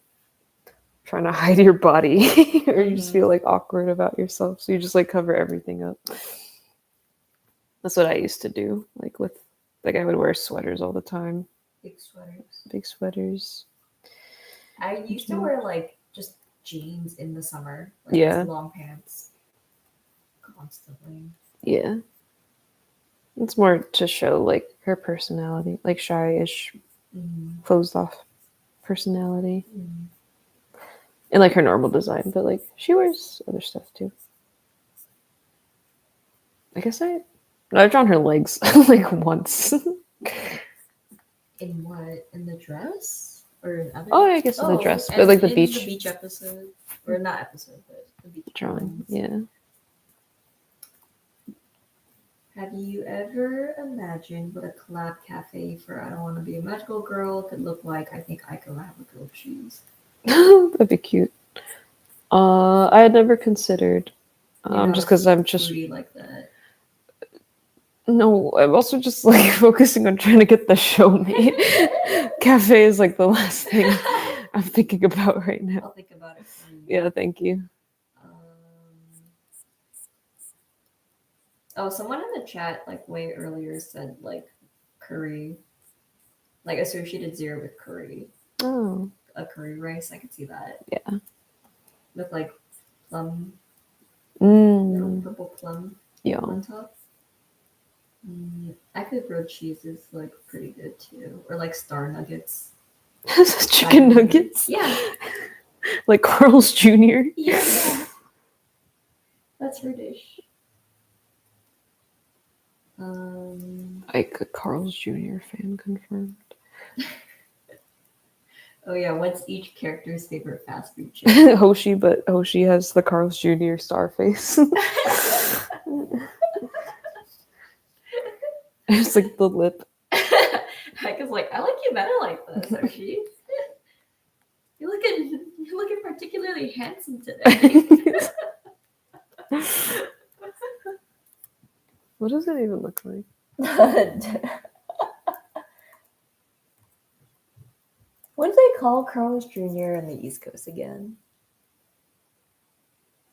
trying to hide your body or you just feel like awkward about yourself, so you just like cover everything up. That's what I used to do. Like I would wear sweaters all the time. Big sweaters. Big sweaters. I used to wear like just jeans in the summer. Like Yeah. just long pants. Constantly. Yeah. It's more to show like her personality, like shy-ish, closed off personality. And like her normal design, but like she wears other stuff too. I guess I've drawn her legs like once. In what? In the dress? Or in other? Oh, I guess in the dress, but and like the in beach the beach episode, or not episode, but the beach drawing. drawings. Yeah. Have you ever imagined what a collab cafe for I Don't Want to Be a Magical Girl could look like? I think I could have a girl shoes. That'd be cute. I had never considered. Just because I'm just foodie like that. No, I'm also just like focusing on trying to get the show made. Cafe is like the last thing I'm thinking about right now. I'll think about it for you. Yeah, thank you. Oh, someone in the chat like way earlier said like curry, like associated Zira with curry. Oh, a curry rice. I could see that. Yeah. With like plum, Mm. purple plum Yeah. on top. I could grilled cheese is like pretty good too, or like star nuggets. Chicken nuggets. Yeah. Like Carl's Jr. Yeah. That's her dish. Like a Carl's Jr. fan confirmed. Oh yeah, what's each character's favorite fast food chain? Hoshi, but Hoshi has the Carl's Jr. star face. It's like the lip. Heck is like, I like you better like this, Hoshi. You're looking particularly handsome today. What does it even look like? call Carl's Jr. on the East Coast again?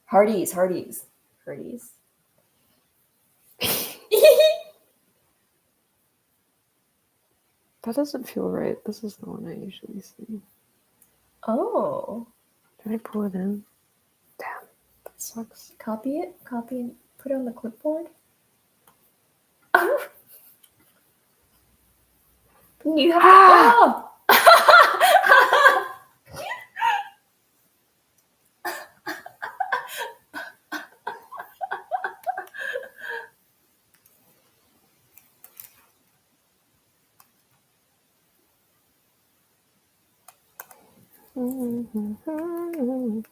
Hardee's. That doesn't feel right. This is the one I usually see. Oh. Can I pull it in? Damn, that sucks. Copy it, and put it on the clipboard. You have to. Oh!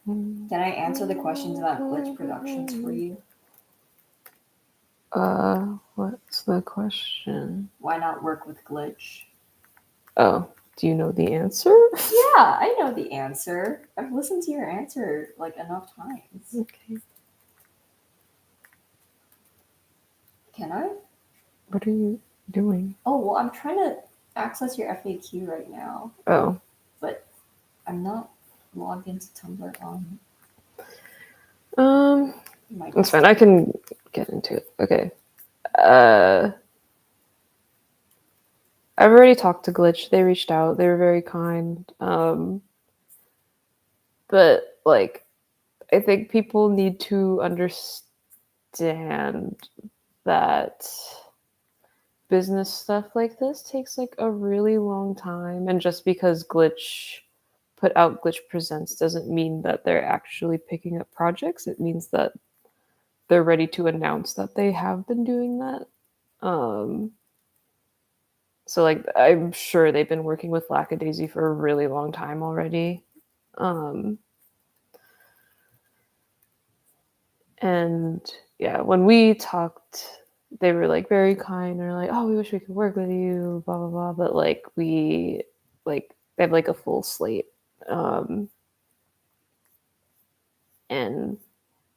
Can I answer the questions about Glitch Productions for you? What's the question? Why not work with Glitch? Oh, do you know the answer? Yeah, I know the answer. I've listened to your answer like enough times. Okay. Can I? What are you doing? Oh, well, I'm trying to access your FAQ right now. Oh. But I'm not logged into Tumblr on. That's fine. I can get into it. Okay. I've already talked to Glitch. They reached out. They were very kind. But like, I think people need to understand that business stuff like this takes like a really long time, and just because Glitch put out Glitch Presents doesn't mean that they're actually picking up projects. It means that they're ready to announce that they have been doing that. So like I'm sure they've been working with Lackadaisy for a really long time already. And yeah, when we talked, they were like very kind. They're like, "Oh, we wish we could work with you," blah blah blah. But like they have like a full slate, and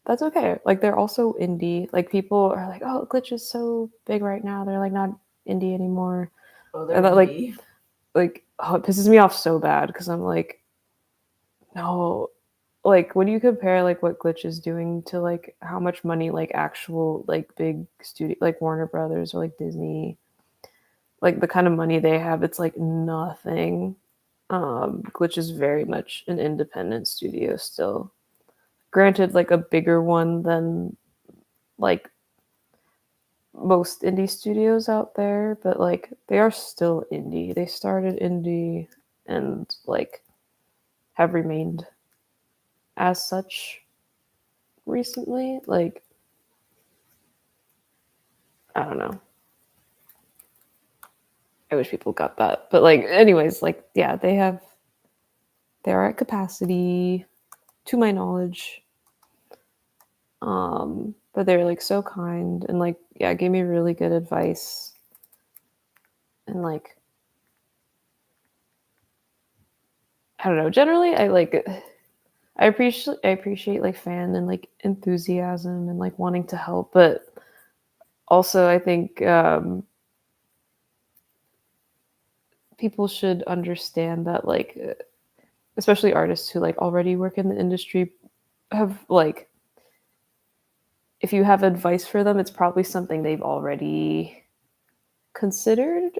that's okay. Like they're also indie. Like people are like, "Oh, Glitch is so big right now. They're like not indie anymore." Oh, they're and that, indie. Like oh, it pisses me off so bad because I'm like, no. Like when you compare like what Glitch is doing to like how much money like actual like big studio like Warner Brothers or like Disney, like the kind of money they have, it's like nothing. Glitch is very much an independent studio still. Granted, like a bigger one than like most indie studios out there, but like they are still indie. They started indie and like have remained as such recently. Like I don't know. I wish people got that. But like anyways, like yeah, they are at capacity to my knowledge. But they're like so kind and like yeah, gave me really good advice. And like I don't know, generally I appreciate like fan and like enthusiasm and like wanting to help, but also I think people should understand that like especially artists who like already work in the industry have like if you have advice for them, it's probably something they've already considered,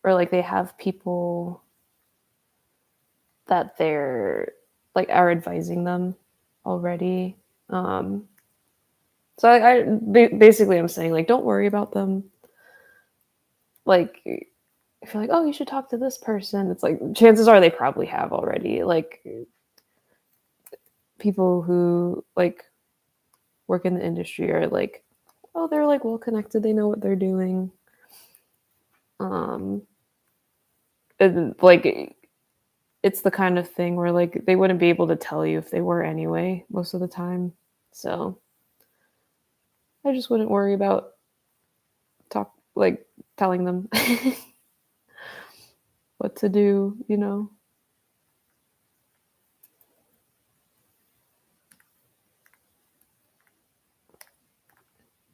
or like they have people that they're like are advising them already. So basically I'm saying like don't worry about them. Like if you're like, oh, you should talk to this person, it's like chances are they probably have already. Like people who like work in the industry are like, oh, they're like well connected, they know what they're doing. And like it's the kind of thing where like they wouldn't be able to tell you if they were anyway most of the time. So I just wouldn't worry about telling them what to do, you know.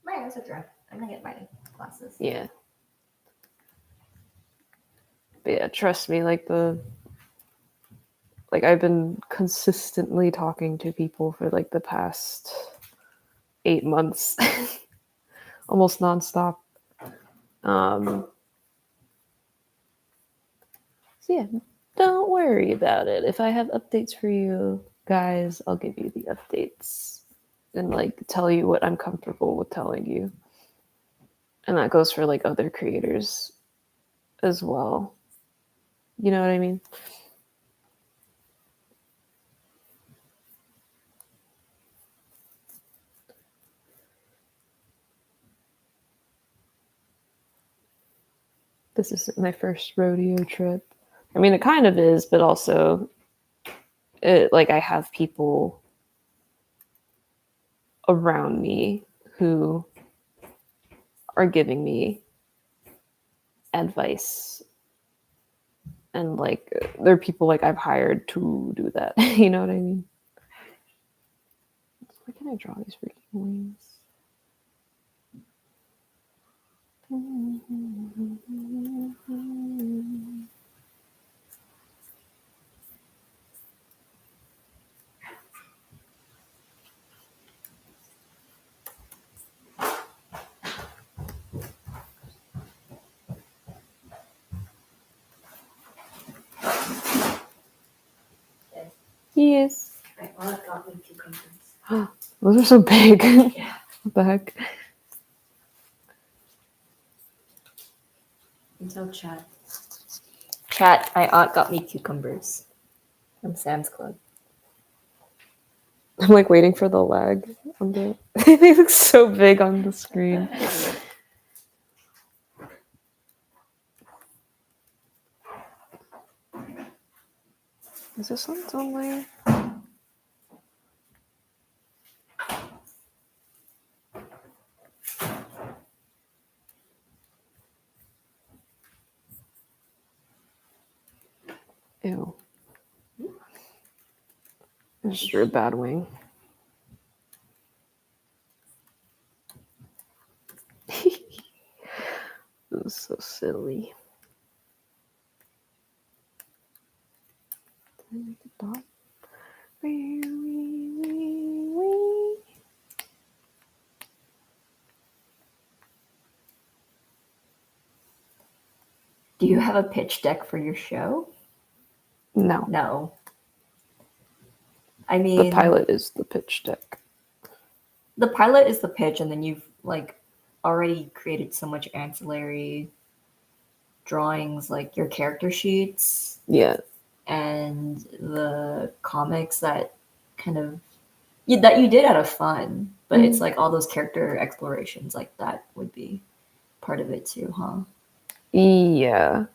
My eyes are dry. I'm gonna get my glasses. Yeah. But yeah, trust me, like the like I've been consistently talking to people for like the past 8 months, almost nonstop. So yeah, don't worry about it. If I have updates for you guys, I'll give you the updates and like tell you what I'm comfortable with telling you. And that goes for like other creators as well. You know what I mean? This isn't my first rodeo trip. I mean, it kind of is, but also, like, I have people around me who are giving me advice. And, like, there are people, like, I've hired to do that. You know what I mean? Where can I draw these freaking wings? Yes. My aunt got me cucumbers. Those are so big. Yeah. What the heck? And tell chat. Chat, my aunt got me cucumbers from Sam's Club. I'm like waiting for the lag on the. They look so big on the screen. Is this on its own layer? Ew. I just drew a bad wing. This is so silly. Did I make a dot? Do you have a pitch deck for your show? No. No. I mean, The pilot is the pitch deck. The pilot is the pitch, and then you've like already created so much ancillary drawings, like your character sheets. Yeah. And the comics that kind of that you did out of fun, but it's like all those character explorations, like that would be part of it too, huh? Yeah.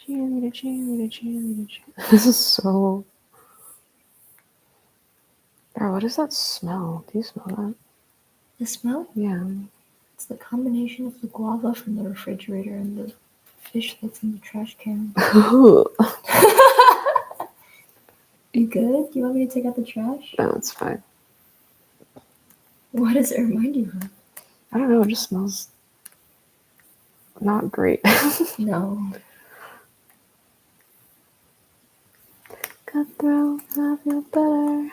Cheerleader. This is so. Bro, what does that smell? Do you smell that? The smell? Yeah. It's the combination of the guava from the refrigerator and the fish that's in the trash can. You good? Do you want me to take out the trash? No, it's fine. What does it remind you of? I don't know. It just smells not great. No. Cutthroat, I feel better.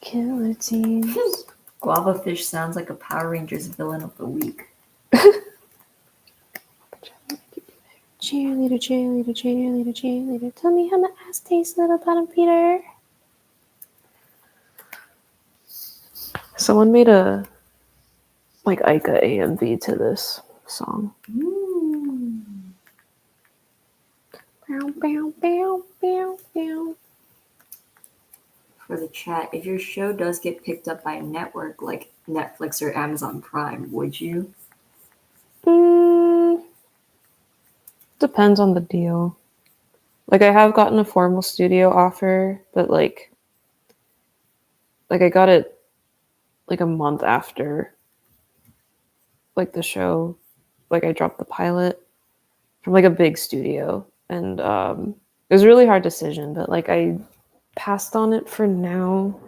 Killer teams. Guava fish sounds like a Power Rangers villain of the week. Cheerleader. Tell me how my ass tastes, little bottom feeder. Someone made a like Ica AMV to this song. For the chat, if your show does get picked up by a network like Netflix or Amazon Prime, would you? Depends on the deal. Like I have gotten a formal studio offer, but like I got it like a month after like the show. Like I dropped the pilot from like a big studio, and it was a really hard decision, but like I passed on it for now,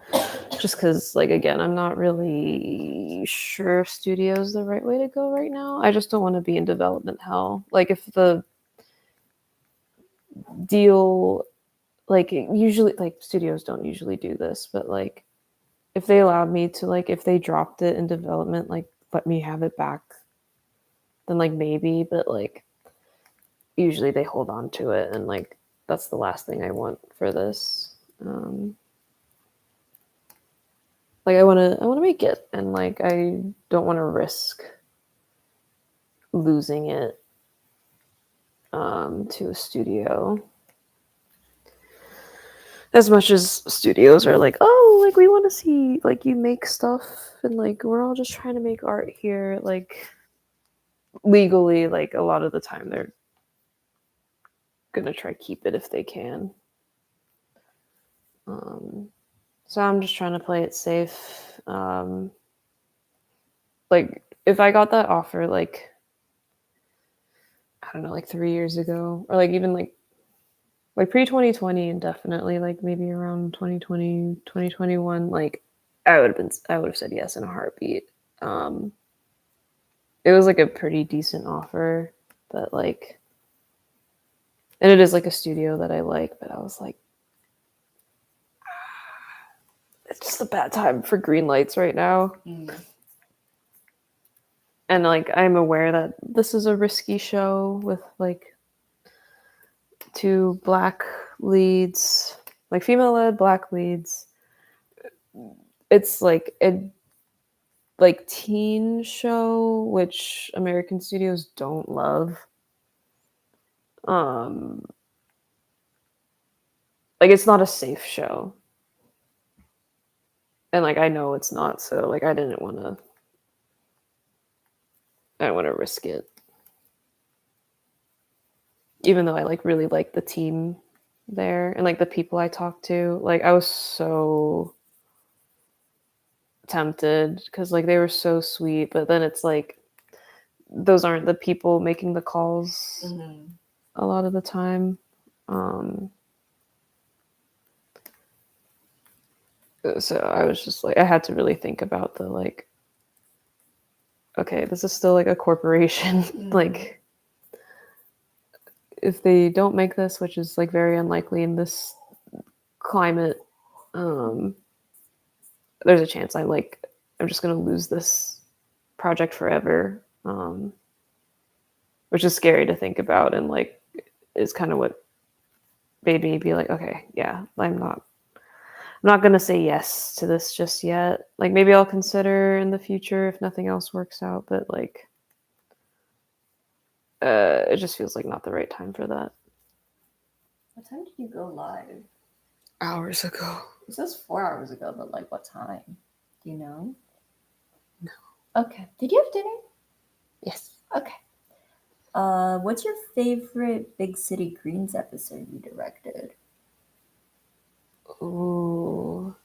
just because, like, again, I'm not really sure if studio is the right way to go right now. I just don't want to be in development hell. Like, if the deal, like, usually, like, studios don't usually do this, but, like, if they allowed me to, like, if they dropped it in development, like, let me have it back, then, like, maybe, but, like, usually they hold on to it, and, like, that's the last thing I want for this. Like, I want to make it, and, like, I don't want to risk losing it to a studio. As much as studios are like, oh, like, we want to see, like, you make stuff, and, like, we're all just trying to make art here, like, legally, like, a lot of the time they're gonna try keep it if they can. So I'm just trying to play it safe. Like, if I got that offer, like, I don't know, like 3 years ago, or like even like pre 2020, and definitely like maybe around 2020, 2021, like I would have said yes in a heartbeat. It was like a pretty decent offer, but like, and it is like a studio that I like, but I was like, it's just a bad time for green lights right now. And like, I'm aware that this is a risky show with like 2 black leads, like female led black leads. It's like a like teen show, which American studios don't love. Like, it's not a safe show, and like I know it's not. So like I didn't want to risk it, even though I like really like the team there and like the people I talked to. Like, I was so tempted because like they were so sweet, but then it's like those aren't the people making the calls a lot of the time. So I was just like, I had to really think about the like, okay, this is still like a corporation. Like, if they don't make this, which is like very unlikely in this climate, there's a chance I'm just gonna lose this project forever, which is scary to think about, and like is kind of what made me be like, okay, yeah, I'm not gonna say yes to this just yet. Like, maybe I'll consider in the future if nothing else works out, but like, it just feels like not the right time for that. What time did you go live? Hours ago. It says 4 hours ago, but like what time? Do you know? No. Okay. Did you have dinner? Yes. Okay. What's your favorite Big City Greens episode you directed? Ooh.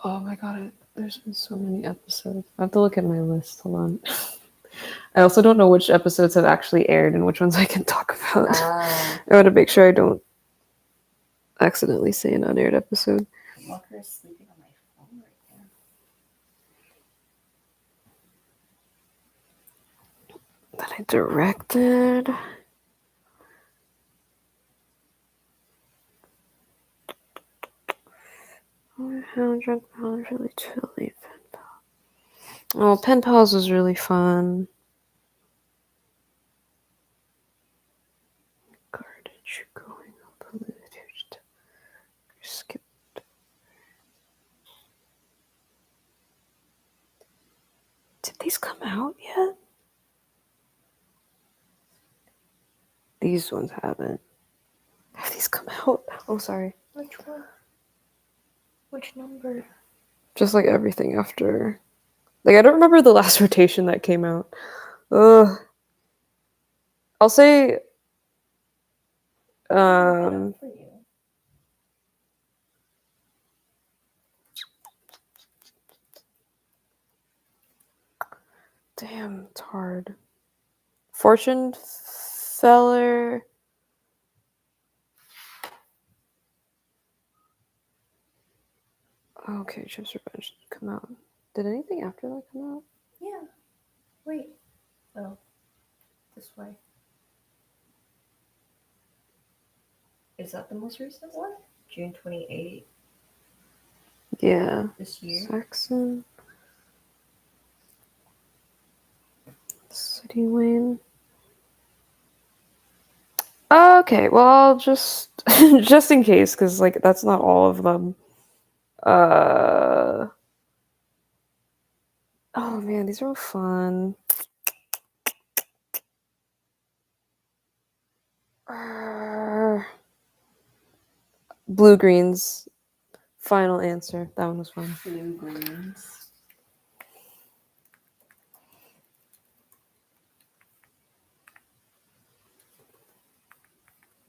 Oh my god, there's been so many episodes. I have to look at my list. Hold on. I also don't know which episodes have actually aired and which ones I can talk about. I want to make sure I don't accidentally say an unaired episode. Walker is sleeping on my phone right now. That I directed. How drunk pals really chilly. Pen pal. Oh, pen pals was really fun. Garbage going up polluted. Skip. Did these come out yet? These ones haven't. Have these come out? Oh, sorry. Which one? Which number? Just like everything after. Like, I don't remember the last rotation that came out. Ugh. I'll say. Damn, it's hard. Fortune Feller. Okay, Chip's Revenge did come out. Did anything after that come out? Yeah. Wait. Oh. This way. Is that the most recent one? June 28th. Yeah. This year. Saxon. City Wayne. Okay, well, I'll just just in case, because like that's not all of them. Oh man, these are all fun. Blue Greens. Final answer. That one was fun. Blue Greens.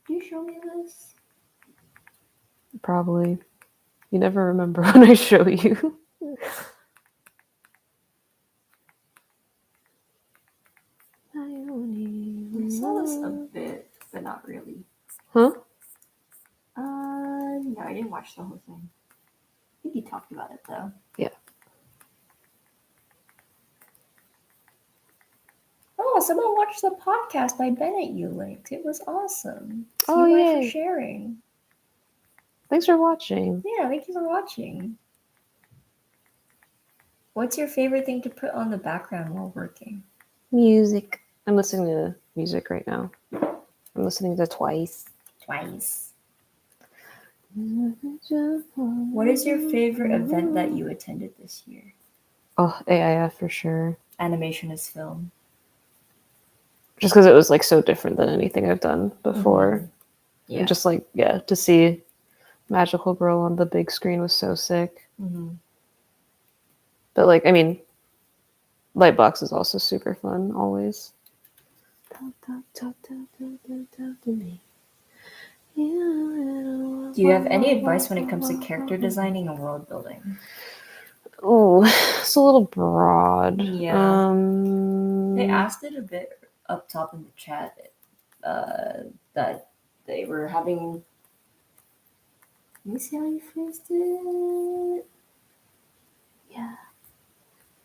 Do you show me this? Probably. You never remember when I show you. I saw this a bit, but not really. Huh? No, I didn't watch the whole thing. I think you talked about it though. Yeah. Oh, someone watched the podcast by Bennett you linked. It was awesome. Oh, TY yay. for sharing. Thanks for watching. Yeah, thank you for watching. What's your favorite thing to put on the background while working? Music. I'm listening to music right now. I'm listening to Twice. What is your favorite event that you attended this year? Oh, AIF for sure. Animation is film. Just because it was like so different than anything I've done before. Mm-hmm. Yeah. And just like, yeah, to see Magical Girl on the big screen was so sick. Mm-hmm. But like, I mean, Lightbox is also super fun, always. Do you have any advice when it comes to character designing and world building? Oh, it's a little broad. Yeah. They asked it a bit up top in the chat that they were having. Let me see how you phrased it. Yeah.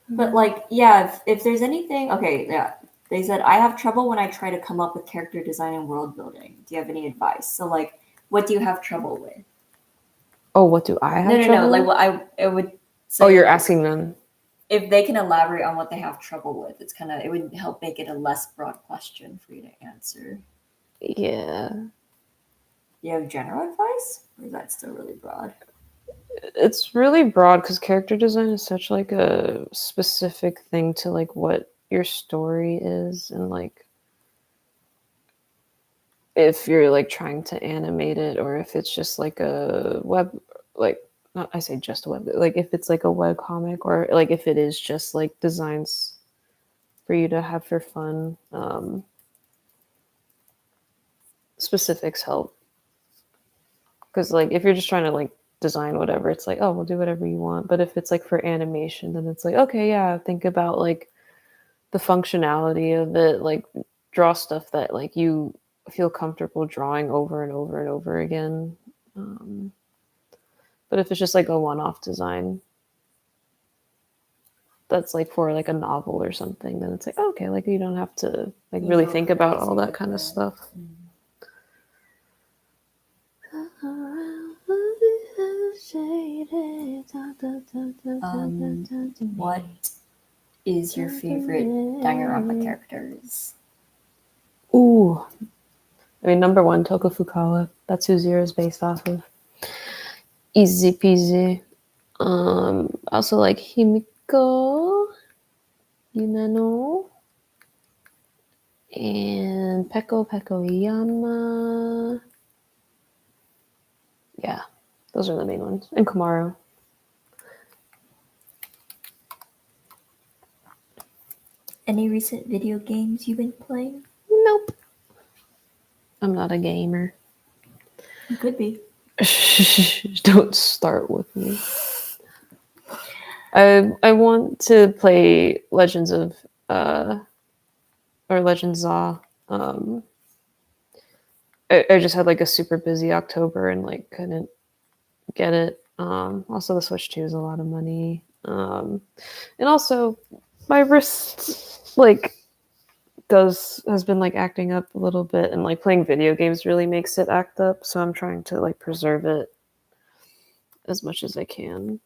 But like, yeah, if there's anything, okay, yeah. They said, I have trouble when I try to come up with character design and world building. Do you have any advice? So like, what do you have trouble with? Oh, what do I have trouble No. with? Like what I would say. Oh, you're asking them. If they can elaborate on what they have trouble with, it would help make it a less broad question for you to answer. Yeah. Do you have general advice? Or is that still really broad? It's really broad because character design is such like a specific thing to like what your story is, and like if you're like trying to animate it, or if it's just like a web, like not I say just a web, like if it's like a web comic, or like if it is just like designs for you to have for fun. Specifics help, because like if you're just trying to like design whatever, it's like, oh, we'll do whatever you want. But if it's like for animation, then it's like, okay, yeah, think about like the functionality of it, like draw stuff that like you feel comfortable drawing over and over and over again. But if it's just like a one-off design that's like for like a novel or something, then it's like, oh, okay, like you don't have to like really think about all that kind of stuff. What is your favorite Danganronpa characters? Ooh. I mean, number one, Toko Fukawa. That's who Zero is based off of. Easy peasy. Also like Himiko, Yumeno, and Peko Yama. Yeah, those are the main ones. And Kamaru. Any recent video games you've been playing? Nope. I'm not a gamer. You could be. Don't start with me. I want to play Legends of or Legends Zaw. I just had like a super busy October and like couldn't get it. Also, the Switch 2 is a lot of money. And also, my wrist, like, has been, like, acting up a little bit, and, like, playing video games really makes it act up, so I'm trying to, like, preserve it as much as I can.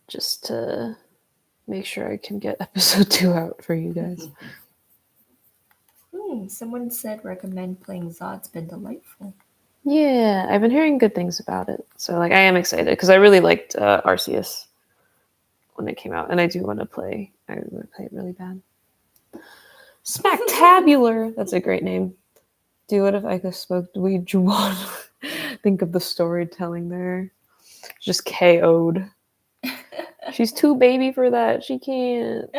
Just to make sure I can get episode 2 out for you guys. Someone said recommend playing Zod. It's been delightful. Yeah, I've been hearing good things about it. So, like, I am excited because I really liked Arceus when it came out, and I do want to play. I want to play it really bad. Smacktabular! That's a great name. Do what if I could spoke Ouija? Think of the storytelling there. Just KO'd. She's too baby for that. She can't.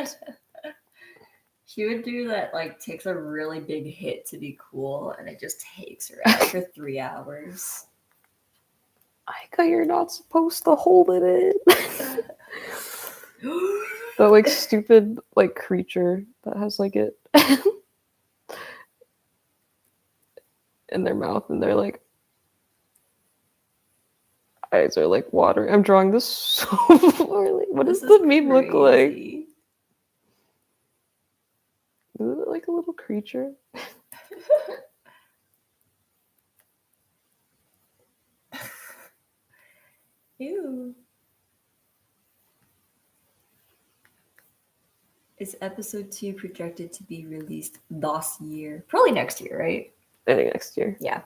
She would do that, like, takes a really big hit to be cool, and it just takes her out for 3 hours. Aika, you're not supposed to hold it in. That, like, stupid, like, creature that has, like, it in their mouth, and they're, like, eyes are, like, watering. I'm drawing this so poorly. What does the meme look like? Is it like a little creature? Ew. Is episode 2 projected to be released this year? Probably next year, right? I think next year. Yeah.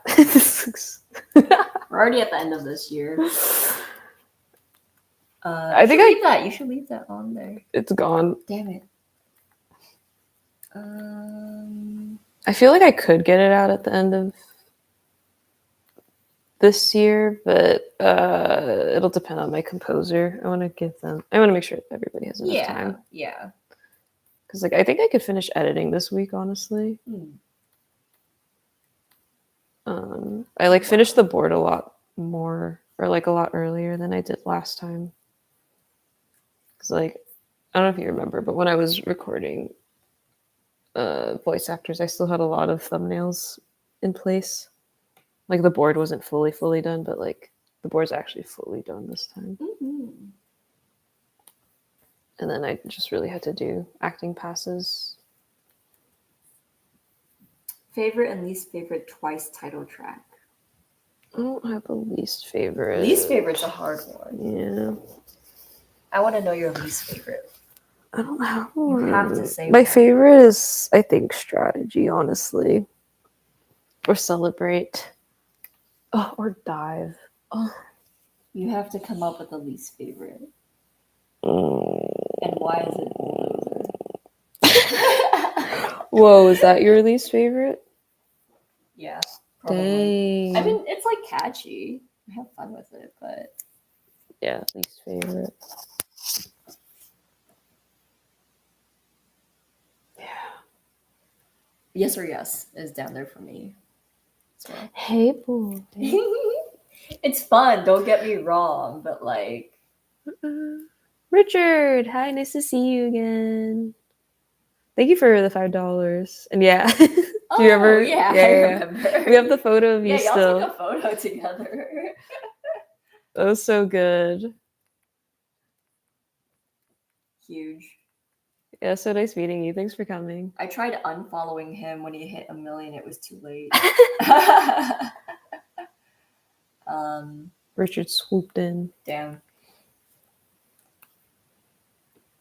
We're already at the end of this year. I think leave that. You should leave that on there. It's gone. Damn it. I feel like I could get it out at the end of this year, but it'll depend on my composer. I want to make sure everybody has enough time. Yeah. Because, like, I think I could finish editing this week, honestly. I, like, finished the board a lot more, or, like, a lot earlier than I did last time. Because, like, I don't know if you remember, but when I was recording voice actors, I still had a lot of thumbnails in place. Like, the board wasn't fully done, but, like, the board's actually fully done this time. And then I just really had to do acting passes. Favorite and least favorite Twice title track? I don't have a least favorite. Least favorite's a hard one. Yeah. I want to know your least favorite. I don't have one. You have to say my one. favorite is, I think, Strategy, honestly. Or Celebrate. Oh, or Dive. Oh. You have to come up with a least favorite. And why is it? Whoa, is that your least favorite? Yeah, probably. Dang. I mean, it's, like, catchy. I have fun with it, but... Yeah, least favorite. Yeah. Yes or Yes is down there for me. So. Hey, boy. It's fun, don't get me wrong, but, like... Richard, hi, nice to see you again. Thank you for the $5. And yeah. Do you remember? Yeah, I remember. We have the photo of you y'all still. took a photo together. That was so good. Huge. Yeah, so nice meeting you. Thanks for coming. I tried unfollowing him when he hit 1 million. It was too late. Richard swooped in. Damn.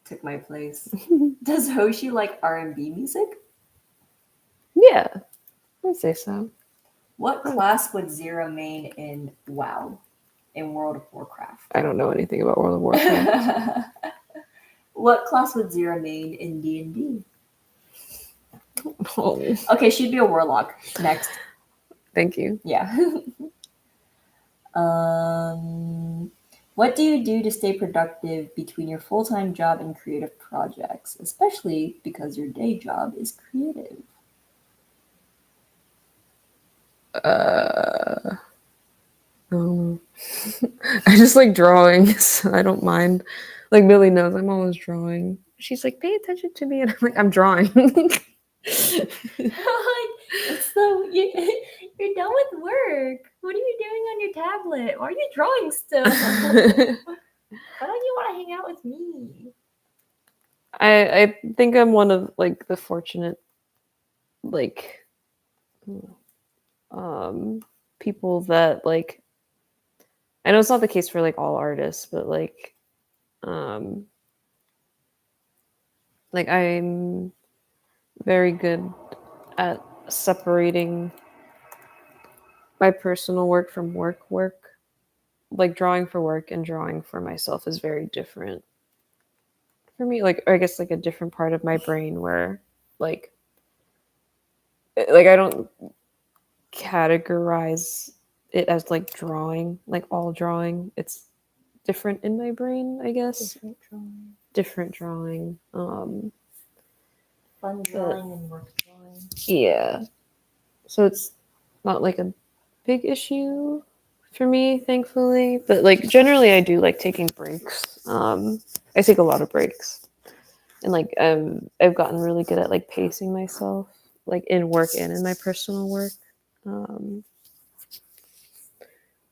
Took my place. Does Hoshi like R&B music? Yeah, I'd say so. What class would Zero main in WoW? In World of Warcraft? I don't know anything about World of Warcraft. What class would Zero main in D&D? Oh. Okay, she'd be a warlock. Next. Thank you. Yeah. What do you do to stay productive between your full-time job and creative projects, especially because your day job is creative? I just like drawing, so I don't mind. Like, Millie knows I'm always drawing. She's like, pay attention to me, and I'm like, I'm drawing. It's you're done with work. What are you doing on your tablet? Why are you drawing still? Why don't you want to hang out with me? I think I'm one of like the fortunate like people that like I know it's not the case for like all artists, but like I'm very good at separating my personal work from work. Like drawing for work and drawing for myself is very different for me. Like, or I guess like a different part of my brain where like I don't categorize it as like drawing, like all drawing. It's different in my brain, I guess. Different drawing. Fun drawing and work drawing. Yeah. So it's not like a big issue for me, thankfully. But like generally I do like taking breaks. I take a lot of breaks. And like I've gotten really good at like pacing myself, like in work and in my personal work.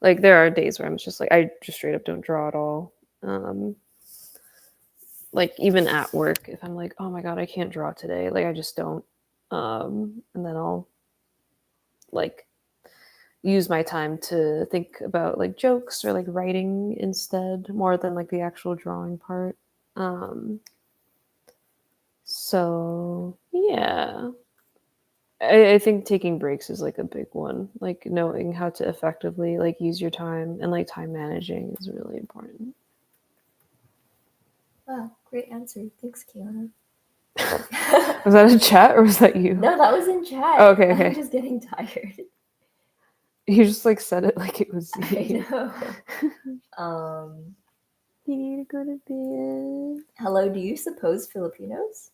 Like there are days where I'm just like I just straight up don't draw at all. Like even at work, if I'm like, oh my god, I can't draw today, like I just don't. And then I'll like use my time to think about like jokes or like writing instead, more than like the actual drawing part. So yeah, I think taking breaks is like a big one. Like knowing how to effectively like use your time and like time managing is really important. Wow, great answer. Thanks, Kiana. Was that in chat or was that you? No, that was in chat. Oh, okay. I'm just getting tired. You just like said it like it was you. I know. You need to go to bed. Hello, do you suppose Filipinos?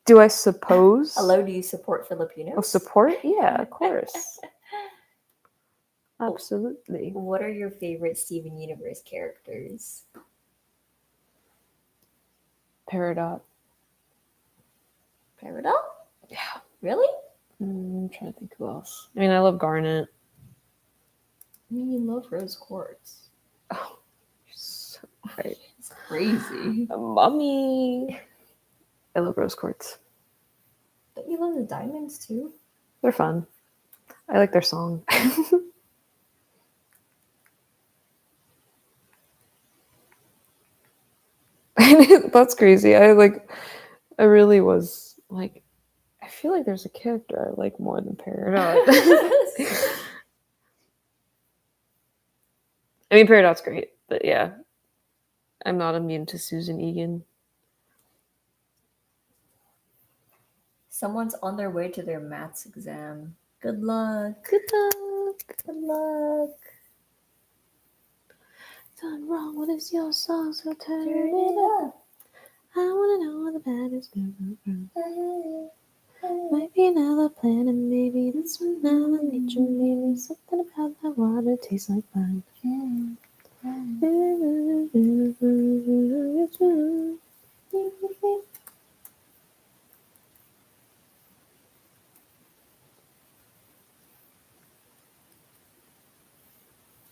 Do I suppose? Hello, do you support Filipinos? Oh, support? Yeah, of course. Absolutely. What are your favorite Steven Universe characters? Peridot. Peridot? Yeah. Really? I'm trying to think who else. I mean, I love Garnet. I mean, you love Rose Quartz. Oh, you're so right. It's crazy. Mommy. I love Rose Quartz. Don't you love the diamonds too? They're fun. I like their song. That's crazy. I really was like, I feel like there's a character I like more than Peridot. I mean, Peridot's great, but yeah, I'm not immune to Susan Egan. Someone's on their way to their maths exam. Good luck. Good luck. Good luck. Done wrong. What is your song? So turn it up. I wanna know what the bad is going from. Might be another planet, maybe this one now in nature, maybe something about that water tastes like wine.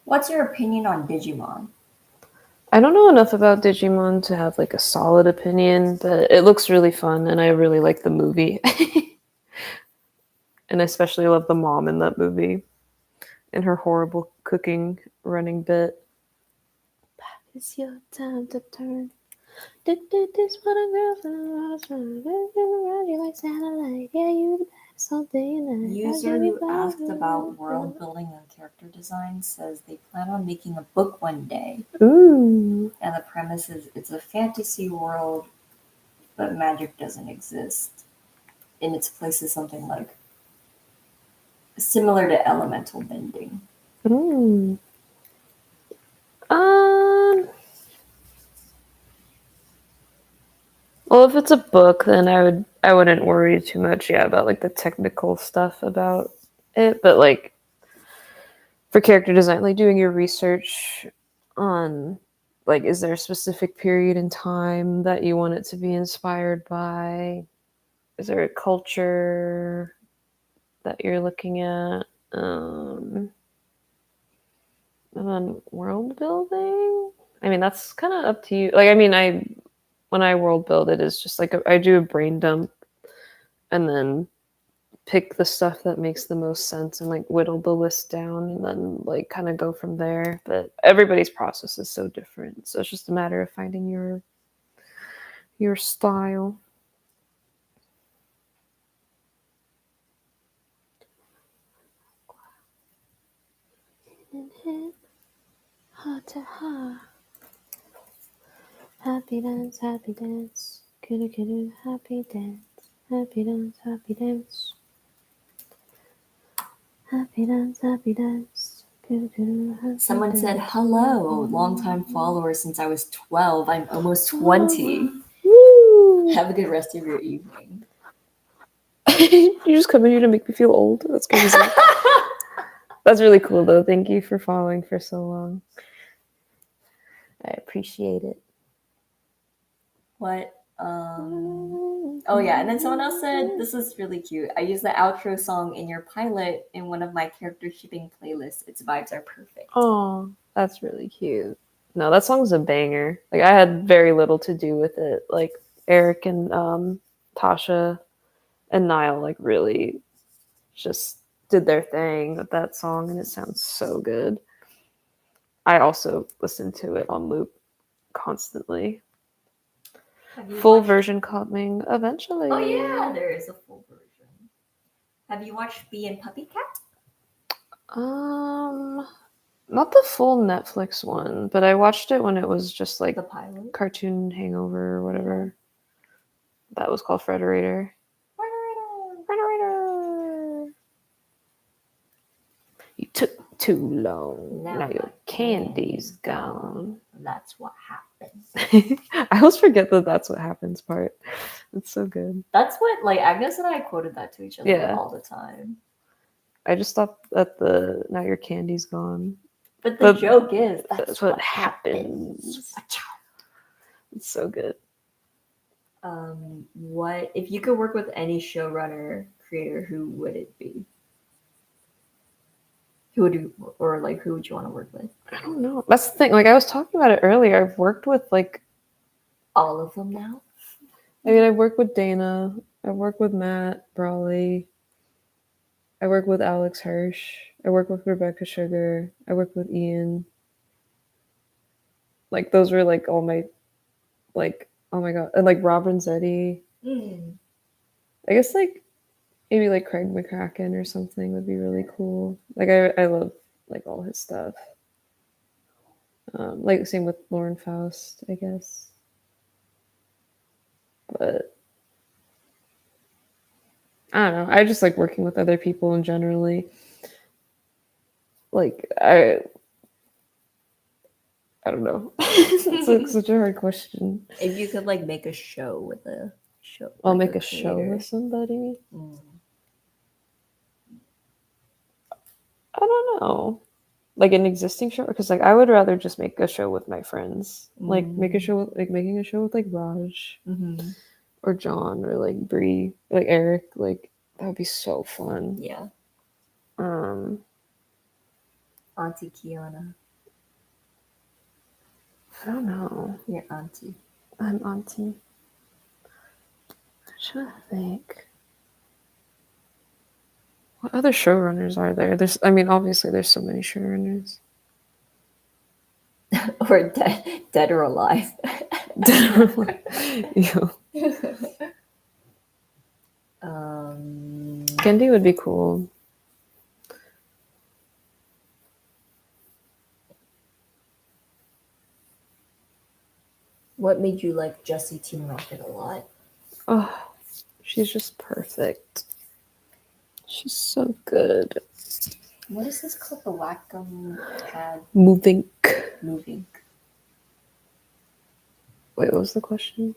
What's your opinion on Digimon? I don't know enough about Digimon to have like a solid opinion, but it looks really fun and I really like the movie. And I especially love the mom in that movie and her horrible cooking running bit. It's your time to turn. This what a girl from around you like satellite. Yeah, you the best all day and night. User who asked about world building and character design says they plan on making a book one day. Ooh. And the premise is it's a fantasy world, but magic doesn't exist. In its place is something like similar to elemental bending. Ooh. Well, if it's a book, then I wouldn't worry too much, about like the technical stuff about it. But like for character design, like doing your research on like is there a specific period in time that you want it to be inspired by? is there a culture that you're looking at? And then world building. I mean, that's kind of up to you. Like, I mean, when I world build, it is just like I do a brain dump, and then pick the stuff that makes the most sense and like whittle the list down, and then like kind of go from there. But everybody's process is so different, so it's just a matter of finding your style. Heart to heart. Happy dance, happy dance. Kiddo, kiddo, happy dance. Happy dance, happy dance. Happy dance, happy dance. Kiddo, kiddo, happy Someone dance. said, hello, long-time follower since I was 12. I'm almost 20. Woo! Have a good rest of your evening. You just come in here to make me feel old. That's crazy. That's really cool, though. Thank you for following for so long. I appreciate it. What? Oh yeah, and then someone else said, this is really cute. I use the outro song in your pilot in one of my character shipping playlists. Its vibes are perfect. Oh, that's really cute. No, that song's a banger. Like, I had very little to do with it. Like, Eric and Tasha and Niall, like, really just did their thing with that song, and it sounds so good. I also listen to it on loop constantly. Full version coming eventually. Oh yeah, there is a full version. Have you watched Bee and Puppy Cat? Not the full Netflix one, but I watched it when it was just like the pilot, Cartoon Hangover or whatever. That was called Frederator. Frederator. You took too long. Now your candy's gone. That's what happens. I always forget that that's what happens part. It's so good. That's what, like, Agnes and I quoted that to each other all the time. I just stopped at the now your candy's gone. But the joke is that's what happens. It's so good. What if you could work with any showrunner creator, who would it be? Who would you want to work with? I don't know. That's the thing. Like, I was talking about it earlier. I've worked with like all of them now. I mean, I've worked with Dana. I've worked with Matt Brawley. I work with Alex Hirsch. I work with Rebecca Sugar. I work with Ian. Like, those were like all my, like, oh my god, and like Rob Renzetti. I guess like maybe like Craig McCracken or something would be really cool. Like, I love like all his stuff. Like same with Lauren Faust, I guess. But I don't know. I just like working with other people in generally. Like, I don't know. It's like such a hard question. If you could like make a show with a show, I'll make a show with somebody. I don't know. Like an existing show, because like I would rather just make a show with my friends. Like make a show with making a show with like Raj or John or like Bree, like Eric. Like that would be so fun. Yeah. Auntie Kiana. I don't know. Your auntie. I'm auntie. I'm trying to think. What other showrunners are there? Obviously there's so many showrunners. Or dead or alive. Dead or alive. Kendi would be cool. What made you like Jessie Teen Rocket a lot? Oh, she's just perfect. She's so good. What is this called? The Wacom pad? Moving. Wait, what was the question?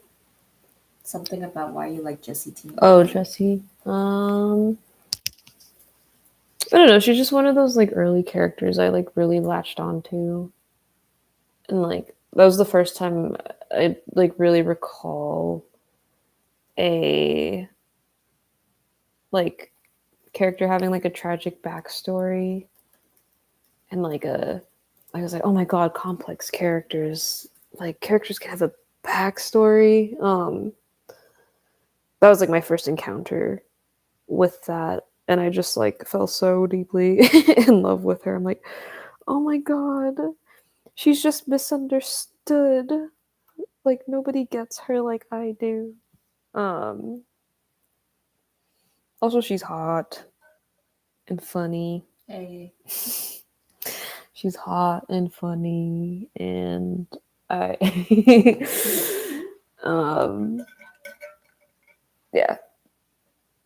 Something about why you like Jessie Teen Rocket. Oh, Jessie. I don't know. She's just one of those like early characters I like really latched onto. And like that was the first time I like really recall a like character having like a tragic backstory and like I was like, oh my god, complex characters. Like characters can have a backstory. That was like my first encounter with that, and I just like fell so deeply in love with her. I'm like, oh my god, she's just misunderstood. Like nobody gets her like I do. Also she's hot and funny. Hey. She's hot and funny, and I yeah.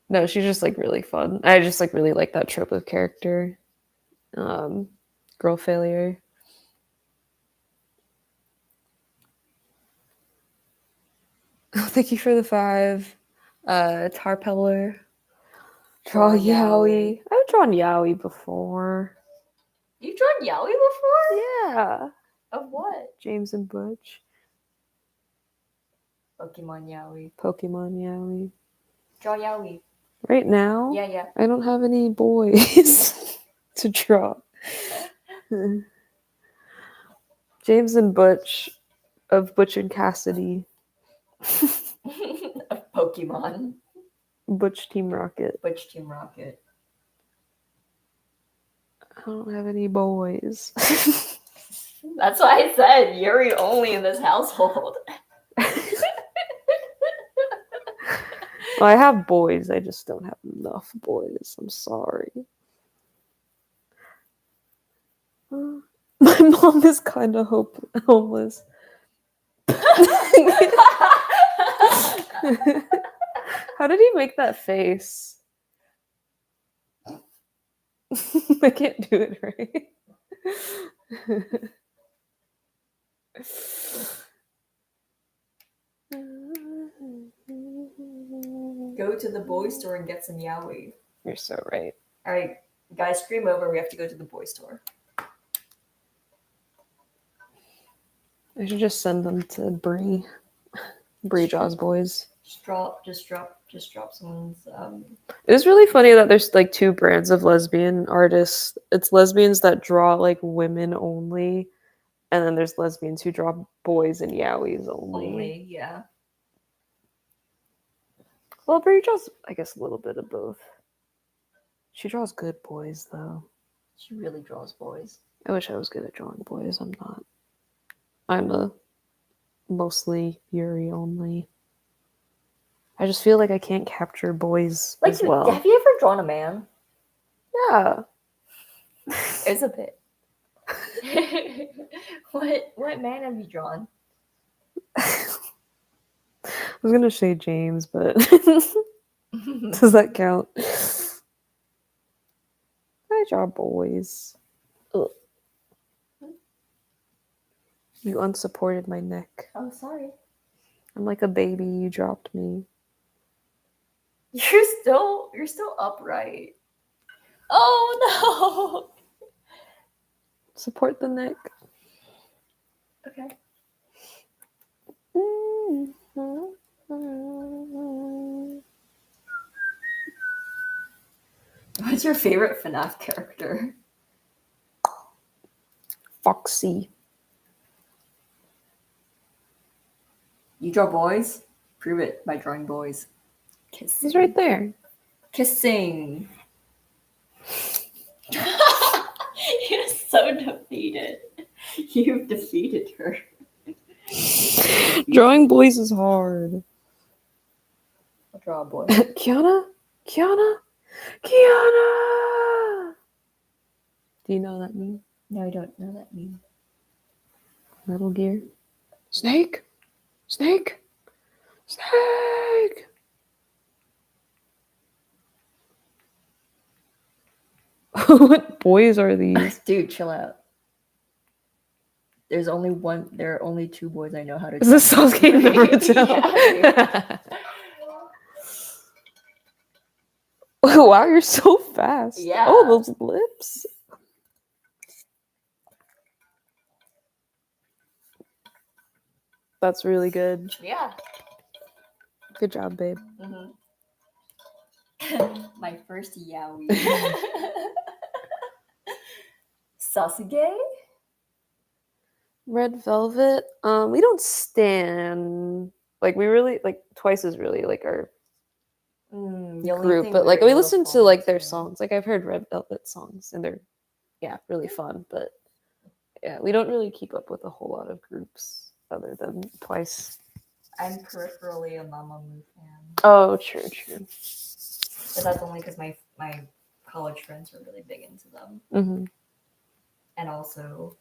No, she's just like really fun. I just like really like that trope of character. Girl failure. Oh, thank you for the 5. Tarpeller. Draw Yaoi. I've drawn Yaoi before. You've drawn Yaoi before? Yeah. Of what? James and Butch. Pokemon Yaoi. Pokemon Yaoi. Draw Yaoi. Right now? Yeah. I don't have any boys to draw. James and Butch of Butch and Cassidy. Of Pokemon. Butch Team Rocket. Butch Team Rocket. I don't have any boys. That's why I said Yuri only in this household. Well, I have boys. I just don't have enough boys. I'm sorry. My mom is kind of homeless. How did he make that face? I can't do it right. Go to the boy store and get some yaoi. You're so right. All right, guys, scream over. We have to go to the boy store. I should just send them to Bree. Bree Jaws boys. Just drop someone's. It was really funny that there's like 2 brands of lesbian artists. It's lesbians that draw like women only, and then there's lesbians who draw boys and yaois only. Yeah. Well, Bree draws, I guess, a little bit of both. She draws good boys, though. She really draws boys. I wish I was good at drawing boys. I'm not. I'm a mostly Yuri only. I just feel like I can't capture boys as well. Have you ever drawn a man? Yeah. It's a bit. What man have you drawn? I was gonna say James, but does that count? I draw boys. Ugh. You unsupported my neck. Oh, sorry. I'm like a baby. You dropped me. You're still upright. Oh no. Support the neck. Okay. What's your favorite FNAF character? Foxy. You draw boys? Prove it by drawing boys. Kissing. He's right there. Kissing. You're so defeated. You've defeated her. Drawing boys is hard. I'll draw a boy. Kiana? Do you know that meme? No, I don't know that meme. Metal Gear. Snake. What boys are these? Dude, chill out. There are only 2 boys I know how to Is this Sasuke and Naruto? Yeah, Wow, you're so fast. Yeah. Oh, those lips. That's really good. Yeah. Good job, babe. Mm-hmm. My first yaoi. Sasuke? Red Velvet. We don't stan. Like, we really like Twice is really like our group, but like we listen to like their songs. Like I've heard Red Velvet songs, and they're really fun. But yeah, we don't really keep up with a whole lot of groups other than Twice. I'm peripherally a Mamamoo fan. Oh, true. But that's only because my college friends were really big into them. Mm-hmm. And also,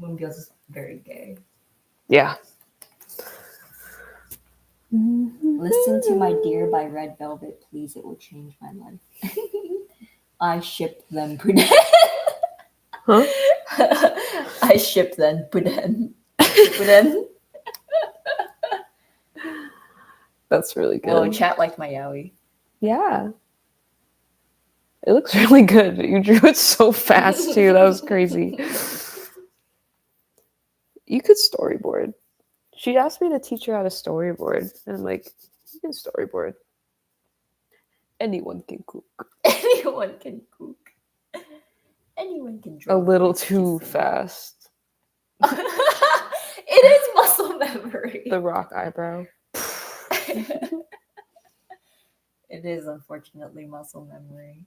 Moonbyul's is very gay. Yeah. Listen to My Dear by Red Velvet, please. It will change my life. I ship them. Huh? I ship them. Puden. That's really good. Oh, chat liked my yaoi. Yeah. It looks really good. You drew it so fast too. That was crazy. You could storyboard. She asked me to teach her how to storyboard, and I'm like, you can storyboard. Anyone can cook. Anyone can cook. Anyone can draw. A little too fast. It is muscle memory. The rock eyebrow. It is unfortunately muscle memory.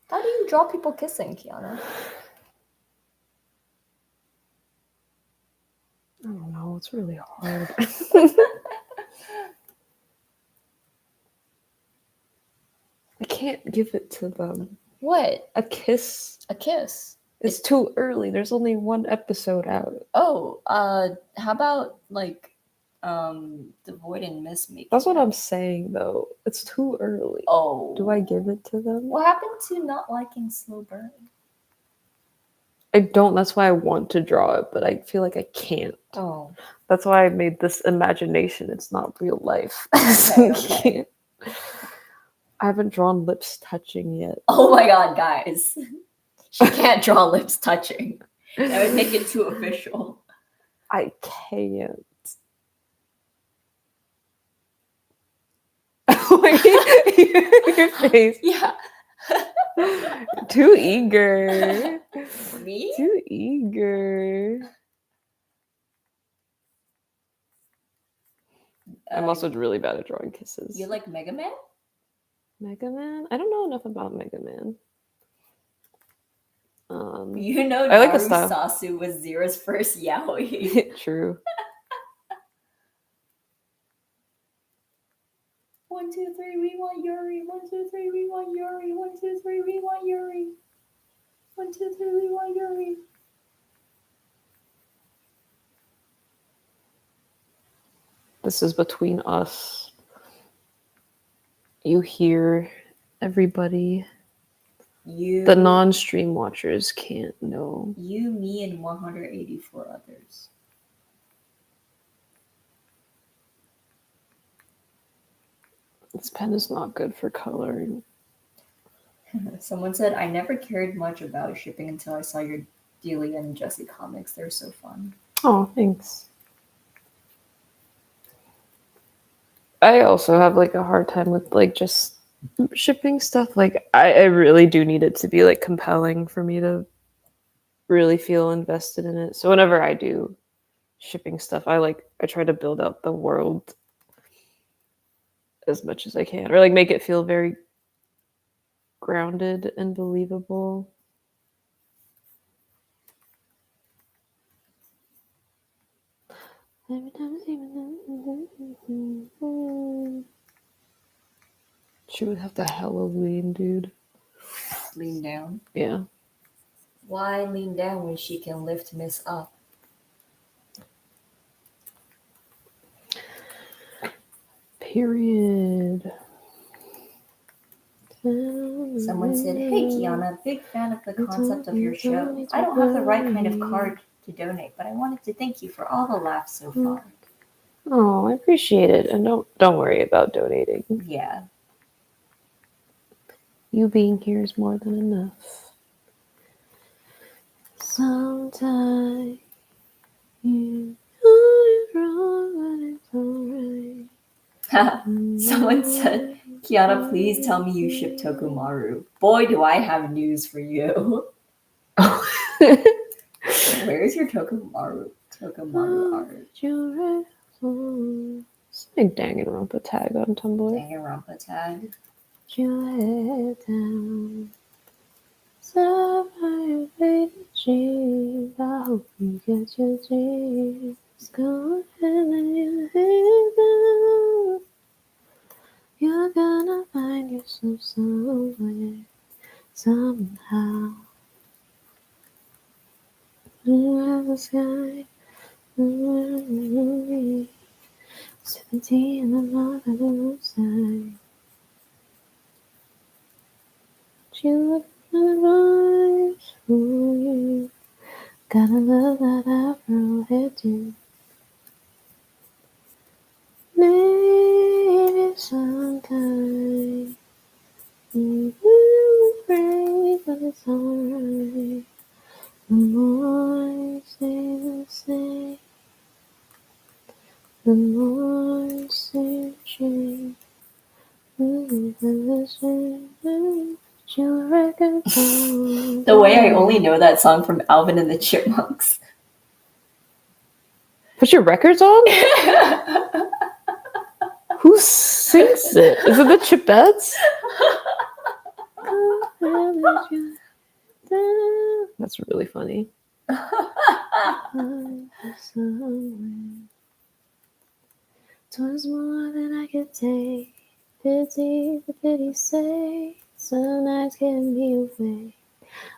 How do you draw people kissing, Kiana? I don't know. It's really hard. I can't give it to them. What? A kiss? A kiss? It's too early. There's only one episode out. Oh, how about like Devoid and Miss Make? That's what I'm saying though. It's too early. Oh. Do I give it to them? What happened to not liking Slow Burn? I don't. That's why I want to draw it, but I feel like I can't. Oh. That's why I made this imagination. It's not real life. Okay. I haven't drawn lips touching yet. Oh my god, guys. She can't draw lips touching. That would make it too official. I can't. Your face. Yeah. Too eager. Me? Too eager. I'm also really bad at drawing kisses. You like Mega Man? Mega Man? I don't know enough about Mega Man. You know, I like the Naru style. Sasu was Zera's first yaoi. True. 1, 2, 3, we want Yuri. 1, 2, 3, we want Yuri. 1, 2, 3, we want Yuri. 1, 2, 3, we want Yuri. This is between us. You hear everybody. The non-stream watchers can't know. You, me, and 184 others. This pen is not good for coloring. Someone said, I never cared much about shipping until I saw your Delia and Jessie comics. They're so fun. Oh, thanks. I also have like a hard time with like just shipping stuff. Like I really do need it to be like compelling for me to really feel invested in it. So whenever I do shipping stuff, I try to build out the world as much as I can, or like make it feel very grounded and believable. She would have to hella lean, dude. Lean down? Yeah. Why lean down when she can lift Miss up? Period. Someone said, hey Kiana, big fan of the concept of your show. I don't have the right kind of card to donate, but I wanted to thank you for all the laughs so far. Oh, I appreciate it. And don't worry about donating. Yeah. You being here is more than enough. Sometimes you know it's wrong, but it's alright. Someone said, Kiana, please tell me you ship Tokumaru. Boy, do I have news for you. Where's your Tokumaru art? Big Danganronpa tag on Tumblr. Danganronpa tag. Down. Sapphire faded dreams. I hope you get your dreams. Go ahead and your head down. You're gonna find yourself somewhere, somehow. Blue as the sky, 17 and I'm on the side. She looked at my eyes for you. Gotta love that afro hair too. Maybe sometime you will break, but it's alright. The more you say the same, the more you say change. The way I only know that song from Alvin and the Chipmunks. Put your records on? Who sings it? Is it the Chipettes? That's really funny. Twas more than I could take. Pity, the pity say. Some nights kept me away.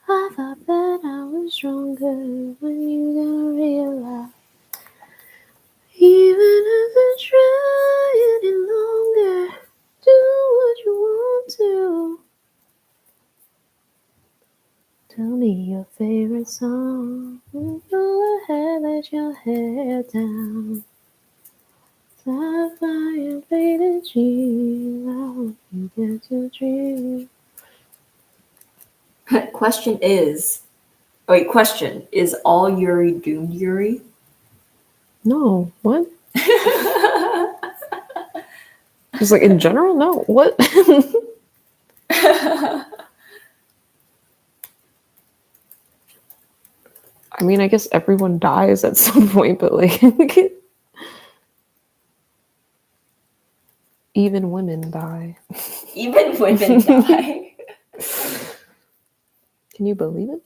I thought that I was stronger when you gonna realize. Even if I try any longer, do what you want to. Tell me your favorite song. Go ahead, let your hair down. Sapphire faded dream. I hope you get your dream. Question, is all Yuri doomed Yuri? No, what? Just like in general, no. What? I mean, I guess everyone dies at some point, but like even women die. Even women die. Can you believe it?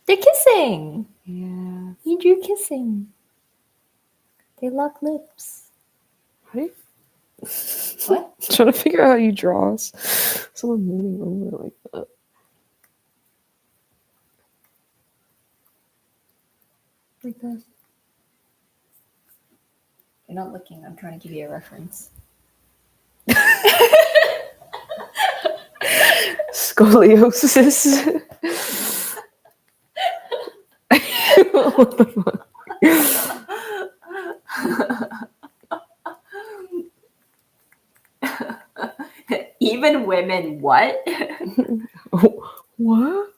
They're kissing. Yeah. He drew kissing. They lock lips. Right? What? Trying to figure out how you draw someone moving over like that. Like this. You're not looking. I'm trying to give you a reference. Scoliosis. What the fuck? Even women, what? What?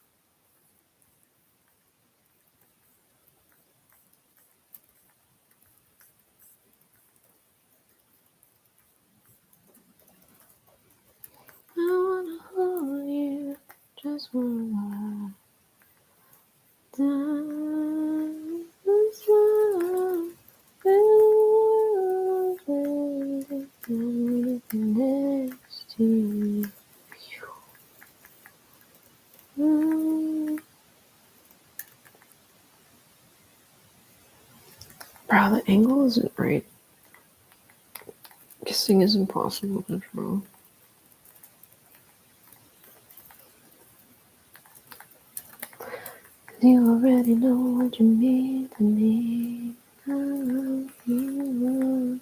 I wanna hold you just for a while. Down this love, next to you. Bro, the angle isn't right. Kissing is impossible to draw. You already know what you mean to me. I love you.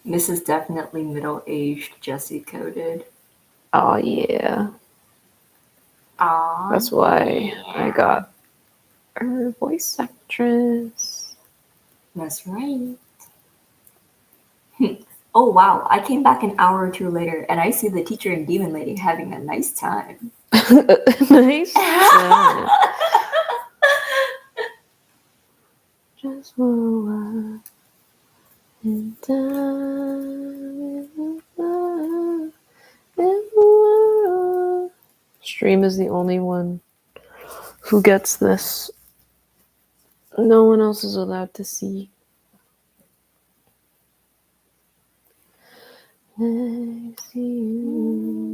This is definitely middle-aged Jesse coded. Oh yeah. Aw, That's why yeah. I got her voice actress. That's right. Oh wow, I came back an hour or two later and I see the teacher and demon lady having a nice time. Nice. Time. Just for a while. And time in the world. Stream is the only one who gets this. No one else is allowed to see. I see you.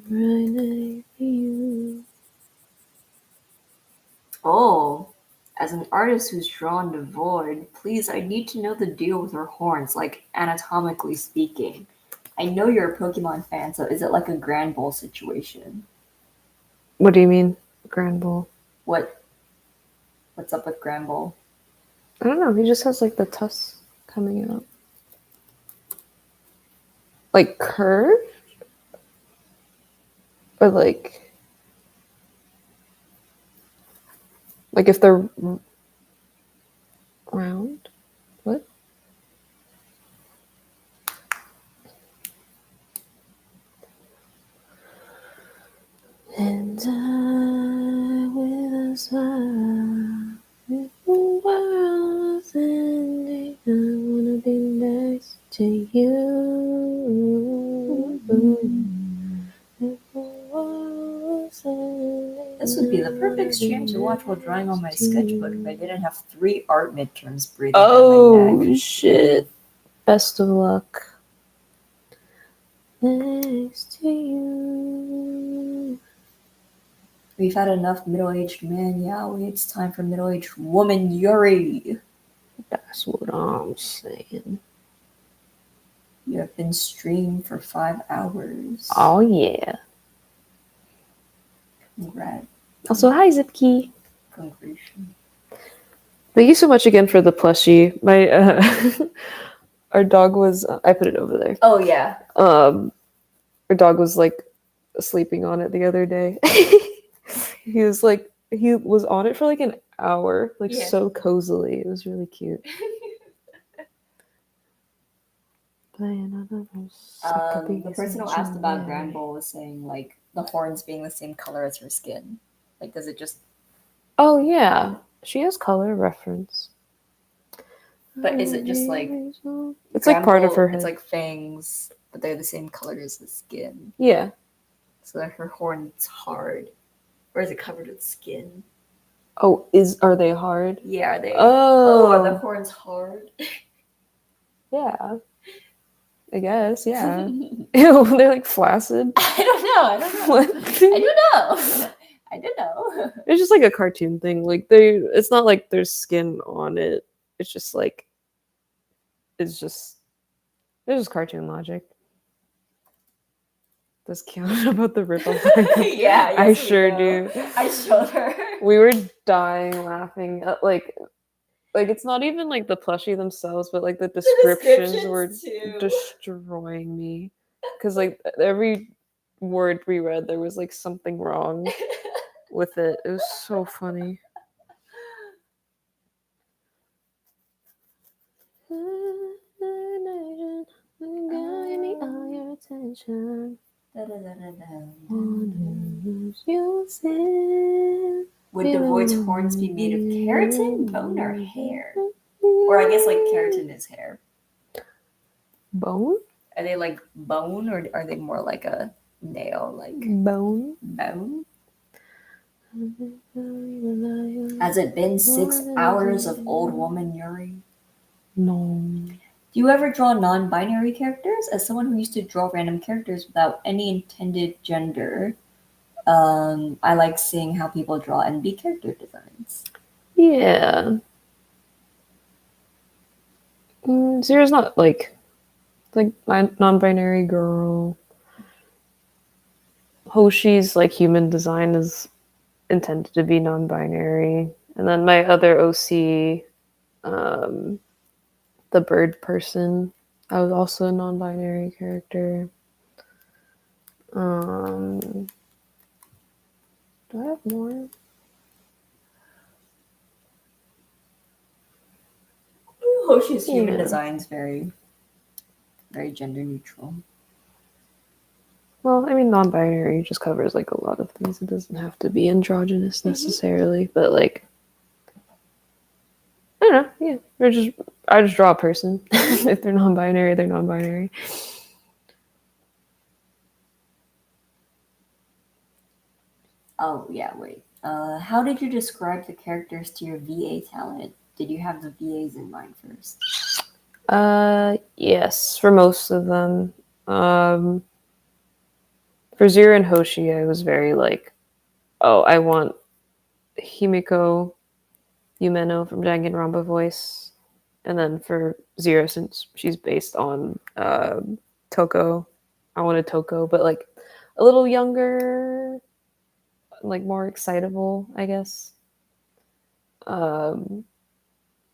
Right next to you. Oh, as an artist who's drawn the void, please, I need to know the deal with her horns, like anatomically speaking. I know you're a Pokemon fan, so is it like a Grand Ball situation? What do you mean, Grand Ball? What? What's up with Grand Ball? I don't know. He just has like the tusks coming out. Like curved? Or like if they're round? What? And I with a smile, if the world's ending, I wanna be next to you. If the world's ending, This would be the perfect stream to watch while drawing on my sketchbook if I didn't have 3 art midterms breathing down my Oh neck. shit! Best of luck. Next to you. We've had enough middle-aged man yaoi. It's time for middle-aged woman Yuri. That's what I'm saying. You have been streamed for 5 hours. Oh yeah. Congrats. Also, hi Zipkey. Congratulations. Thank you so much again for the plushie. My our dog was. I put it over there. Oh yeah. Our dog was like sleeping on it the other day. He was on it for like an hour, like Yeah. so cozily. It was really cute. The person who asked about Grand Ball was saying like the horns being the same color as her skin. Like, does it just? Oh yeah, she has color reference. But is it just like? It's like part of her head. It's like fangs, but they're the same color as the skin. Yeah. So that her horn's hard, or is it covered with skin? Oh, are they hard? Yeah, are they? Oh, are the horns hard? Yeah. I guess, yeah. Ew, they're like flaccid. I don't know. What? I don't know. It's just like a cartoon thing. Like it's not like there's skin on it. It's just like it's just cartoon logic. Does count about the rip off? Yeah, I sure do. I showed her. We were dying laughing. Like it's not even like the plushie themselves, but like the descriptions were destroying me. Because like every word we read, there was like something wrong with it. It was so funny. Give me all your attention. Would the void's horns be made of keratin, bone, or hair? Or I guess like keratin is hair. Bone? Are they like bone, or are they more like a nail? Like bone? Bone? Has it been 6 hours of old woman Yuri? No. Do you ever draw non-binary characters? As someone who used to draw random characters without any intended gender, I like seeing how people draw NB character designs. Yeah. Zero's not like non-binary girl. Hoshi's like human design is intended to be non-binary, and then my other OC, the bird person, I was also a non-binary character. Do I have more? Hoshi's human Yeah. design's very gender neutral. Well, I mean, non-binary just covers like a lot of things. It doesn't have to be androgynous necessarily, but like, I don't know. Yeah, I just draw a person. If they're non-binary, they're non-binary. Oh yeah, wait. How did you describe the characters to your VA talent? Did you have the VAs in mind first? Yes, for most of them. For Zero and Hoshi, I was very like, oh, I want Himiko Yumeno from Danganronpa voice. And then for Zero, since she's based on Toko, I wanted Toko, but like a little younger, like more excitable, I guess. Um,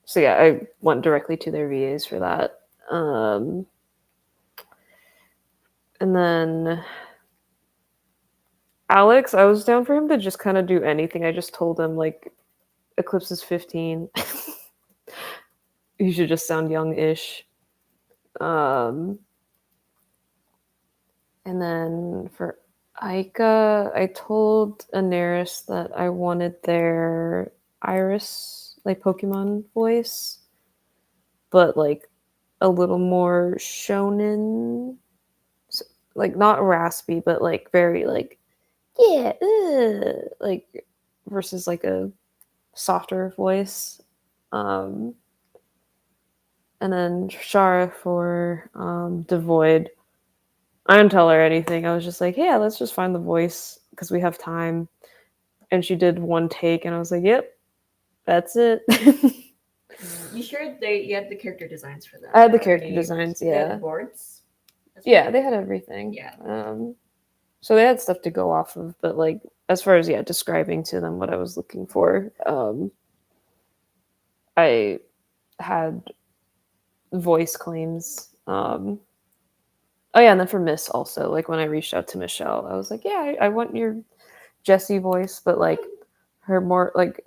so yeah, I went directly to their VAs for that. And then Alex, I was down for him to just kind of do anything. I just told him like Eclipse is 15. He should just sound young-ish. And then for Aika, I told Anaris that I wanted their Iris, like Pokemon voice, but like a little more shonen, like not raspy, but like very like yeah, like versus like a softer voice. Um, and then Shara for Devoid. I didn't tell her anything. I was just like, yeah, let's just find the voice because we have time. And she did one take, and I was like, yep, that's it. You sure you had the character designs for them? I had the character designs, They had yeah. boards? Yeah, they had everything. Yeah. So they had stuff to go off of, but like as far as describing to them what I was looking for, I had voice claims. Oh yeah, and then for Miss also, like when I reached out to Michelle, I was like, yeah, I want your Jessie voice, but like her more like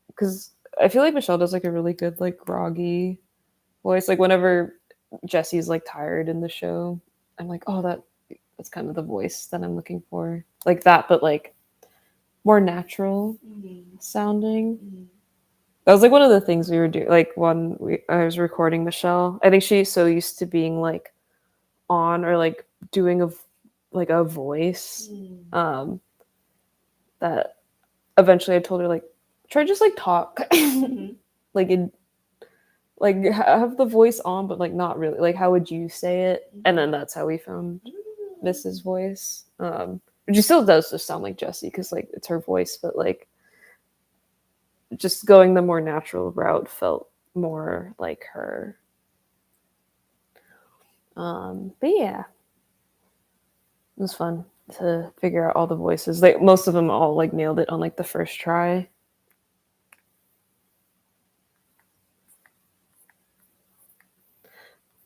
because I feel like Michelle does like a really good like groggy voice. Like whenever Jessie's like tired in the show, I'm like, oh, that's kind of the voice that I'm looking for, like that, but like more natural sounding. That was like one of the things we were doing. Like when I was recording Michelle, I think she's so used to being like on or like doing a voice that eventually I told her like try just like talk like in like have the voice on but like not really like how would you say it, and then that's how we found Mrs. voice. She still does just sound like Jessie because like it's her voice, but like just going the more natural route felt more like her. But yeah, it was fun to figure out all the voices. Like most of them all like nailed it on like the first try.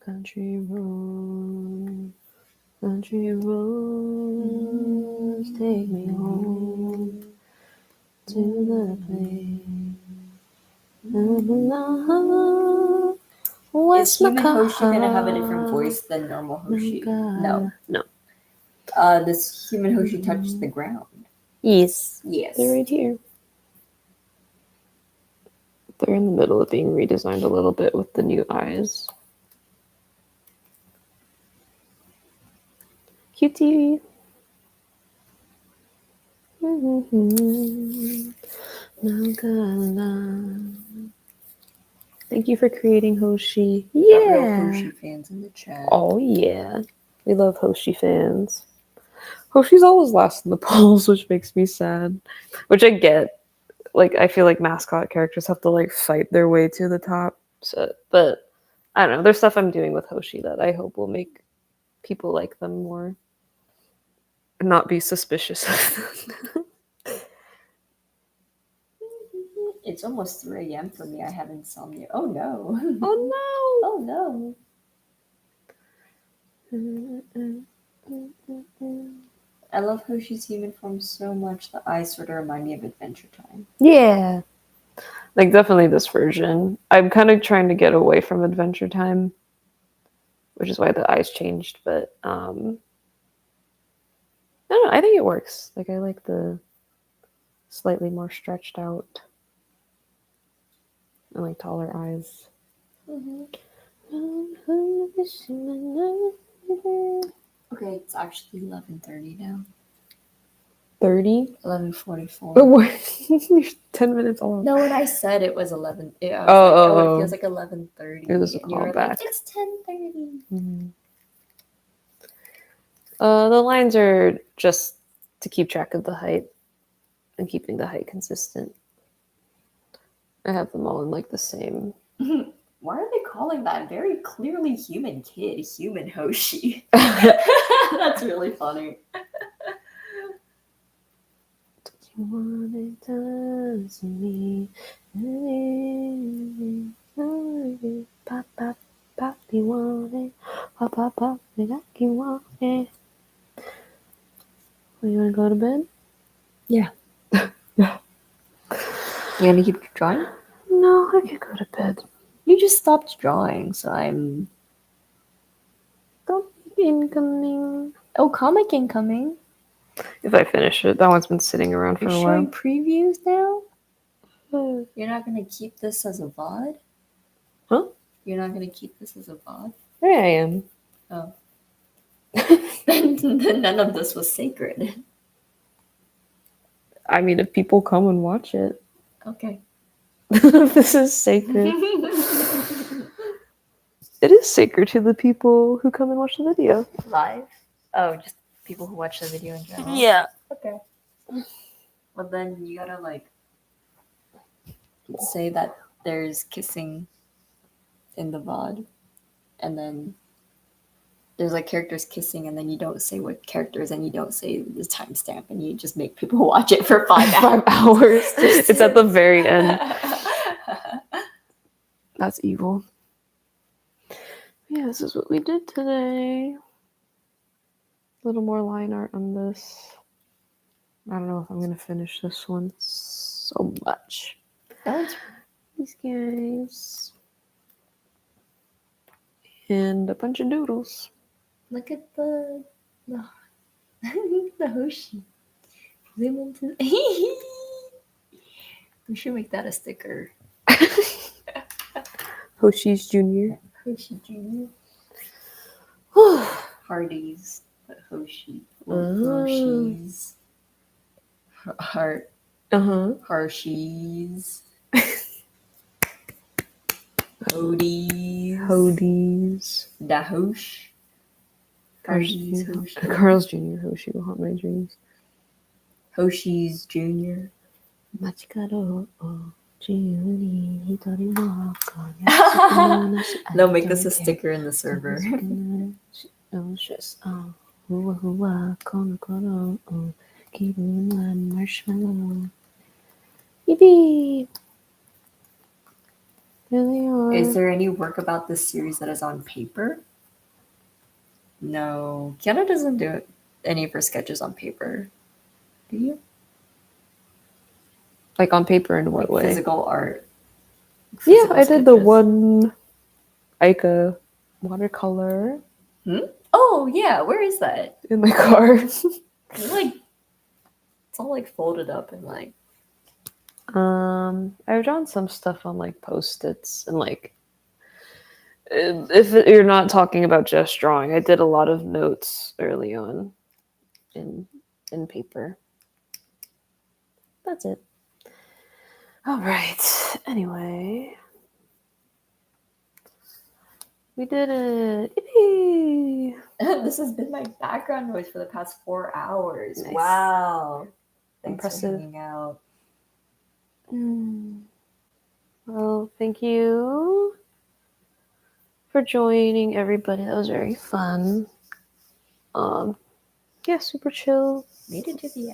Country road, country roads, take me home to the place I belong. Is human Hoshi gonna have a different voice than normal Hoshi? No. Does human Hoshi touch the ground? Yes. Yes. They're right here. They're in the middle of being redesigned a little bit with the new eyes. Cutie. Thank you for creating Hoshi. Yeah. Got real Hoshi fans in the chat. Oh yeah. We love Hoshi fans. Hoshi's always last in the polls, which makes me sad. Which I get. Like I feel like mascot characters have to like fight their way to the top. So but I don't know. There's stuff I'm doing with Hoshi that I hope will make people like them more. And not be suspicious of them. It's almost 3 a.m. for me. I have insomnia. Oh no. Oh Oh no. I love Hoshi's human form so much. The eyes sort of remind me of Adventure Time. Yeah. Like, definitely this version. I'm kind of trying to get away from Adventure Time, which is why the eyes changed, but I don't know, I think it works. Like, I like the slightly more stretched out and like taller eyes. Okay, it's actually 11:30 now. 30? 11:44. Oh, what? You're 10 minutes off. No, when I said it was 11, yeah, I was Oh, it feels like 11:30. it was a And you were callback. like, it's 10:30. Mm-hmm. The lines are just to keep track of the height and keeping the height consistent. I have them all in like the same. Why are they calling that very clearly human kid human Hoshi? That's really funny. You want it to me. Pop, pop, pop, you want it. Pop, pop, pop, like you want it. You want to go to bed? Yeah. You gonna keep drawing? No, I could go to bed. You just stopped drawing, so I'm. Don't be incoming. Oh, comic incoming. If I finish it, that one's been sitting around for You're a showing while. previews now? You're not gonna keep this as a VOD? Huh? You're not gonna keep this as a VOD? There I am. Oh. Then none of this was sacred. I mean, if people come and watch it. Okay. This is sacred. It is sacred to the people who come and watch the video. Live? Oh, just people who watch the video in general? Yeah. Okay. Well, then you gotta, like, say that there's kissing in the VOD, and then there's, like, characters kissing, and then you don't say what characters, and you don't say the timestamp, and you just make people watch it for 5 hours. 5 hours. It's at the very end. That's evil. Yeah, this is what we did today. A little more line art on this. I don't know if I'm going to finish this one so much. These guys. And a bunch of doodles. Look at the the Hoshi. Zoom into. We should make that a sticker. Hoshi's Jr. Hoshi Jr. Hardee's, but Hoshi. Hoshi's. Heart. Harshies. Hodies. Dahosh. Carl's Jr. Hoshi will haunt my dreams. Hoshi's Jr. They'll make this a sticker in the server. Yippee! Really are. Is there any work about this series that is on paper? No. Kiana doesn't do any of her sketches on paper. Do you? Like on paper in what way? Physical art. Yeah, I did the one Ica watercolor. Oh, yeah. Where is that? In my car. It's all like folded up and like. I've drawn some stuff on like Post-its and like if you're not talking about just drawing, I did a lot of notes early on in paper. That's it. All right. Anyway, we did it. Yippee! This has been my background noise for the past 4 hours. Nice. Wow. Thanks Impressive. for hanging out. Well, thank you for joining, everybody. That was very fun. Yeah, super chill. Made it to the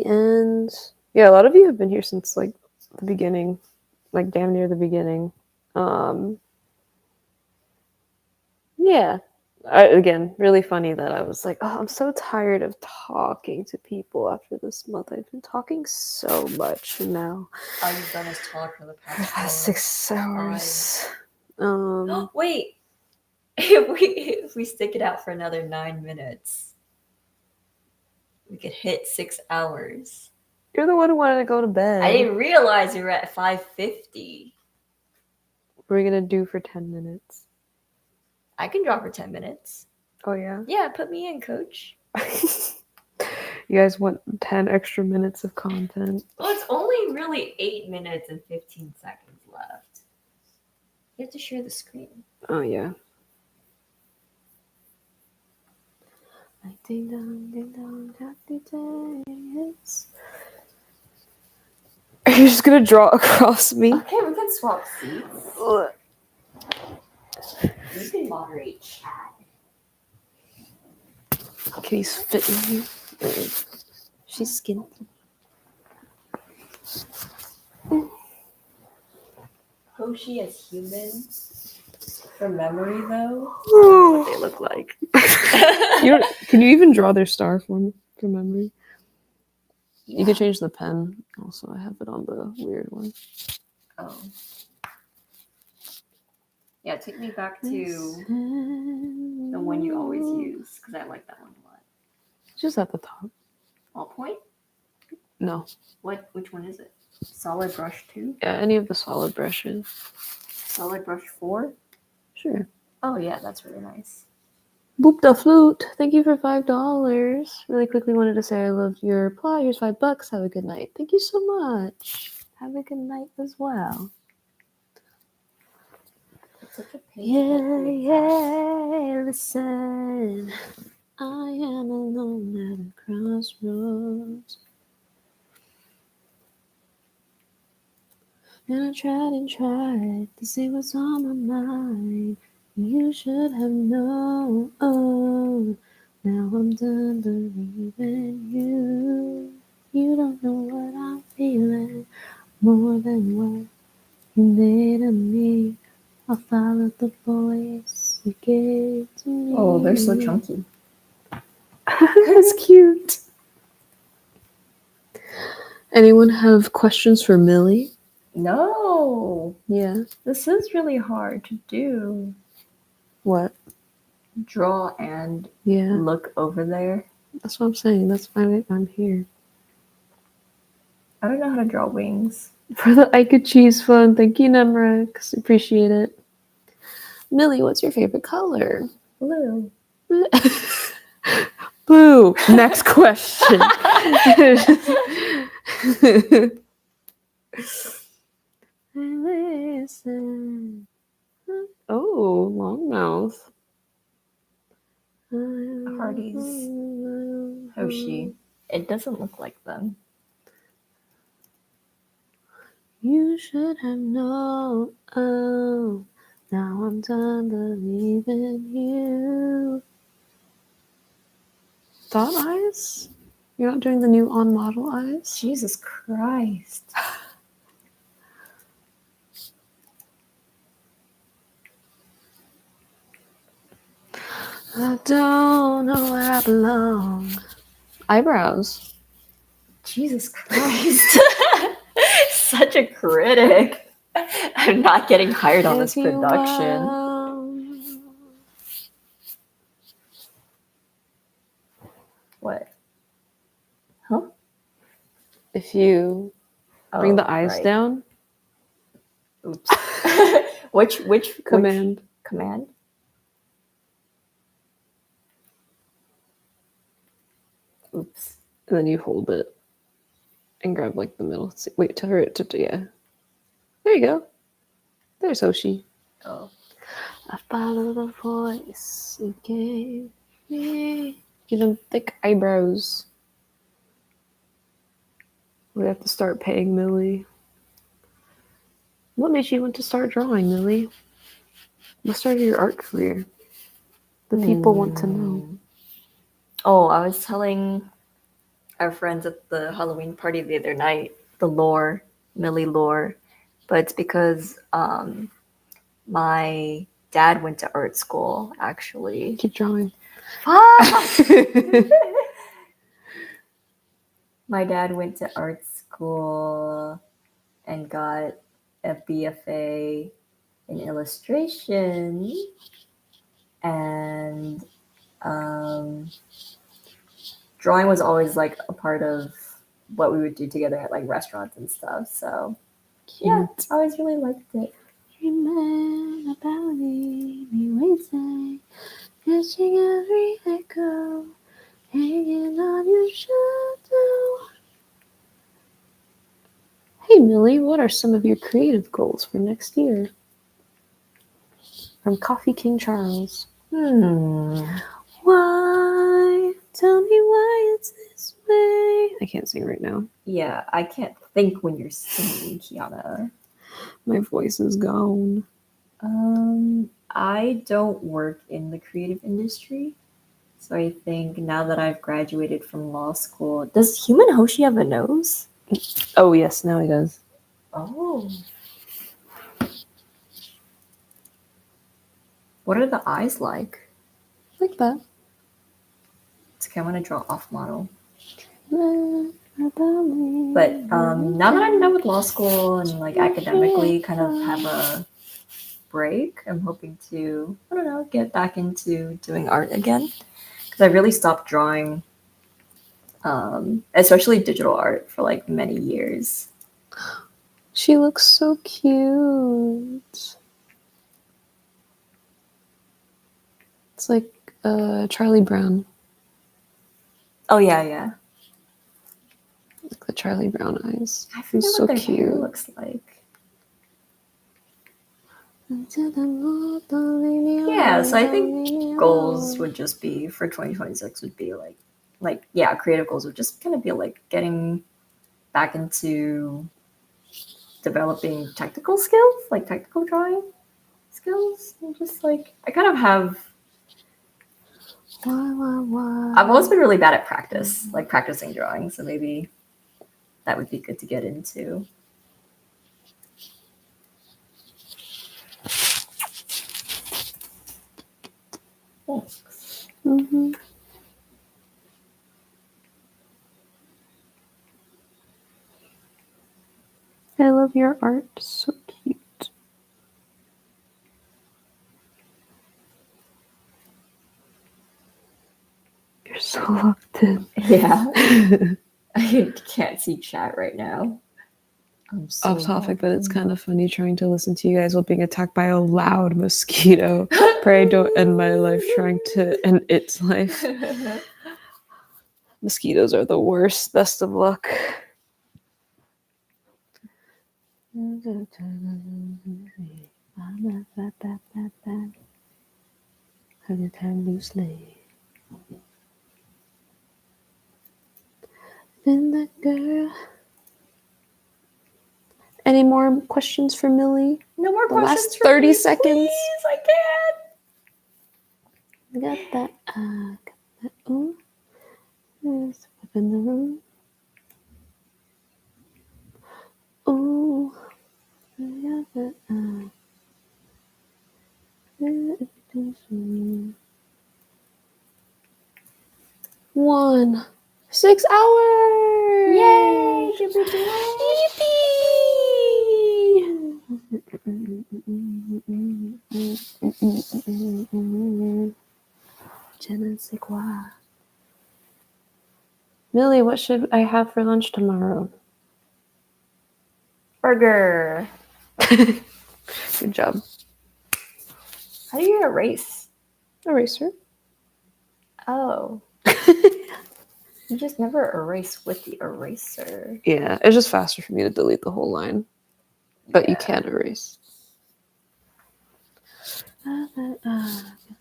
end. Yeah, a lot of you have been here since like the beginning, like damn near the beginning. Yeah, Again, really funny that I was like, oh, I'm so tired of talking to people after this month. I've been talking so much now. All you've done is talk for the past 6 hours. Wait, if we stick it out for another 9 minutes, we could hit 6 hours. You're the one who wanted to go to bed. I didn't realize you were at 5:50. What are we gonna do for 10 minutes? I can draw for 10 minutes. Oh yeah? Yeah, put me in, coach. You guys want 10 extra minutes of content? Well, it's only really 8 minutes and 15 seconds left. You have to share the screen. Oh yeah. Ding dong, ding dong, happy days. Are you just gonna draw across me? Okay, we can swap seats. You can moderate chat. Kitty's fitting you. She's skinny. Hoshi as humans. From memory, though, I don't know what they look like. Can you even draw their star from memory? Yeah. You could change the pen. Also, I have it on the weird one. Oh. Yeah, take me back to the one you always use, because I like that one a lot. Just at the top. Ballpoint? No. Which one is it? Solid brush 2? Yeah, any of the solid brushes. Solid brush 4? Sure. Oh yeah, that's really nice. Boop the flute. Thank you for $5. Really quickly wanted to say I loved your reply. Here's $5. Have a good night. Thank you so much. Have a good night as well. It's such a Yeah, listen. I am alone at a crossroads. And I tried to say what's on my mind. You should have known. Now I'm done believing you. You don't know what I'm feeling more than what you made of me. I followed the voice you gave to me. Oh, they're so chunky. That's cute. Anyone have questions for Millie? No. Yeah. This is really hard to do. What? Draw and look over there. That's what I'm saying. That's why I'm here. I don't know how to draw wings. For the I Could Cheese Fund. Thank you, Nemrex. Appreciate it. Millie, what's your favorite color? Blue. Boo. Next question. Listen. Oh, long mouth. Hardy's Hoshi. It doesn't look like them. You should have known. Oh, now I'm done believing you. Dot eyes? You're not doing the new on model eyes? Jesus Christ. I don't know where I belong. Eyebrows. Jesus Christ. Such a critic. I'm not getting hired on this production. What? Huh? If you bring the eyes down. Oops. Which command? Command? Oops. And then you hold it and grab like the middle. Wait, tell her to yeah. There you go. There's Hoshi. Oh. I follow the voice you gave me. Give them thick eyebrows. We have to start paying Millie. What made you want to start drawing, Millie? What started your art career? The people want to know. Oh, I was telling our friends at the Halloween party the other night, the Millie lore, but it's because my dad went to art school, actually. Keep drawing. My dad went to art school and got a BFA in illustration, and drawing was always like a part of what we would do together at like restaurants and stuff. So yeah, I always really liked it. Catching every echo, hanging on your shadow. Hey Millie, what are some of your creative goals for next year? From Coffee King Charles. Why? Tell me why it's this way. I can't sing right now. Yeah, I can't think when you're singing, Kiana. My voice is gone. I don't work in the creative industry. So I think now that I've graduated from law school, does human Hoshi have a nose? Oh yes, now he does. Oh. What are the eyes like? Like that. It's okay, I'm gonna draw off model. But now that I'm done with law school and like academically kind of have a break, I'm hoping to, I don't know, get back into doing art again. Because I really stopped drawing, especially digital art, for like many years. She looks so cute. It's like Charlie Brown. Oh yeah. Like the Charlie Brown eyes. I forget so what their cute. hair looks like. Yeah, so I think goals would just be for 2026 would be like creative goals would just kind of be like getting back into developing technical skills, like technical drawing skills, and just like I kind of have. I've always been really bad at practice, like practicing drawing, so maybe that would be good to get into. Thanks. Mm-hmm. I love your art. So cute. You're so locked in. Yeah. I can't see chat right now. I'm so off topic, but it's kind of funny trying to listen to you guys while being attacked by a loud mosquito. Pray I don't end my life trying to end its life. Mosquitoes are the worst. Best of luck. Been that girl. Any more questions for Millie? No more the questions last for 30 me, seconds. Please, I can't. Got that. Ooh. There's up in the room. Ooh. I got that. 1 6 hours. Yay! Je ne sais quoi. Millie, what should I have for lunch tomorrow? Burger. Good job. How do you erase? Eraser. Oh. You just never erase with the eraser. Yeah, it's just faster for me to delete the whole line. But you can erase.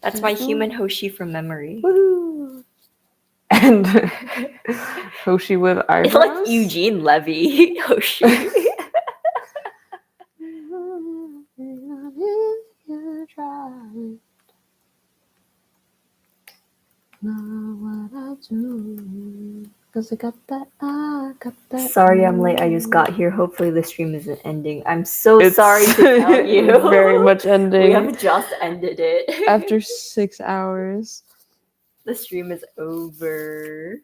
That's my human Hoshi from memory. Woo! And Hoshi with eyebrows. It's like Eugene Levy Hoshi. Not what I do. 'Cause I got that. Sorry I'm late. I just got here. Hopefully the stream isn't ending. I'm so It's sorry to tell you. very much We ending have just ended it. after 6 hours. The stream is over.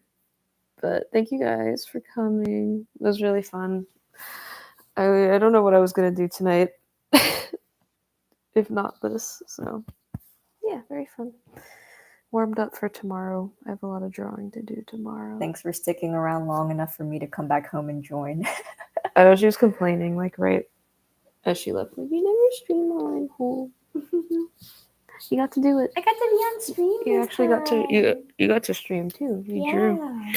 But thank you guys for coming. It was really fun. I don't know what I was gonna do tonight, if not this. So yeah, very fun. Warmed up for tomorrow. I have a lot of drawing to do tomorrow. Thanks for sticking around long enough for me to come back home and join. I know she was complaining, like right as she left. Like, you never stream while I'm home. You got to do it. I got to be on stream. You actually got to you got to stream too. You drew. Yeah.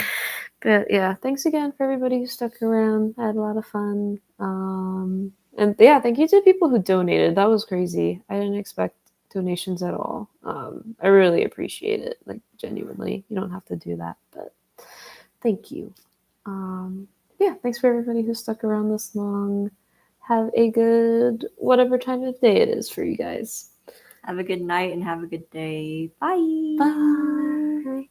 But yeah, thanks again for everybody who stuck around. I had a lot of fun. And yeah, thank you to people who donated. That was crazy. I didn't expect donations at all. I really appreciate it. Like genuinely. You don't have to do that, but thank you. Yeah, thanks for everybody who stuck around this long. Have a good whatever time of day it is for you guys. Have a good night and have a good day. Bye. Bye.